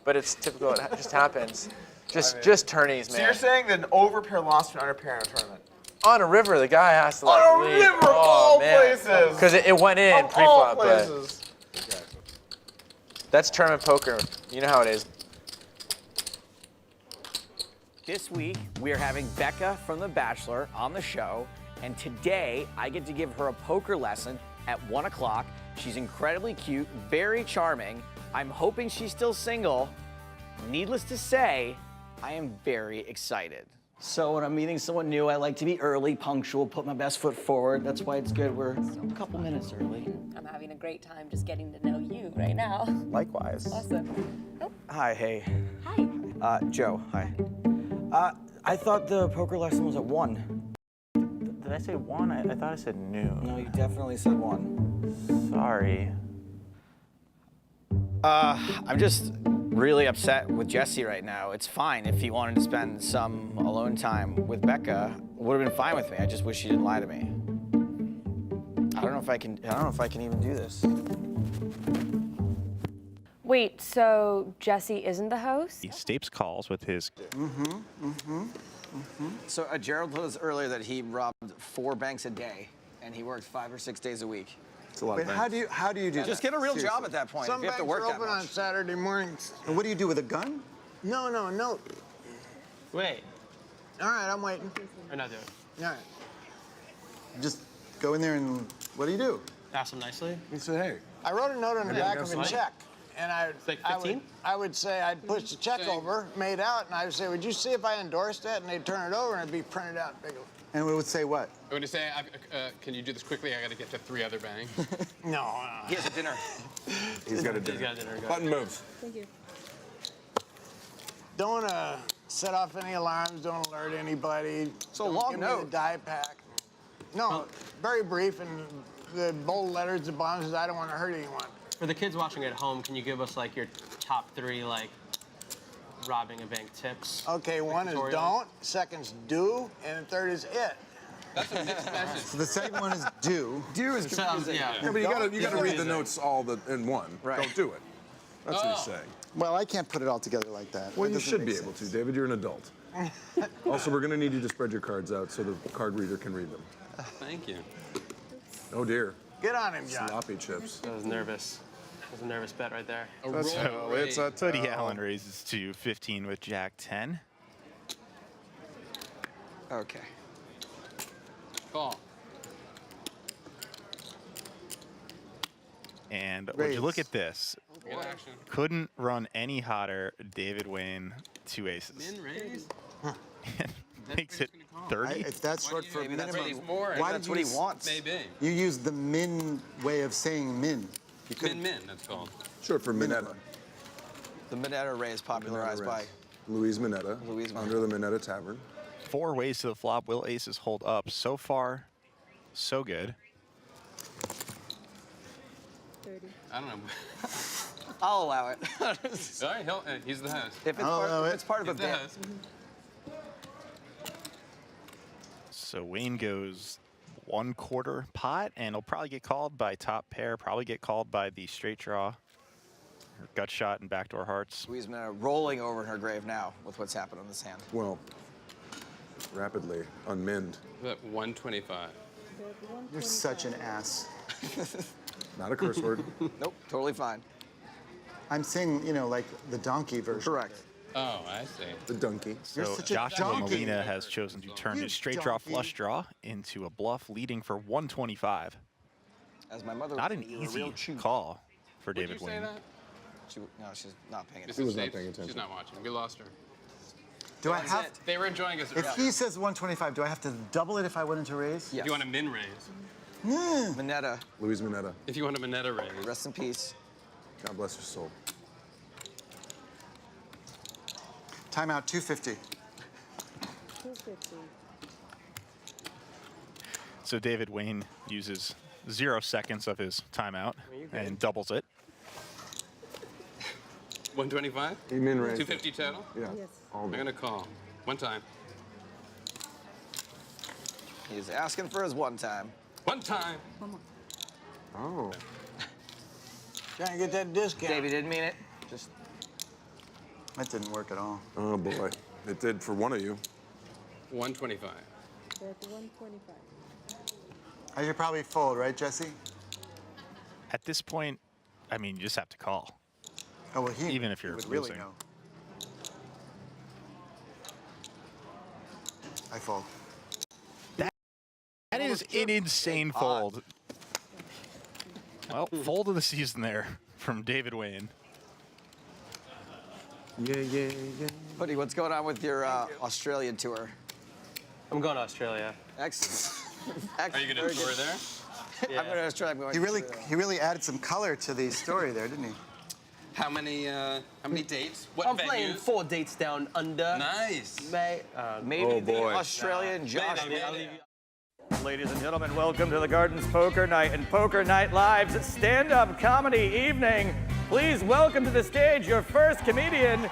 but it's typical. It just happens. Just tourneys, man. So you're saying that an over pair lost to an under pair in a tournament? On a river, the guy has to like on a leave. river, of Oh, all man. places. Because it went in Of pre-flop, all but places. that's tournament poker. You know how it is. This week, we are having Becca from The Bachelor on the show, and today I get to give her a poker lesson at 1 o'clock. She's incredibly cute, very charming. I'm hoping she's still single. Needless to say, I am very excited. So when I'm meeting someone new, I like to be early, punctual, put my best foot forward. That's why it's good we're a couple minutes early. I'm having a great time just getting to know you right now. Likewise. Awesome. Oh. Hi, hey. Hi. Joe, hi. I thought the poker lesson was at 1. Did I say 1? I thought I said noon. No, you definitely said 1. Sorry. I'm just really upset with Jesse right now. It's fine if he wanted to spend some alone time with Becca. Would have been fine with me. I just wish he didn't lie to me. I don't know if I can even do this. Wait, so Jesse isn't the host? He Stapes calls with his. So Gerald told us earlier that he robbed 4 banks a day, and he worked 5 or 6 days a week. It's a lot of Wait, banks. how do you do that? Just get a real Seriously. job at that point. Some if you have to banks work are that open much. on Saturday mornings. And what do you do with a gun? No. Wait. All right, I'm waiting. We're not doing it. All right. Just go in there and what do you do? Ask them nicely. You say, hey. I wrote a note on the Maybe I'll back go of a slide. check, and like 15? I would say I'd push the check over, made out, and I would say, would you see if I endorsed that? And they'd turn it over, and it'd be printed out big. And it would say what? I would say, can you do this quickly? I got to get to 3 other banks. No. He has a dinner. He's got a dinner. He's got a dinner. Go. Button moves. Thank you. Don't set off any alarms. Don't alert anybody. So don't long give me note. the die pack. No, very brief, and the bold letters, the bottom says, I don't want to hurt anyone. For the kids watching at home, can you give us like your top 3 like robbing a bank tips? Okay, Like, 1 is tutorials? don't, second's do, and the 3rd is it. That's a mixed message. So the second one is do. Do is confusing. Yeah. Yeah, but you gotta read the notes all in one. Right. Don't do it. That's what he's saying. Well, I can't put it all together like that. Well, That you doesn't should make be sense. able to, David. You're an adult. Also, we're gonna need you to spread your cards out so the card reader can read them. Thank you. Oh dear. Get on him, John. Sloppy chips. I was nervous. That was a nervous bet right there. So it's a Woody Allen raises to 15 with Jack 10. Okay. Call. And would you look at this? Good action. Couldn't run any hotter. David Wayne, 2 aces. Min raise? Makes it 30. If that's short for Maybe that's minimum, what he's more, and why that's did what you he use- wants. Maybe. You use the min way of saying min. You couldn't- Min, that's called. Short for Minetta. The Minetta Ray is popularized by Louise Minetta. Louise Minetta. Under the Minetta Tavern. 4 ways to the flop. Will aces hold up? So far, so good. I don't know. I'll allow it. All right, he's the host. If it's part of a He's the bit. host. So Wayne goes 1/4 pot, and he'll probably get called by top pair, probably get called by the straight draw, or gut shot and backdoor hearts. Louise rolling over in her grave now with what's happened on this hand. Well, rapidly unminned. About 125. You're such an ass. Not a curse word. Nope, totally fine. I'm saying, you know, like the donkey version. Correct. Oh, I see. The donkey. So You're such a Joshua donkey. Molina has chosen to turn You his straight draw donkey. flush draw into a bluff, leading for 125. As my mother Not would an say, you're a easy real chew. call for Did you David say Wayne. that? No, she's not paying Mrs. attention. was not States? paying attention. She's not watching. We lost her. Do I have? They were enjoying us. If he says 125, do I have to double it if I wanted to raise? Yes. If you want a min raise. Minetta, Louise Minetta. If you want a Minetta raise. rest in peace. God bless her soul. Timeout 250. So David Wayne uses 0 seconds of his timeout and doubles it. 125? He min raised. 250 total? Yeah. All I'm gonna call. One time. He's asking for his one time. One time. Oh. Trying to get that discount. Davey didn't mean it. Just That didn't work at all. Oh boy. It did for one of you. 125. I should probably fold, right, Jesse? At this point, I mean, you just have to call. Oh, well, he Even if you're would really losing. know. I fold. That is an insane fold. Well, fold of the season there from David Wayne. Yeah. Buddy, what's going on with your Australian tour? I'm going to Australia. Excellent. Are you gonna tour there? I'm going to Australia. I'm going He really added some color to the story there, didn't he? How many dates? What I'm venues? playing 4 dates down under. Nice. Maybe the Australian Josh. Ladies and gentlemen, welcome to the Gardens Poker Night and Poker Night Live's stand-up comedy evening. Please welcome to the stage your first comedian,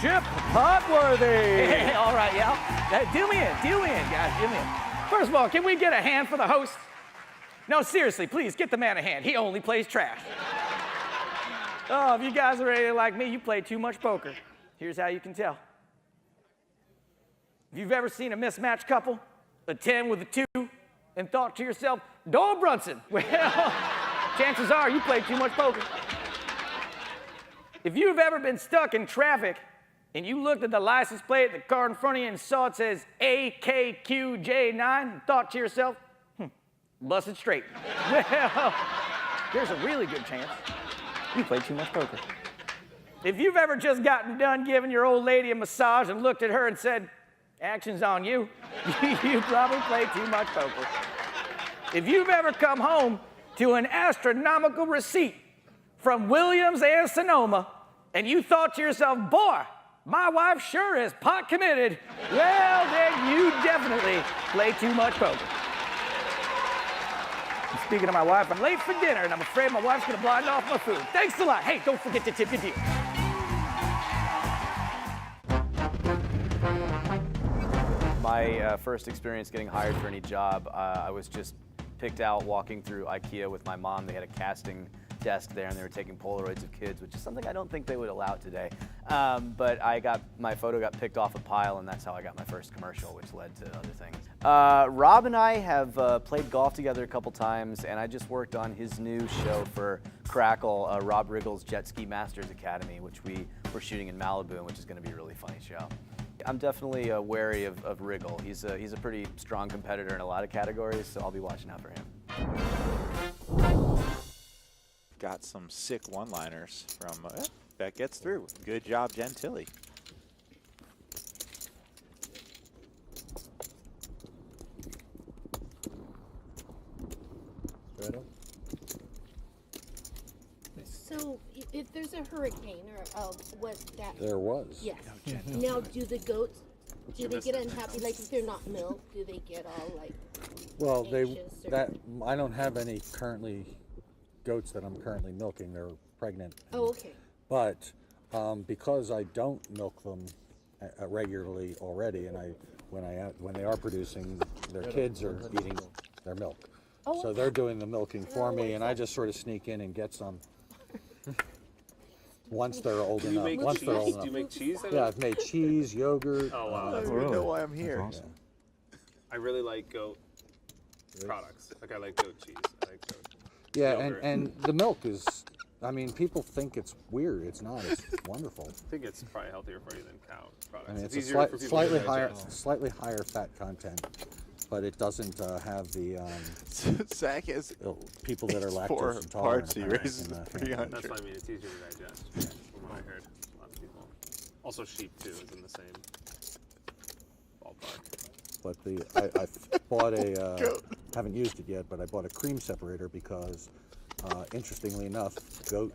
Chip Potworthy. Hey, all right, yeah. Do me in, guys, do me in. First of all, can we get a hand for the host? No, seriously, please, get the man a hand. He only plays trash. Oh, if you guys are anything like me, you play too much poker. Here's how you can tell. If you've ever seen a mismatched couple, a 10 with a 2, and thought to yourself, Doyle Brunson, well, chances are you play too much poker. If you've ever been stuck in traffic and you looked at the license plate at the car in front of you and saw it says AKQJ9 and thought to yourself, busted straight. Well, there's a really good chance you play too much poker. If you've ever just gotten done giving your old lady a massage and looked at her and said, action's on you, you probably play too much poker. If you've ever come home to an astronomical receipt from Williams and Sonoma, and you thought to yourself, boy, my wife sure is pot committed, well, then you definitely play too much poker. And speaking of my wife, I'm late for dinner, and I'm afraid my wife's gonna blind off my food. Thanks a lot. Hey, don't forget to tip your deal. My first experience getting hired for any job, I was just picked out walking through IKEA with my mom. They had a casting desk there and they were taking Polaroids of kids, which is something I don't think they would allow today. But my photo got picked off a pile, and that's how I got my first commercial, which led to other things. Rob and I have played golf together a couple times, and I just worked on his new show for Crackle, Rob Riggle's Jet Ski Masters Academy, which we were shooting in Malibu, and which is going to be a really funny show. I'm definitely wary of Riggle. He's a pretty strong competitor in a lot of categories, so I'll be watching out for him. Got some sick one-liners from that gets through. Good job, Gentili. So if there's a hurricane or what that... There was. Yes. Now, do the goats, do they get unhappy? Like if they're not milked, do they get all like Well, anxious or... I don't have any currently goats that I'm currently milking. They're pregnant. Oh, okay. But because I don't milk them regularly already, and when they are producing, their kids are eating their milk. Oh, So they're doing the milking for me, and I just sort of sneak in and get some. Once they're old Do you enough. make Once they're old cheese? enough. Do you make cheese? Yeah, I've made cheese, yogurt. Oh wow! I don't even know why I'm here. Yeah. I really like goat products. Like I like goat cheese. I like goat. Yeah, yogurt. and the milk is, I mean, people think it's weird. It's not. It's wonderful. I think it's probably healthier for you than cow products. I mean, it's easier a for people slightly to higher, digest. slightly higher fat content, but it doesn't have the Zach has people that are it's lactose 4 intolerant. parts. He apparently raises can, it handle 300. That's what I mean. It's easier to digest, from what I heard. A lot of people. Also, sheep too is in the same ballpark. But I bought a, haven't used it yet, but I bought a cream separator because, interestingly enough, goat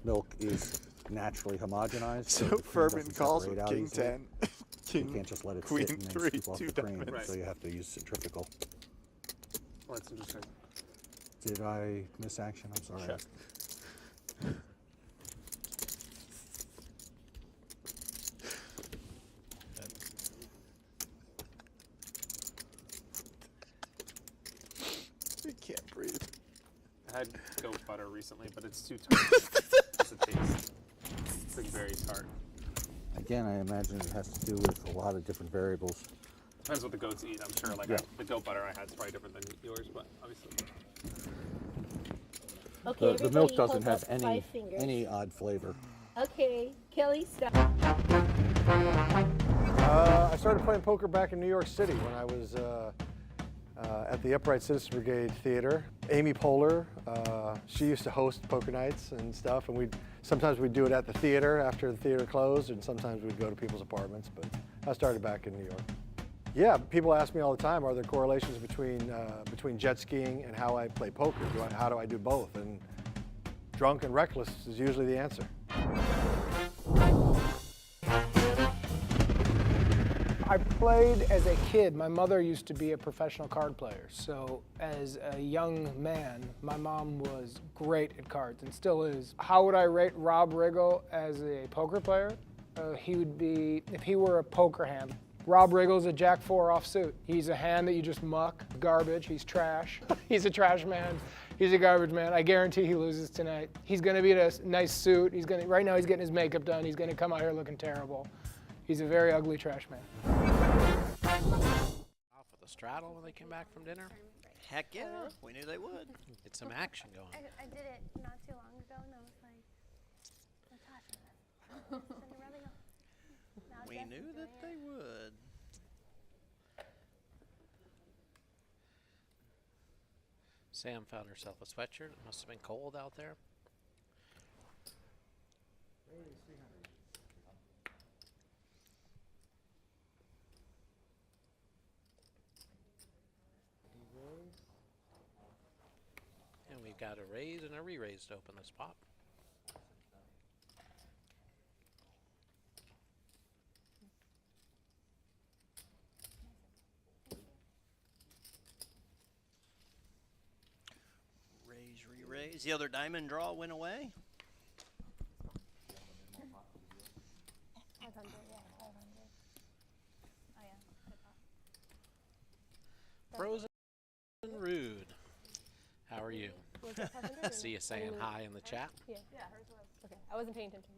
milk is naturally homogenized. So the cream Furman doesn't calls separate with out King easily. 10. You can't just let it Queen sit and then 3, scoop off 2 the cream, diamonds. so you have to use centrifugal. Well, that's interesting. Did I miss action? I'm sorry. Check. I can't breathe. I had goat butter recently, but it's too tart. It's a taste. It's like very tart. Again, I imagine it has to do with a lot of different variables. Depends what the goats eat. I'm sure. Like Yeah. the goat butter I had is probably different than yours, but obviously. Okay, The milk everybody doesn't hold have up 5 fingers. any odd flavor. Okay, Kelly, stop. I started playing poker back in New York City when I was at the Upright Citizens Brigade Theater. Amy Poehler, she used to host poker nights and stuff, and sometimes we'd do it at the theater after the theater closed, and sometimes we'd go to people's apartments, but I started back in New York. Yeah, people ask me all the time, are there correlations between jet skiing and how I play poker? How do I do both? And drunk and reckless is usually the answer. I played as a kid. My mother used to be a professional card player. So as a young man, my mom was great at cards and still is. How would I rate Rob Riggle as a poker player? He would be, if he were a poker hand, Rob Riggle's a Jack 4 offsuit. He's a hand that you just muck, garbage, he's trash. He's a trash man, he's a garbage man. I guarantee he loses tonight. He's gonna be in a nice suit. Right now he's getting his makeup done. He's gonna come out here looking terrible. He's a very ugly trash man. Off with a straddle when they came back from dinner. Heck yeah, we knew they would. Get some action going. I did it not too long ago, and I was like, Natasha, Cinderella. Now We Jess knew is that doing they it. would. Sam found herself a sweatshirt. It must have been cold out there. And we've got a raise and a re-raise to open this pop. Raise, re-raise. The other diamond draw went away. 500, yeah, 500. Oh yeah, good pop. Frozen Rude. How are you? Was it 500? See you saying hi in the chat. Yeah. Yeah, hers was. Okay, I wasn't paying attention.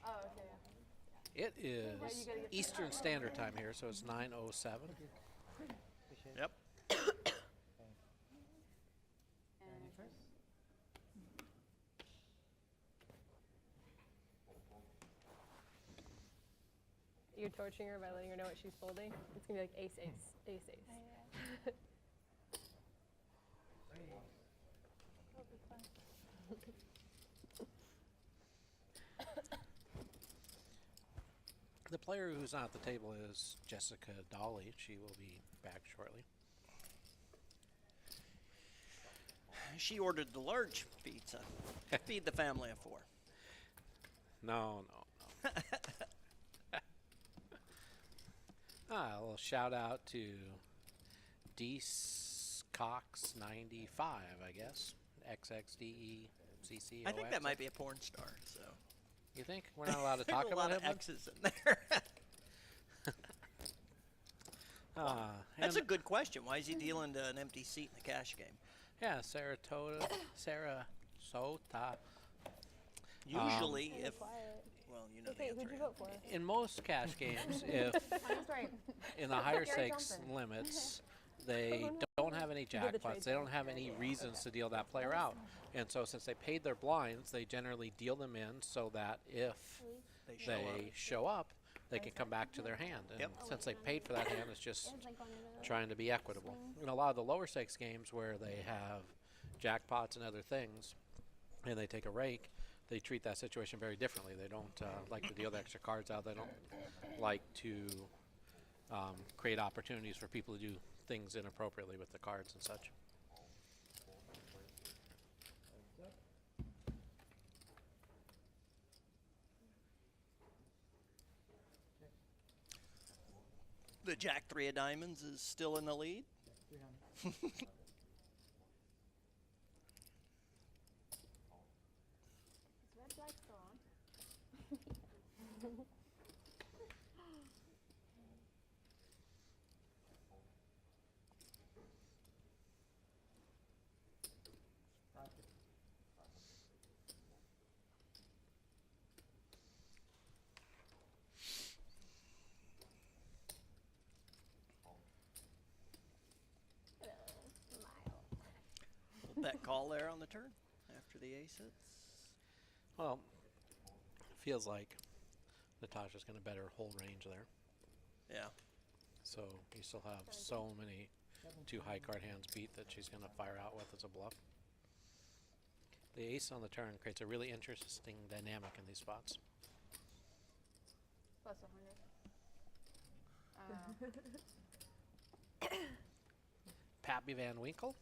Oh, okay, yeah. It is Eastern Standard Time here, so it's 9:07. Yep. You're torturing her by letting her know what she's folding. It's gonna be like ace, ace, ace, ace. The player who's not at the table is Jessica Dawley. She will be back shortly. She ordered the large pizza. Feed the family of 4. No. A little shout out to Deece Cox 95, I guess. XXDECCOX. I think that might be a porn star. So. You think we're not allowed to There's talk a about lot him? of X's in there. That's a good question. Why is he dealing to an empty seat in the cash game? Yeah, Sarasota. Usually, if well, you know the answer. Who'd you vote for? In most cash games, if in the higher stakes limits, they don't have any jackpots. They don't have any reasons to deal that player out. And so since they paid their blinds, they generally deal them in so that if they show up, they can come back to their hand. And since they paid for that hand, it's just trying to be equitable. In a lot of the lower stakes games where they have jackpots and other things, and they take a rake, they treat that situation very differently. They don't like to deal the extra cards out. They don't like to create opportunities for people to do things inappropriately with the cards and such. The Jack 3 of diamonds is still in the lead. Red flag still on. Bet call there on the turn after the ace hits. Well, feels like Natasha's going to bet her whole range there. Yeah. So you still have so many two high card hands beat that she's going to fire out with as a bluff. The ace on the turn creates a really interesting dynamic in these spots. Plus 100. Pappy Van Winkle,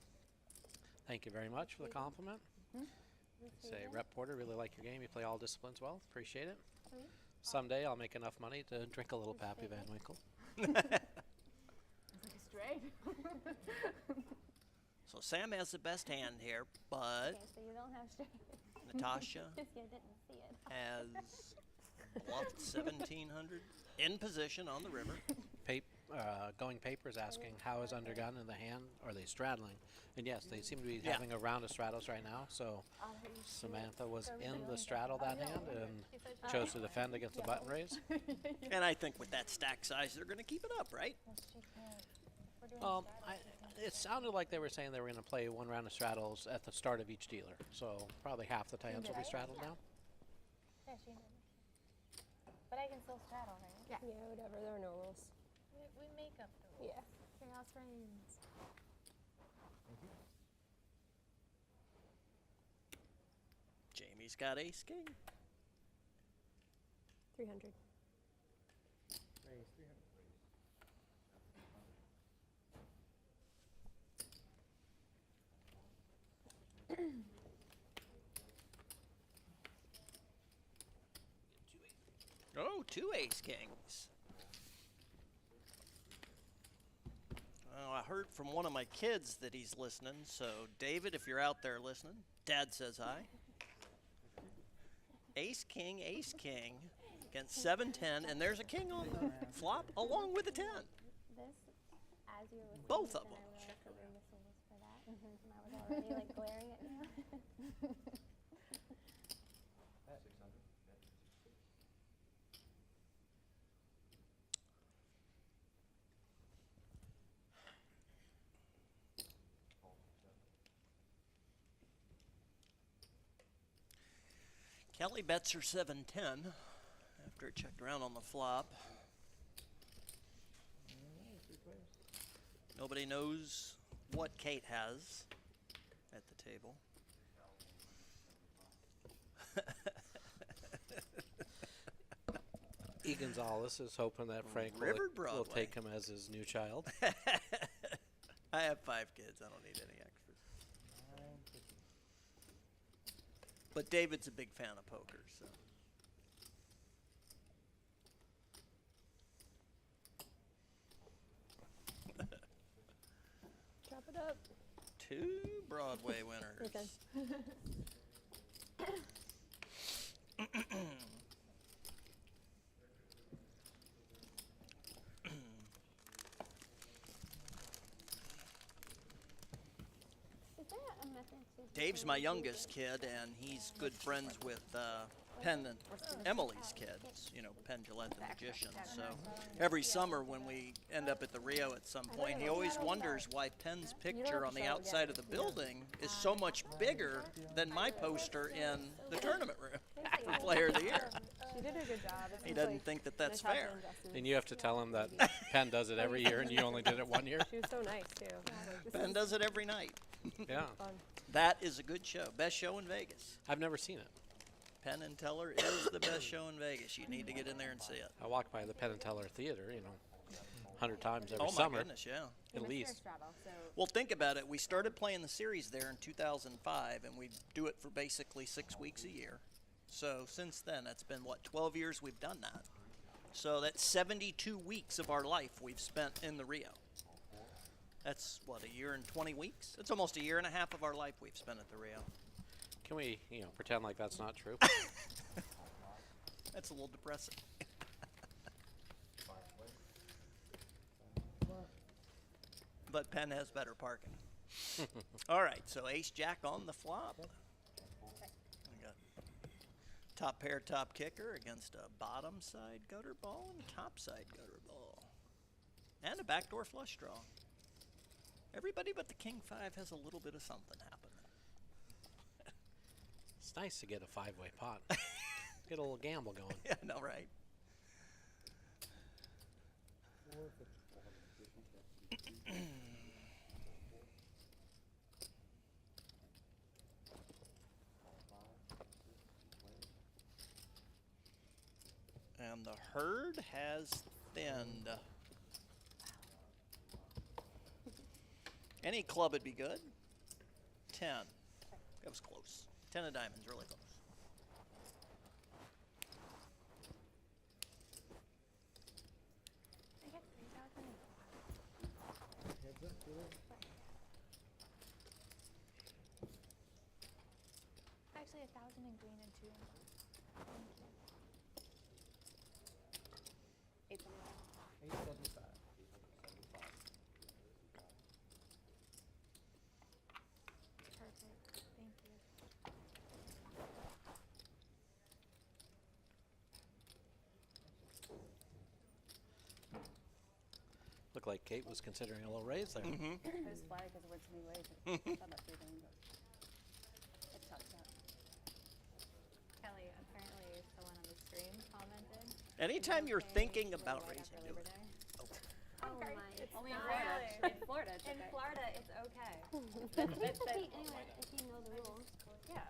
thank you very much for the compliment. Say, Rep Porter, really like your game. You play all disciplines well. Appreciate it. Someday I'll make enough money to drink a little Pappy Van Winkle. So Sam has the best hand here, but Okay, so you don't have straight. Natasha You didn't see it. has bluffed 1,700 in position on the river. Going Papers asking, how is Undergun in the hand? Are they straddling? And yes, they seem to be having a round of straddles right now. So Samantha was in the straddle that hand and chose to defend against the button raise. And I think with that stack size, they're going to keep it up, right? It sounded like they were saying they were going to play one round of straddles at the start of each dealer. So probably half the hands will be straddled now. Yeah, she did. But I can still straddle, right? Yeah, whatever. There are no rules. We make up the rules. Yeah. Chaos reigns. Jamie's got ace king. 300. Oh, 2 ace kings. Well, I heard from one of my kids that he's listening. So, David, if you're out there listening, Dad says hi. Ace king against 7-10, and there's a king on the flop along with a 10. This, as you were listening, Both of then them. I realized that we were missing this for that. And I was already like glaring at you. Kelly bets her 7-10 after it checked around on the flop. Nobody knows what Cate has at the table. E. Gonzalez is hoping that Frank will take him as his new child. I have 5 kids. I don't need any extras. But David's a big fan of poker, so. Chop it up. 2 Broadway winners. Dave's my youngest kid, and he's good friends with Penn and Emily's kids, you know, Penn Jillette the Magician. So every summer when we end up at the Rio at some point, he always wonders why Penn's picture on the outside of the building is so much bigger than my poster in the tournament room for Player of the Year. She did a good job. He doesn't think that that's fair. And you have to tell him that Penn does it every year and you only did it 1 year? She was so nice, too. Penn does it every night. Yeah. That is a good show. Best show in Vegas. I've never seen it. Penn and Teller is the best show in Vegas. You need to get in there and see it. I walk by the Penn and Teller Theater, you know, 100 times every Oh my summer. goodness, yeah. At least. Well, think about it. We started playing the series there in 2005, and we do it for basically 6 weeks a year. So since then, that's been, what, 12 years we've done that. So that's 72 weeks of our life we've spent in the Rio. That's, what, a year and 20 weeks? It's almost a year and a half of our life we've spent at the Rio. Can we, you know, pretend like that's not true? That's a little depressing. But Penn has better parking. All right, so ace jack on the flop. We got top pair, top kicker against a bottom side gutter ball and top side gutter ball. And a backdoor flush draw. Everybody but the king 5 has a little bit of something happening. It's nice to get a 5-way pot. Get a little gamble going. Yeah, I know, right? And the herd has thinned. Any club would be good. 10. That was close. 10 of diamonds, really close. Actually, 1,000 in green and 2 in black. Thank you. 875. Perfect. Thank you. Looked like Kate was considering a little raise there. I was flattered because it went so many ways. I thought about 3 things, but it sucks out. Kelly, apparently someone on the stream commented. Anytime you're thinking about raising, do it. Oh my! Only in Florida. In Florida, it's okay. In Florida, it's okay. Anyway, if you know the rules. Yeah.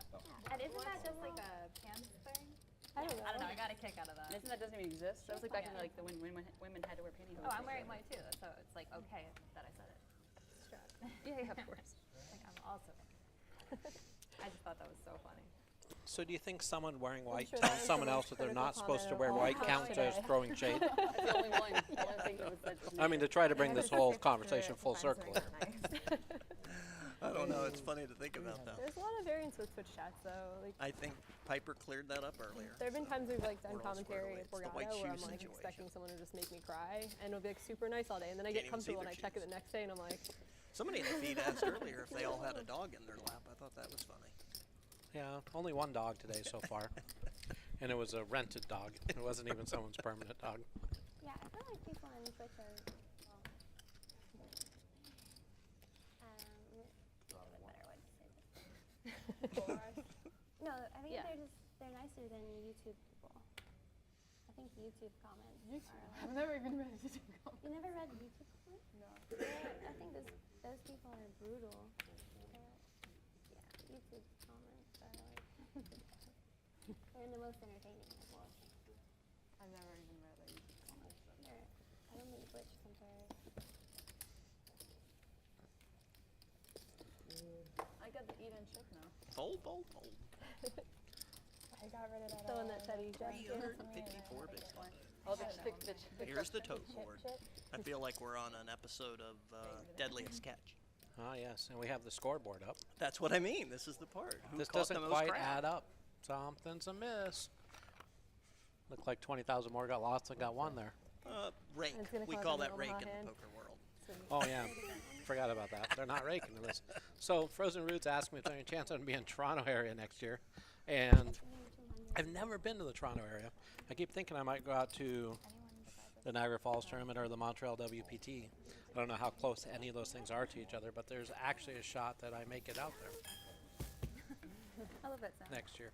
And isn't that just like a pants thing? I don't know. I got a kick out of that. Isn't that doesn't even exist? That was like back in like the when women had to wear pantyhose. Oh, I'm wearing mine too. So it's like okay that I said it. Yeah, of course. Like I'm also. I just thought that was so funny. So do you think someone wearing white telling someone else that they're not supposed to wear white counts as throwing shade? That's the only one. The only thing that was said was I mean, to try to bring this whole conversation full circle. I don't know. It's funny to think about that. There's a lot of variance with Twitch chats, though. Like, I think Piper cleared that up earlier. there have been times we've like done We're all squared commentary away. at It's the white Borgata where I'm shoe like situation. expecting someone to just make me cry, and it'll be like super nice all day, and then I Can't get even see comfortable and I their check it the next day, and I'm like, Somebody in the feed asked earlier if they all had a dog in their lap. I thought that was funny. Yeah, only one dog today so far. And it was a rented dog. It wasn't even someone's permanent dog. Yeah, I feel like people on Twitch are. No, I think they're nicer than YouTube people. I think YouTube comments are. I've never even read YouTube comments. You never read YouTube comments? No. I think those people are brutal. Yeah, YouTube comments are like. They're the most entertaining I've watched. I've never even read a YouTube comment. I don't think Twitch compares. I got the eat and chip now. Fold, fold, fold. I got rid of that. the one that said he 354 bits. Oh, the Here's the tote board. I feel like we're on an episode of Deadliest Catch. Oh, yes, and we have the scoreboard up. That's what I mean. This is the part. Who This caught doesn't the most quite crap? add up. Something's amiss. Looked like 20,000 more got lost than got one there. Rake. It's gonna We cause call an that Omaha rake in hand. the poker world. Oh, yeah. Forgot about that. They're not raking in this. So Frozen Roots asked me if there's any chance I'd be in Toronto area next year. And I've never been to the Toronto area. I keep thinking I might go out to the Niagara Falls tournament or the Montreal WPT. I don't know how close any of those things are to each other, but there's actually a shot that I make it out there I love that sound. next year.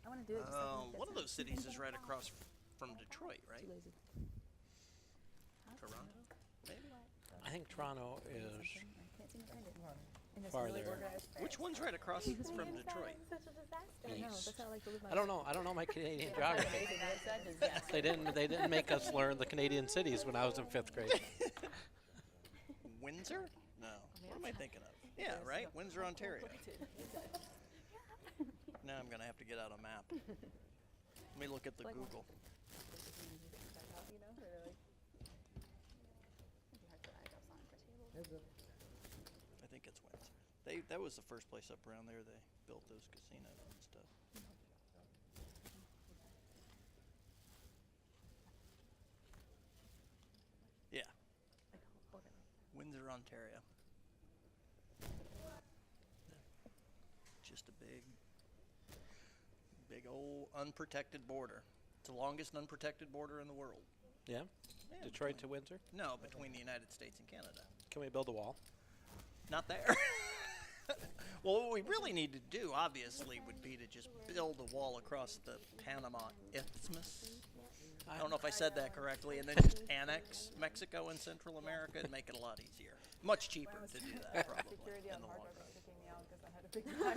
I want to do it. Just One of those cities is right across from Detroit, right? Toronto? Maybe? I think Toronto is And it's farther. really organized. Which one's right across from Detroit? Such a disaster. I know. East. That's not like to live my I don't know. I don't know my Canadian geography. It's a disaster. They didn't make us learn the Canadian cities when I was in 5th grade. Windsor? No. What am I thinking of? Yeah, right? Windsor, Ontario. Now I'm going to have to get out a map. Let me look at the Google. I think it's Windsor. That was the first place up around there they built those casinos and stuff. Yeah. Windsor, Ontario. Just a big old unprotected border. It's the longest unprotected border in the world. Yeah? Yeah, Detroit to Windsor? No, between the United States and Canada. Can we build a wall? Not there. Well, what we really need to do, obviously, would be to just build a wall across the Panama Isthmus. I don't know if I said that correctly, and then just annex Mexico and Central America and make it a lot easier. Much cheaper to do that, probably, Security in on the hard long drive run. was kicking me out because I had a big bag.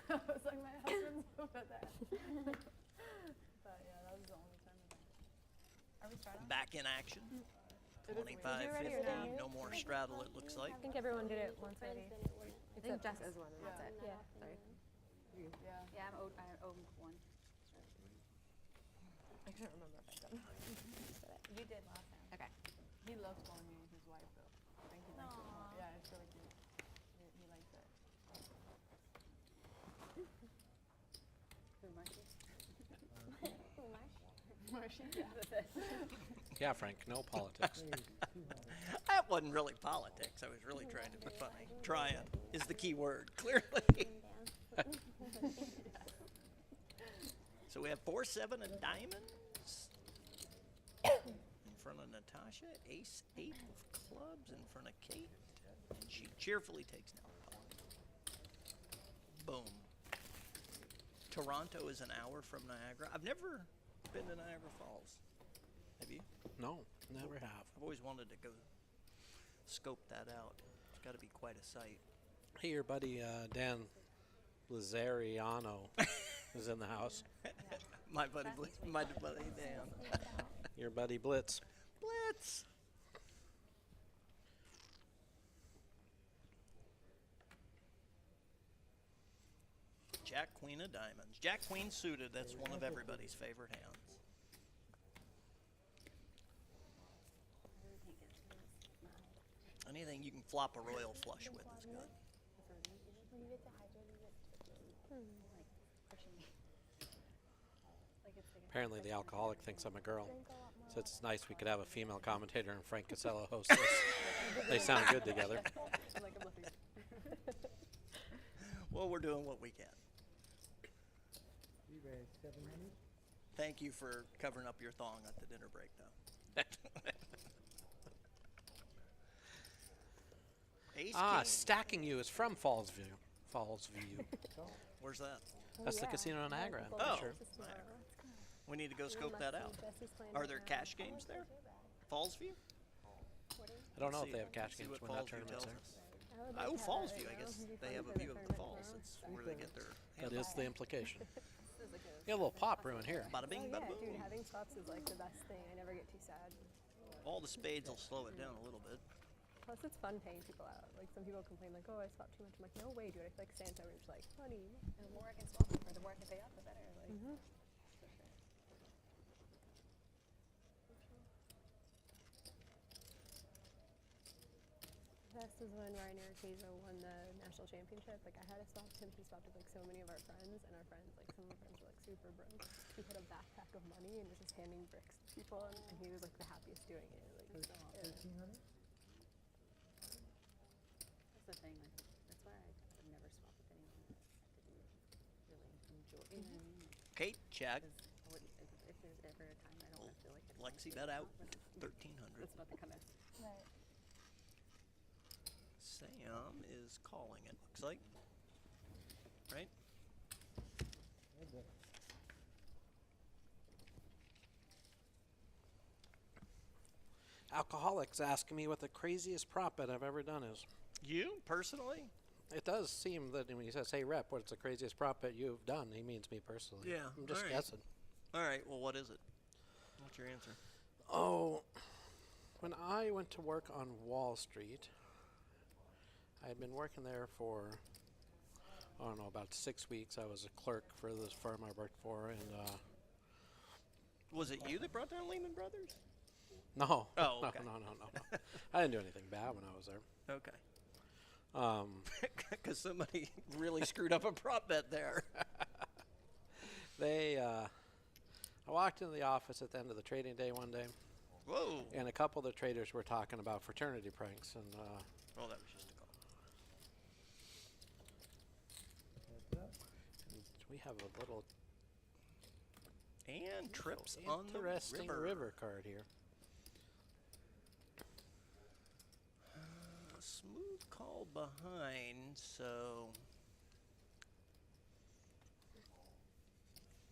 I was like, my husband's over that. But yeah, that was the only time. Are we starting? Back in action. It is 25-50, no more straddle, it looks like. I think everyone did it once already. I think Jess is one, and that's it. Yeah. Sorry. Yeah. Yeah, I'm owed one. I can't remember if I done. You did last time. Okay. He loves calling me his wife though. I think he likes it more. Yeah, it's really cute. He likes it. Who, Marcy? Marcy? Yeah, that's it. Yeah, Frank, no politics. That wasn't really politics. I was really trying to be funny. Trying is the key word, clearly. So we have 4-7 of diamonds in front of Natasha, ace-8 of clubs in front of Cate, and she cheerfully takes now. Boom. Toronto is an hour from Niagara. I've never been to Niagara Falls. Have you? No, never have. I've always wanted to go scope that out. It's got to be quite a sight. Hey, your buddy Dan Lazzariano is in the house. My buddy Dan. Your buddy Blitz. Blitz. Jack Queen of diamonds. Jack Queen suited, that's one of everybody's favorite hands. Anything you can flop a royal flush with is good. Apparently the alcoholic thinks I'm a girl. So it's nice we could have a female commentator and Frank Kasella host this. They sound good together. Well, we're doing what we can. Thank you for covering up your thong at the dinner break, though. Ace King. Stacking You is from Fallsview. Fallsview. Where's that? That's the casino in Niagara, I'm Oh, sure. Niagara. We need to go scope that out. Are there cash games there? Fallsview? I don't know if they have cash games when that tournament's there. Oh, Fallsview, I guess they have a view of the falls. That's where they get their That is the implication. Get a little pop brewing here. Bada bing, bada boom. Dude, having swaps is like the best thing. I never get too sad. All the spades will slow it down a little bit. Plus, it's fun paying people out. Like, some people complain, like, oh, I swapped too much. I'm like, no way, dude. I feel like Santa, where it's like, honey. And the more I can swap, or the more I can pay out, the better. Like, for sure. That's this is when Ryan Artesia won the national championship. Like I had to swap him. He swapped with like so many of our friends, and our friends, like some of our friends were like super broke. He had a backpack of money and was just handing bricks to people, and he was like the happiest doing it. Like, yeah. 1,500. That's the thing. Like, that's why I've never swapped with anyone that I didn't really enjoy. You know what I mean? Kate, check. If there's ever a time I don't want to feel like I Lexy bet out 1,300. That's about to come in. Right. Sam is calling it, looks like. Right? Alcoholics asking me what the craziest prop bet I've ever done is. You, personally? It does seem that when he says, hey, Rep, what's the craziest prop bet you've done, he means me personally. Yeah. I'm just all right. guessing. All right, well, what is it? What's your answer? Oh, when I went to work on Wall Street, I had been working there for, I don't know, about 6 weeks. I was a clerk for this firm I worked for, and Was it you that brought down Lehman Brothers? no. Oh, okay. No. I didn't do anything bad when I was there. Okay. Because somebody really screwed up a prop bet there. I walked into the office at the end of the trading day one day. Whoa. And a couple of the traders were talking about fraternity pranks, and Oh, that was just a call. we have a little And trips on the interesting river card here. Smooth call behind, so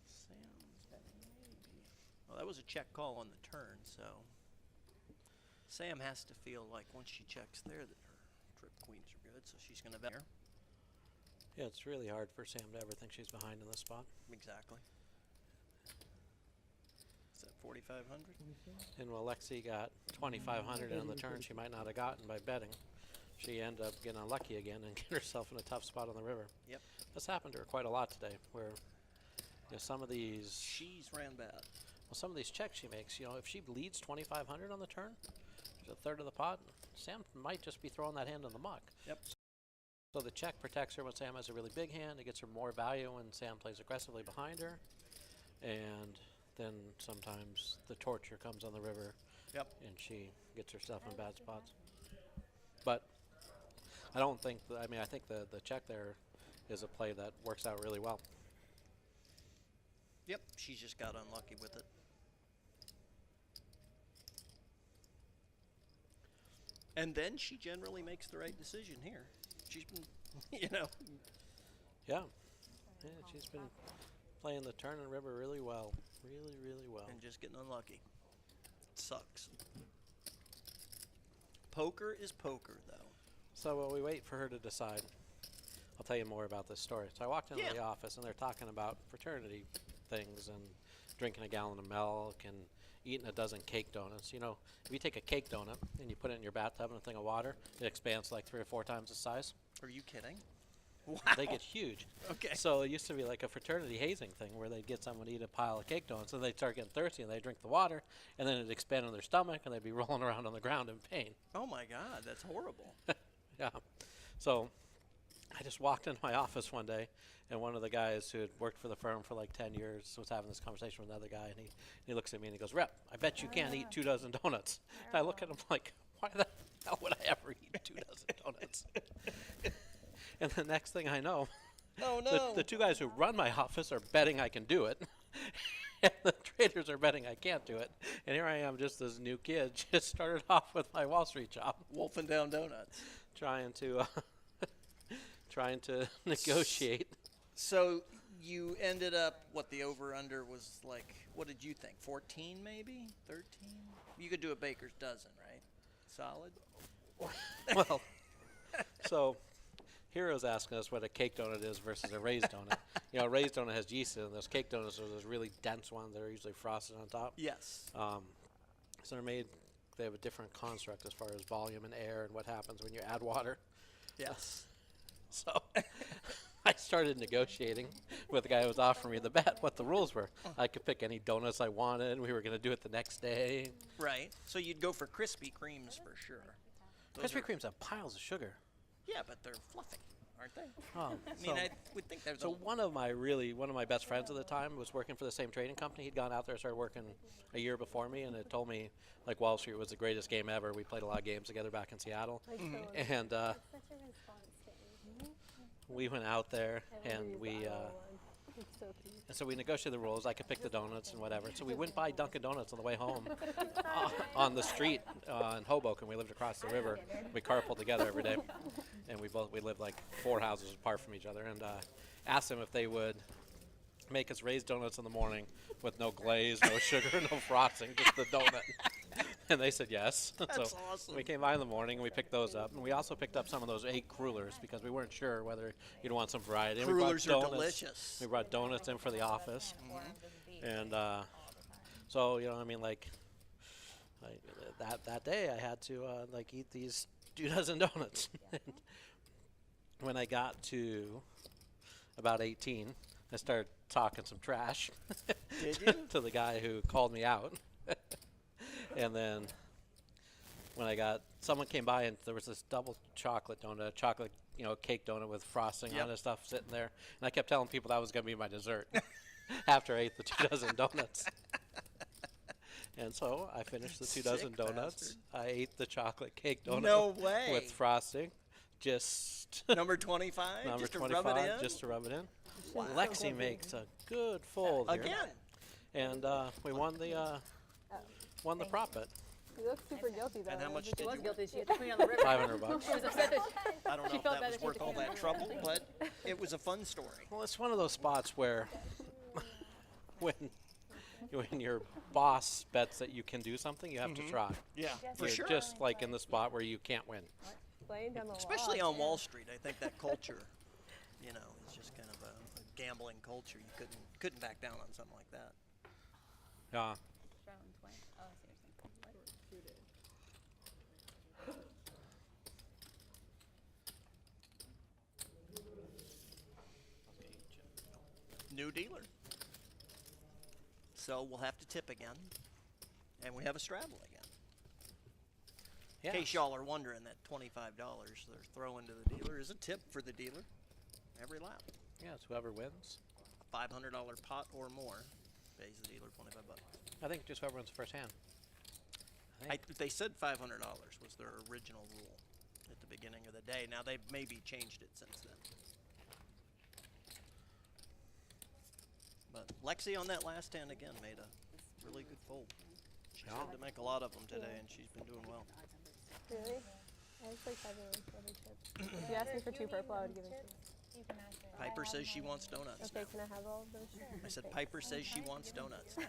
Sam's maybe. Well, that was a check call on the turn, so Sam has to feel like once she checks there that her trip queens are good, so she's going to bet here. Yeah, it's really hard for Sam to ever think she's behind in this spot. Exactly. Is that 4,500? And while Lexy got 2,500 on the turn she might not have gotten by betting, she ended up getting unlucky again and get herself in a tough spot on the river. Yep. This happened to her quite a lot today, where some of these... She's ran bad. Well, some of these checks she makes, if she leads 2,500 on the turn, she's a third of the pot, Sam might just be throwing that hand in the muck. Yep. So the check protects her when Sam has a really big hand. It gets her more value when Sam plays aggressively behind her. And then sometimes the torture comes on the river. Yep. And she gets herself in bad spots. But I don't think, I think the check there is a play that works out really well. Yep, she just got unlucky with it. And then she generally makes the right decision here. She's been, Yeah. Yeah, she's been playing the turn and river really well. Really, really well. And just getting unlucky. It sucks. Poker is poker, though. So while we wait for her to decide, I'll tell you more about this story. So I walked into the office, and they're talking about fraternity things and drinking a gallon of milk and eating a dozen cake donuts. If you take a cake donut and you put it in your bathtub in a thing of water, it expands like 3 or 4 times the size. Are you kidding? Wow. They get huge. Okay. So it used to be like a fraternity hazing thing where they'd get someone to eat a pile of cake donuts, and they'd start getting thirsty, and they'd drink the water, and then it'd expand in their stomach, and they'd be rolling around on the ground in pain. Oh, my God. That's horrible. Yeah. So I just walked into my office one day, and one of the guys who had worked for the firm for like 10 years was having this conversation with another guy, and he looks at me and he goes, Rep, I bet you can't eat 2 dozen donuts. And I look at him like, why the hell would I ever eat 2 dozen donuts? And the next thing I know, oh, no. the 2 guys who run my office are betting I can do it. And the traders are betting I can't do it. And here I am, just this new kid, just started off with my Wall Street job. Wolfing down donuts. Trying to negotiate. So you ended up, the over-under was like, what did you think, 14 maybe, 13? You could do a baker's dozen, right? Solid? Well, so Hero's asking us what a cake donut is versus a raised donut. A raised donut has yeast in it, and those cake donuts are those really dense ones that are usually frosted on top. Yes. So they have a different construct as far as volume and air and what happens when you add water. Yes. So I started negotiating with the guy who was offering me the bet, what the rules were. I could pick any donuts I wanted. We were going to do it the next day. Right. So you'd go for Krispy Kremes for sure. Krispy Kremes have piles of sugar. Yeah, but they're fluffy, aren't they? Oh, I mean, I would think there's so one of my best friends at the time was working for the same trading company. He'd gone out there, started working a year before me, and it told me like Wall Street was the greatest game ever. We played a lot of games together back in Seattle, and we went out there and so we negotiated the rules. I could pick the donuts and whatever. So we went by Dunkin' Donuts on the way home on the street in Hoboken. We lived across the river. We carpooled together every day, and we lived like 4 houses apart from each other. And asked them if they would make us raised donuts in the morning with no glaze, no sugar, no frosting, just the donut. And they said yes. That's so awesome. we came by in the morning and we picked those up. And we also picked up some of those 8 crullers because we weren't sure whether you'd want some variety. And Crullers we brought are donuts. delicious. We brought donuts in for the office. And so, you know, I mean, like, that day I had to, like, eat these 2 dozen donuts. When I got to about 18, I started talking some trash Did you? to the guy who called me out. And then when someone came by and there was this double chocolate donut, chocolate, you know, cake donut with frosting on it and stuff sitting there. And I kept telling people that was going to be my dessert after I ate the 2 dozen donuts. And so I finished the 2 dozen donuts. I ate the chocolate cake donut No way. with frosting. Just number 25? Number just 25, to rub it in? just to rub it in. Wow. Lexy makes a good fold here. Again. And we won the prop bet. You look super guilty though. And how much She did was you guilty. She had to clean on the river. $500. She was upset that I don't know she if felt that bad was she had worth to all clean that on the trouble, river. but it was a fun story. Well, it's one of those spots where when your boss bets that you can do something, you have to try. Yeah, for You're sure. just like in the spot where you can't win. Laying down the Especially law. on Wall Street, I think that culture, you know, is just kind of a gambling culture. You couldn't back down on something like that. Yeah. New dealer. So we'll have to tip again, and we have a Straddle again. In case y'all are wondering, that $25 they're throwing to the dealer is a tip for the dealer every lap. Yeah, it's whoever wins. A $500 pot or more pays the dealer $25. I think just whoever wins the first hand. They said $500 was their original rule at the beginning of the day. Now they've maybe changed it since then. But Lexy on that last hand again made a really good fold. She had to make a lot of them today, and she's been doing well. Really? I just like having other chips. If you asked me for 2 purple, I would give it to you. Piper says she wants donuts. Okay, now. can I have all of those? I said Piper says she wants donuts now.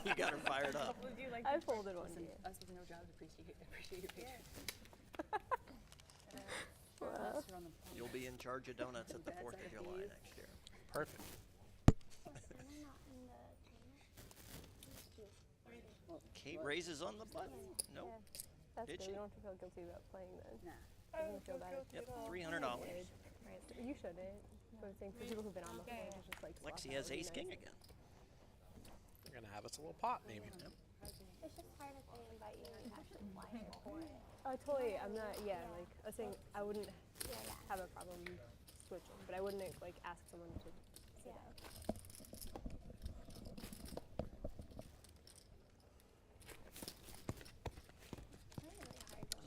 You got her fired up. I folded one. Us with no jobs appreciate your patience. Wow. You'll be in charge of donuts at the 4th of July next year. Perfect. Kate raises on the button. Nope. That's Did good. she? You don't have to feel guilty about playing then. I didn't feel bad. Yep, $300. You shouldn't. But I'm saying for people who've been on the phone, it's just like Lexy has ace king again. They're going to have us a little pot, maybe. It's just hard if they invite you and have to fly for it. Totally. I'm not, like, I was saying I wouldn't have a problem switching, but I wouldn't, like, ask someone to sit out.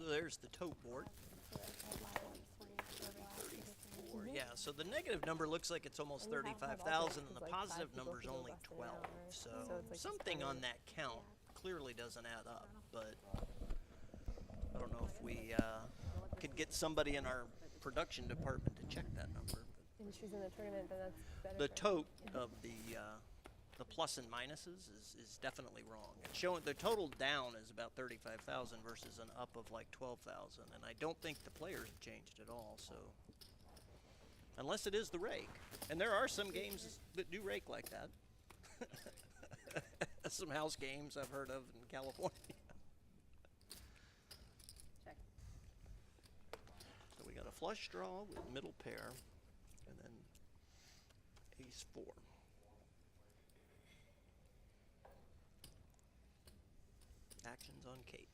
So there's the tote board. 34. Yeah, so the negative number looks like it's almost 35,000, and the positive number is only 12. So something on that count clearly doesn't add up, but I don't know if we could get somebody in our production department to check that number. And she's in the tournament, then that's better. The tote of the plus and minuses is definitely wrong. It's showing the total down is about 35,000 versus an up of like 12,000, and I don't think the players have changed at all. So unless it is the rake, and there are some games that do rake like that. Some house games I've heard of in California. Check. So we got a flush draw with middle pair, and then ace 4. Actions on Kate.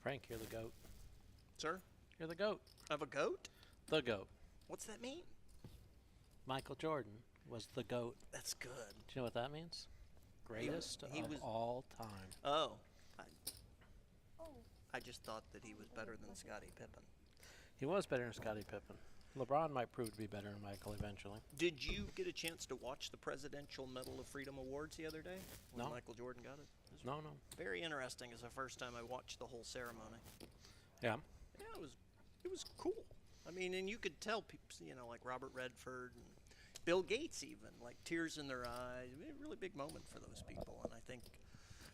Frank, you're the goat. Sir? You're the goat. Of a goat? The goat. What's that mean? Michael Jordan was the goat. That's good. Do you know what that means? Greatest He of was- all time. Oh. I just thought that he was better than Scottie Pippen. He was better than Scottie Pippen. LeBron might prove to be better than Michael eventually. Did you get a chance to watch the Presidential Medal of Freedom Awards the other day when No. Michael Jordan got it? It was No, no. very interesting. It's the first time I watched the whole ceremony. Yeah. Yeah, it was cool. I mean, and you could tell people, you know, like Robert Redford and Bill Gates even, like tears in their eyes. I mean, a really big moment for those people. And I think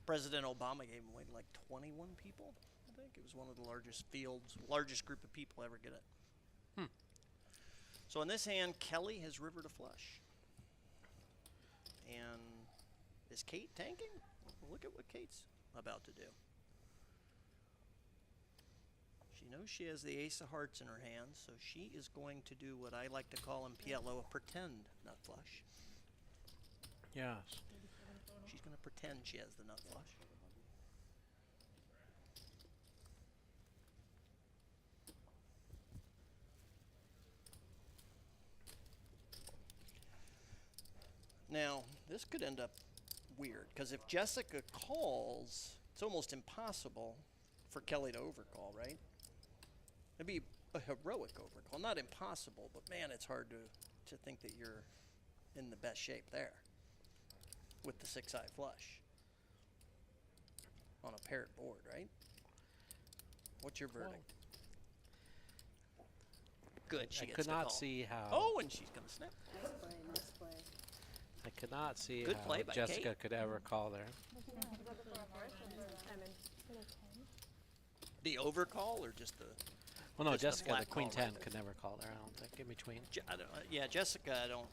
President Obama gave away like 21 people. I think it was one of the largest fields, largest group of people ever get it. So in this hand, Kelly has river to flush. And is Cate tanking? Look at what Cate's about to do. She knows she has the ace of hearts in her hand, so she is going to do what I like to call in PLO a pretend nut flush. Yes. She's going to pretend she has the nut flush. Now, this could end up weird, because if Jessica calls, it's almost impossible for Kelly to overcall, right? It'd be a heroic overcall. Not impossible, but man, it's hard to think that you're in the best shape there with the 6-eye flush on a paired board, right? What's your verdict? Good, she I gets could the not call. see how. Oh, and she's going to snap. Nice play, nice play. I could not see Good how play by Jessica Cate. could ever call there. The overcall or just the... Well, no, just the Jessica, flat the queen call 10 right there? could never call there. I don't think. Give me queen. I don't, yeah, Jessica, I don't...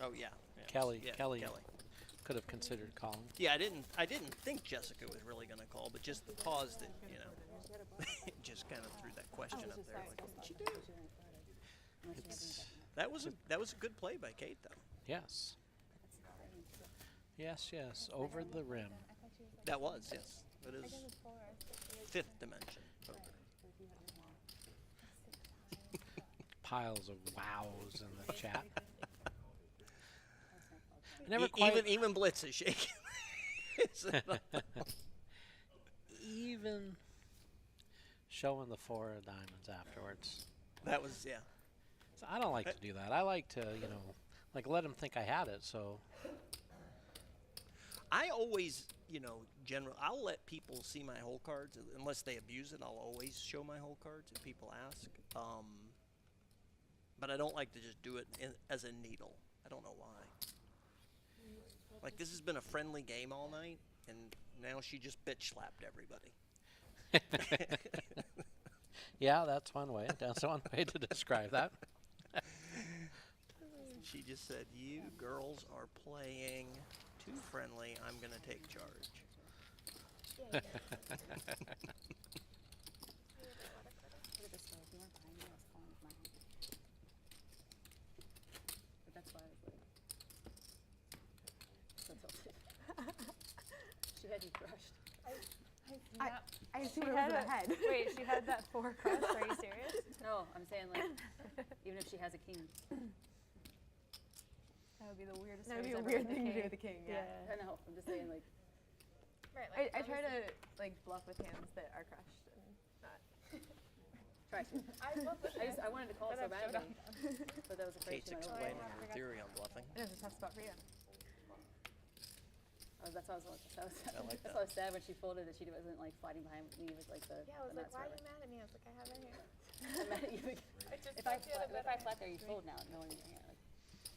Oh, yeah. Kelly, Yeah, Kelly could have considered calling. Yeah, I didn't think Jessica was really going to call, but just the pause that, you know, just kind of threw that question up there. Like, what did she do? That was a good play by Cate, though. Yes. Yes, yes. Over the rim. That was, yes. It is fifth dimension poker. Piles of wows in the chat. I never Even Blitz is shaking. Even showing the 4 of diamonds afterwards. That was, yeah. So I don't like to do that. I like to, you know, like let them think I had it. So I always, you know, I'll let people see my hole cards unless they abuse it. I'll always show my hole cards if people ask. But I don't like to just do it as a needle. I don't know why. Like, this has been a friendly game all night, and now she just bitch slapped everybody. yeah, that's one way. That's one way to describe that. She just said, "You girls are playing too friendly. I'm going to take charge." She had you crushed. I assumed it was in the head. Wait, she had that 4 crushed? Are you serious? No, I'm saying like, even if she has a king. That would be the weirdest. That would be a ever weird with thing to do king. with the king, yeah. I know, I'm just saying like. Right. Like, I try to like bluff with hands that are crushed and not. Try to. I wanted to call it so badly, but that was a Kate's explaining her theory on bluffing. It is a tough spot for you. That's why I was I like that's why I was sad when she folded that she wasn't like fighting behind me with like the. Yeah, I was the like, nuts why are or you mad at me? I was like, I have it here. I'm mad at you. If I flat there, you fold now. No one. Yeah, like,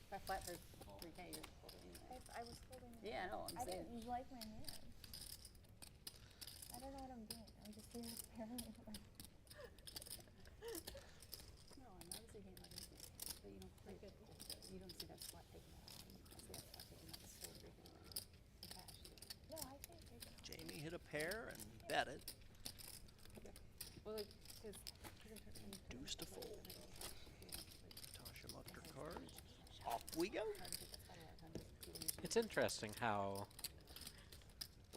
if I flat her 3K, you're folding anyway. I was folding. Yeah, I know. I'm I saying. didn't like my hand. I don't know what I'm doing. I'm just here experimenting. No, I'm obviously getting like this. But you don't. You don't see that spot taken out. I see that spot taken out. It's so freaking cash. No, I think take it. Jamie hit a pair and bet it. Well, like, Deuce to fold. Natasha mucked her cards. Off we go. It's interesting how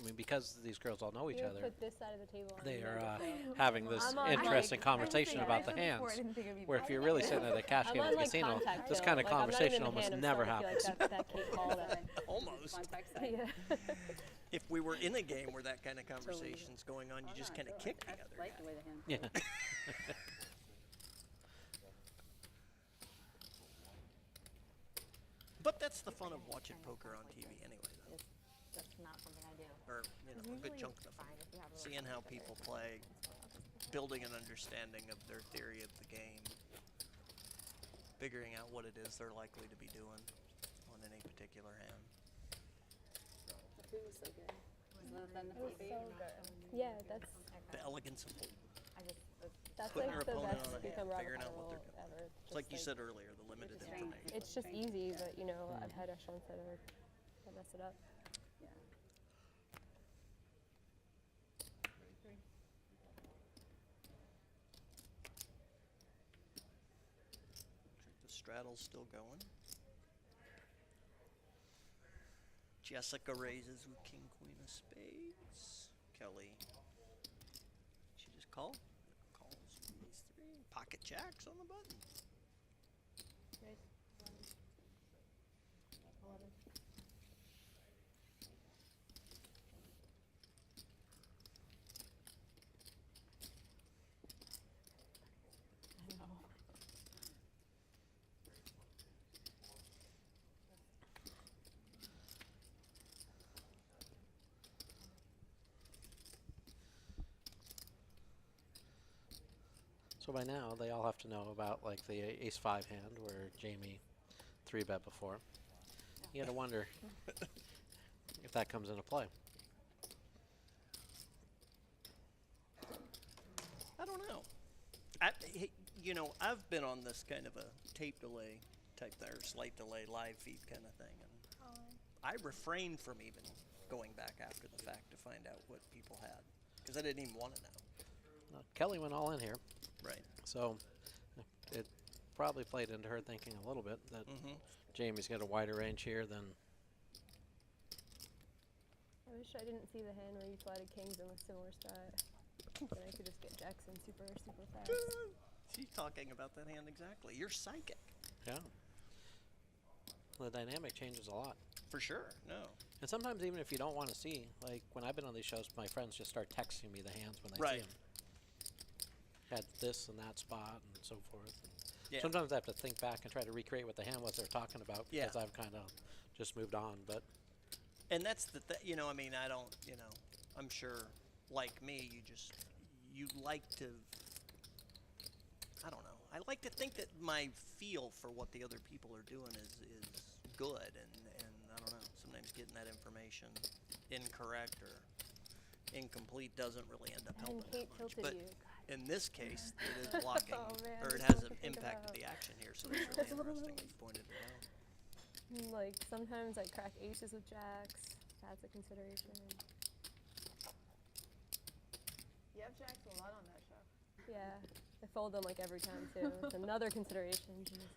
I mean, because these girls all know each You other, put this side of the table on they the are other side. having this I'm on, interesting like, conversation about the hands. Where if you're really sitting at a cash I'm game on, at the like, casino, contact this bill. kind of Like, I'm not even conversation in the almost hand, I'm never starting to feel happens. like that Cate called it. Almost. Yeah. If we were in a game where that kind of conversation's going on, you just kind of kick the other guy. Yeah. But that's the fun of watching poker on TV anyway, though. That's not something I do. Or, you know, a good chunk of the fun. Seeing how people play, building an understanding of their theory of the game, figuring out what it is they're likely to be doing on any particular hand. The food was so good. Yeah, that's. The elegance of holding. That's Putting like your the opponent best on a hand, become figuring out what role they're doing. ever. It's like you said earlier, the limited information. It's just easy, but you know, I've had restaurants that mess it up. The straddle's still going. Jessica raises with king, queen of spades. Kelly. She just called. Calls these three. Pocket jacks on the button. So by now, they all have to know about like the ace-5 hand where Jamie 3-bet before. You gotta wonder if that comes into play. I don't know. You know, I've been on this kind of a tape delay type or slight delay live feed kind of thing, and I refrained from even going back after the fact to find out what people had because I didn't even want to know. Kelly went all in here. Right. So it probably played into her thinking a little bit that Jamie's got a wider range here than. I wish I didn't see the hand where you flatted kings in a similar strat. Then I could just get jacks in super fast. She's talking about that hand exactly. You're psychic. Yeah. The dynamic changes a lot. For sure. No. And sometimes even if you don't want to see, like when I've been on these shows, my friends just start texting me the hands when they see them. Had this and that spot and so forth. And sometimes I have to think back and try to recreate what the hand was they're talking about because I've kind of just moved on. But and that's the you know, I mean, I don't, you know, I'm sure like me, you like to, I don't know. I like to think that my feel for what the other people are doing is good and I don't know, sometimes getting that information incorrect or incomplete doesn't really end up helping that much. But in this case, it is blocking, or it has an impact to the action here, so that's really interesting that you pointed it out. Like, sometimes I crack aces with jacks. That's a consideration. You have jacks a lot on that show. Yeah. I fold them, like, every time, too. It's another consideration. Jeez.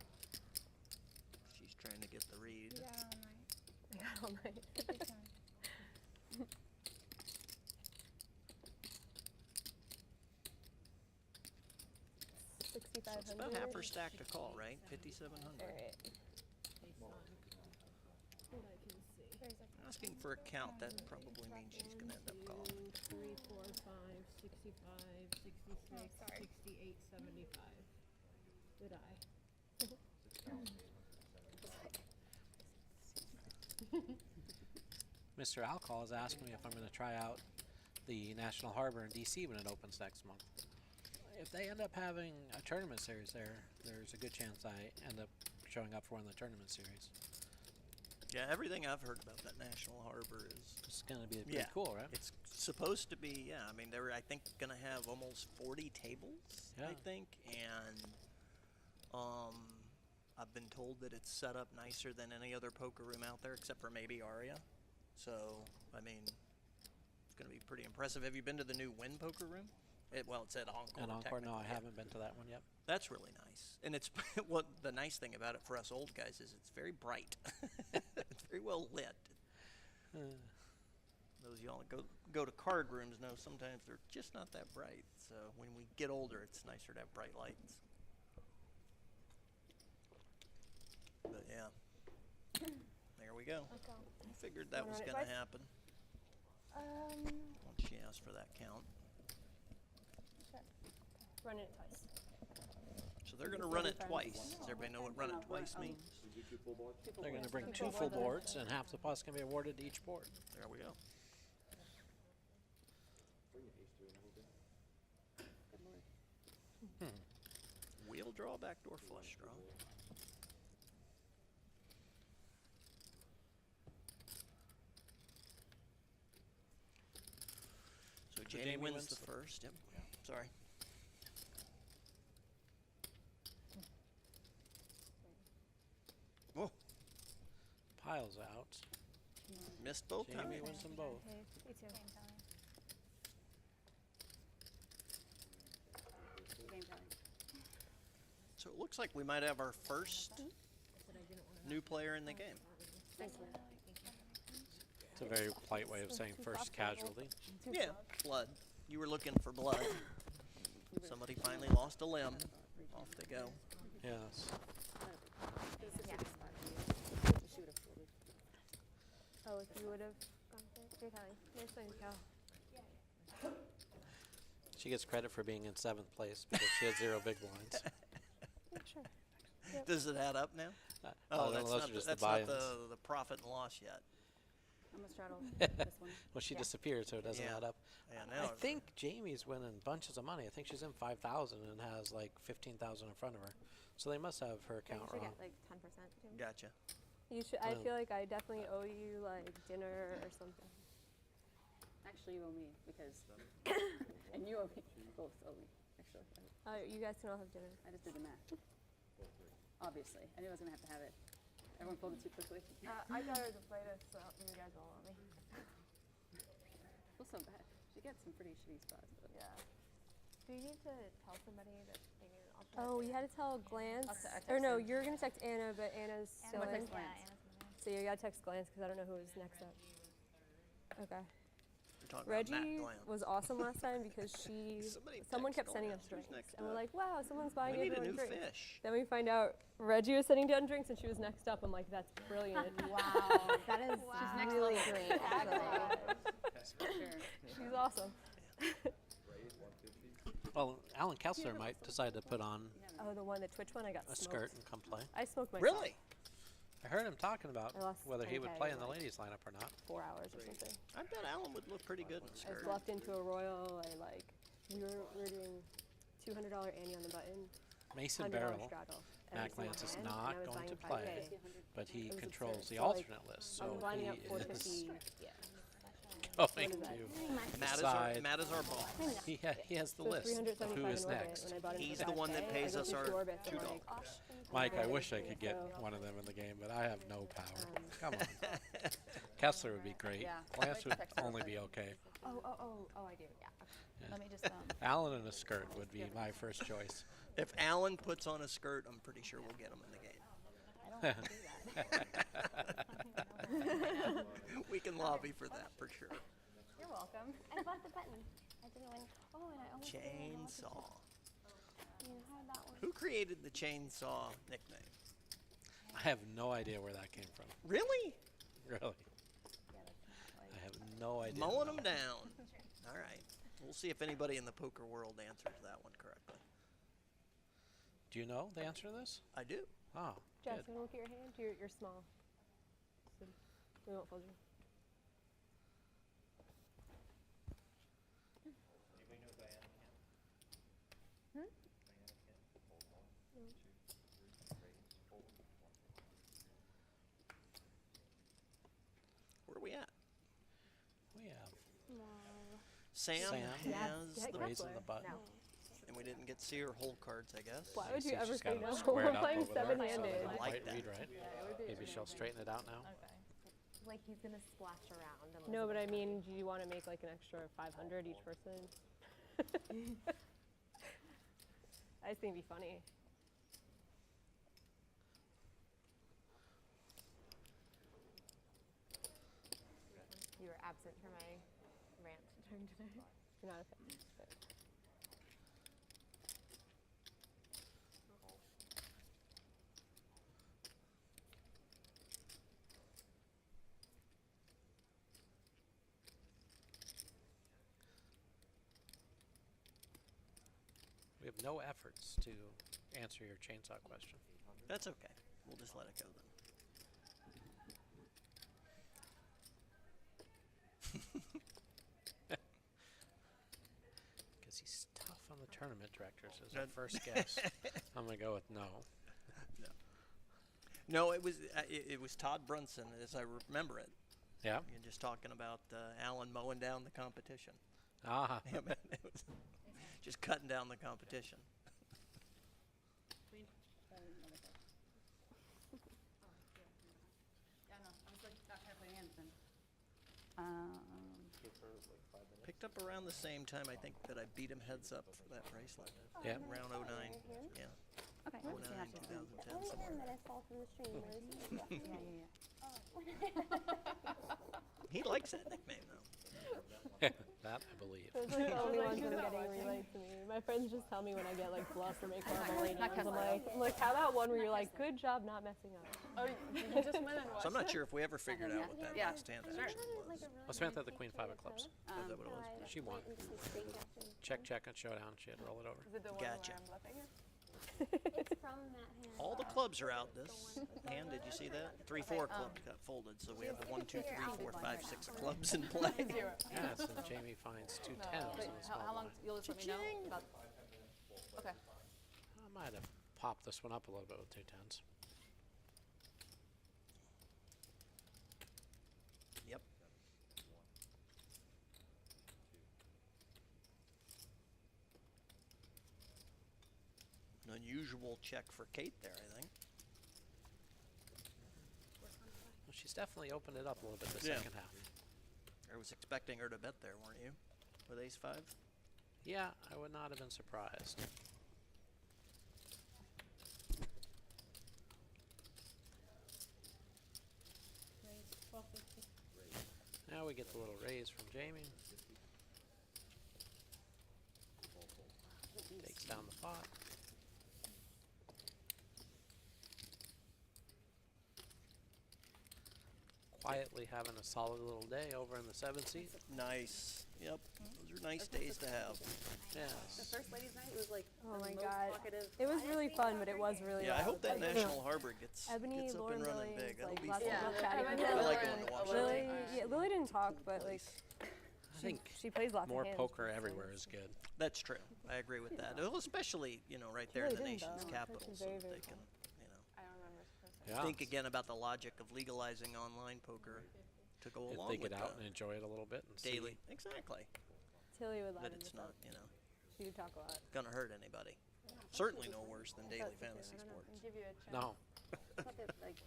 She's trying to get the read. You got all night. I got all night. So it's about half her stack to call, right? 5,700. All right. Asking for a count, that probably means she's going to end up calling. 2, 3, 4, 5, 65, 66, 68, 75. Did I? Mr. Alcohol is asking me if I'm going to try out the National Harbor in DC when it opens next month. If they end up having a tournament series there, there's a good chance I end up showing up for one of the tournament series. Yeah, everything I've heard about that National Harbor is it's going to be pretty cool, right? It's supposed to be, yeah. I mean, they're I think going to have almost 40 tables, I think, and I've been told that it's set up nicer than any other poker room out there, except for maybe Aria. So, I mean, it's going to be pretty impressive. Have you been to the new Wynn poker room? Well, it's at Encore. At Encore, no, I haven't been to that one yet. That's really nice, and it's what the nice thing about it for us old guys is it's very bright. It's very well lit. Those of y'all that go to card rooms know sometimes they're just not that bright. So when we get older, it's nicer to have bright lights. But yeah, there we go. Okay. I figured that was going to happen once she asked for that count. Sure. Run it twice. So they're going to run it twice. Does everybody know what run it twice means? They're going to bring 2 full boards, and half the plus can be awarded to each board. There we go. Wheel draw, backdoor flush draw. So Jamie wins the first. Yep. Sorry. Oh. Piles out. Missed both times. Jamie wins them both. Okay, me too. So it looks like we might have our first new player in the game. It's a very polite way of saying first casualty. Yeah, blood. You were looking for blood. Somebody finally lost a limb. Off they go. Yes. Oh, if you would have gone for it. Here, Kelly. Nice one, Cal. She gets credit for being in 7th place because she had 0 big blinds. Sure. Yep. Does it add up now? Oh, that's those not, are just that's the not buy-ins. the profit and loss yet. I'm gonna straddle this one. Well, she disappeared, so it doesn't Yeah. add up. Yeah, I now it's- think Jamie's winning bunches of money. I think she's in 5,000 and has like 15,000 in front of her. So they must have her Yeah, you account should wrong. get like 10%. Jim. Gotcha. You should. I Well. feel like I definitely owe you like dinner or something. Actually, you owe me because, and you owe me. Both owe me. Actually, You guys can all have dinner. I just did the math. Obviously, I knew I was gonna have to have it. Everyone folded too quickly. I got her to play this, so you guys all owe me. Feel so bad. She gets some pretty shitty spots, but Yeah. Do you need to tell somebody that they need an alternate? Oh, we had to tell Glance. Or no, you're gonna text Anna, but Anna's still I'm gonna in. text Glance. So you gotta text Glance because I don't know who is next up. Okay. We're talking about Matt Reggie Glance. was awesome last time because someone kept sending us drinks, and we're like, wow, someone's buying We need a everyone new drinks. fish. Then we find out Reggie was sending down drinks and she was next up. I'm like, that's brilliant. Wow, that is she's next really level. great. Actually. That's for sure. She's awesome. Well, Alan Kessler might decide to put on Oh, the one, the Twitch one, I got a smoked. skirt and come play. I smoked myself. Really? I heard him talking about I lost whether he would 10K play in the like ladies lineup or not. 4 hours or something. I bet Alan would look pretty good in the I skirt. was bluffed into a royal. We were doing $200 ante on the button. Mason $100 Barrel, straddle. Matt Every Glance is single hand, not and I was going to buying play, 5K. but he It was controls absurd. the So, like, alternate list, so I'm lining up he 450. is Yeah. going What is that? to Matt decide. Matt is our boss. He has the So list of who 375 is in orbit next. when I bought into He's the the one 5K, that pays I us go our through orbit, I'm $2. like, Mike, I wish I could get one of them in the game, but I have no power. Come on. Kessler would be great. Yeah. Glance would Text her only real be quick. okay. Oh, I do. Yeah. Okay. Yeah. Let me just Alan in a skirt would be my first choice. If Alan puts on a skirt, I'm pretty sure we'll get him in the game. I don't do that. We can lobby for that for sure. You're welcome. I bought the button. I didn't win. Oh, and I almost Chainsaw. You had that one. Who created the chainsaw nickname? I have no idea where that came from. Really? Really. I have no idea. Mowing them down. All right. We'll see if anybody in the poker world answers that one correctly. Do you know the answer to this? I do. Oh, Jess, good. can you look at your hand? You're small. So we won't fold you. Where are we at? We have Sam has the raising the button. No. And we didn't get to see her whole cards, I guess. Why would you She's ever just say got it no? squared We're up playing over there, so seven-handed. they I like might that. read right. Maybe she'll straighten it out now. Okay. Like he's gonna splash around. And No, but I mean, do you want to make like an extra 500 each person? I just think it'd be funny. You were absent from my rant during today. You're not a fan, but. We have no efforts to answer your chainsaw question. That's okay. We'll just let it go then. Because he's tough on the tournament directors as our first guess. I'm going to go with no. No, it was Todd Brunson, as I remember it. Yeah. You're just talking about Alan mowing down the competition. Ah. Yeah, man, it was just cutting down the competition. Picked up around the same time, I think, that I beat him heads up for that bracelet. Yeah. Around 09. Yeah. Okay. 09, 2010, somewhere. That I saw from the stream. He likes that nickname, though. That I believe. Those are the only ones I'm getting relayed to me. My friends just tell me when I get like bluff or make horrible late names. I'm like, how about one where you're like, good job not messing up. Oh, you just went and watched So I'm not sure if we ever figured out what that last hand actually was. Oh, Samantha had the queen 5 of clubs. Is that what it was? She won. Check on showdown. She had to roll it over. Is it the one Gotcha. where I'm bluffing it? It's from that hand. All the clubs are out this hand. Did you see that? 3-4 clubs got folded, so we have the 1, 2, 3, 4, 5, 6 clubs in play. Yeah, so Jamie finds 2 tens. Wait, in the small how long? blind. You'll just let me know about. Okay. I might have popped this one up a little bit with 2 tens. Yep. An unusual check for Cate there, I think. Well, she's definitely opened it up a little bit the Yeah. second half. I was expecting her to bet there, weren't you? With ace 5? Yeah, I would not have been surprised. Now we get the little raise from Jamie. Takes down the pot. Quietly having a solid little day over in the 7th seat. Nice. Yep. Those are nice days to have. Yes. The first ladies' night was like Oh the my most god. talkative. It was really fun, but it was really Yeah, I hope that loud. National Harbor gets Ebony, up Lauren, and running Lily, big. That'll like be lots fun. of people I chatting. like going to Washington. Lily, yeah, Lily didn't talk, but like I think she plays lots more of hands. poker everywhere is good. That's true. I agree with that. Well, especially, right there in the really didn't, nation's though. capital, That's so very, that very they can, I don't remember. Yeah. think again about the logic of legalizing online poker to go If along they with get out and enjoy it a little bit and daily. see. Exactly. Tilly would let That him it's just not, She would talk a lot. gonna hurt anybody. Certainly no worse than daily fantasy sports. Give you a chance. No. Like,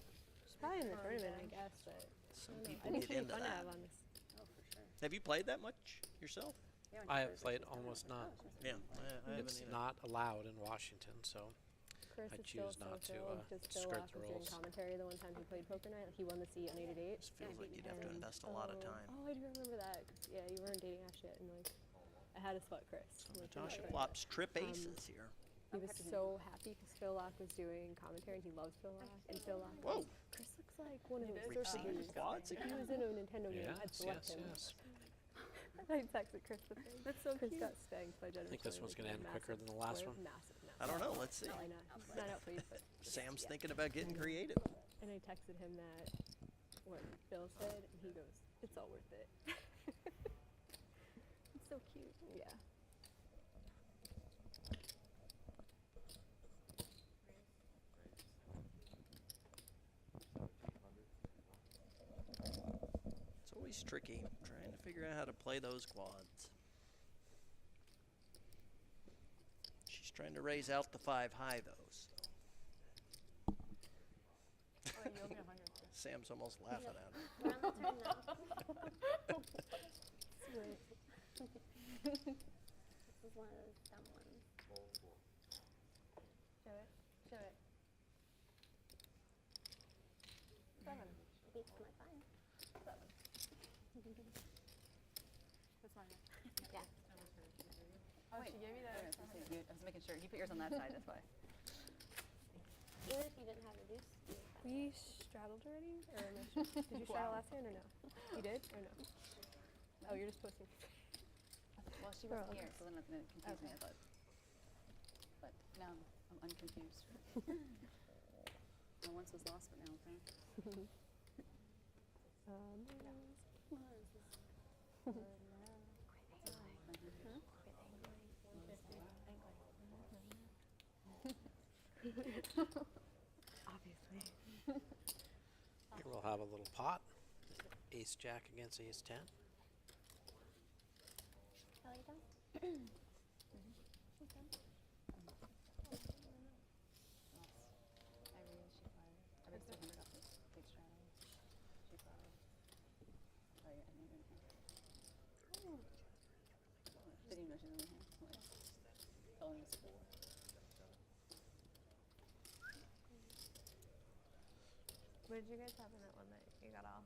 She's probably in the tournament, I guess, but Some I don't know. people I think get she'd be into fun to that. have on this. Have you played that much yourself? I have played almost none. Yeah, I haven't It's either. not allowed in Washington, so Chris I is still choose so not to thrilled because Phil skirt Lock the was doing rules. commentary the one time he played poker night. He won the seat on 8 at 8. Just feels like you'd have to invest a lot of time. Oh, I do remember that. 'Cause, yeah, you weren't dating Ash yet, and like I had to spot Chris. So Natasha flops trip aces here. He was so happy because Phil Lock was doing commentary, and he loves Phil Lock. And Phil Lock, Whoa. Chris looks like one of his Receive surfers. quads If he again. was in a Nintendo game, yes, I'd select yes, him. yes. I texted Chris the thing. That's so Chris got spanked by Jennifer. I think this one's going to end quicker than the last one. Massive. I don't know. Let's see. Probably not out for you, but Sam's thinking about getting creative. And I texted him that what Phil said, and he goes, "It's all worth it." It's so cute. Yeah. It's always tricky trying to figure out how to play those quads. She's trying to raise out the 5 high though. So. oh, you owe me 100. Sam's almost laughing at her. We're on the turn now. Sweet. This is one of those dumb ones. Show it. Show it. 7. Beats my 5. 7. That's mine. Yeah. Oh, wait. She gave me that. I was making sure. You put yours on that side, that's why. Even if you didn't have a deuce. We straddled already? Or no? Did you straddle last hand or no? You did or no? Oh, you're just posting. Well, she wasn't here, so then it confused me, I thought. But now I'm unconfused. I once was lost, but now I'm found. Obviously. Here we'll have a little pot. Ace Jack against Ace 10. Kelly done? I raised 200 off this big straddle. She brought it. Oh, yeah, I didn't even have. Didn't even know she was in the hand. Like, only was 4. What did you guys have in that one that you got all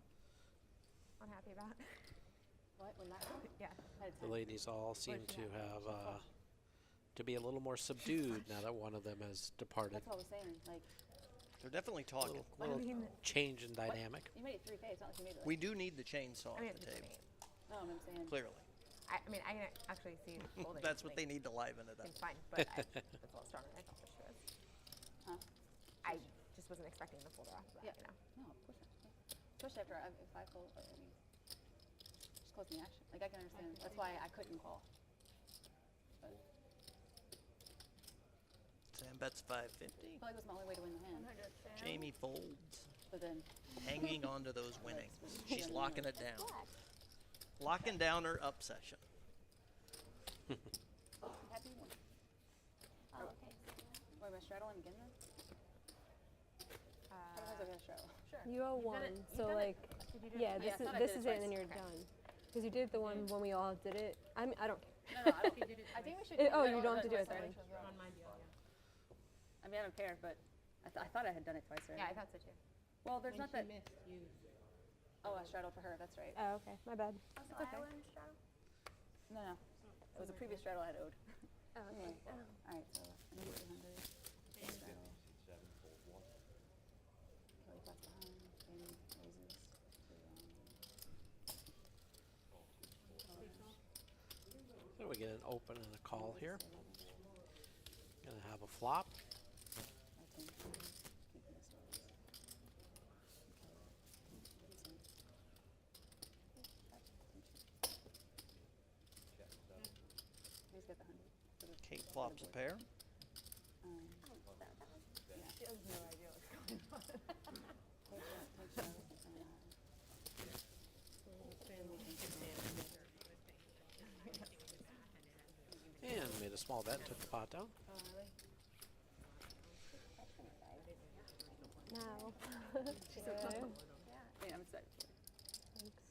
unhappy about? What? When that one? Yeah. The ladies all seem to have to be a little more subdued now that one of them has departed. That's what I was saying. Like, They're definitely talking. Little change in dynamic. you made it 3K. It's not like you made it. We do need the chainsaw I mean, at the table. No, I'm saying. Clearly. I mean, I can actually see folding. That's what they need to liven it up. It's fine, but that's a little stronger than I thought she was. Huh? I just wasn't expecting the folder off, but Yeah. you know. No, of course not. Yeah. Especially after if I fold, I mean, just close the action. Like, I can understand. That's why I couldn't call. But Sam bets 550. I feel like it was my only way to win the hand. Jamie folds. But then. Hanging on to those winnings. She's locking it down. Locking down her up session. Happy one. Oh, okay. Wait, am I straddling again then? How was I going to straddle? Sure. You owe one, so like, yeah, this is it, and then you're done. Because you did the one when we all did it. I mean, I don't care. No, I don't think you did it. I think we should. Oh, you don't have to do it then. On my deal, yeah. I mean, I don't care, but I thought I had done it twice already. Yeah, I thought so too. Well, there's When not that. she missed, you. Oh, I straddled for her. That's right. Oh, okay, my bad. It's okay. No. It was a previous straddle I had owed. Oh, okay. All right, so another 200. Straddle. Kelly pots behind. Jamie raises. So we get an open and a call here. Gonna have a flop. He's got the 100. Cate flops a pair. She has no idea what's going on. And made a small bet and took the pot down. Oh, really? No. She's so cool. Yeah, I'm excited for her. Thanks.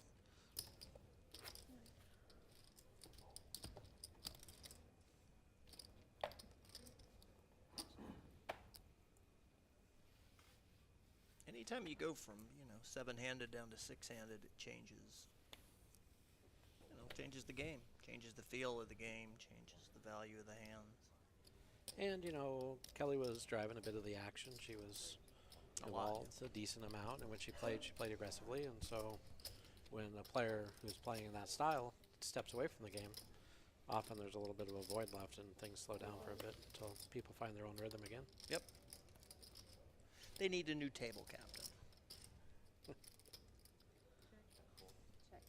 Anytime you go from, 7-handed down to 6-handed, it changes. Changes the game, changes the feel of the game, changes the value of the hands. And, Kelly was driving a bit of the action. She was involved a decent amount. And when she played aggressively. And so when a player who's playing in that style steps away from the game, often there's a little bit of a void left and things slow down for a bit until people find their own rhythm again. Yep. They need a new table captain. Check. Check.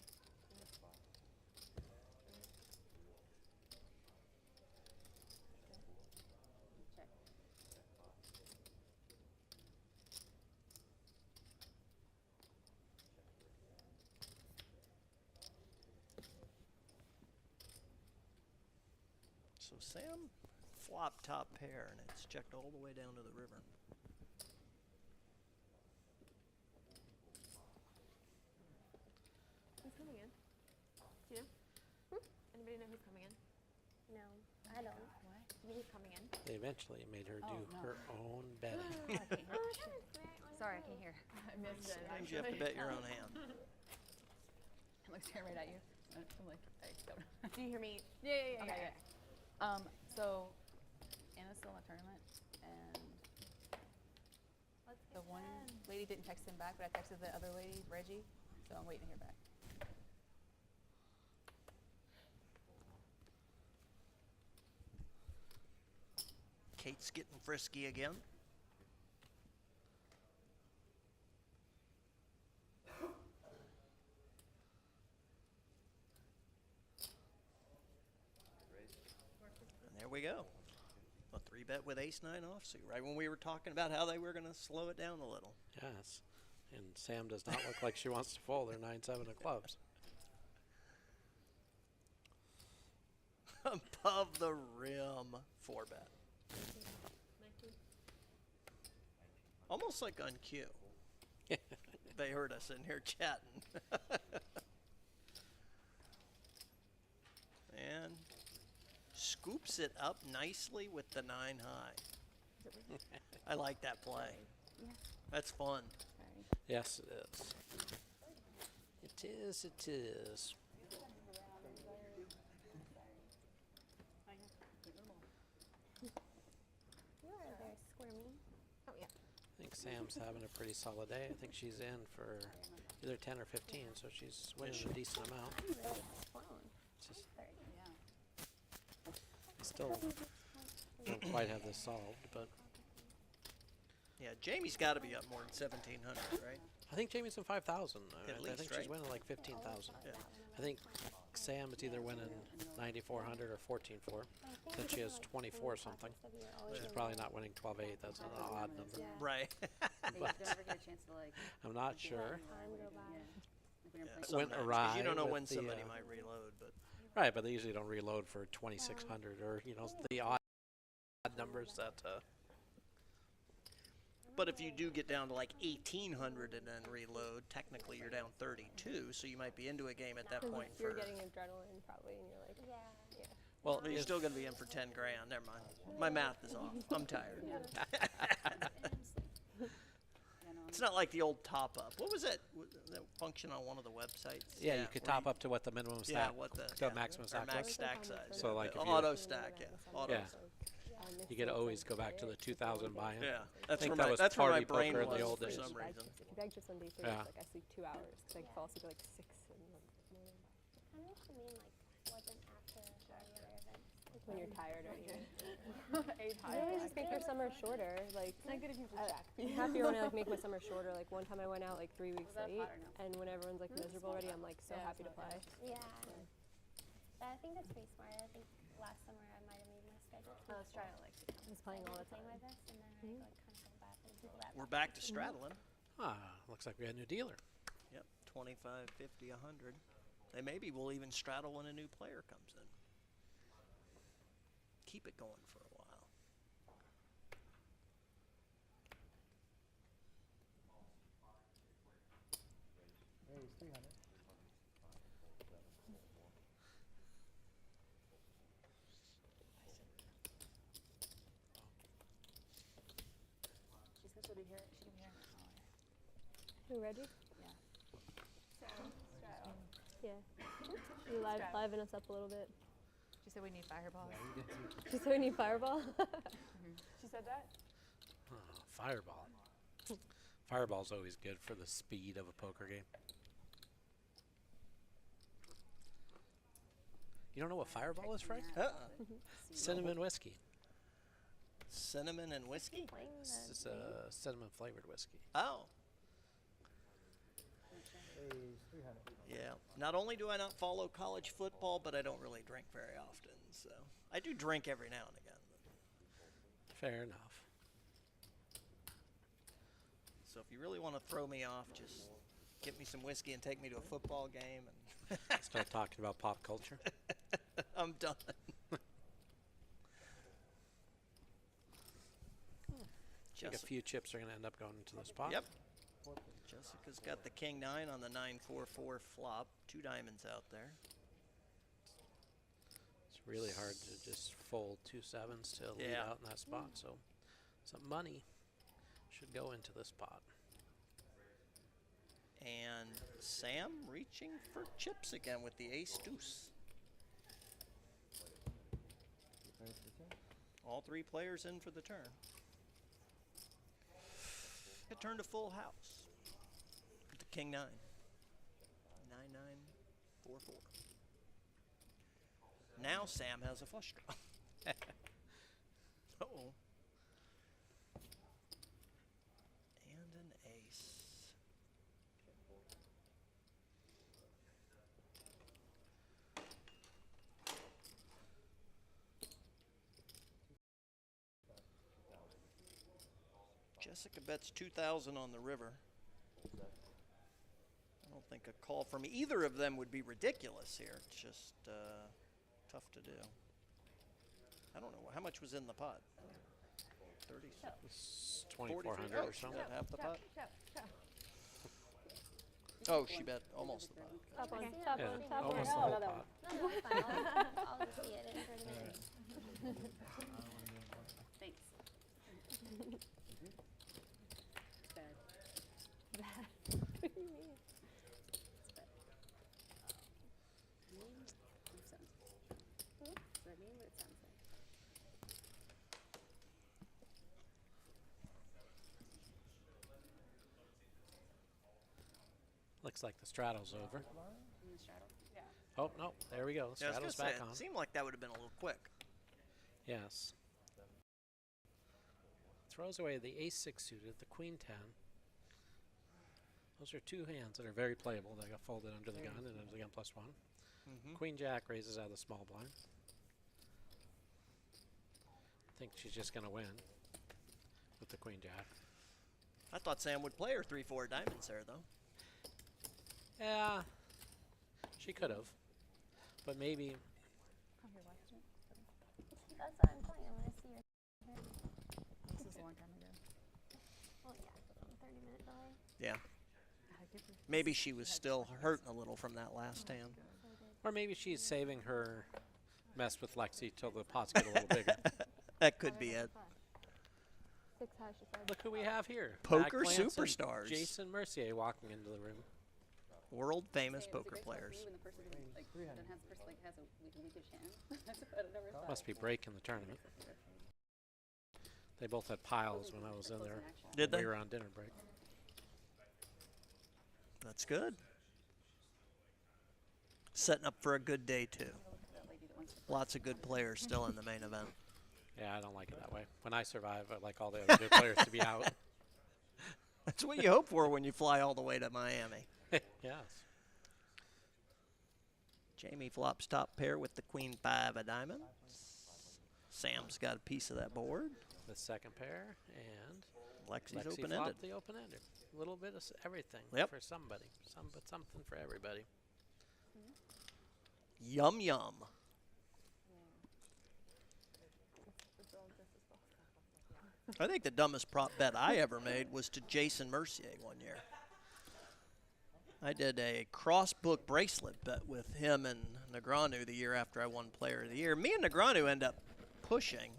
So Sam flopped top pair, and it's checked all the way down to the river. Who's coming in? Do you know? Anybody know who's coming in? No, I don't. What? Who's coming in? They eventually made her do her own betting. Sorry, I can't hear. I missed it. Sometimes you have to bet your own hand. I'm like staring right at you. I'm like, I don't know. Do you hear me? Yeah. Okay, yeah. So Anna's still in the tournament, and the one lady didn't text him back, but I texted the other lady, Reggie, so I'm waiting to hear back. Cate's getting frisky again. And there we go. A 3-bet with ace-9 offsuit, right when we were talking about how they were going to slow it down a little. Yes. And Sam does not look like she wants to fold her 9-7 of clubs. Above the rim, 4-bet. Almost like on cue. They heard us in here chatting. And scoops it up nicely with the 9 high. I like that play. Yeah. That's fun. Yes, it is. It is, it is. You are very squirmy. Oh, yeah. I think Sam's having a pretty solid day. I think she's in for either 10 or 15, so she's winning a decent amount. It's just, I still don't quite have this solved, but Yeah, Jamie's got to be up more than 1,700, right? I think Jamie's in 5,000. At least, I think right? she's winning like 15,000. Yeah. I think Sam is either winning 9,400 or 14,400. Since she has 24 something. She's probably not winning 12,800. That's an odd number. Right. But You never get a chance to like. I'm not sure. Sometimes, Went 'cause awry. you don't know with when the, somebody might reload, but Right, but they usually don't reload for 2,600 or the odd numbers that. But if you do get down to like 1,800 and then reload, technically you're down 32, so you might be into a game at that point. You're getting adrenaline probably, and you're like, yeah. Well, you're still going to be in for 10 grand. Never mind. My math is off. I'm tired. It's not like the old top up. What was that? That function on one of the websites? Yeah, you could top up to what the minimum stack, the maximum stack max was. stack size. So like if you auto stack, auto. Yeah. You could always go back to the 2,000 buy-in. Yeah, I think that was that's where my party brain poker in was the old for days. some reason. If you bag chips on day 3, Yeah. it's like I sleep 2 hours because I fall asleep at like 6 in the morning. Kind of what you mean, like, wasn't after all the other events. When you're tired or anything. Ate You always just make your summer shorter. Like, It's not good if you jack. I'm happier when I like make my summer shorter. Like one time I went out like 3 weeks late, and when everyone's like miserable already, I'm like so happy to play. Yeah. I think that's pretty smart. I think last summer I might have made my schedule. Let's try it, Lexy. I was playing all the time. My best, and then I like kind of felt bad for the people that. We're back to straddling. Looks like we had a new dealer. Yep, 25, 50, 100. They maybe will even straddle when a new player comes in. Keep it going for a while. Hey, it's 300. She said she'll be here. She can hear. You ready? Yeah. Yeah. You liven us up a little bit. She said we need fireballs. She said we need fireball. She said that? Fireball. Fireball's always good for the speed of a poker game. You don't know what Fireball is, Frank? Cinnamon whiskey. Cinnamon and whiskey? This is a cinnamon flavored whiskey. Oh. Hey, 300. Yeah. Not only do I not follow college football, but I don't really drink very often. So I do drink every now and again. Fair enough. So if you really want to throw me off, just get me some whiskey and take me to a football game. And Start talking about pop culture. I'm done. I think a few chips are going to end up going into this pot. Yep. Jessica's got the king 9 on the 9-4-4 flop. 2 diamonds out there. It's really hard to just fold 2 sevens to lead out in that spot. So some money should go into this pot. And Sam reaching for chips again with the ace deuce. All three players in for the turn. It turned to full house. With the king 9. 9944. Now Sam has a flush draw. Uh-oh. And an ace. Jessica bets 2,000 on the river. I don't think a call from either of them would be ridiculous here. It's just tough to do. I don't know. How much was in the pot? 36. 2,400 or She something. bet half the pot? Oh, she bet almost the pot. Top one, Yeah, top one, top one. almost the whole pot. No, it's fine. I'll just see it in 30 minutes. Thanks. It's bad. Bad. What do you mean? It's bad. Mean? It sounds. Does that mean what it sounds like? Looks like the straddle's over. In the straddle? Yeah. Oh, no, there we go. Yeah, I was gonna Straddle's say, back it on. seemed like that would have been a little quick. Yes. Throws away the ace-6 suited, the queen-10. Those are two hands that are very playable. They got folded under the gun and under the gun +1. Queen-jack raises out of the small blind. I think she's just going to win with the queen-jack. I thought Sam would play her 3-4 diamonds there, though. Yeah, she could have. But maybe... That's what I'm telling you. I want to see your hair. This is a long time ago. Well, yeah, 30-minute delay. Yeah. Maybe she was still hurting a little from that last hand. Or maybe she's saving her mess with Lexy till the pots get a little bigger. That could be it. 6 high, she said. Look who we have here. Poker Matt Glanson, superstars. Jason Mercier walking into the room. World famous It's a poker great players. When the person has a weakish hand. That's what I never thought. Must be breaking the tournament. They both had piles when I was in there. Did they? We were on dinner break. That's good. Setting up for a good day, too. Lots of good players still in the main event. Yeah, I don't like it that way. When I survive, I like all the other good players to be out. That's what you hope for when you fly all the way to Miami. Yes. Jamie flops top pair with the queen 5 of diamonds. Sam's got a piece of that board. The second pair, and Lexy's Lexy open-ended. flopped the open-ender. A little bit of everything for somebody. But something for everybody. Yum yum. I think the dumbest prop bet I ever made was to Jason Mercier one year. I did a cross-book bracelet bet with him and Negreanu the year after I won Player of the Year. Me and Negreanu end up pushing,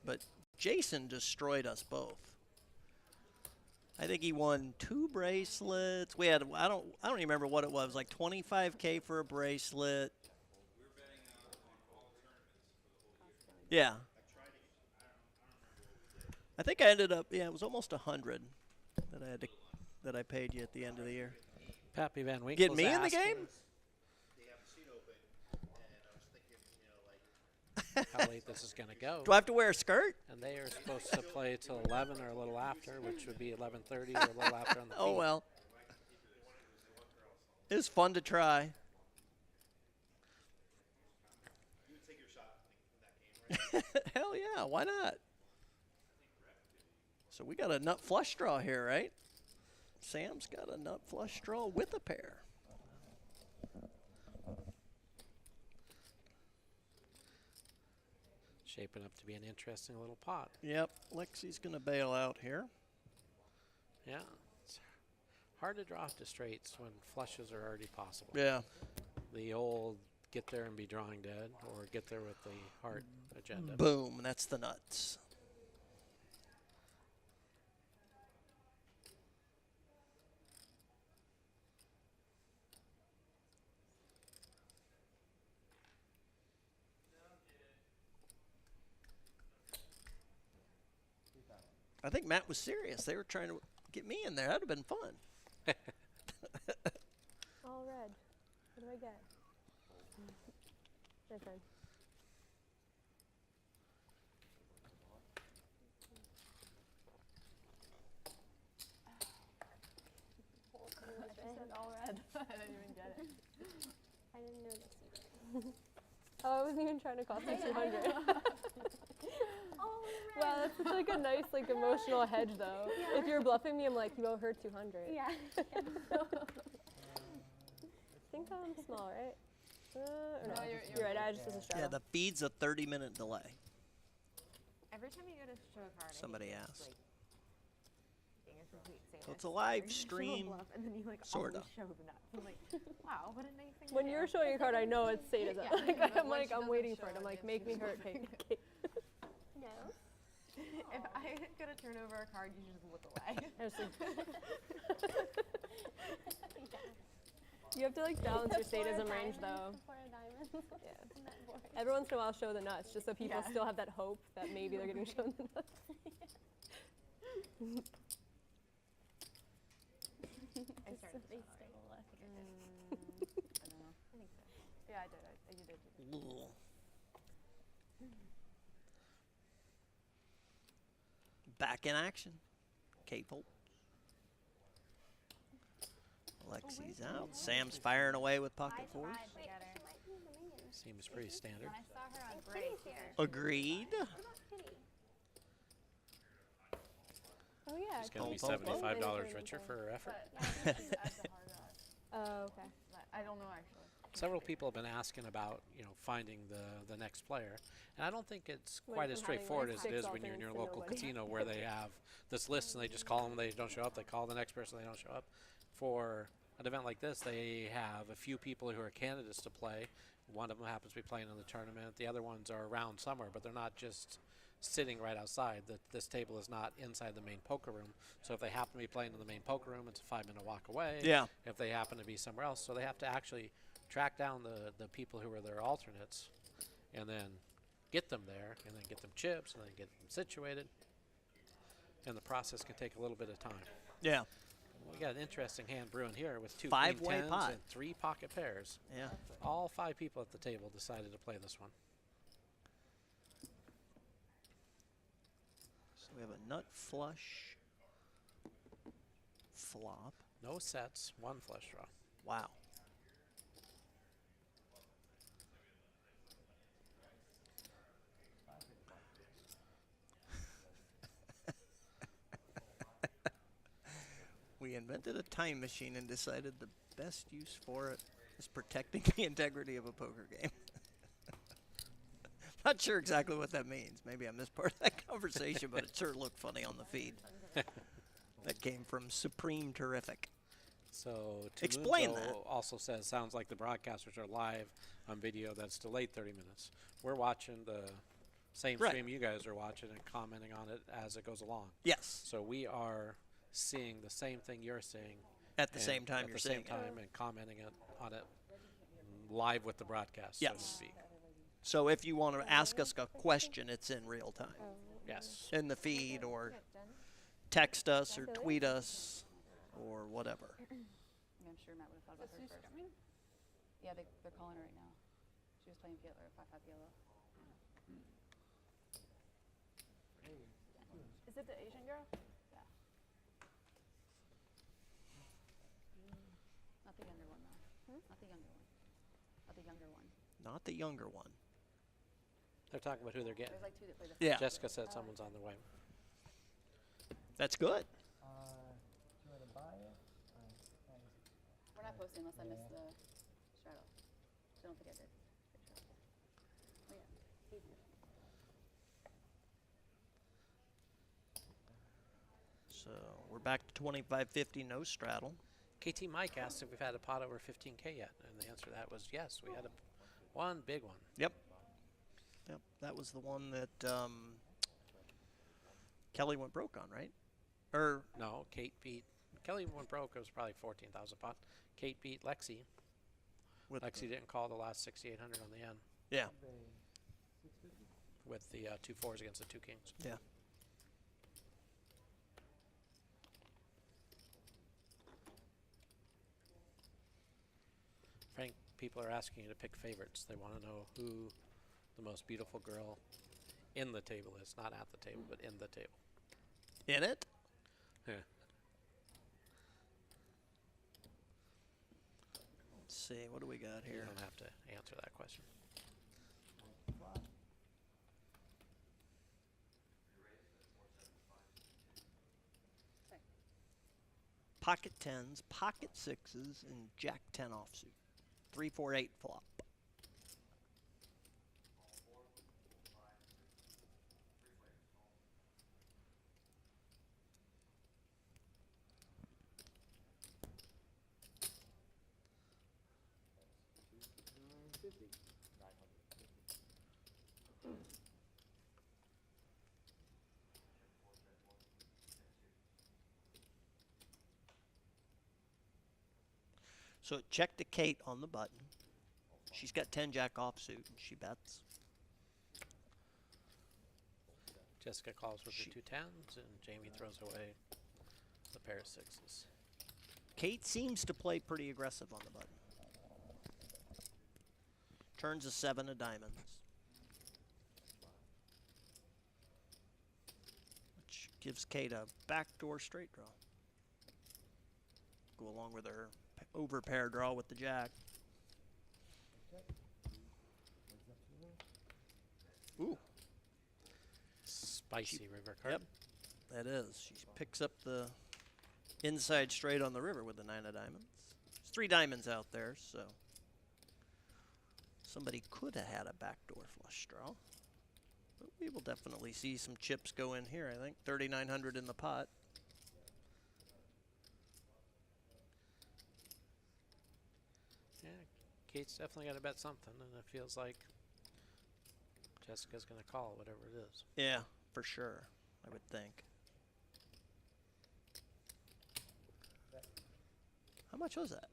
but Jason destroyed us both. I think he won 2 bracelets. We had I don't remember what it was, like $25K for a bracelet. Yeah. I think I ended up, yeah, it was almost 100 that I paid you at the end of the year. Pappy Van Winkle's Get me in the game? How late this is going to go. Do I have to wear a skirt? And they are supposed to play till 11 or a little after, which would be 11:30 or a little after on the Oh, feed. well. It was fun to try. Hell yeah, why not? So we got a nut flush draw here, right? Sam's got a nut flush draw with a pair. Shaping up to be an interesting little pot. Yep, Lexy's going to bail out here. Yeah, it's hard to draw off to straights when flushes are already possible. Yeah. The old get there and be drawing dead, or get there with the heart agenda. Boom, that's the nuts. I think Matt was serious. They were trying to get me in there. That would have been fun. All red. What do I get? My turn. I said all red. I didn't even get it. I didn't know this either. Oh, I wasn't even trying to cost you 200. Wow, that's such like a nice like emotional hedge though. Yeah. If you're bluffing me, I'm like, you owe her 200. Yeah. I think I'm small, right? Or no, you're right. I just was a straddle. Yeah, the feed's a 30-minute delay. Every time you go to show a card, Somebody I think asked. Like, being a complete sailor. So it's a live You show a stream, bluff, and then you like sorta. always show the nuts. I'm like, wow, what a nice thing. When to you're do. showing a card, I know it's sadism. Yeah, Like, but I'm when like, she I'm doesn't waiting show for it. I'm it, like, it's make me just hurt, bluffing. Kate. No. If I go to turn over a card, you just look away. I was like, you have to like balance your sadism range though. Yeah. Every once in a while, show the nuts, just so people Yeah. still have that hope that maybe they're getting shown the nuts. I started They to still look. look. I don't know. I think so. Yeah, I did. You did. Ugh. Back in action. Kate Holt. Lexi's out. Sam's firing away with pocket fours. Seems pretty standard. When I saw her on break here. Agreed. Oh yeah. She's going to be Holt, Holt, Holt. $75 richer for her effort. Oh, okay. I don't know actually. Several people have been asking about, finding the next player, and I don't think it's When quite as from having, straightforward like, as it 6 is when you're in your alternates to local nobody. casino where they have this list and they just call them, they don't show up, they call the next person, they don't show up. For an event like this, they have a few people who are candidates to play. One of them happens to be playing in the tournament. The other ones are around somewhere, but they're not just sitting right outside. This table is not inside the main poker room. So if they happen to be playing in the main poker room, it's a 5-minute walk away. Yeah. If they happen to be somewhere else, so they have to actually track down the people who are their alternates and then get them there and then get them chips and then get them situated. And the process can take a little bit of time. Yeah. We got an interesting hand brewing here with 2 Five-way queen tens pot. and 3 pocket pairs. Yeah. All 5 people at the table decided to play this one. So we have a nut flush flop. No sets, 1 flush draw. Wow. We invented a time machine and decided the best use for it is protecting the integrity of a poker game. Not sure exactly what that means. Maybe I missed part of that conversation, but it sure looked funny on the feed. That came from Supreme Terrific. So Explain Tumundo that. also says, sounds like the broadcasters are live on video that's delayed 30 minutes. We're watching the same Right. stream you guys are watching and commenting on it as it goes along. Yes. So we are seeing the same thing you're seeing. At the and same time at you're the same seeing it. time and commenting on it live with the broadcast, so to Yes. speak. So if you want to ask us a question, it's in real time. Yes. In the feed, or text us or tweet us or whatever. I'm sure Matt would have thought about her first. Yeah, they're calling her right now. She was playing yellow, 5-5 yellow. Is it the Asian girl? Yeah. Not the younger one, though. Not the younger one. Not the younger one. Not the younger one. They're talking about who they're getting. There's like 2 that play the Yeah. Jessica said someone's on their way. That's good. We're not posting unless I miss the straddle. I don't think I did. Oh, yeah. So we're back to 25.50, no straddle. KT Mike asked if we've had a pot over 15K yet, and the answer to that was yes. We had one big one. Yep. Yep. That was the one that Kelly went broke on, right? Or No, Kate beat. Kelly went broke. It was probably 14,000 pot. Kate beat Lexy. Lexy didn't call the last 6,800 on the end. Yeah. With the 2 4s against the 2 kings. Yeah. people are asking you to pick favorites. They want to know who the most beautiful girl in the table is. Not at the table, but in the table. In it? Yeah. Let's see, what do we got here? You don't have to answer that question. Pocket 10s, pocket 6s, and Jack 10 offsuit. 3-4-8 flop. So check to Cate on the button. She's got 10 Jack offsuit, and she bets. Jessica calls with the 2 10s, and Jamie throws away the pair of 6s. Cate seems to play pretty aggressive on the button. Turns a 7 of diamonds. Which gives Cate a backdoor straight draw. Go along with her over pair draw with the Jack. Ooh. Spicy river card. Yep, that is. She picks up the inside straight on the river with the 9 of diamonds. There's 3 diamonds out there, so somebody could have had a backdoor flush draw. But we will definitely see some chips go in here, I think. 3,900 in the pot. Yeah, Cate's definitely got to bet something, and it feels like Jessica's going to call whatever it is. Yeah, for sure, I would think. How much was that?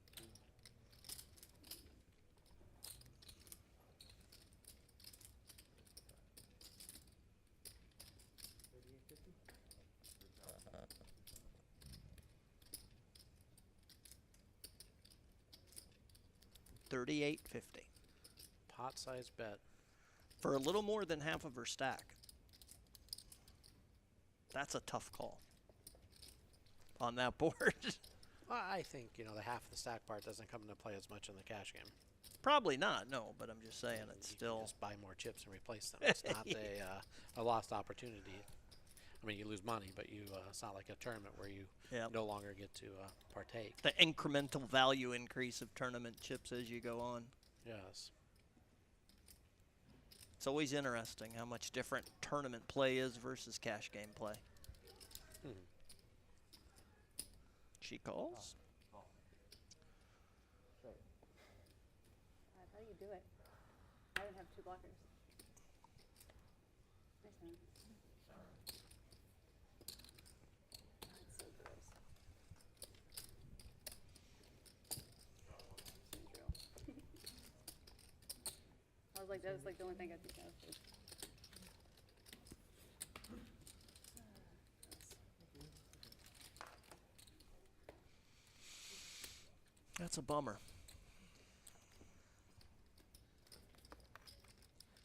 $38.50. Pot size bet. For a little more than half of her stack. That's a tough call on that board. Well, I think, you know, the half of the stack part doesn't come into play as much in the cash game. Probably not, no, but I'm just saying it's You still... can just buy more chips and replace them. It's not a lost opportunity. I mean, you lose money, but you it's not like a tournament where you no longer get to partake. The incremental value increase of tournament chips as you go on. Yes. It's always interesting how much different tournament play is versus cash game play. She calls. That's how you do it. I didn't have 2 blockers. Nice one. That's so gross. I was like, that was like the only thing I think of. That's a bummer.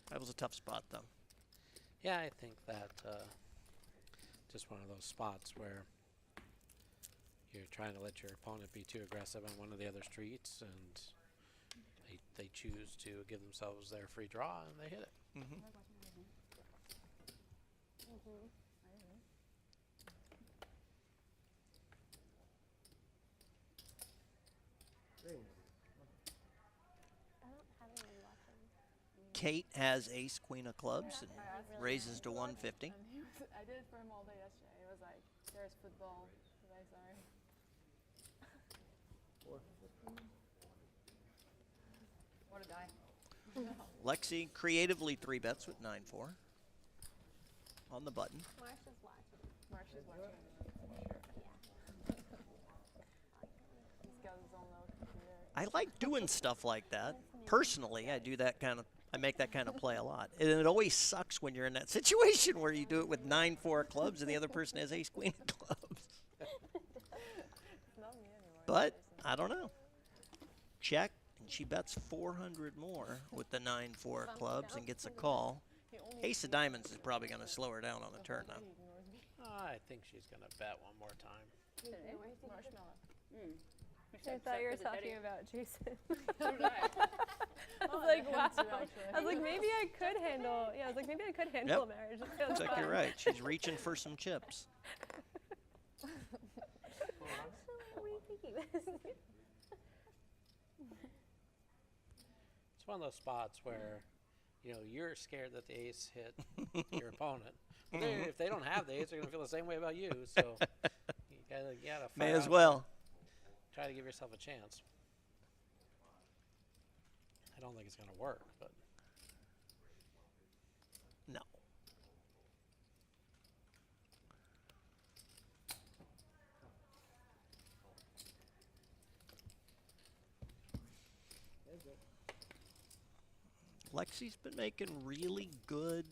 That was a tough spot, though. Yeah, I think that just one of those spots where you're trying to let your opponent be too aggressive on one of the other streets, and they choose to give themselves their free draw, and they hit it. Cate has ace queen of clubs and raises to 150. I did it for him all day yesterday. It was like, there's football. I'm sorry. What a die. Lexy creatively 3-bets with 9-4 on the button. Marsh is watching. Marsh is watching. He's got his own little computer. I like doing stuff like that. Personally, I do that kind of. I make that kind of play a lot. And it always sucks when you're in that situation where you do it with 9-4 clubs and the other person has ace queen of clubs. But I don't know. Check and she bets 400 more with the 9-4 clubs and gets a call. Ace of diamonds is probably going to slow her down on the turn now. I think she's going to bet one more time. Marshmallow. I thought you were talking about Jason. So did I. I was like, wow. I was like, maybe I could handle. Yeah, I was like, maybe I could handle a marriage. It sounds Looks like you're fun. right. She's reaching for some chips. What were you thinking? It's one of those spots where, you know, you're scared that the ace hit your opponent. But if they don't have the ace, they're going to feel the same way about you. So you gotta May fight as out. well. Try to give yourself a chance. I don't think it's going to work, but. No. Lexy's been making really good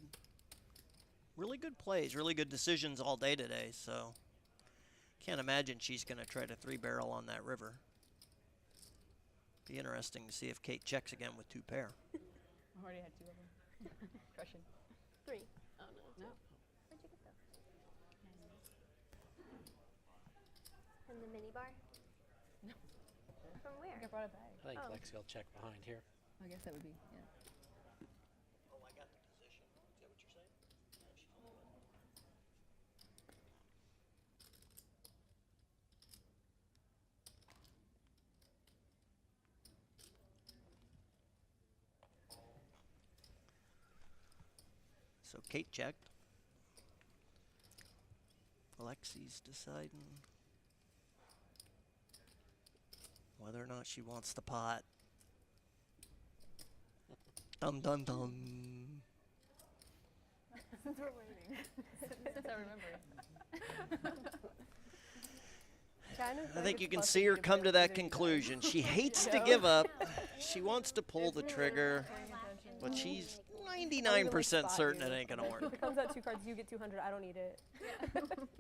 plays, really good decisions all day today, so can't imagine she's going to try to 3-barrel on that river. Be interesting to see if Cate checks again with 2 pair. I already had 2 of them. Crushing. 3. Oh, no. Where'd you get those? From the mini bar? No. From where? I brought it back. I think Lexy will check behind here. I guess that would be, yeah. Oh, I got the position. Is that what you're saying? So Cate checked. Lexy's deciding whether or not she wants the pot. Dum dum dum. Since we're waiting. Since I remember. I think you can see her come to that conclusion. She hates to give up. She wants to pull the trigger, but she's 99% certain it ain't gonna work. If it comes out 2 cards, you get 200. I don't need it.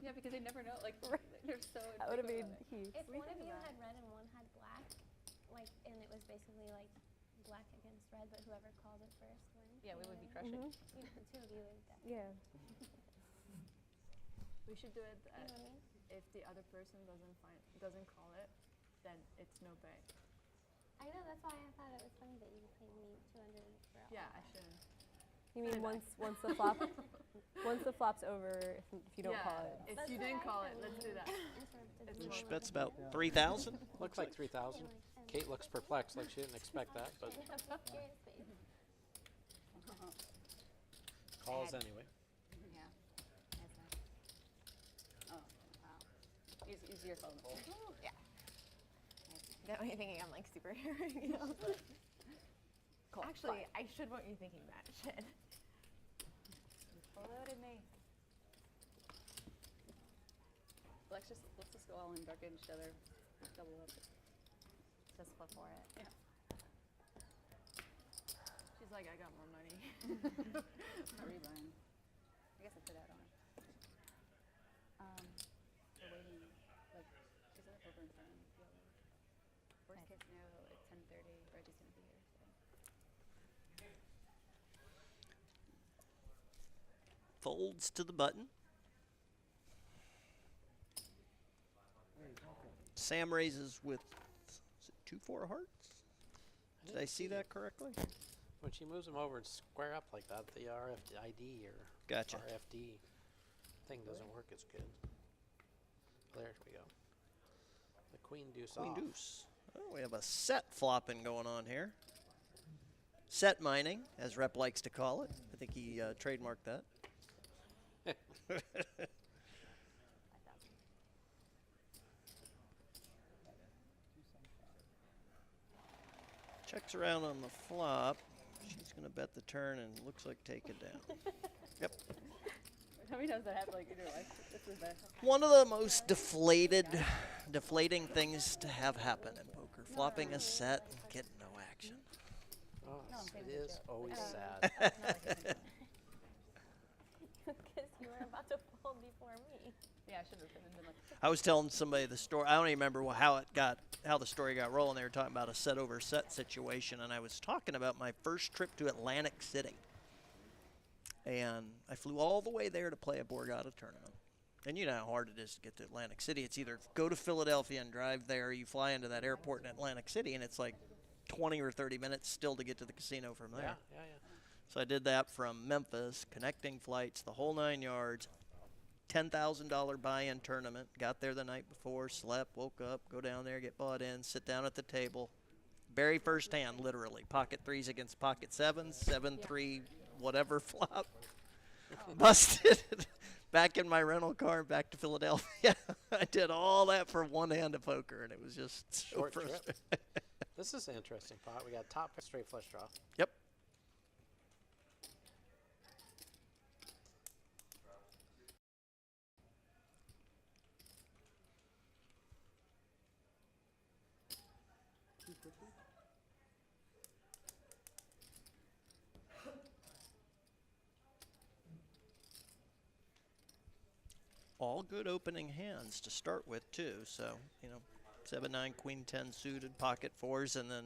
Yeah, because they never know. Like, they're so. That would have made heaps. If one of you had red and one had black, like, and it was basically like black against red, but whoever called it first wins. Yeah, we would be crushing. The 2 of you would definitely. Yeah. We should do it. You know what I mean? If the other person doesn't call it, then it's no bank. I know, that's why I thought it was funny that you paid me 200 for all. Yeah, I shouldn't. You mean once the flop's over, if you don't call it. If you didn't call it, let's do that. She bets about 3,000. Looks like 3,000. Cate looks perplexed, like she didn't expect that, but calls anyway. Yeah. That's nice. Oh, wow. Use your phone. Yeah. Got me thinking I'm like superhero. You know? Cool. Actually, I should want you thinking that. Shit. Loaded me. Let's just go all in, darken each other, double up. Just flip for it. Yeah. She's like, I got more money. Not rebuying. I guess I put that on. We're waiting. Like, she's at over in front of me. Worst case scenario, at 10:30, Reggie's gonna be here. So. Folds to the button. Sam raises with, is it 2-4 hearts? Did I see that correctly? When she moves them over and square up like that, the RFID or Gotcha. RFD thing doesn't work as good. There we go. The queen deuce Queen off. deuce. Oh, we have a set flopping going on here. Set mining, as Rep likes to call it. I think he trademarked that. Checks around on the flop. She's going to bet the turn and looks like take it down. Yep. How many times that happened like in your life? This is bad. One of the most deflating things to have happen in poker. Flopping a set and getting no action. Oh, it is always sad. Because you were about to fold before me. Yeah, I should have been like. I was telling somebody the story. I don't even remember how the story got rolling. They were talking about a set over set situation, and I was talking about my first trip to Atlantic City. And I flew all the way there to play a Borgata tournament. And you know how hard it is to get to Atlantic City. It's either go to Philadelphia and drive there, or you fly into that airport in Atlantic City, and it's like 20 or 30 minutes still to get to the casino from there. Yeah. So I did that from Memphis, connecting flights, the whole 9 yards. $10,000 buy-in tournament. Got there the night before, slept, woke up, go down there, get bought in, sit down at the table. Very first hand, literally. Pocket threes against pocket sevens, 7-3, whatever flop. Busted. Back in my rental car, back to Philadelphia. I did all that for one hand of poker, and it was just so Short frustrating. trip. This is an interesting pot. We got top straight flush draw. Yep. All good opening hands to start with too. So, you know, 7-9, Queen 10 suited, pocket fours, and then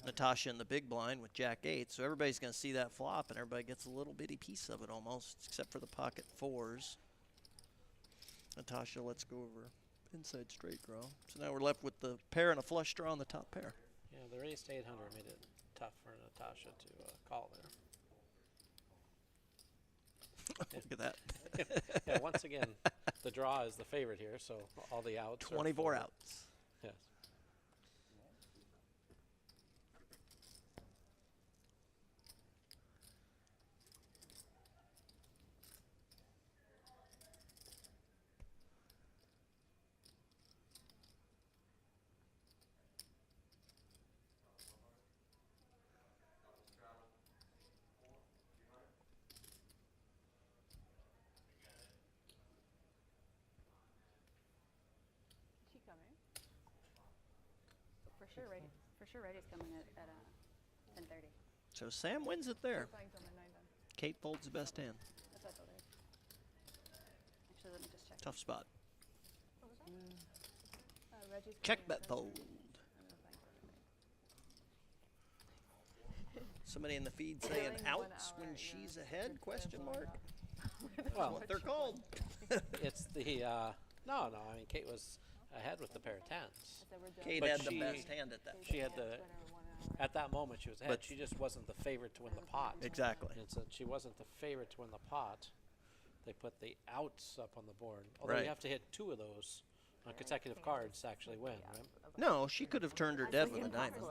Natasha in the big blind with Jack 8. So everybody's going to see that flop, and everybody gets a little bitty piece of it almost, except for the pocket fours. Natasha lets go over inside straight draw. So now we're left with the pair and a flush draw on the top pair. Yeah, the raise to 800 made it tough for Natasha to call there. Look at that. Yeah, once again, the draw is the favorite here, so all the outs. 24 outs. Yes. For sure, Reddy's coming at 10:30. So Sam wins it there. Playing from a 9 then. Cate folds the best hand. That's what I told her. Actually, let me just check. Tough spot. What was that? Reggie's Check bet fold. Somebody in the feed saying outs when she's ahead? Question mark. Well, what they're called. It's the no. I mean, Cate was ahead with the pair of tens. Cate But had the best hand at that. She had the. At that moment, she was ahead. But She just wasn't the favorite to win the pot. Exactly. And so she wasn't the favorite to win the pot. They put the outs up on the board. Although Right. you have to hit 2 of those on consecutive cards to actually win, right? No, she could have turned her dead with a diamond.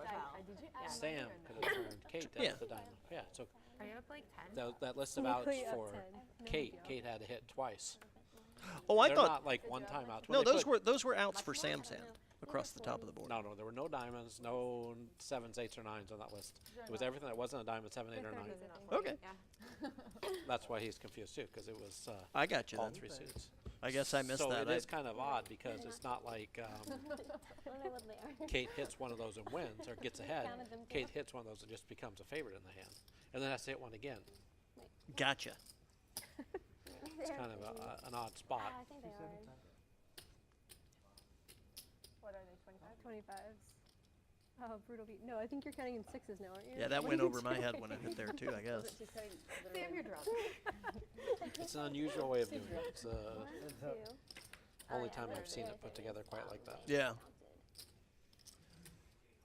Sam could have turned Cate dead with a diamond. Yeah, so Are you up like 10? that list of outs for Cate had to hit twice. Oh, I They're thought not like one-time outs. No, When they those were outs for Sam's hand across the top of the board. No, there were no diamonds, no 7s, 8s, or 9s on that list. It was everything that wasn't a diamond, 7, 8, or 9. Okay. That's why he's confused too, because it was I got you all then. 3 suits. I guess I missed so that. So it is kind of odd because it's not like Cate hits one of those and wins or gets ahead. Cate hits one of those and just becomes a favorite in the hand, and then has to hit one again. Gotcha. It's kind of an odd spot. I think they are. What are they, 25? 25s. Oh, brutal beat. No, I think you're counting in 6s now, aren't you? Yeah, that went over my head when I hit there too, I guess. Sam, you're dropping. It's an unusual way of doing it. It's only time I've seen it put together quite like that. Yeah.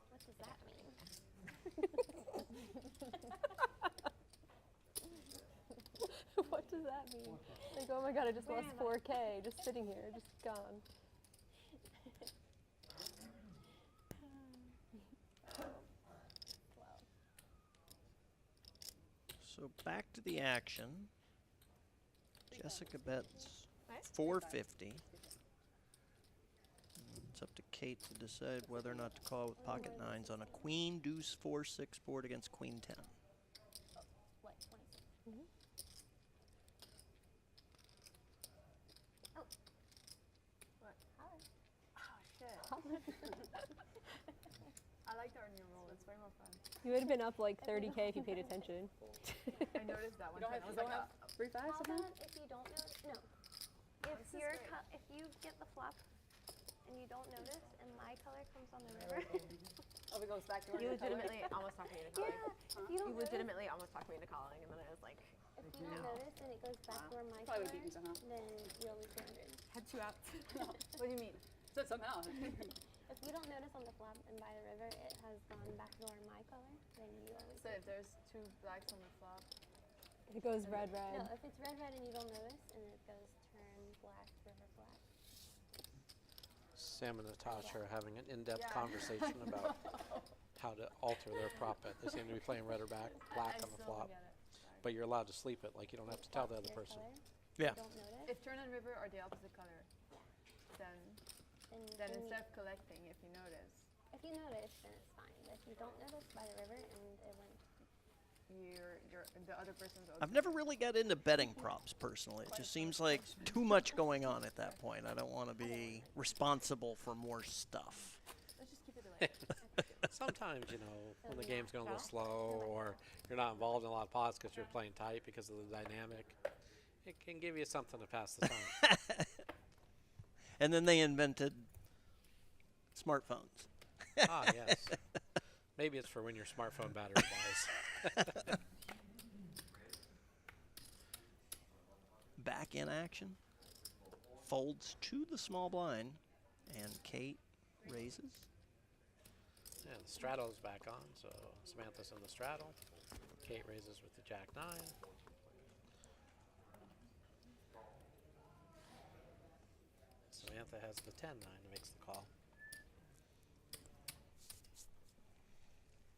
What does that mean? What does that mean? Like, oh my god, I just lost 4K just sitting here, just gone. So back to the action. Jessica bets 450. It's up to Cate to decide whether or not to call with pocket 9s on a queen, deuce, 4-6 board against queen 10. What, 26? Oh. What? Hi. Oh, shit. I liked our new rule. It's way more fun. You would have been up like 30K if you paid attention. I noticed that one time. I was like, 3-5 something? If you don't know, no. if you get the flop and you don't notice, and my color comes on the river. Oh, it goes back to you legitimately almost talked me into calling. Yeah, You legitimately almost talked me into calling, and then I was like, if you don't notice and it goes back where my Probably color, beat me somehow. then you'll lose 200. Had 2 outs. What do you mean? Said somehow. If you don't notice on the flop and by the river it has gone back to where my color, then you always. So if there's 2 blacks on the flop. If it goes red, red. No, if it's red, red and you don't notice and it goes turn black, river black. Sam and Natasha are having an in-depth conversation about how to alter their prop bet. They seem to be playing red or black on the flop. But you're allowed to sleep it, like you don't have to tell the other person. Yeah. If turn and river are the opposite color, then instead of collecting, if you notice. If you notice, then it's fine. But if you don't notice by the river and it went. The other person's. I've never really got into betting props personally. It just seems like too much going on at that point. I don't want to be responsible for more stuff. Let's just keep it away. Sometimes, you know, when the game's going a little slow or you're not involved in a lot of pots because you're playing tight because of the dynamic, it can give you something to pass the time. And then they invented smartphones. Ah, yes. Maybe it's for when your smartphone battery dies. Back in action. Folds to the small blind. And Cate raises. Yeah, the straddle's back on, so Samantha's in the straddle. Cate raises with the jack-9. Samantha has the 10-9 and makes the call.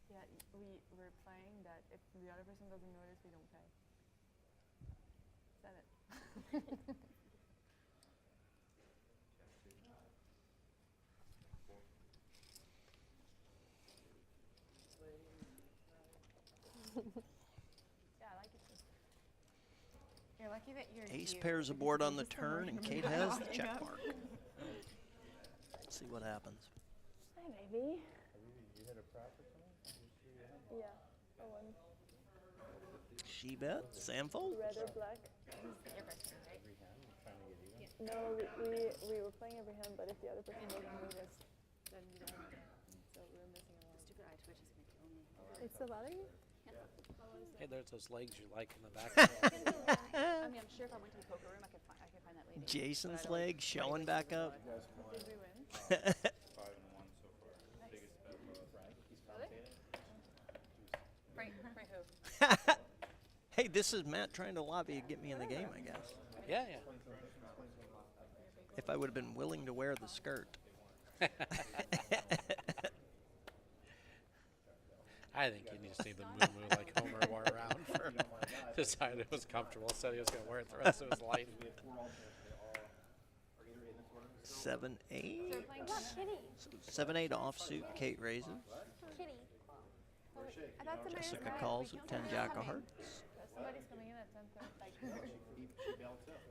Yeah, we're playing that if the other person doesn't notice, we don't pay. Said it. Yeah, I like it too. You're lucky that you're Ace pairs a board on the turn, and Cate has the check mark. Let's see what happens. Hi, baby. You hit a prop or something? Yeah. Oh, one. She bet. Sam folds. Red or black? Every hand, you're trying to get even? No, we were playing every hand, but if the other person doesn't notice, then you don't. So we were missing a lot. Stupid eye twitch is gonna kill me. It's still bothering you? Hey, there's those legs you like in the back. I mean, I'm sure if I went to the poker room, I could find that lady. Jason's leg showing back up. Did we win? 5 and 1 so far. Biggest bet for Frank. He's commentating. Frank who? Hey, this is Matt trying to lobby to get me in the game, I guess. Yeah, yeah. If I would have been willing to wear the skirt. I think you just need the moo-moo like Homer wore around for decided it was comfortable, said he was going to wear it the rest of his life. 7-8. Kitty. 7-8 offsuit. Cate raises. Kitty. I thought somebody Jessica was calls at 10 jack of hearts. Somebody's coming in at 10:30.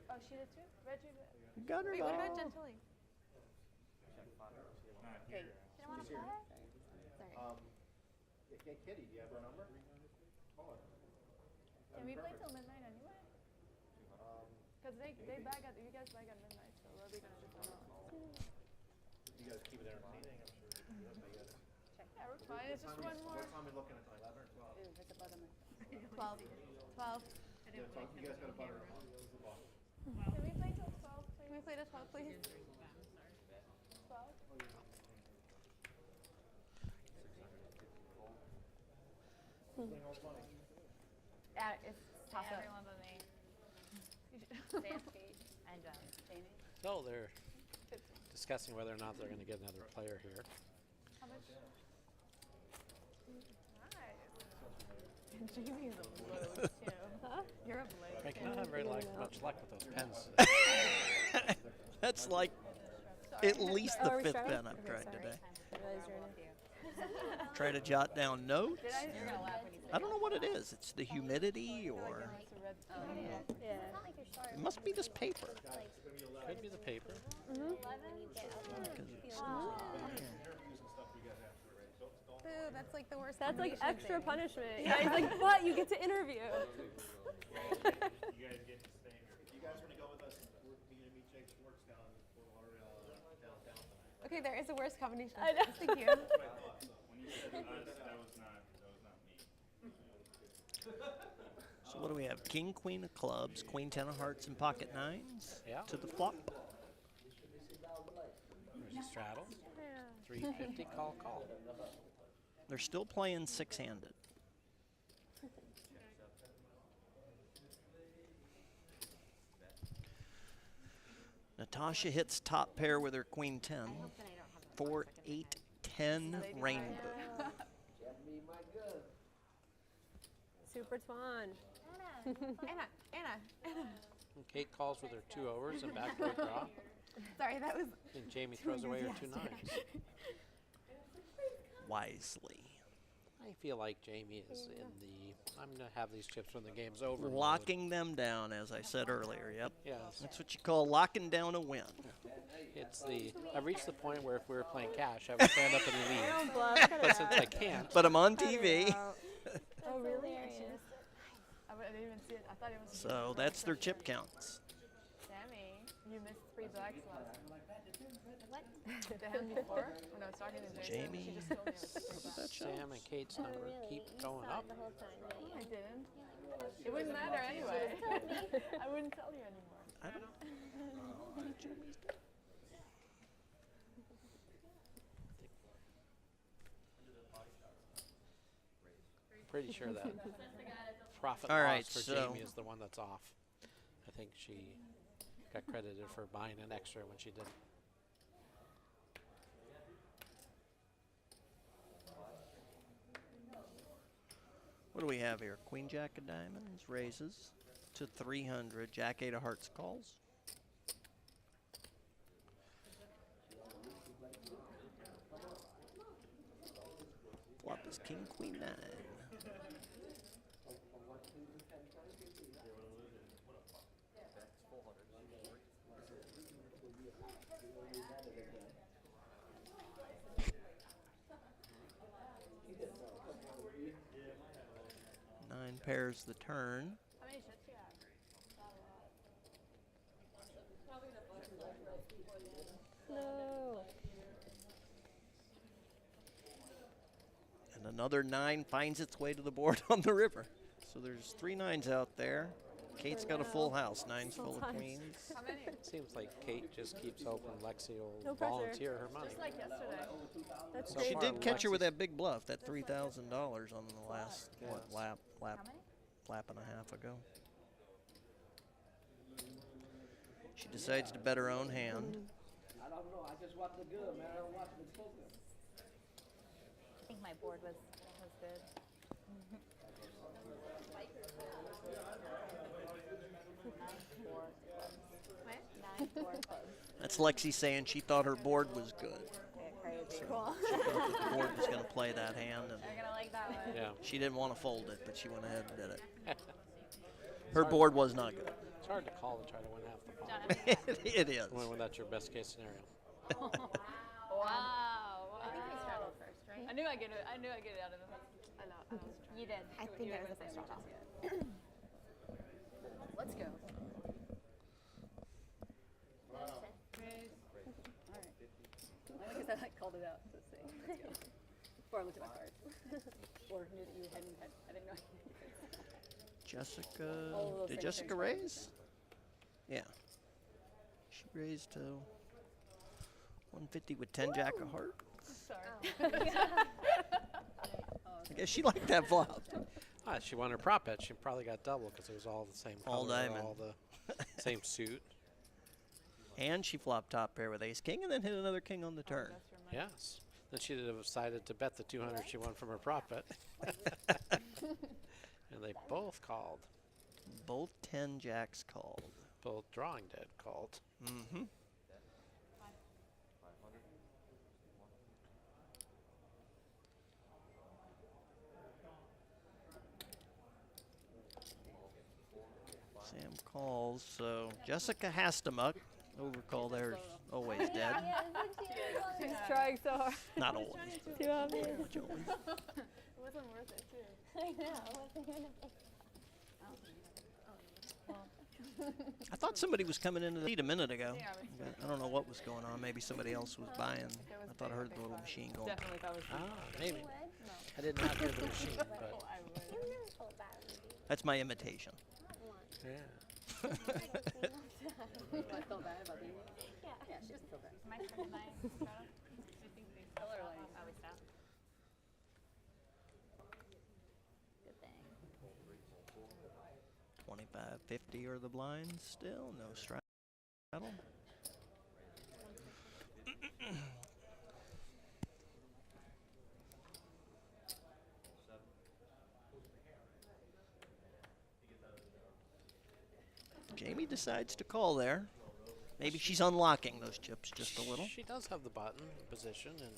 Oh, she did too? Reggie. Got her Wait, what about ball. Gentili? You don't want to play? Sorry. Hey, Kitty, do you have her number? Call her. Can we play till midnight anyway? Because they bag at, you guys bag at midnight, so what are we going to do for now? You guys keep it entertaining, I'm sure. Yeah, we're fine. It's just one more. What time are we looking at, 11 or 12? Ooh, that's above my. 12. 12. You guys got a butter. Can we play till 12? Can we play till 12, please? 12? Yeah, it's toss up. Everyone but me. Sandy and Jamie. No, they're discussing whether or not they're going to get another player here. How much? Nice. Jamie is a load too. Huh? You're a load. I cannot have very much luck with those pens today. That's like at least the 5th pen I've tried today. Try to jot down notes. I don't know what it is. It's the humidity or... It must be this paper. Could be the paper. Boo, that's like the worst. That's like combination extra thing. punishment. Yeah, he's like, but you get to interview. You guys get to stay here. If you guys want to go with us, we're going to meet Okay, there is a worse combination. I know. Thank you. So what do we have? King, queen of clubs, queen, 10 of hearts, and pocket nines to the flop. There's a straddle. 350 call. They're still playing six-handed. Natasha hits top pair with her queen 10. 4, 8, 10 rainbow. Super Twan. Anna. And Cate calls with her 2 overs and backdoor draw. Sorry, that was. And Jamie throws away her 2 nines. Wisely. I feel like Jamie is in the, I'm going to have these chips when the game's over. Locking them down, as I said earlier. Yep. Yes. That's what you call locking down a win. It's the, I've reached the point where if we were playing cash, I would stand up and leave. But since I can't. But I'm on TV. Oh, really? I didn't even see it. I thought it was. So that's their chip counts. Sammy, you missed 3 blacks last. What? The hand before when I was talking to Jason. Jamie. She just told me it was 3 blacks. Sam and Kate's number keep going up. I didn't. It wouldn't matter anyway. I wouldn't tell you anymore. I don't know. Pretty sure that profit All loss right, for so Jamie is the one that's off. I think she got credited for buying an extra when she did. What do we have here? Queen Jack of diamonds raises to 300. Jack 8 of hearts calls. Flop is king, queen 9. Nine pairs the turn. How many chips do you have? No. And another 9 finds its way to the board on the river. So there's 3 9s out there. Kate's got a full house. 9's full of queens. How many? Seems like Cate just keeps hoping Lexi will No pressure. volunteer her money. Just like yesterday. That's So She far, did catch her with Lexi's- that big bluff, that $3,000 on the last what, Yes. lap and a half ago. She decides to bet her own hand. I don't know. I just watch the good, man. I don't watch the poker. I think my board was good. That's Lexi saying she thought her board was good. Crazy. Cool. She thought that the board was going to play that hand, and They're gonna like that one. Yeah. she didn't want to fold it, but she went ahead and did it. Her board was not good. It's hard to call and try to win half the pot. It is. When that's your best case scenario. Wow. I think we started first, right? I knew I'd get it. I knew I'd get it out of him. I know. I was trying. You did. I think that was the first draw. Let's go. Because I called it out to say, let's go. Before I looked at my cards. Or knew that you hadn't, I didn't know. Jessica, All of those did same Jessica things. raise? Yeah. She raised to 150 with 10 jack of heart. Sorry. I guess she liked that flop. She won her prop bet. She probably got double because it was all the same All color, diamond. all the same suit. And she flopped top pair with ace king and then hit another king on the turn. Yes. Then she decided to bet the 200 she won from her prop bet. And they both called. Both 10 jacks called. Both drawing dead called. Mm-hmm. Sam calls, so Jessica has to muck. Overcall there's always dead. She's trying so hard. Not always. Too obvious. It wasn't worth it, too. I know. It wasn't gonna be. Well, I thought somebody was coming into the seat a minute ago. But I don't know what was going on. Maybe somebody else was buying. I thought I heard the little machine going. Definitely thought it was Maybe. I did not hear the machine, but. That's my imitation. Yeah. What, feel bad about being here? Yeah, she doesn't feel bad. My friend and I Tell her, like, always stop. good thing. 25-50 are the blinds still. No straddle. Jamie decides to call there. Maybe she's unlocking those chips just a little. She does have the button position, and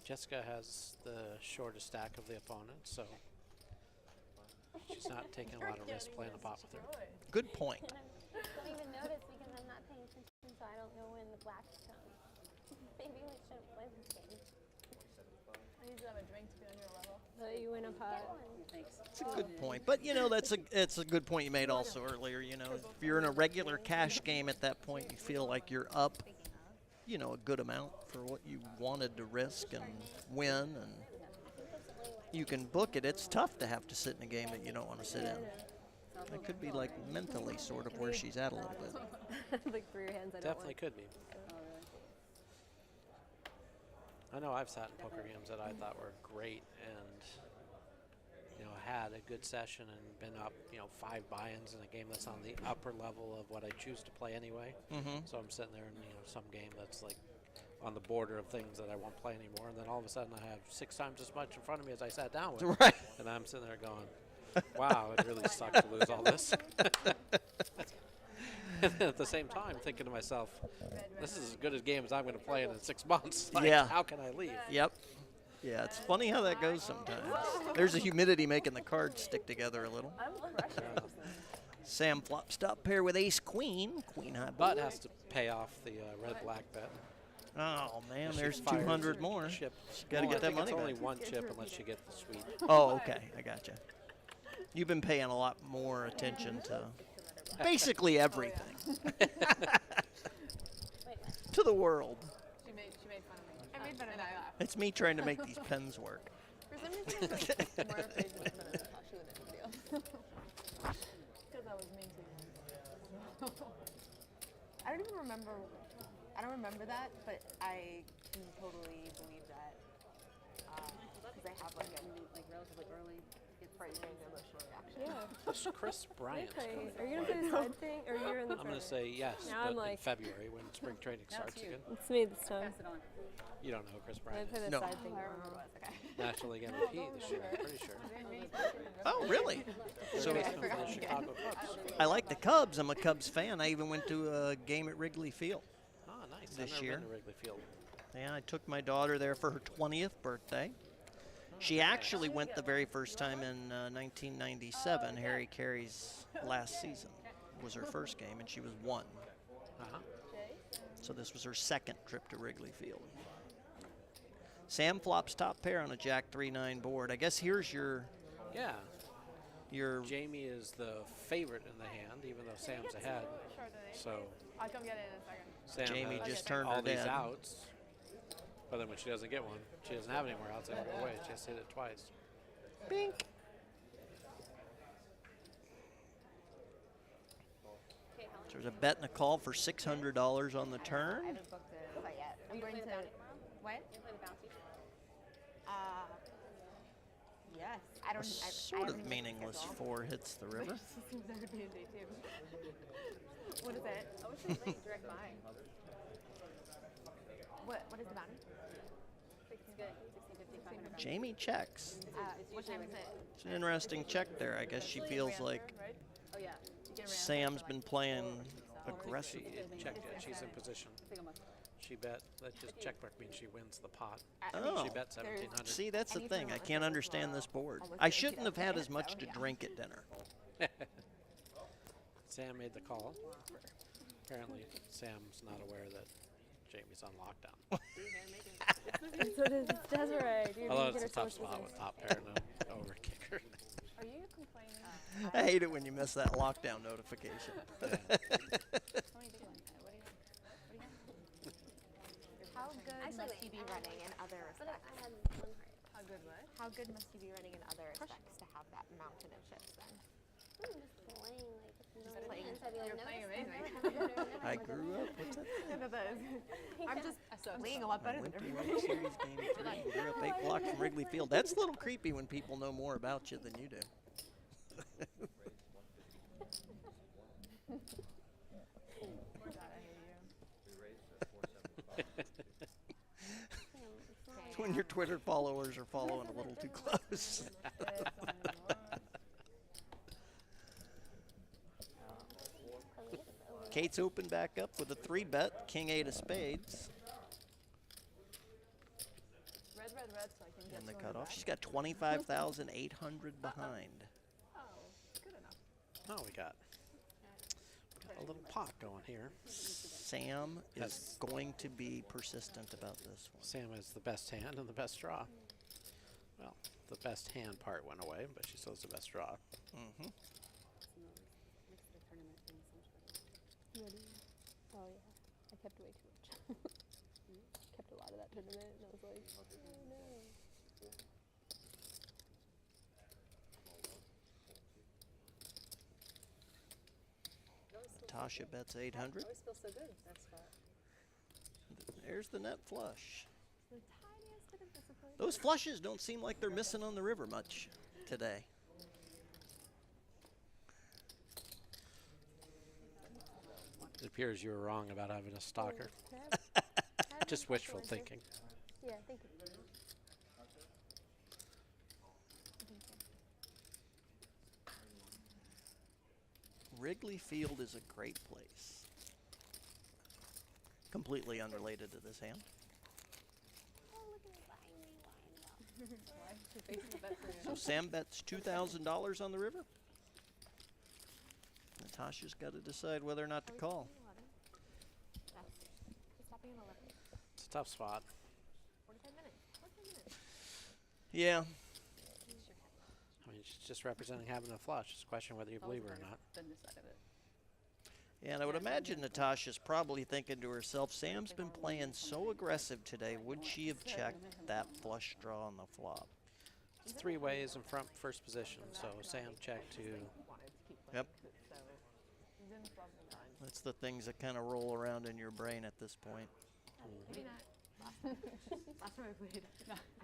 Jessica has the shortest stack of the opponent, so she's not taking a lot of risk playing the pot with her. Good point. I don't even notice because I'm not paying attention, so I don't know when the blacks come. Maybe we shouldn't play this game. I need to have a drink to be on your level. Let you win a pot. It's a good point, but you know it's a good point you made also earlier. You know, if you're in a regular cash game at that point, you feel like you're up, you know, a good amount for what you wanted to risk and win, and you can book it. It's tough to have to sit in a game that you don't want to sit in. It could be like mentally sort of where she's at a little bit. Like 3 hands. I don't Definitely want. could be. I know I've sat in poker games that I thought were great and, you know, had a good session and been up, you know, 5 buy-ins in a game that's on the upper level of what I choose to play anyway. So I'm sitting there in, you know, some game that's like on the border of things that I won't play anymore, and then all of a sudden I have 6 times as much in front of me as I sat down with. Right. And I'm sitting there going, wow, it really sucks to lose all this. And then at the same time, thinking to myself, this is as good a game as I'm going to play in 6 months. Like, Yeah. how can I leave? Yep. Yeah, it's funny how that goes sometimes. There's a humidity making the cards stick together a little. Sam flops top pair with ace queen. Queen high But board. has to pay off the red-black bet. Oh, man, She there's fires 200 more. Chip. Got to Well, get that I think money it's only back. 1 chip unless you get the sweet. Oh, okay. I gotcha. You've been paying a lot more attention to basically everything. To the world. She made fun of me. I made fun of her. It's me trying to make these pens work. For some reason, I was like more afraid to make fun of Natasha than anybody else. Because I was mean to you. I don't even remember. I don't remember that, but I can totally believe that. Because I have like relatively early frightening emotional reaction. Yeah. That's Chris Bryant. Okay. Are you gonna play the side thing, or you're in the? I'm going to say yes, Now but I'm like, in February when spring training starts again. it's me this time. You don't know who Chris I Bryant play is. the side thing. National League MVP this year, I'm pretty sure. Oh, really? So So it's from the Chicago Cubs. I like the Cubs. I'm a Cubs fan. I even went to a game at Wrigley Field. Oh, nice. This I've never year. been to Wrigley Field. Yeah, I took my daughter there for her 20th birthday. She actually went the very first time in 1997. Harry Carey's last season was her first game, and she was 1. So this was her second trip to Wrigley Field. Sam flops top pair on a Jack 3-9 board. I guess here's your Jamie is the favorite in the hand, even though Sam's ahead. So I'll come get it in a second. Sam Jamie has just turned all her these dead. outs. But then when she doesn't get one, she doesn't have any more outs. They don't go away. She has to hit it twice. Bink. So there's a bet and a call for $600 on the turn. I haven't booked it quite yet. Are you going to What? You play the bouncy? Yes. I don't. A I sort haven't of even meaningless scheduled. 4 hits the river. Seems that would be a day too. What is it? I wish it was like direct buying. What is the bounty? 60 good. 60, 50, 500. Jamie checks. What time is it? It's an interesting check there. I guess she feels like Oh yeah. Sam's been playing aggressive. She checked yet. She's in position. She bet. That just check mark means she wins the pot. Oh, She bet 1,700. see, that's the thing. I can't understand this board. I shouldn't have had as much to drink at dinner. Sam made the call. Apparently, Sam's not aware that Jamie's on lockdown. So does Desiree. Do you Although get it's her a tough so much spot business? with top pair and an over kicker. Are you complaining? I hate it when you miss that lockdown notification. How good must you be running in other respects? How good what? How good must you be running in other respects to have that mountain of chips then? I'm just playing, like, if you know Playing. I'd be like, You're no, playing I've amazing. never had a better net I with a grew net. up. What's that? I'm just playing a lot better than Went to everybody. World Series Game 3 and grew up 8 blocks from Wrigley Field. That's a little creepy when people know more about you than you do. It's when your Twitter followers are following a little too close. Cate's open back up with a 3-bet, King 8 of spades. Red, so I can get And the 200 cutoff. back. She's got 25,800 behind. Oh, good enough. Oh, we got a little pot going here. Sam is going to be persistent about this one. Sam has the best hand and the best draw. Well, the best hand part went away, but she still has the best draw. Mm-hmm. Ready? Oh yeah, I kept way too much. Kept a lot of that tournament, and I was like, oh no. Natasha bets 800. Always feels so good with that spot. There's the net flush. The tiniest bit of disappointment. Those flushes don't seem like they're missing on the river much today. It appears you were wrong about having a stalker. Just wishful thinking. Yeah, thank you. Wrigley Field is a great place. Completely unrelated to this hand. So Sam bets $2,000 on the river. Natasha's got to decide whether or not to call. It's a tough spot. 45 minutes. 45 minutes. Yeah. I mean, she's just representing having a flush. It's a question whether you believe her or not. And I would imagine Natasha's probably thinking to herself, Sam's been playing so aggressive today. Would she have checked that flush draw on the flop? It's 3 ways in front first position, so Sam checked to. Yep. That's the things that kind of roll around in your brain at this point. Maybe not. Last time I played.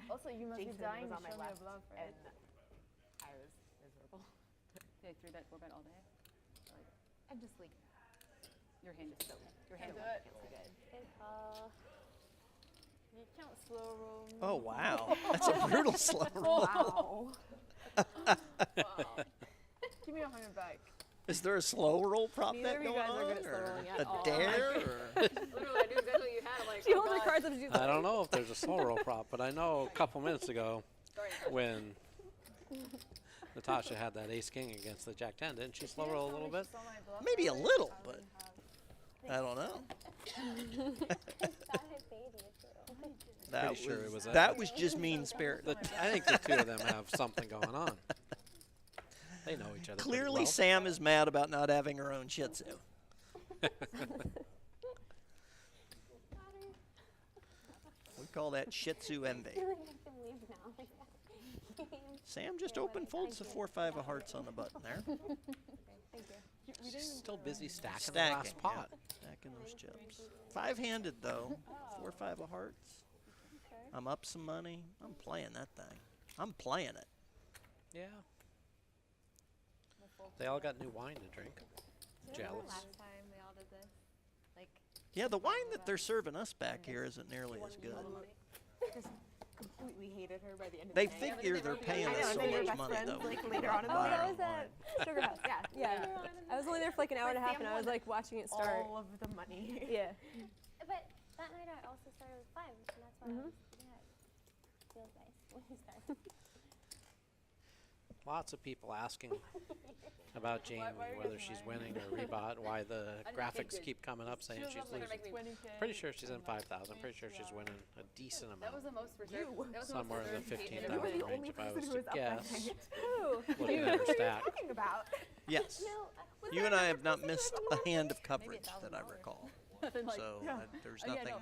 Also, you must be Jason dying was to on my show me a left, bluff, right? and I was miserable. Yeah, 3-bet, 4-bet all day. I'm just like, Your hand is so your hand Do alone it. feels so good. You can't slow roll me. Oh, wow. That's a brutal slow roll. Wow. Give me 100 back. Is there a slow roll prop Neither bet of you going guys are on? good at slow Or rolling at a all. dare? Or? Literally, I knew exactly what you had. I'm like, She oh holds her God. cards up and she's I don't know if there's a slow roll prop, but I know a couple minutes ago when Natasha had that ace-king against the jack-10, didn't she slow roll a little bit? Maybe a little, but I don't know. Pretty sure it was that was just mean-spirited. I think the two of them have something going on. They know each other. pretty Clearly, well. Sam is mad about not having her own Shih Tzu. We call that Shih Tzu envy. Sam just open folds the 4-5 of hearts on the button there. She's still busy stacking the Stacking, last pot. yeah. Stacking those chips. 5-handed though, 4-5 of hearts. I'm up some money. I'm playing that thing. I'm playing it. Yeah. They all got new wine to drink. Jealous. Last time we all did this, like. Yeah, the wine that they're serving us back here isn't nearly as good. Just completely hated her by the end of They the day. figure they're paying I know, us and so then you're much best money friends, though. like we later can on in the buy day. our was at wine. Sugar House. Yeah. I was only there for like an hour and a half, Sam and I was won like watching it start. all of the money. Yeah. But that night I also started with 5, and that's why I was, yeah, it feels nice when you start. lots of people asking about Jamie, whether she's winning or rebought, why the graphics keep coming up saying she's losing. Pretty sure she's in 5,000. Pretty sure she's winning a decent amount. That was the most reserved. That was Somewhere in the reserved 15,000 range, if I was to guess. Who? Looking at her stack. Talking about. Yes. You and I have not missed a hand of coverage that I recall. So there's nothing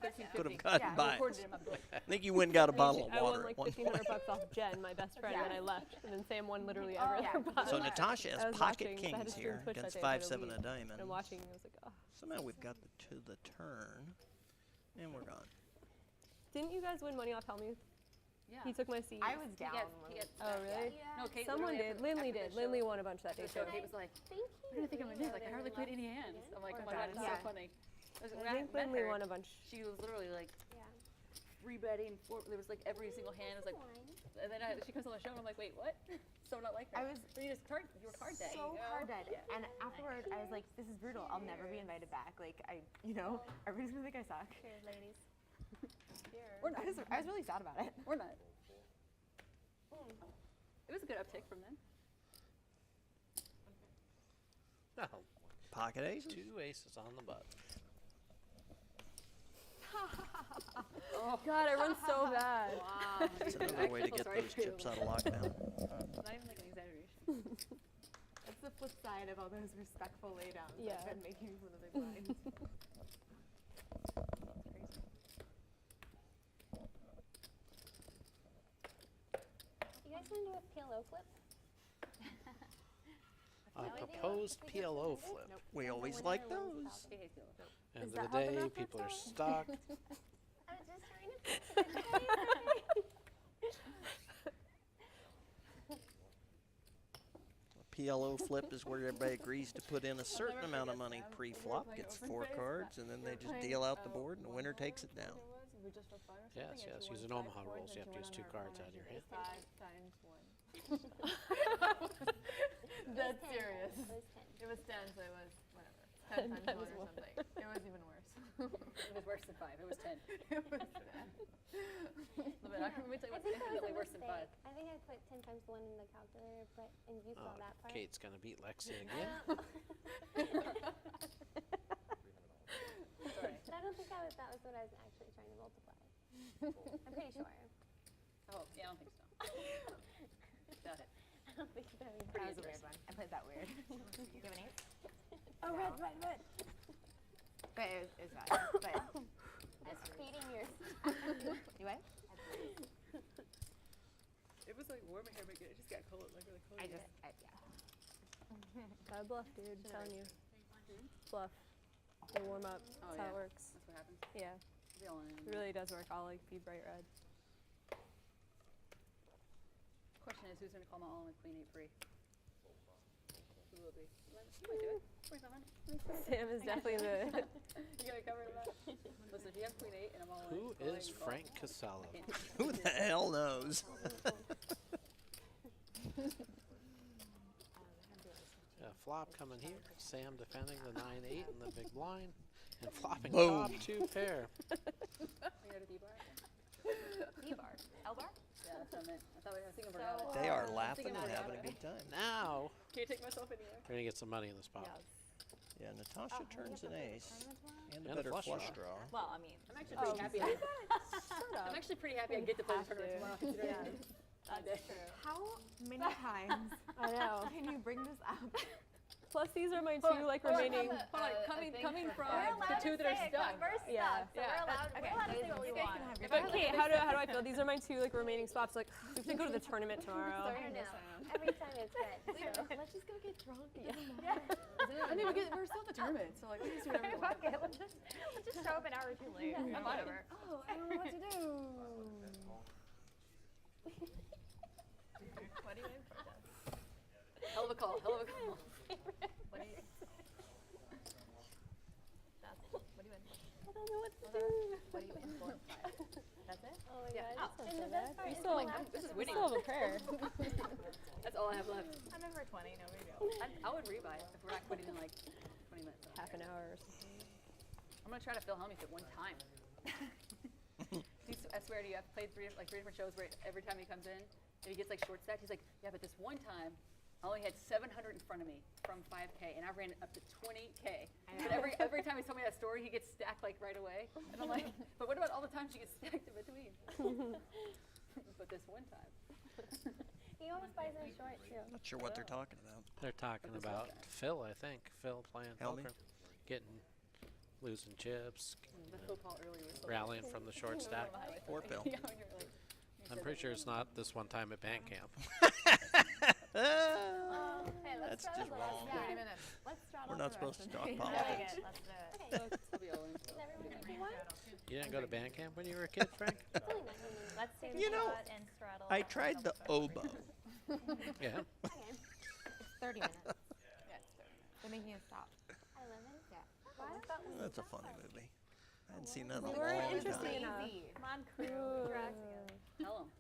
that could have gotten by. I think you went and got a bottle of I water won like at one $1,500 point. off Jen, my best friend, when I left, and then Sam won literally every other bottle. So Natasha I has was pocket watching, so I had kings to here push that against day for 5-7 week. of diamonds. And I'm watching, and I was like, oh. Somehow we've got to the turn, and we're gone. Didn't you guys win money off Helmuth? Yeah. He took my seat. I was down. Oh, really? Yeah. No, Cate Someone literally did. Lindley did. Lindley won a bunch that day, too. Cate was like, what do you think I'm gonna do? Like, I hardly played any hands. I'm like, oh my god, it's so funny. When I think met Lindley her, won a bunch. She was literally like, rebetting. There was like every single hand was like, and then she comes on the show and I'm like, wait, what? So not like her. You were card dead. So card dead. And afterward, I was like, this is brutal. I'll never be invited back. Like, everybody's gonna think I suck. Cheers, ladies. Cheers. I was really sad about it. We're not. It was a good uptick from then. Oh. Pocket aces? 2 aces on the button. Oh God, I run so bad. Wow. That's another way to get those chips out of lockdown. Not even like an exaggeration. That's the flip side of all those respectful laydowns. Yeah. I've been making for the big blinds. You guys want to do a PLO flip? A proposed PLO flip. Nope. We always like those. End of the day, people are stuck. I was just trying to. A PLO flip is where everybody agrees to put in a certain amount of money pre-flop, gets 4 cards, and then they just deal out the board, and the winner takes it down. Yes, yes. Using Omaha rules, you have to use 2 cards out of your hand. 5 times 1. That's serious. It was 10, so it was whatever. 10 times 1 or something. It was even worse. It was worse than 5. It was 10. It was bad. Let me tell you what's infinitely worse than 5. I think I put 10 times 1 in the calculator, and you saw that part. Kate's gonna beat Lexy again. Sorry. But I don't think that was what I was actually trying to multiply. I'm pretty sure. Oh, yeah, I don't think so. Got it. I don't think that was That was a weird one. I played that weird. Do you have an 8? Oh, red. But it was bad. But That's feeding your. you what? It was like warm in here, but it just got cold, like really cold. Bad bluff, dude. I'm telling you. Bluff. They warm up. That's how it works. That's what happens. Yeah. It really does work. I'll like feed bright red. Question is, who's going to call my all in with Queen 8 free? Who will be? You might do it. 4,700. Sam is definitely the. You got to cover that. Listen, if you have Queen 8 and I'm all in. Who is Frank Kasella? Who the hell knows? Flop coming here. Sam defending the 9-8 in the big blind. And flopping Boom. top 2 pair. We got a D-bar? D-bar? L-bar? Yeah, that's what I meant. I thought we were thinking about They are laughing and having a good time. Now, Can you take myself anywhere? we're gonna get some money in this pot. Yeah, Natasha turns an ace and a And a better flush flush draw. draw. Well, I mean, I'm actually pretty happy. I'm actually pretty happy I get to play the tournament tomorrow. Considering That's true. How many times I know. can you bring this up? Plus, these are my 2 like remaining. Coming from the 2 that are stuck. Yeah. We're allowed to say what we want. But Kate, how do I feel? These are my 2 like remaining spots. Like we have to go to the tournament tomorrow. I don't know. Every time it's red. So. Let's just go get drunk. I mean, we're still at the tournament, so like, we just do whatever we want. Fuck it. Let's just show up an hour too late. Whatever. Oh, I don't know what to do. What do you mean? Hell of a call. Hell of a call. What do you? What do you in for? I don't know what to do. What are you in for? That's it? Oh my Yeah. god. And the best part You is still, This is you winning. still have a prayer. That's all I have left. I'm in for 20, no big deal. I would rebuy if we're not quitting in like 20 minutes. Half an hour or something. I'm gonna try to fill Helmuth at one time. I swear to you, I've played three different shows where every time he comes in, and he gets like short stacked. He's like, yeah, but this one time, I only had 700 in front of me from 5K, and I ran up to 20K. But every time he told me that story, he gets stacked like right away. And I'm like, but what about all the times you get stacked in between? But this one time. He always buys in short too. Not sure what they're talking about. They're talking about Phil, I think. Phil playing Helmy? poker, losing chips, The football earlier was so rallying from the short stack. Poor Phil. Yeah, when you're like, I'm pretty sure it's not this one time at band camp. Hey, let's That's just wrong. 30 minutes. Let's straddle We're not the supposed to rest talk of the politics. Let's do it. I'll be all in. Is everyone ready for one? You didn't go to band camp when you were a kid, Frank? It's only 90 minutes. Let's do You know, squat and straddle. I tried the oboe. Yeah. Okay. It's 30 minutes. Yeah, it's 30 minutes. They're making us stop. 11? Yeah. Why? I thought we That's a funny movie. I hadn't seen that in a We long weren't time. interesting enough. Come on, crew. Tell him.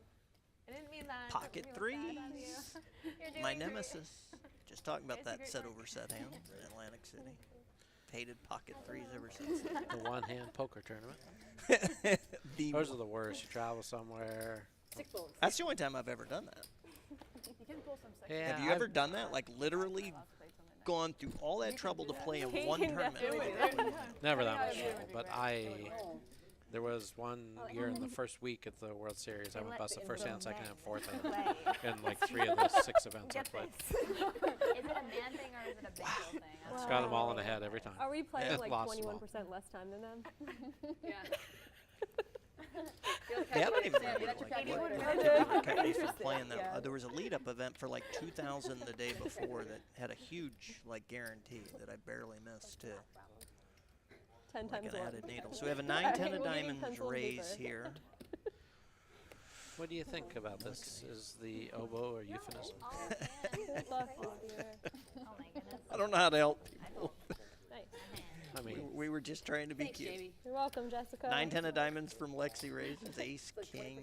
I didn't mean that. Pocket It threes. was bad on you. You're doing My great. nemesis. Just talking about It's a that great set one. over set hand in Atlantic City. Hated pocket threes ever since. The one-hand poker tournament. The Those are the worst. You travel somewhere. That's the only time I've ever done that. You can pull some Yeah, Have you ever done that? Like literally gone through all that trouble to play in one tournament? Never that much trouble, but there was one year in the first week at the World Series, I went bust the first hand, second hand, fourth hand, in like 3 of the 6 events I played. Is it a man thing or is it a bingo thing? It's got them all in the head every time. Are we playing Yeah. like Lost them all. 21% less time than them? Yeah. They haven't even Sam, really, that's your like, calculator. calculated for playing that. There was a lead-up event for like 2,000 the day before that had a huge like guarantee that I barely missed too. 10 Like times an one. added needle. So we have a 9-10 of We'll give you diamonds pencil and raise paper. here. What do you think about this? Is the oboe or euphemism? I don't know how to help people. Nice. I mean, We were just trying to be Thanks, cute. Jamie. You're welcome, Jessica. 9-10 of diamonds from Lexy raises, ace, Like 20%? king.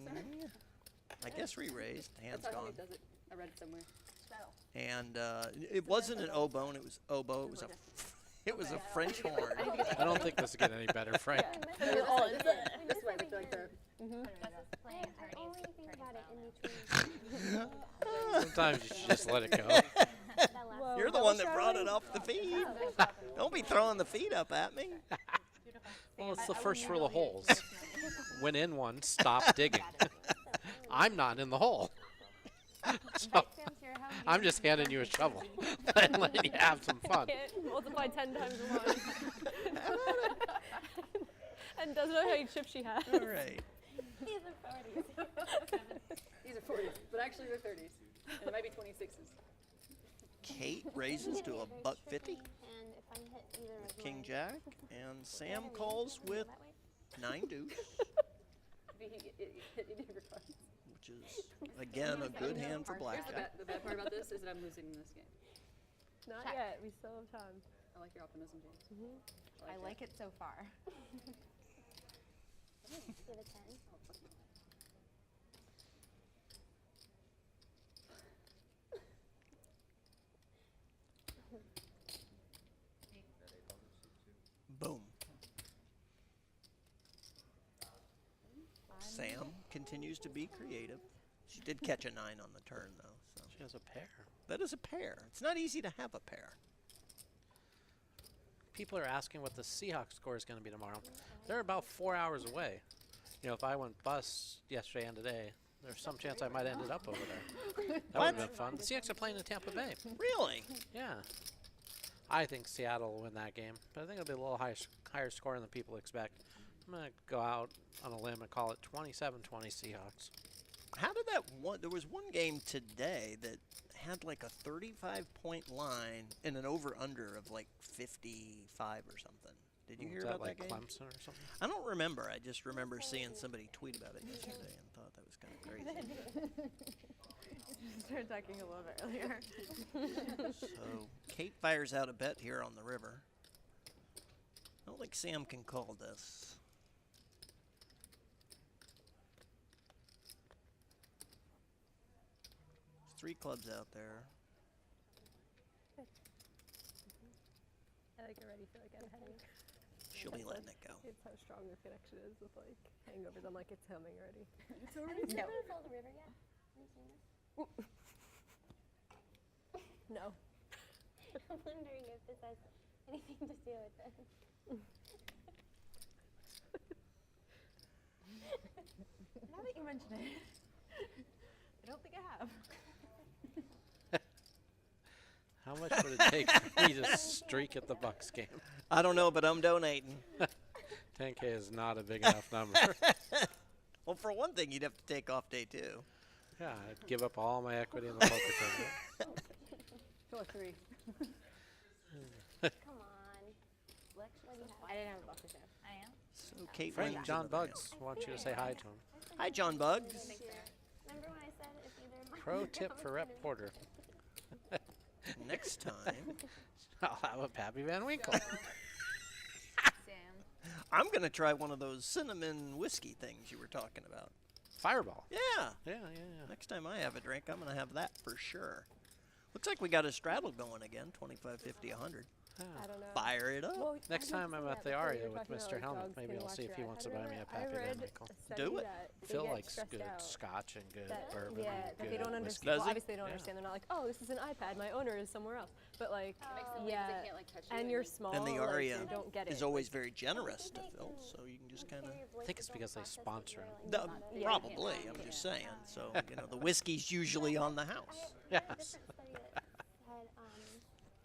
I guess re-raised, hand's That's how gone. he does it. I read it somewhere. And it wasn't an oboe, it was oboe. It was a it was a French horn. I don't think this is getting any better, Frank. This way with like the. I only think about it in between. Sometimes you should just let it go. You're the one that brought it off the feed. Don't be throwing the feed up at me. Well, it's the first rule of holes. When in one, stop digging. I'm not in the hole. So, I'm just handing you a shovel and letting you have some fun. Can't multiply 10 times 1. And doesn't know how many chips she has. All right. These are 40s. These are 40s, but actually they're 30s. And it might be 26s. Cate raises to $1.50. And if I hit either of King mine- Jack, and Sam calls with 9 deuce, Hit any of your cards. which is again a good hand for blackjack. The bad part about this is that I'm losing this game. Not yet. We still have time. I like your optimism, James. I like it so far. Do you have a 10? Boom. Sam continues to be creative. She did catch a 9 on the turn, though. So She has a pair. that is a pair. It's not easy to have a pair. People are asking what the Seahawks score is going to be tomorrow. They're about 4 hours away. You know, if I went bus yesterday and today, there's some chance I might have ended up over there. That would have been fun. The Seahawks are playing in Tampa Bay. Really? Yeah. I think Seattle will win that game, but I think it'll be a little higher scoring than people expect. I'm going to go out on a limb and call it 27-20 Seahawks. How did that one? There was one game today that had like a 35-point line and an over/under of like 55 or something. Did you hear about like that game? Clemson or something? I don't remember. I just remember seeing somebody tweet about it yesterday and thought that was kind of crazy. Started talking a little bit earlier. So Cate fires out a bet here on the river. I don't think Sam can call this. There's 3 clubs out there. I like already feel like I'm heading. She'll be letting it go. It's how strong the connection is with like hangovers. I'm like, it's coming already. Have you ever filled the river yet? Have you seen this? No. I'm wondering if this has anything to do with this. Now that you mention it, I don't think I have. How much would it take for me to streak at the Bucks game? I don't know, but I'm donating. 10K is not a big enough number. Well, for one thing, you'd have to take off day 2. Yeah, I'd give up all my equity in the poker tournament. Go 3. Come on. Lex, what do you have? I didn't have a bucket there. I am? So Kate Friend wins John another Bugs wants you to say hi to him. Hi, John Bugs. Remember when I said if either of my Pro tip for Rep Porter. Next time, I'll have a Pappy Van Winkle. I'm going to try one of those cinnamon whiskey things you were talking about. Fireball. Yeah. Yeah. Next time I have a drink, I'm going to have that for sure. Looks like we got a straddle going again, 25, 50, 100. I don't know. Fire it up. Well, Next I time I'm didn't at see the that, but Aria we were with talking about, Mr. like, Helmet, dogs maybe can I'll see watch if he your wants to iPad or buy me a whatever. Pappy I Van read Winkle. a study Do it. that they Phil get likes stressed good out. scotch and good That, bourbon. yeah, and that good they don't whiskey. understand. Does Well, he? obviously, they don't understand. They're not like, oh, this is an iPad. My owner is somewhere else. But like, yeah, can't, like, touch you and and you're you- small. And the like, Aria you don't get it. is always very generous to Phil, so you can just kind of... I think it's because they sponsor him. Yeah. Probably, I'm just saying. So, you know, the whiskey's usually on the house. Yes.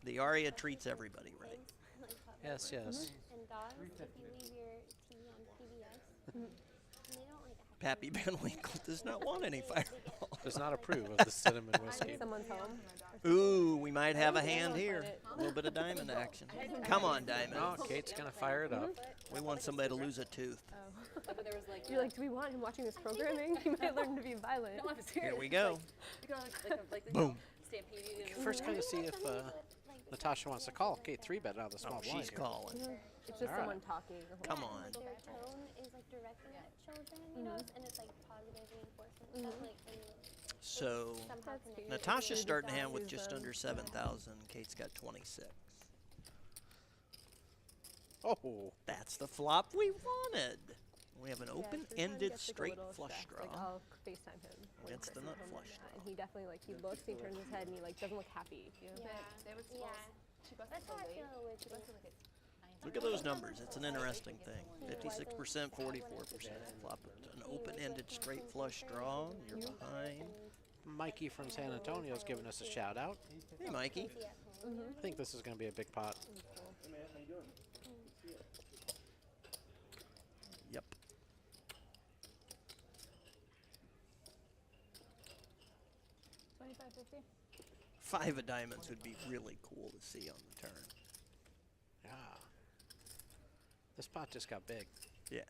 The Aria treats everybody right. Yes, yes. And dogs, if you leave your TV on PBS, they don't like to have Pappy Van Winkle does not want any fireball. Does not approve of the cinnamon whiskey. Someone's home. Ooh, we might have a hand here. A little bit of diamond action. Come on, diamond. Oh, Kate's going to fire it up. We want somebody to lose a tooth. But there was like, You're like, do we want him watching this programming? He might learn to be violent. no, I'm serious. Here we go. Boom. Stampede. First, kind of see if Natasha wants to call. Kate 3-bet out of the small blind. She's here. calling. It's just All someone right. talking. The whole Come time. on. their tone is like directed at children, you know, and it's like positive reinforcement stuff, like, and So, somehow connected. Natasha's starting to hand with just under 7,000. Kate's got 26. Oh. That's the flop we wanted. We have an Yeah, sometimes open-ended gets, like, a straight little flush stressed, draw. Like, I'll FaceTime him. when Against the Chris nut is home flush doing that, And he definitely, like, he looks, he turns his head, and he, like, doesn't look happy. You know? Yeah. She goes That's so how I late. feel with She goes to like Look at those numbers. It's an interesting thing. 56%, 44%. Flop an open-ended straight flush draw. You're behind. Mikey from San Antonio is giving us a shout out. Hey, Mikey. I think this is going to be a big pot. Yep. $25.50. 5 of diamonds would be really cool to see on the turn. Yeah. This pot just got big. Yeah.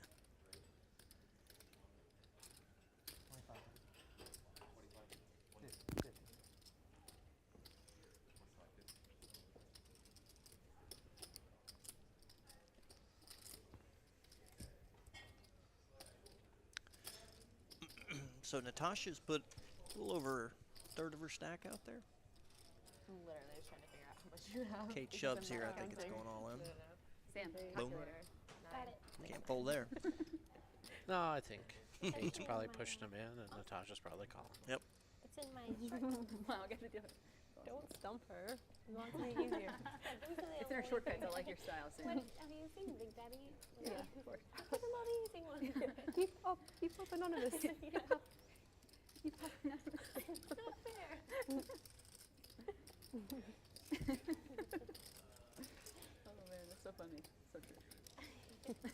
So Natasha's put a little over a third of her stack out there. I'm literally just trying to figure out how much you have. Kate because shoves I'm here. not I think it's counting. going all in. Sam, Boom. calculator. Got it. Can't pull there. No, I think Kate's probably pushing him in, and Natasha's probably calling. Yep. It's in my shortcut. Wow, I got to do it. Don't stump her. You want it to be easier. It's in her shortcuts. I like your style, Sam. What, have you seen Big Daddy? Yeah, of course. I'm not using one. Keep up anonymous. Keep up anonymous. It's not fair. Oh man, that's so funny. So true.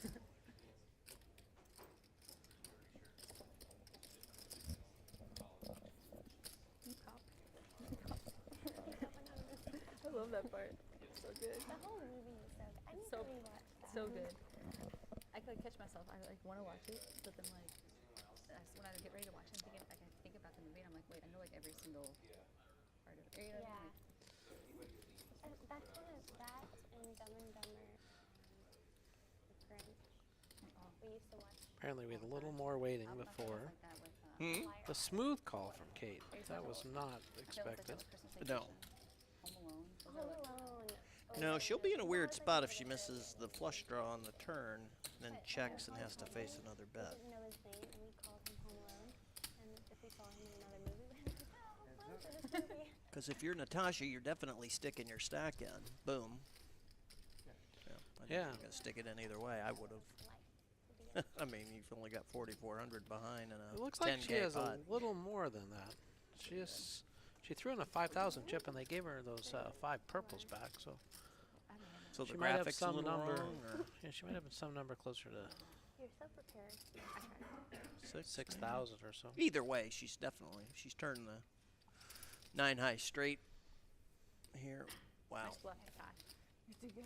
I love that part. It's so good. The whole movie is so good. I need So, to rewatch that. so good. I could like, catch myself. I like want to watch it, but then like when I get ready to watch it, I can think about the movie, and I'm like, wait, I know like every single part of it. Or, you know, Yeah. like, And that's kind of that and Dumb and Dumber. The Grinch. We used to watch. Apparently, we had a little more waiting before Hmm? the smooth call from Kate. That was not expected. No. Home Alone. Home Alone. No, she'll be in a weird spot if she misses the flush draw on the turn, then checks and has to face another We bet. didn't know his name, and we called him Home Alone. And if we saw him in another movie, we Because if you're Natasha, you're definitely sticking your stack in. Boom. Yeah. You're going to stick it in either way. I would have. I mean, you've only got 4,400 behind and a 10K It looks like she has pot. a little more than that. She threw in a 5,000 chip, and they gave her those 5 purples back. So the she might have graphics some a little number. wrong, or? Yeah, she might have some number closer to You're so prepared. 6,000 or so. Either way, she's turned the 9 high straight here. Wow. Nice bluff, Tosh. You're too good.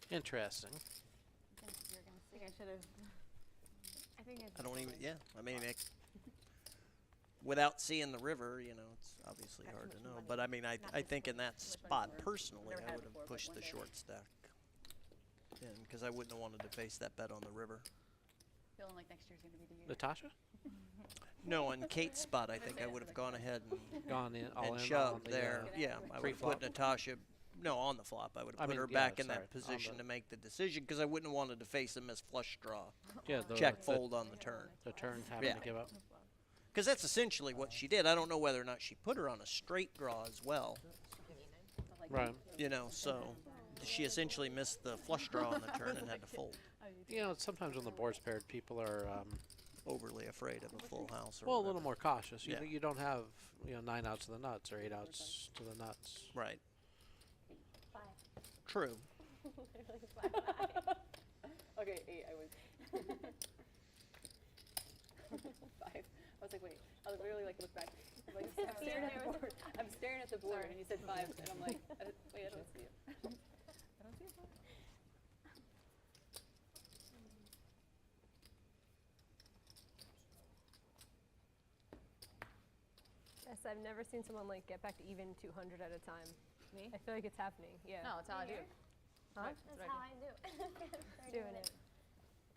Interesting. I think I should have. I think I don't even. Yeah. I mean, without seeing the river, you know, it's obviously hard to know. But I mean, I think in that spot personally, I would have pushed the short stack in because I wouldn't have wanted to face that bet on the river. Feeling like next year's going to be the year. Natasha? No, on Cate's spot, I think I would have gone ahead and gone in, all and in shoved on the, there. Yeah, I would have put Natasha. No, on the flop, I would have put her back in that position to make the decision because I wouldn't have wanted to face a missed flush draw. Yeah, check fold on the turn. The turn having to give up. Because that's essentially what she did. I don't know whether or not she put her on a straight draw as well. Right. You know, so she essentially missed the flush draw on the turn and had to fold. You know, sometimes when the board's paired, people are overly afraid of a full house. Or well, whatever. a little more cautious. Yeah. You don't have 9 outs to the nuts or 8 outs to the nuts. Right. True. Okay, 8. I was 5. I was like, wait. I was literally like, look back. I'm like, I'm staring at the board. I'm staring at the board, and you said 5, and I'm like, wait, I don't see it. I don't see it. Yes, I've never seen someone like get back to even 200 at a time. Me? I feel like it's happening. Yeah. No, it's how I do. Huh? That's how I do. Doing it.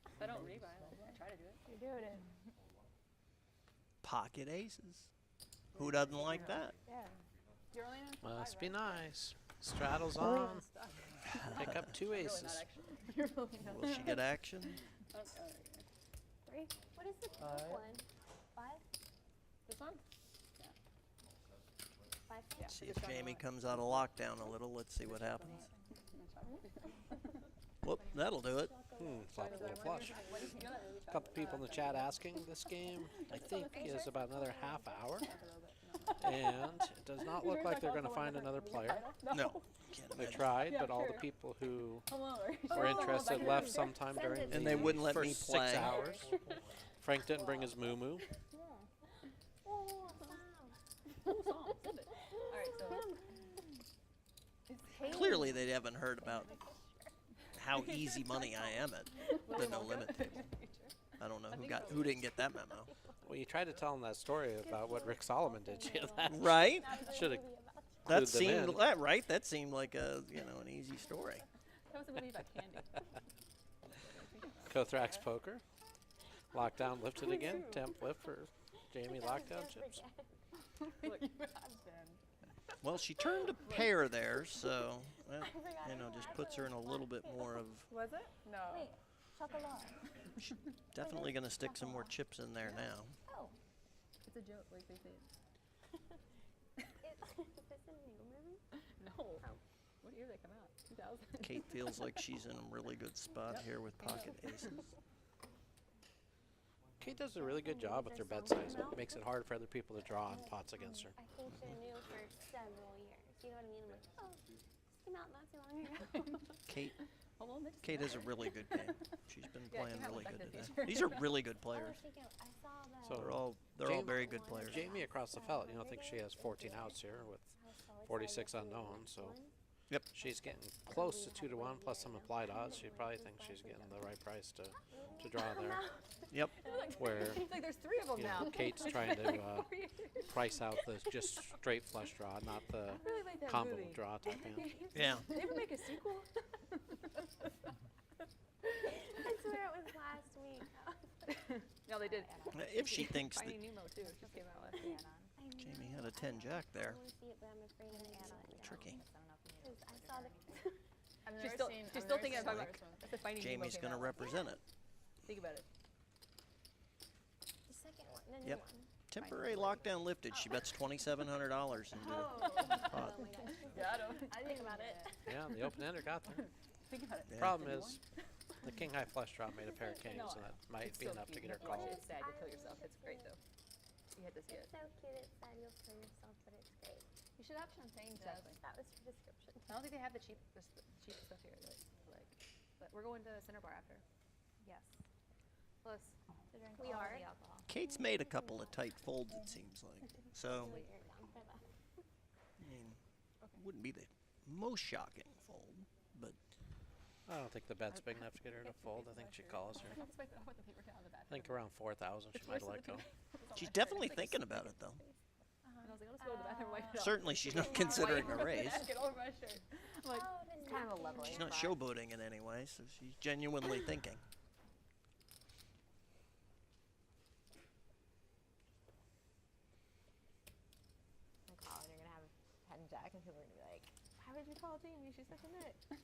If I don't rebuy, I try to do it. You're doing it. Pocket aces. Who doesn't like that? Yeah. You're only in Must be nice. Straddle's on. Pick up 2 aces. You're really not. Will she get action? 3. What is the pink one? 5? This one? 5? Yeah. See if Jamie comes out of lockdown a little. Let's see what happens. Whoop, that'll do it. Flop a little flush. A couple people in the chat asking this game, I think, is about another half hour. And it does not look like they're going to find another player. No. They tried, but all the people who were interested left sometime during the And they wouldn't let me first play. 6 hours. Frank didn't bring his moo-moo. Clearly, they haven't heard about how easy money I am at the no limit table. I don't know who didn't get that memo. Well, you tried to tell them that story about what Rick Solomon did to you. That Right? should have. That seemed right. That seemed like an easy story. That was a movie about candy. Kothrax poker. Lockdown lifted again. Temp lift for Jamie lockdown chips. Look, Well, she turned a pair there, so that, just puts her in a little bit more of. Was it? No. Wait, chocolate. She's definitely going to stick some more chips in there now. Oh. it's a joke, like they say. Is this a new movie? No. What year did they come out? 2000? Cate feels like she's in a really good spot here with pocket aces. Kate does a really good job with her bet size. It makes it hard for other people to draw on pots against her. I think they're new for several years. You know what I mean? I'm like, oh, this came out not too long ago. Kate is a really good game. She's been playing came out really with good Back to the today. These are really good players. I saw that. So They're all very good players. Jamie across the felt, you don't think she has 14 outs here with 46 unknown, so yep. She's getting close to 2-1 plus some applied odds. She probably thinks she's getting the right price to draw there. Yep. Where like there's 3 of them now. Kate's trying to price out the just straight flush draw, not the really like that combo movie. draw type hand. Yeah. Did they ever make a sequel? I swear it was last week. No, they did. If she thinks that Finding Nemo too. Just came out last week. Jamie had a 10 jack there. I want to see it, but I'm afraid of the add-on. Tricky. I saw the. She's still thinking about the Finding Nemo Jamie's came going to out. represent it. Think about it. Yep. Temporary lockdown lifted. She bets $2,700 into the pot. Got him. I think about it. Yeah, the open ender got there. Think about it. The problem is, the king high flush draw made a pair of kings, so that might be so enough to cute. get her You have to watch called. it. It's sad. You'll kill yourself. It's great though. You had to see it. It's so cute. It's sad you'll kill yourself, but it's great. You should have champagne. Exactly. That was her description. I don't think they have the cheap stuff here. But we're going to Center Bar after. Yes. Plus, We are. Kate's made a couple of tight folds, it seems like. So, I mean, wouldn't be the most shocking fold, but I don't think the bet's big enough to get her to fold. I think she calls her. I'll put the paper down on the back. I think around 4,000 she might let go. she's definitely thinking about it, though. And I was like, I'll just go to the bathroom and wipe it off. Certainly she's not considering a raise. Get over my shirt. I'm like, It's kind of a leveling. She's not showboating in any way, so she's genuinely thinking. I'm calling. You're gonna have head and jack, and people are gonna be like, "Why would you call Jamie? She's such a nut." I'm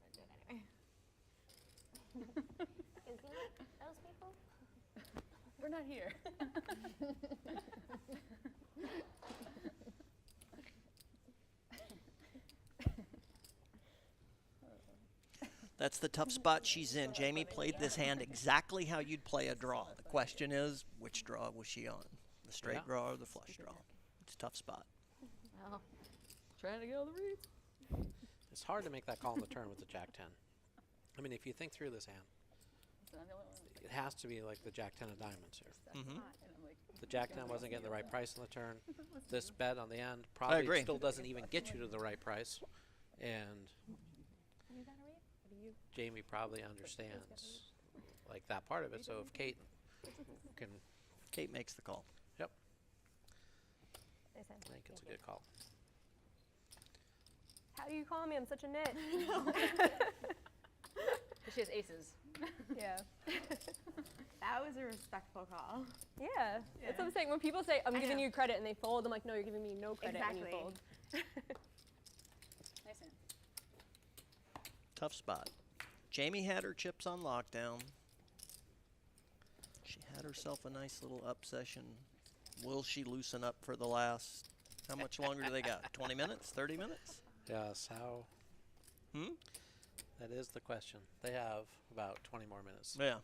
gonna do it anyway. Is he not those people? we're not here. That's the tough spot she's in. Jamie played this hand exactly how you'd play a draw. The question is, which draw was she on? The straight draw or the flush draw? It's a tough spot. Well, trying to get all the reads. It's hard to make that call on the turn with the Jack 10. I mean, if you think through this hand, So I'm the only one. it has to be like the Jack 10 of diamonds here. Mm-hmm. And I'm like, The Jack 10 wasn't getting the right price on the turn. This bet on the end probably agree. still doesn't even get you to the right price. And you got a read? What do you? Jamie probably understands like that part of it. So if Kate can, Kate makes the call. Yep. I think it's a good call. How do you call me? I'm such a nit. She has aces. Yeah. That was a respectful call. Yeah. That's what I'm saying. When people say, I'm I giving know. you credit, and they fold, I'm like, no, you're giving me no credit when you Exactly. fold. Nice hand. Tough spot. Jamie had her chips on lockdown. She had herself a nice little up session. Will she loosen up for the last, how much longer do they got? 20 minutes? 30 minutes? Yes, how? That is the question. They have about 20 more minutes. Yeah.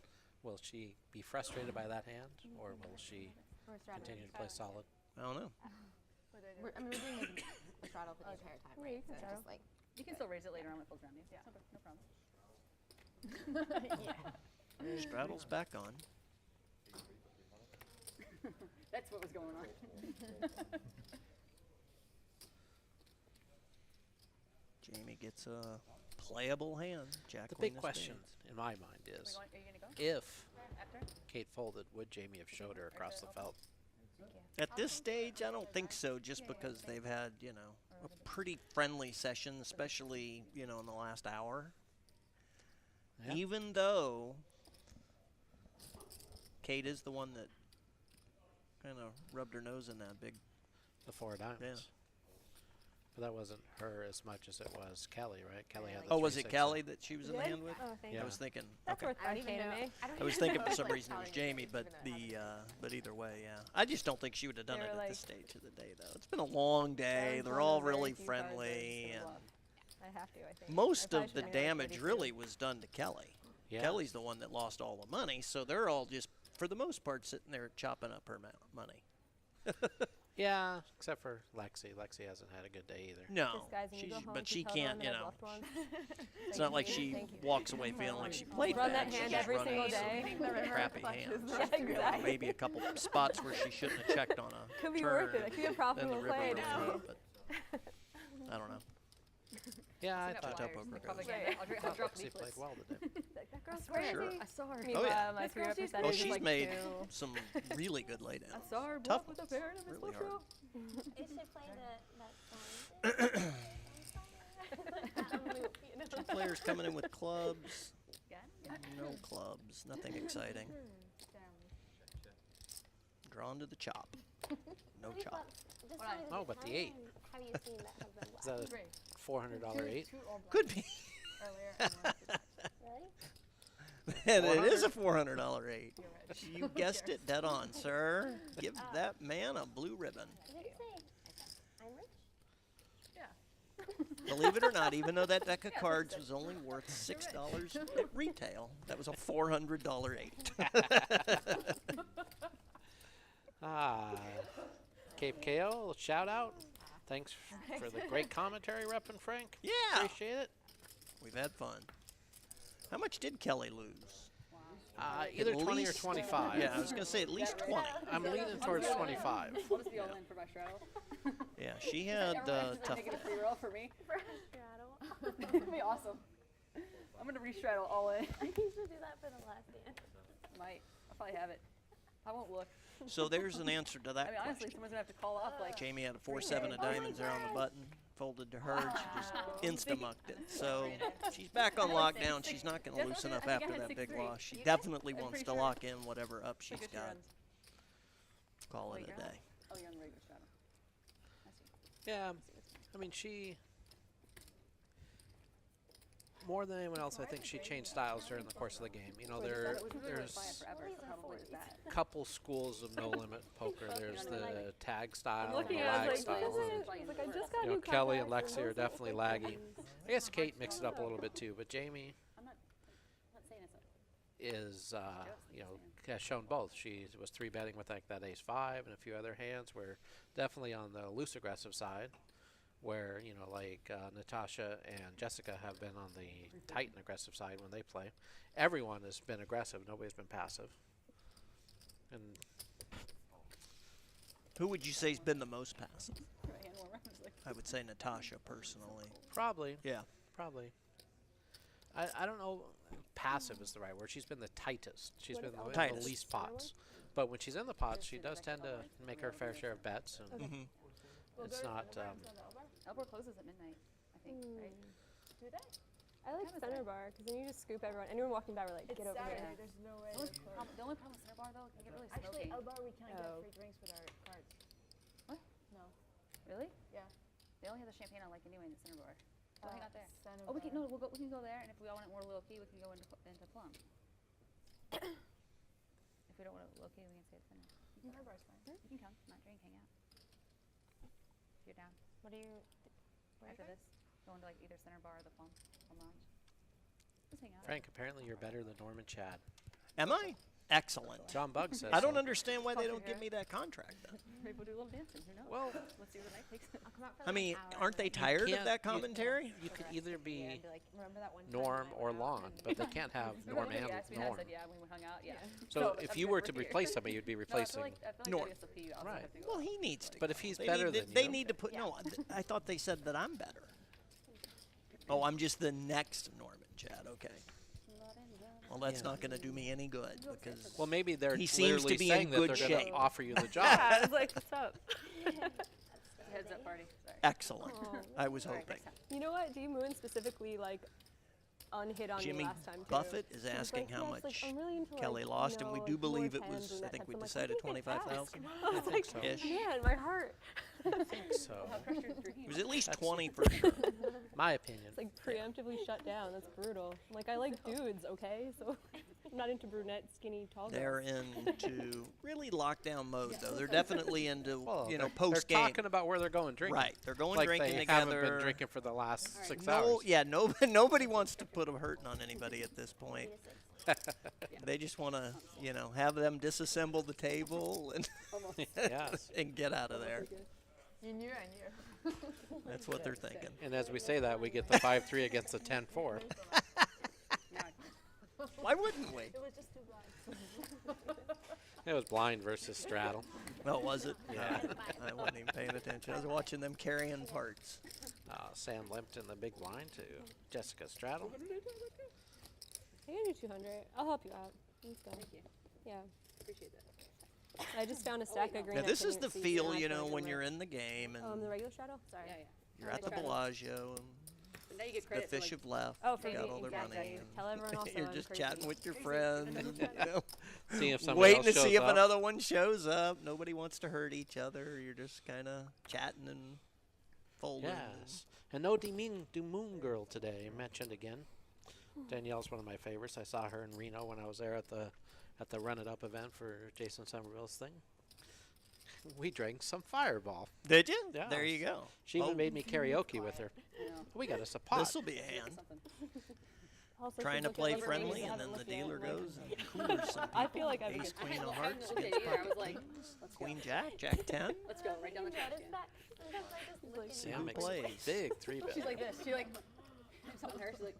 Will she be frustrated by that hand, or will she continue to play solid? I don't know. We're doing a straddle for the entire time, right? So it's just like You can still raise it later on when it folds around you. Yeah. No problem. yeah. Straddle's back on. That's what was going on. Jamie gets a playable hand. Jack The queen big of question spades. in my mind is, Are you gonna go? if After? Kate folded, would Jamie have showed her across the felt? At this stage, I don't think so, just because they've had, you know, a pretty friendly session, especially, you know, in the last hour. Yeah. Even though Kate is the one that kind of rubbed her nose in that big. The 4 of diamonds. Yeah. But that wasn't her as much as it was Kelly, right? Kelly had the Oh, was it 3-6. Kelly that she was in the Did? hand with? Oh, thank I you. was thinking. That's okay. worth 5K to me. I was thinking for some reason it was Jamie, but but either way, yeah. I just don't think she would have done They it were at this like- stage of the day, though. It's been a long day. They're all really friendly, and I have to, I think. most I of probably the should have damage raised really was done to Kelly. Yeah. Kelly's the one that lost all the money, so they're all just, for the most part, sitting there chopping up her money. Yeah, except for Lexy. Lexy hasn't had a good day either. No, Guys, when you she's, go home, but you she tell can't, them you that I've know. left one. It's not like she Thank you. walks away feeling like she played Run bad. that She's hand just every running single some day. crappy hands. Yeah, exactly. Maybe a couple spots where she shouldn't have checked on a Could be turn. worth it. It could be a then the profitable river play. will No. flow, but I don't know. Yeah, I Got thought wires. poker goes. Propaganda. I'll drop Lexy leaflets. played well today. That girl's swear. crazy. I saw her. Meanwhile, yeah. my This girl, she's percentage Oh, is she's like made 2. some really good laydowns. I saw her Tough bluff with a ones. pair and a Really mistletoe. hard. You should play that song. Two players coming in with clubs. Yeah. No clubs. Nothing exciting. Drawn to the chop. No chop. Just What I- tell me Oh, but the 8. Have you seen that husband Is that a $400 8? Could be. Earlier and one And it is a $400 8. You guessed it dead on, sir. Give that man a blue ribbon. I'm rich. Yeah. Believe it or not, even though that deck of cards was only worth $6 at retail, that was a $400 8. Cape KO, shout out. Thanks for the great commentary, Rep and Frank. Yeah. Appreciate it. We've had fun. How much did Kelly lose? Either At 20 or least- 25. Yeah, I was going to say at least 20. I'm leaning towards 25. I'll just be all in for my straddle. Yeah, she had tough Make it a day. free roll for me. It's gonna be awesome. I'm gonna re-straddle all in. I used to do that for the last dance. Might. I'll probably have it. I won't look. So there's an answer to I that mean, honestly, question. someone's gonna have to call off like. Jamie had a 4-7 of diamonds there on the button, folded to her, she just insta-mucked it. So she's back on lockdown. She's not going to loosen up after that big loss. She definitely wants to lock in whatever up she's got. Call it a day. Oh, you're on the regular straddle. Yeah, I mean, more than anyone else, I think she changed styles during the course of the game. You know, there's a couple schools of no limit poker. There's the tag style and the lag style. You know, Kelly and Lexy are definitely laggy. I guess Cate mixed it up a little bit too, but Jamie is, you know, has shown both. She was 3-betting with like that ace-5 and a few other hands. We're definitely on the loose aggressive side, where, you know, like Natasha and Jessica have been on the tight and aggressive side when they play. Everyone has been aggressive. Nobody's been passive. And who would you say has been the most passive? I would say Natasha, personally. Probably. Yeah. Probably. I don't know. Passive is the right word. She's been the tightest. She's been in the least pots. But when she's in the pots, she does tend to make her fair share of bets. And it's not... Elbow closes at midnight, I think, right? Do they? I like center bar because then you just scoop everyone. Anyone walking by, we're like, get over here. There's no way. The only problem with center bar, though, it can get really Actually, smoky. L-bar, we can't get free drinks with our cards. What? No. Really? Yeah. They only have the champagne I like anyway in the center bar. Go hang out there. Center Oh, we can we can go there, and if we all want it more low key, we can go into Plum. If we don't want it low key, we can stay at center. Center bar's fine. You can come, not drink, hang out. If you're down. What are you? After this, go into like either center bar or the Plum Lounge. Just hang out. Frank, apparently you're better than Norman Chad. Am I? Excellent. John Bugg says I don't so. understand why they don't give me that contract then. Maybe we'll do a little dancing, who knows? Well, let's see what the night takes. I'll come out for I mean, aren't they tired of that commentary? You could either be like, remember that one time Norm when I or went out Lon, and- but they can't have Norm and Norm. Said, yeah, when we hung out, yeah. So but if I'm you good, were we're to here. replace somebody, you'd be replacing I feel like Norm. WSOP, you also Right. have to go. Well, he needs to. But if he's They better need, than they you. need to put. No, I thought they said that I'm better. Oh, I'm just the next Norman Chad. Okay. Well, that's not going to do me any good because. Well, maybe they're he seems to literally be saying in that good they're going shape. to offer you the job. Yeah, I was like, what's up? Heads up party. Sorry. Excellent. I was All right, hoping. next time. You know what? D Moon specifically like unhit on Jimmy me last time too. Buffett is He was asking like, how yeah, it's much like, I'm really into, Kelly like, lost, you know, and we like, do more believe it tens was. and I that think type we of- I'm like, decided I think they 25,000. passed. I was like, so. Ish. man, my heart. I think so. It was at least 20 for sure. My opinion. It's like preemptively shut down. That's brutal. I'm like, I like dudes, okay? So I'm not into brunette, skinny, tall They're girls. into really lockdown mode, though. They're definitely into, They're post game. talking about where they're going drinking. Right, they're going like drinking they together. haven't been drinking for the last 6 No, hours. yeah, nobody wants to put a hurting on anybody at this point. They just want to, have them disassemble the table and Yes. and get out of there. You knew I knew. That's what they're thinking. And as we say that, we get the 5-3 against the 10-4. Why wouldn't we? It was just too blind. It was blind versus straddle. Oh, was it? Yeah. I wasn't even paying attention. I was watching them carrying parts. Sam Limpton, the big blind, to Jessica Straddle. I can do 200. I'll help you out. Let's go. Thank you. Yeah. Appreciate that. I just found a stack of green. Now, I this is couldn't the see, feel, so I put it when in you're my- in the game and the regular straddle? Sorry. Yeah, yeah. you're at the Bellagio and Now you get the credit for, fish like, have left. Oh, for got me, all their exactly. money. and Tell everyone also you're I'm just crazy. chatting with your friends, Seeing if somebody waiting else to shows see if up. another one shows up. Nobody wants to hurt each other. You're just kind of chatting and folding. Yes. And no Moon Girl today mentioned again. Danielle's one of my favorites. I saw her in Reno when I was there at the Run It Up event for Jason Somerville's thing. We drank some Fireball. Did you? Yeah. There you go. She even made me karaoke with her. We got us a pot. This will be a hand. Also, Trying she's to looking play at friendly, rings, and haven't then the looked at dealer it, like- goes and coolers some I feel like I've Ace, been- queen of I hadn't hearts looked at against it either. I was pocket like, kings, let's go. queen jack, jack 10. Let's go right down the trash. Sam makes plays? a big 3-bet. She's like this. She like something her. She's like.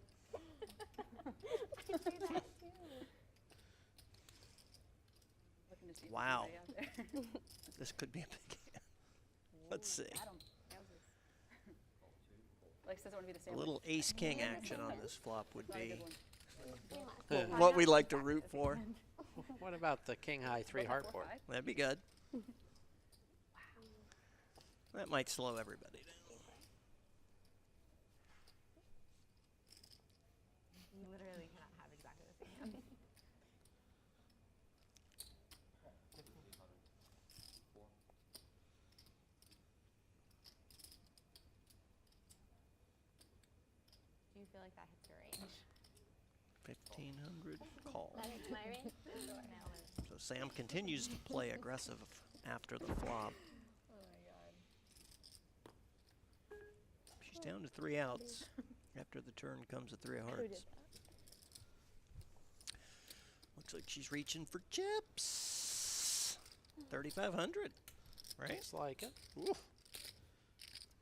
Looking to see if there's Wow. anybody out there. This could be a big hand. Let's see. Like says I want to be the A same. little ace king action on this flop would Not a be good one. what we like to root for. What about the king high 3 heart board? That'd be good. That might slow everybody down. You literally cannot have exactly the same hand. Do you feel like that hits your range? 1,500 call. That hits my range? So Sam continues to play aggressive after the flop. Oh my god. She's down to 3 outs. After the turn comes a 3 of hearts. Looks like she's reaching for chips. 3,500, right? Looks like it. Ooh.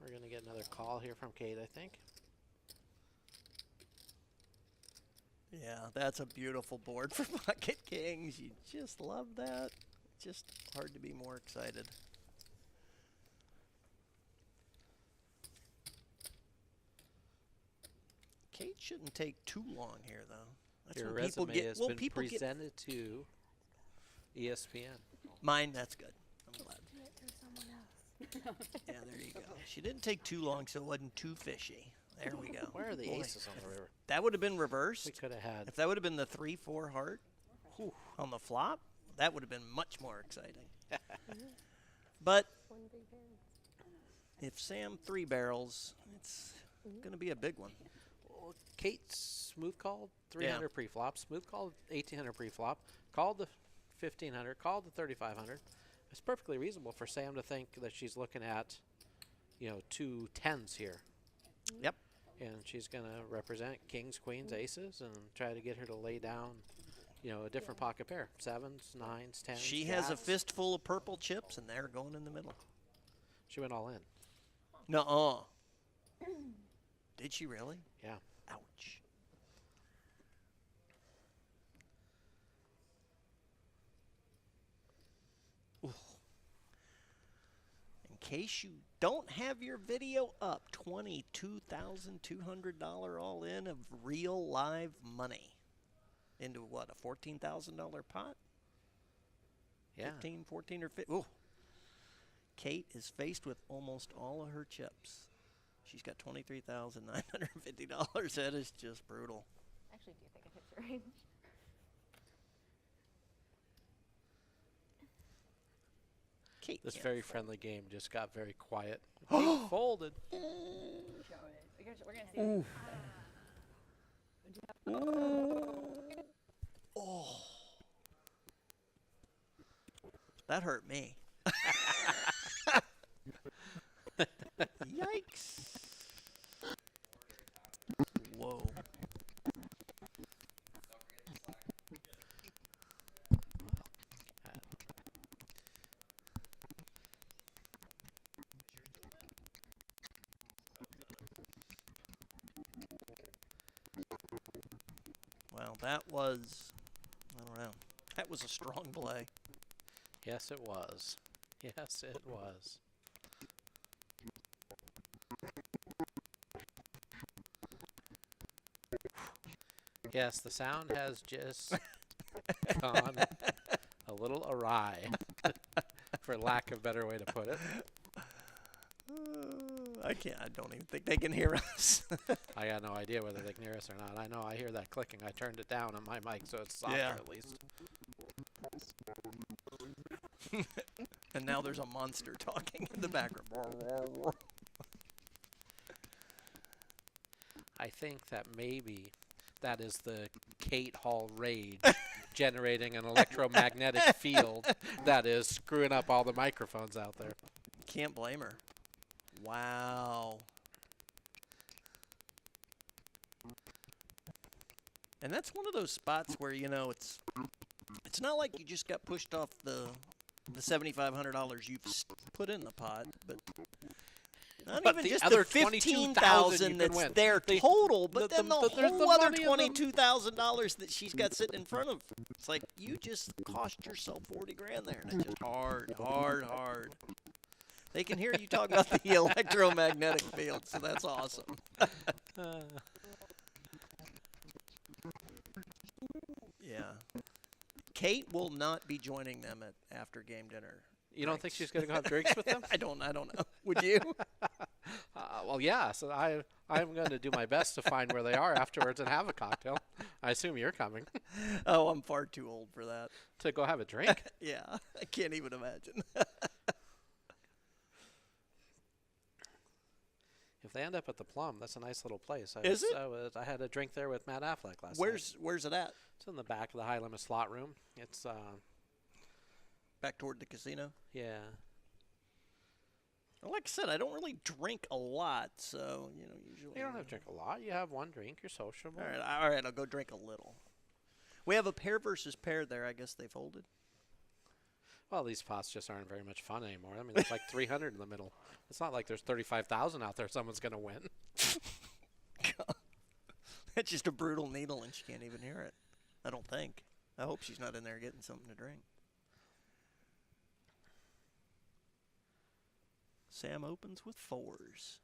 We're going to get another call here from Cate, I think. Yeah, that's a beautiful board for pocket kings. You just love that. Just hard to be more excited. Cate shouldn't take too long here, though. That's Your when people resume get has well. been People get presented to ESPN. mine. That's good. I'm glad. Yeah, there you go. She didn't take too long, so it wasn't too fishy. There we go. Where are the Boy, aces on the river? That would have been reversed. We could have had. If that would have been the 3-4 heart on the flop, that would have been much more exciting. But if Sam 3 barrels, it's going to be a big one. Well, Cate smooth called 300 pre-flop, smooth called 1,800 pre-flop, called the 1,500, called the 3,500. It's perfectly reasonable for Sam to think that she's looking at, 2 10s here. Yep. And she's going to represent kings, queens, aces, and try to get her to lay down, a different pocket pair. 7s, 9s, 10s. She has a jacks. fistful of purple chips, and they're going in the middle. She went all in. Nuh-uh. Did she really? Yeah. Ouch. Ooh. In case you don't have your video up, $22,200 all in of real live money into what, a $14,000 pot? Yeah. 15, 14, or 15. Ooh. Cate is faced with almost all of her chips. She's got $23,950. That is just brutal. I actually do think it hits your range. Cate This can't very fold. friendly game just got very quiet. He folded. Show it. We're gonna see. Oh. That hurt me. Yikes. Whoa. Well, that was, I don't know, that was a strong play. Yes, it was. Yes, it was. Yes, the sound has just gone a little awry, for lack of a better way to put it. I don't even think they can hear us. I got no idea whether they can hear us or not. I know I hear that clicking. I turned it down on my mic so it's softer Yeah. at least. And now there's a monster talking in the background. I think that maybe that is the Cate Hall rage generating an electromagnetic field that is screwing up all the microphones out there. Can't blame her. Wow. And that's one of those spots where, you know, it's not like you just got pushed off the $7,500 you've put in the pot, but not But even the just other the 15,000 that's there total, but then the whole other $22,000 that she's got sitting in front of. It's like you just cost yourself 40 grand there, and it's just hard. They can hear you talk about the electromagnetic field, so that's awesome. Yeah. Cate will not be joining them at after game dinner. You don't think she's going to go have drinks with them? I don't know. Would you? Well, yeah. So I'm going to do my best to find where they are afterwards and have a cocktail. I assume you're coming. Oh, I'm far too old for that. To go have a drink? Yeah, I can't even imagine. If they end up at the Plum, that's a nice little place. Is it? I had a drink there with Matt Affleck last Where's night. it at? It's in the back of the high limit slot room. It's back toward the casino. Yeah. Well, like I said, I don't really drink a lot, so usually. You don't have to drink a lot. You have one drink. You're sociable. All right. I'll go drink a little. We have a pair versus pair there. I guess they folded. Well, these pots just aren't very much fun anymore. I mean, there's like 300 in the middle. It's not like there's 35,000 out there someone's going to win. That's just a brutal needle, and she can't even hear it. I don't think. I hope she's not in there getting something to drink. Sam opens with 4s.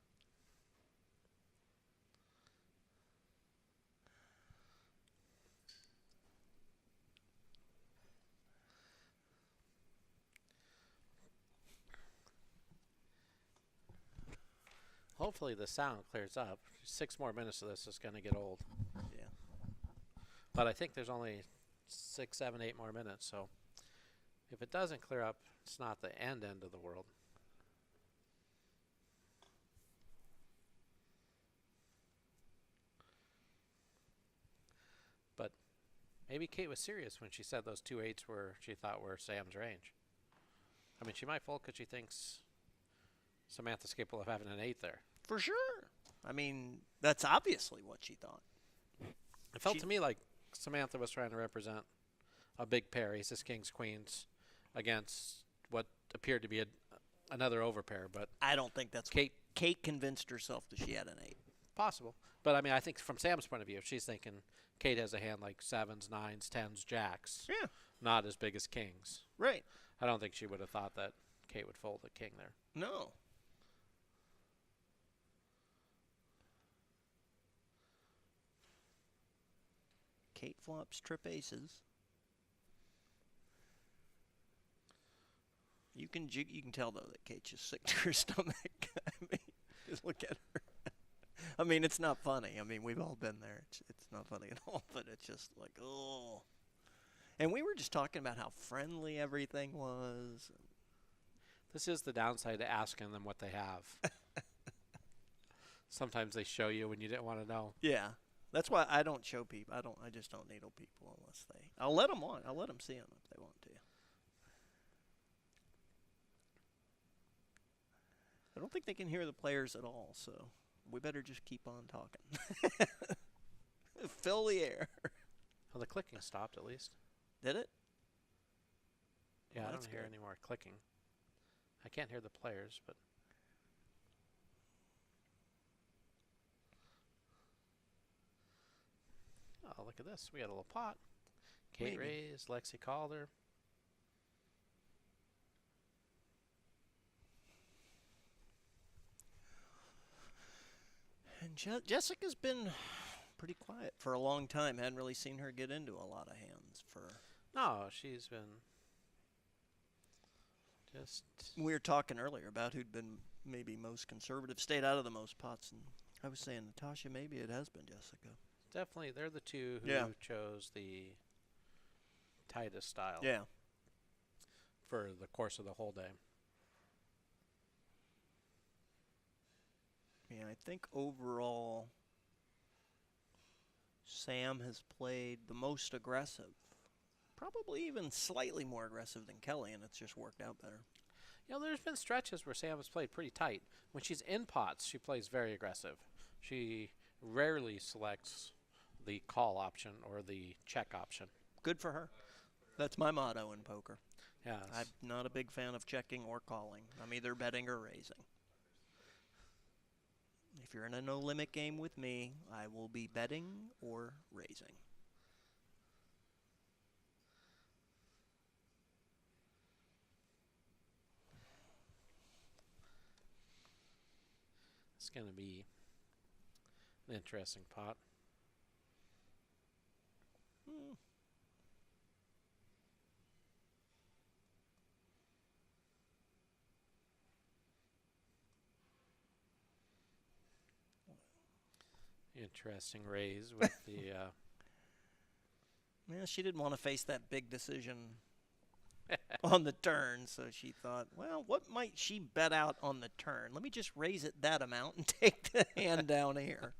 Hopefully the sound clears up. 6 more minutes of this is going to get old. Yeah. But I think there's only 6, 7, 8 more minutes. So if it doesn't clear up, it's not the end of the world. But maybe Cate was serious when she said those 2 8s she thought were Sam's range. I mean, she might fold because she thinks Samantha's capable of having an 8 there. For sure. I mean, that's obviously what she thought. It felt to me like Samantha was trying to represent a big pair, aces, kings, queens, against what appeared to be another overpair. But I don't think that's Cate convinced herself that she had an 8. Possible. But I mean, I think from Sam's point of view, she's thinking Cate has a hand like 7s, 9s, 10s, jacks. Yeah. Not as big as kings. Right. I don't think she would have thought that Cate would fold a king there. No. Cate flops trip aces. You can tell though that Cate's just sick to her stomach. I mean, just look at her. I mean, it's not funny. I mean, we've all been there. It's not funny at all, but it's just like, oh. And we were just talking about how friendly everything was. This is the downside to asking them what they have. Sometimes they show you when you didn't want to know. Yeah. That's why I don't show people. I just don't needle people unless they. I'll let them on. I'll let them see them if they want to. I don't think they can hear the players at all, so we better just keep on talking. Fill the air. Well, the clicking stopped at least. Did it? Yeah, Well, I that's don't hear good. any more clicking. I can't hear the players, but. Oh, look at this. We got a little pot. Cate Maybe. raised, Lexy called her. And Jessica's been pretty quiet for a long time. Hadn't really seen her get into a lot of hands for. No, she's been just. We were talking earlier about who'd been maybe most conservative, stayed out of the most pots, and I was saying Natasha. Maybe it has been Jessica. Definitely, they're the two who Yeah. chose the tightest style. Yeah. For the course of the whole day. Yeah, I think overall Sam has played the most aggressive. Probably even slightly more aggressive than Kelly, and it's just worked out better. You know, there's been stretches where Sam has played pretty tight. When she's in pots, she plays very aggressive. She rarely selects the call option or the check option. Good for her. That's my motto in poker. Yeah. I'm not a big fan of checking or calling. I'm either betting or raising. If you're in a no-limit game with me, I will be betting or raising. It's going to be an interesting pot. Interesting raise with the... Yeah, she didn't want to face that big decision on the turn, so she thought, well, what might she bet out on the turn? Let me just raise it that amount and take the hand down here.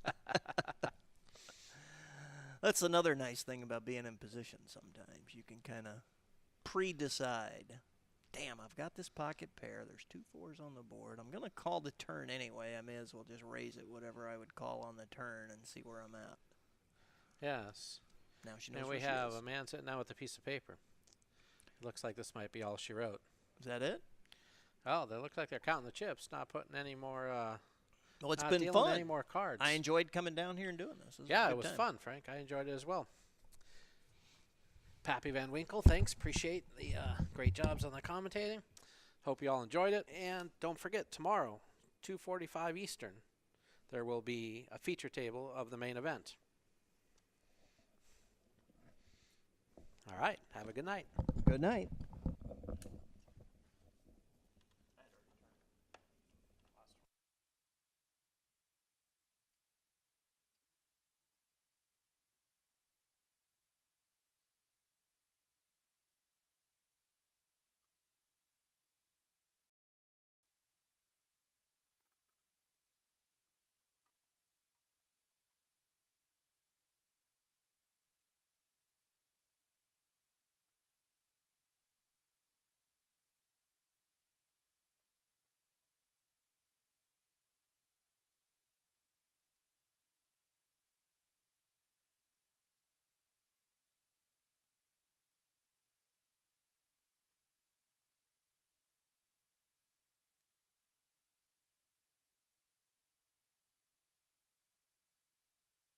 That's another nice thing about being in position sometimes. You can kind of pre-decide. Damn, I've got this pocket pair. There's 2 4s on the board. I'm going to call the turn anyway. I may as well just raise it whatever I would call on the turn and see where I'm at. Yes. Now she knows and where we she have is. a man sitting down with a piece of paper. Looks like this might be all she wrote. Is that it? Oh, they look like they're counting the chips, not putting any more. Well, it's not been dealing fun. Any more cards? I enjoyed coming down here and doing this. Yeah, it was fun, Frank. I enjoyed it as well. Pappy Van Winkle, thanks. Appreciate the great jobs on the commentating. Hope you all enjoyed it. And don't forget, tomorrow, 2:45 Eastern, there will be a feature table of the main event. All right. Have a good night. Good night.